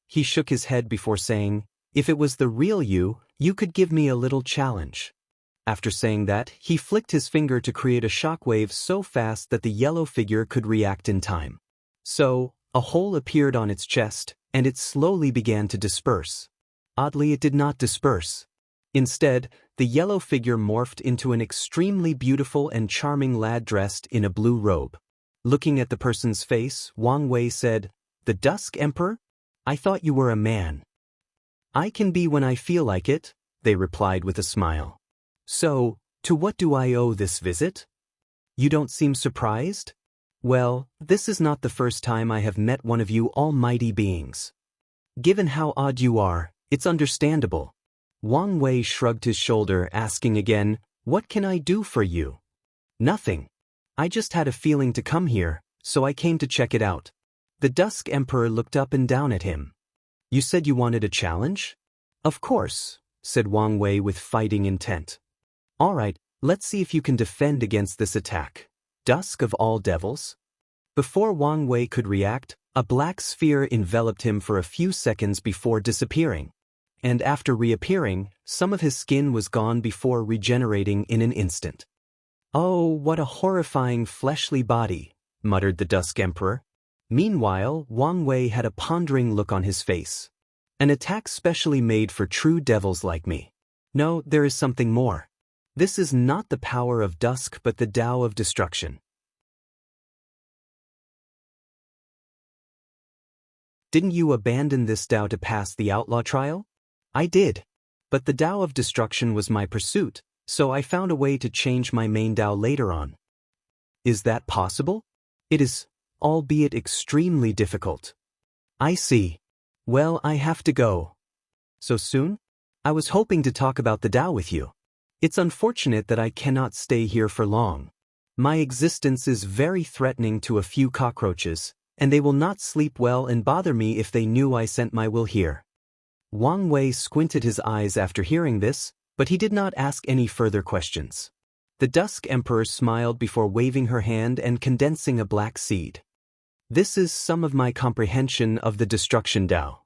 He shook his head before saying, "If it was the real you, you could give me a little challenge." After saying that, he flicked his finger to create a shockwave so fast that the yellow figure could react in time. So, a hole appeared on its chest, and it slowly began to disperse. Oddly, it did not disperse. Instead, the yellow figure morphed into an extremely beautiful and charming lad dressed in a blue robe. Looking at the person's face, Wang Wei said, "The Dusk Emperor? I thought you were a man." "I can be when I feel like it," they replied with a smile. "So, to what do I owe this visit? You don't seem surprised? Well, this is not the first time I have met one of you almighty beings. Given how odd you are, it's understandable." Wang Wei shrugged his shoulder, asking again, "What can I do for you?" "Nothing. I just had a feeling to come here, so I came to check it out." The Dusk Emperor looked up and down at him. "You said you wanted a challenge?" "Of course," said Wang Wei with fighting intent. "All right, let's see if you can defend against this attack. Dusk of all devils?" Before Wang Wei could react, a black sphere enveloped him for a few seconds before disappearing. And after reappearing, some of his skin was gone before regenerating in an instant. "Oh, what a horrifying fleshly body," muttered the Dusk Emperor. Meanwhile, Wang Wei had a pondering look on his face. "An attack specially made for true devils like me. No, there is something more. This is not the power of dusk but the Tao of destruction." "Didn't you abandon this Tao to pass the outlaw trial?" "I did. But the Tao of destruction was my pursuit, so I found a way to change my main Tao later on." "Is that possible?" "It is, albeit extremely difficult." "I see. Well, I have to go." "So soon? I was hoping to talk about the Tao with you." It's unfortunate that I cannot stay here for long. My existence is very threatening to a few cockroaches, and they will not sleep well and bother me if they knew I sent my will here. Wang Wei squinted his eyes after hearing this, but he did not ask any further questions. The Dusk Emperor smiled before waving her hand and condensing a black seed. This is some of my comprehension of the Destruction Dao.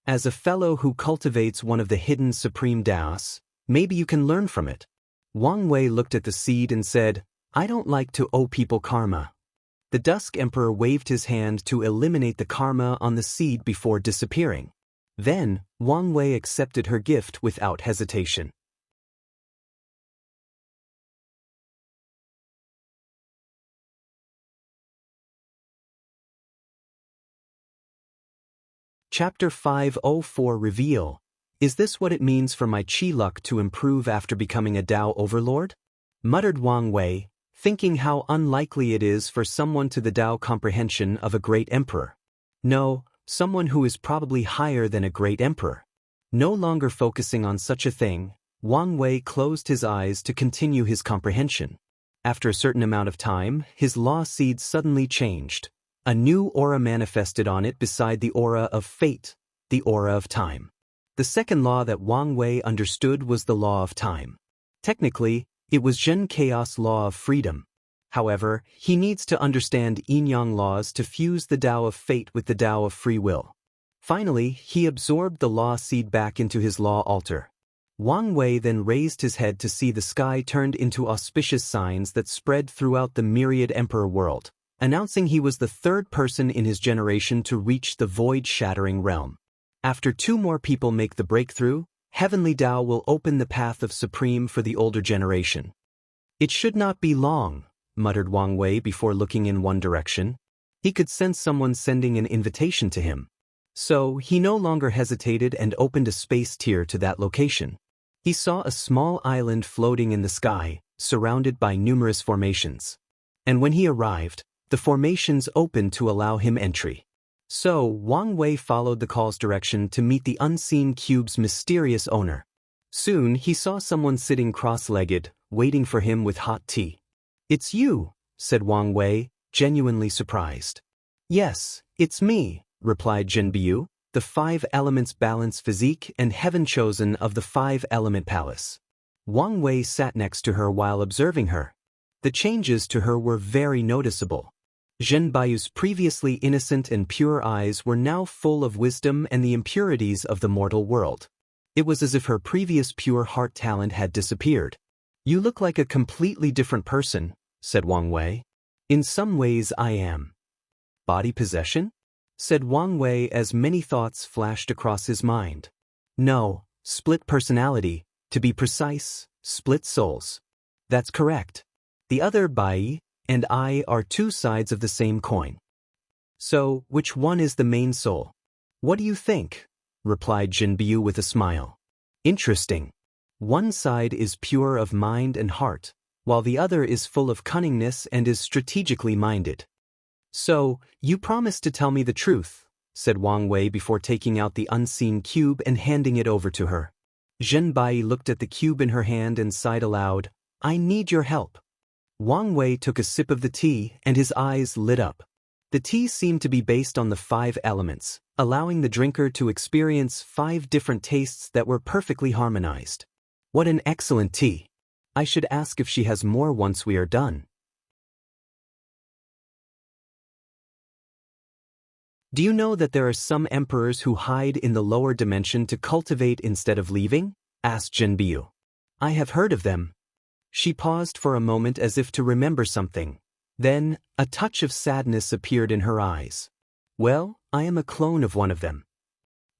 As a fellow who cultivates one of the hidden supreme Daoists, maybe you can learn from it. Wang Wei looked at the seed and said, I don't like to owe people karma. The Dusk Emperor waved his hand to eliminate the karma on the seed before disappearing. Then, Wang Wei accepted her gift without hesitation. Chapter 504 Reveal. Is this what it means for my chi luck to improve after becoming a Dao overlord? Muttered Wang Wei, thinking how unlikely it is for someone to the Dao comprehension of a great emperor. No, someone who is probably higher than a great emperor. No longer focusing on such a thing, Wang Wei closed his eyes to continue his comprehension. After a certain amount of time, his law seed suddenly changed. A new aura manifested on it beside the aura of fate, the aura of time. The second law that Wang Wei understood was the law of time. Technically, it was Zhen Chaos law of freedom. However, he needs to understand yin-yang laws to fuse the Dao of fate with the Dao of free will. Finally, he absorbed the law seed back into his law altar. Wang Wei then raised his head to see the sky turned into auspicious signs that spread throughout the myriad emperor world, announcing he was the third person in his generation to reach the void-shattering realm. After 2 more people make the breakthrough, Heavenly Dao will open the path of Supreme for the older generation. It should not be long, muttered Wang Wei before looking in one direction. He could sense someone sending an invitation to him. So, he no longer hesitated and opened a space tier to that location. He saw a small island floating in the sky, surrounded by numerous formations. And when he arrived, the formations opened to allow him entry. So, Wang Wei followed the call's direction to meet the unseen cube's mysterious owner. Soon, he saw someone sitting cross-legged, waiting for him with hot tea. It's you, said Wang Wei, genuinely surprised. Yes, it's me, replied Jinbiu, the 5 elements balance physique and heaven chosen of the 5-element palace. Wang Wei sat next to her while observing her. The changes to her were very noticeable. Zhen Baiu's previously innocent and pure eyes were now full of wisdom and the impurities of the mortal world. It was as if her previous pure heart talent had disappeared. You look like a completely different person, said Wang Wei. In some ways I am. Body possession? Said Wang Wei as many thoughts flashed across his mind. No, split personality, to be precise, split souls. That's correct. The other Bai and I are 2 sides of the same coin. So, which one is the main soul? What do you think? Replied Jinbiu with a smile. Interesting. One side is pure of mind and heart, while the other is full of cunningness and is strategically minded. So, you promised to tell me the truth, said Wang Wei before taking out the unseen cube and handing it over to her. Zhen Bai looked at the cube in her hand and sighed aloud, I need your help. Wang Wei took a sip of the tea and his eyes lit up. The tea seemed to be based on the 5 elements, allowing the drinker to experience 5 different tastes that were perfectly harmonized. What an excellent tea! I should ask if she has more once we are done. Do you know that there are some emperors who hide in the lower dimension to cultivate instead of leaving? Asked Jinbiu. I have heard of them. She paused for a moment as if to remember something. Then, a touch of sadness appeared in her eyes. Well, I am a clone of one of them.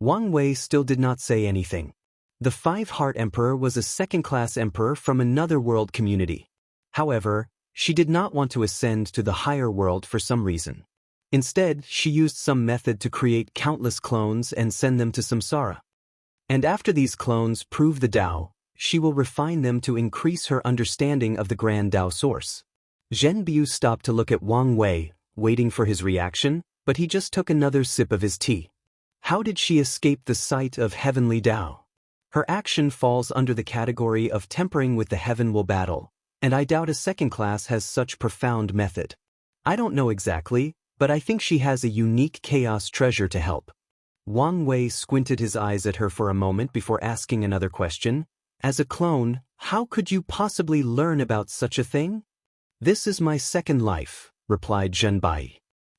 Wang Wei still did not say anything. The 5-Heart Emperor was a second-class emperor from another world community. However, she did not want to ascend to the higher world for some reason. Instead, she used some method to create countless clones and send them to samsara. And after these clones prove the Tao, she will refine them to increase her understanding of the Grand Tao source. Zhen Biu stopped to look at Wang Wei, waiting for his reaction, but he just took another sip of his tea. How did she escape the sight of heavenly Tao? Her action falls under the category of tempering with the heaven will battle, and I doubt a second class has such profound method. I don't know exactly, but I think she has a unique chaos treasure to help. Wang Wei squinted his eyes at her for a moment before asking another question. As a clone, how could you possibly learn about such a thing? This is my second life, replied Zhenbai.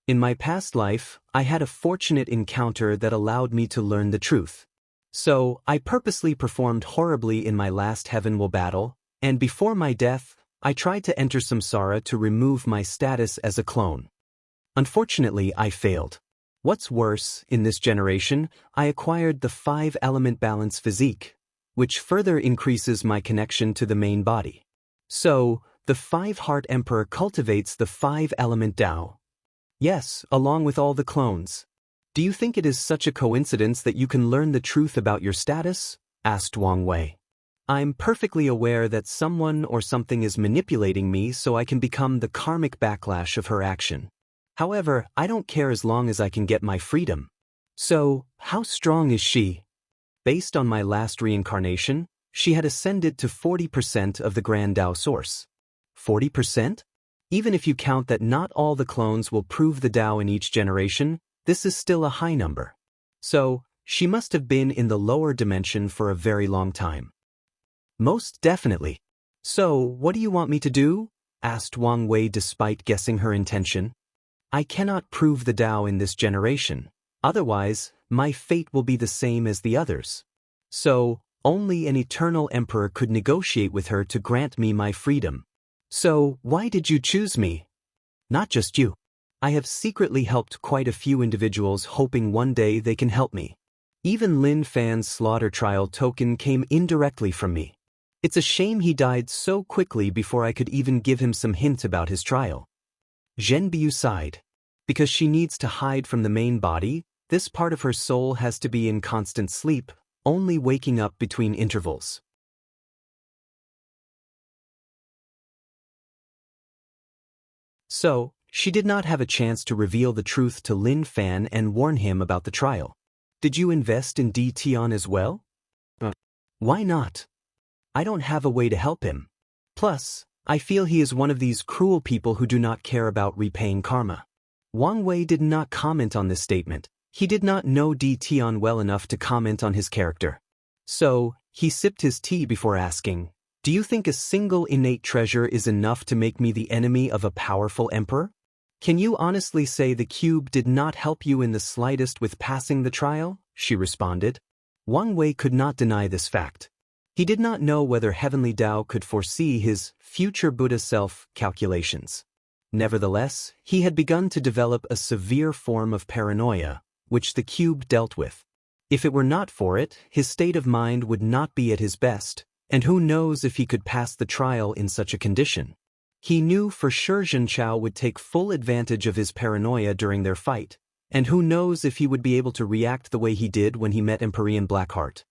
In my past life, I had a fortunate encounter that allowed me to learn the truth. So, I purposely performed horribly in my last heaven will battle, and before my death, I tried to enter samsara to remove my status as a clone. Unfortunately, I failed. What's worse, in this generation, I acquired the 5-element balance physique, which further increases my connection to the main body. So, the 5-heart emperor cultivates the 5-element Dao. Yes, along with all the clones. Do you think it is such a coincidence that you can learn the truth about your status? Asked Wang Wei. I'm perfectly aware that someone or something is manipulating me so I can become the karmic backlash of her action. However, I don't care as long as I can get my freedom. So, how strong is she? Based on my last reincarnation, she had ascended to 40% of the Grand Dao Source. 40%? Even if you count that not all the clones will prove the Dao in each generation, this is still a high number. So, she must have been in the lower dimension for a very long time. Most definitely. So, what do you want me to do? Asked Wang Wei despite guessing her intention. I cannot prove the Dao in this generation. Otherwise, my fate will be the same as the others. So, only an eternal emperor could negotiate with her to grant me my freedom. So, why did you choose me? Not just you. I have secretly helped quite a few individuals hoping one day they can help me. Even Lin Fan's slaughter trial token came indirectly from me. It's a shame he died so quickly before I could even give him some hint about his trial. Zhenbiu sighed. Because she needs to hide from the main body, this part of her soul has to be in constant sleep, only waking up between intervals. So, she did not have a chance to reveal the truth to Lin Fan and warn him about the trial. Did you invest in Tion as well? Why not? I don't have a way to help him. Plus, I feel he is one of these cruel people who do not care about repaying karma. Wang Wei did not comment on this statement. He did not know Tion well enough to comment on his character. So, he sipped his tea before asking, do you think a single innate treasure is enough to make me the enemy of a powerful emperor? Can you honestly say the cube did not help you in the slightest with passing the trial? She responded. Wang Wei could not deny this fact. He did not know whether Heavenly Dao could foresee his future Buddha self calculations. Nevertheless, he had begun to develop a severe form of paranoia, which the cube dealt with. If it were not for it, his state of mind would not be at his best, and who knows if he could pass the trial in such a condition. He knew for sure Zhenchao would take full advantage of his paranoia during their fight, and who knows if he would be able to react the way he did when he met Empyrean Blackheart.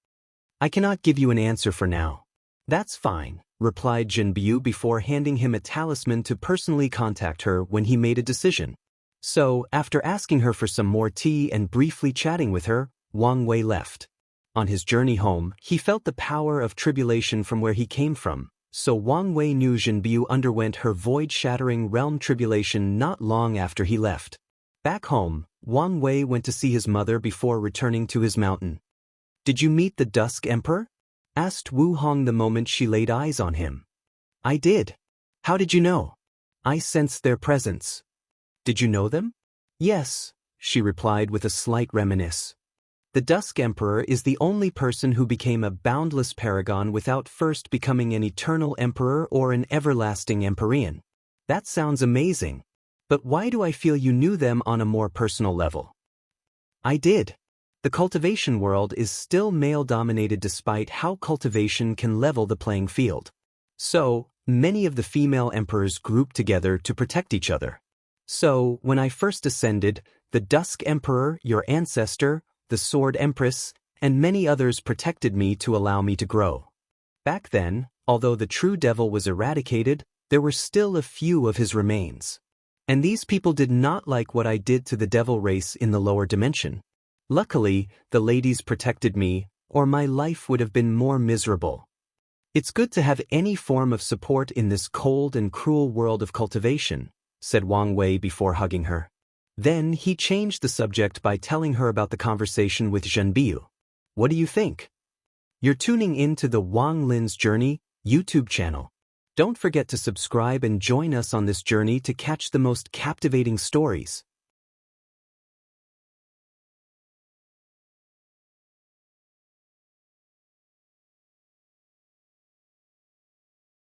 I cannot give you an answer for now. That's fine, replied Zhenbiu before handing him a talisman to personally contact her when he made a decision. So, after asking her for some more tea and briefly chatting with her, Wang Wei left. On his journey home, he felt the power of tribulation from where he came from, so Wang Wei knew Zhenbiu underwent her void-shattering realm tribulation not long after he left. Back home, Wang Wei went to see his mother before returning to his mountain. Did you meet the Dusk Emperor? Asked Wu Hong the moment she laid eyes on him. I did. How did you know? I sensed their presence. Did you know them? Yes, she replied with a slight reminiscence. The Dusk Emperor is the only person who became a boundless paragon without first becoming an eternal emperor or an everlasting empyrean. That sounds amazing. But why do I feel you knew them on a more personal level? I did. The cultivation world is still male-dominated despite how cultivation can level the playing field. So, many of the female emperors group together to protect each other. So, when I first ascended, the Dusk Emperor, your ancestor, the Sword Empress, and many others protected me to allow me to grow. Back then, although the true devil was eradicated, there were still a few of his remains. And these people did not like what I did to the devil race in the lower dimension. Luckily, the ladies protected me, or my life would have been more miserable. It's good to have any form of support in this cold and cruel world of cultivation, said Wang Wei before hugging her. Then he changed the subject by telling her about the conversation with Zhenbiu. What do you think? You're tuning in to the Wang Lin's Journey YouTube channel. Don't forget to subscribe and join us on this journey to catch the most captivating stories.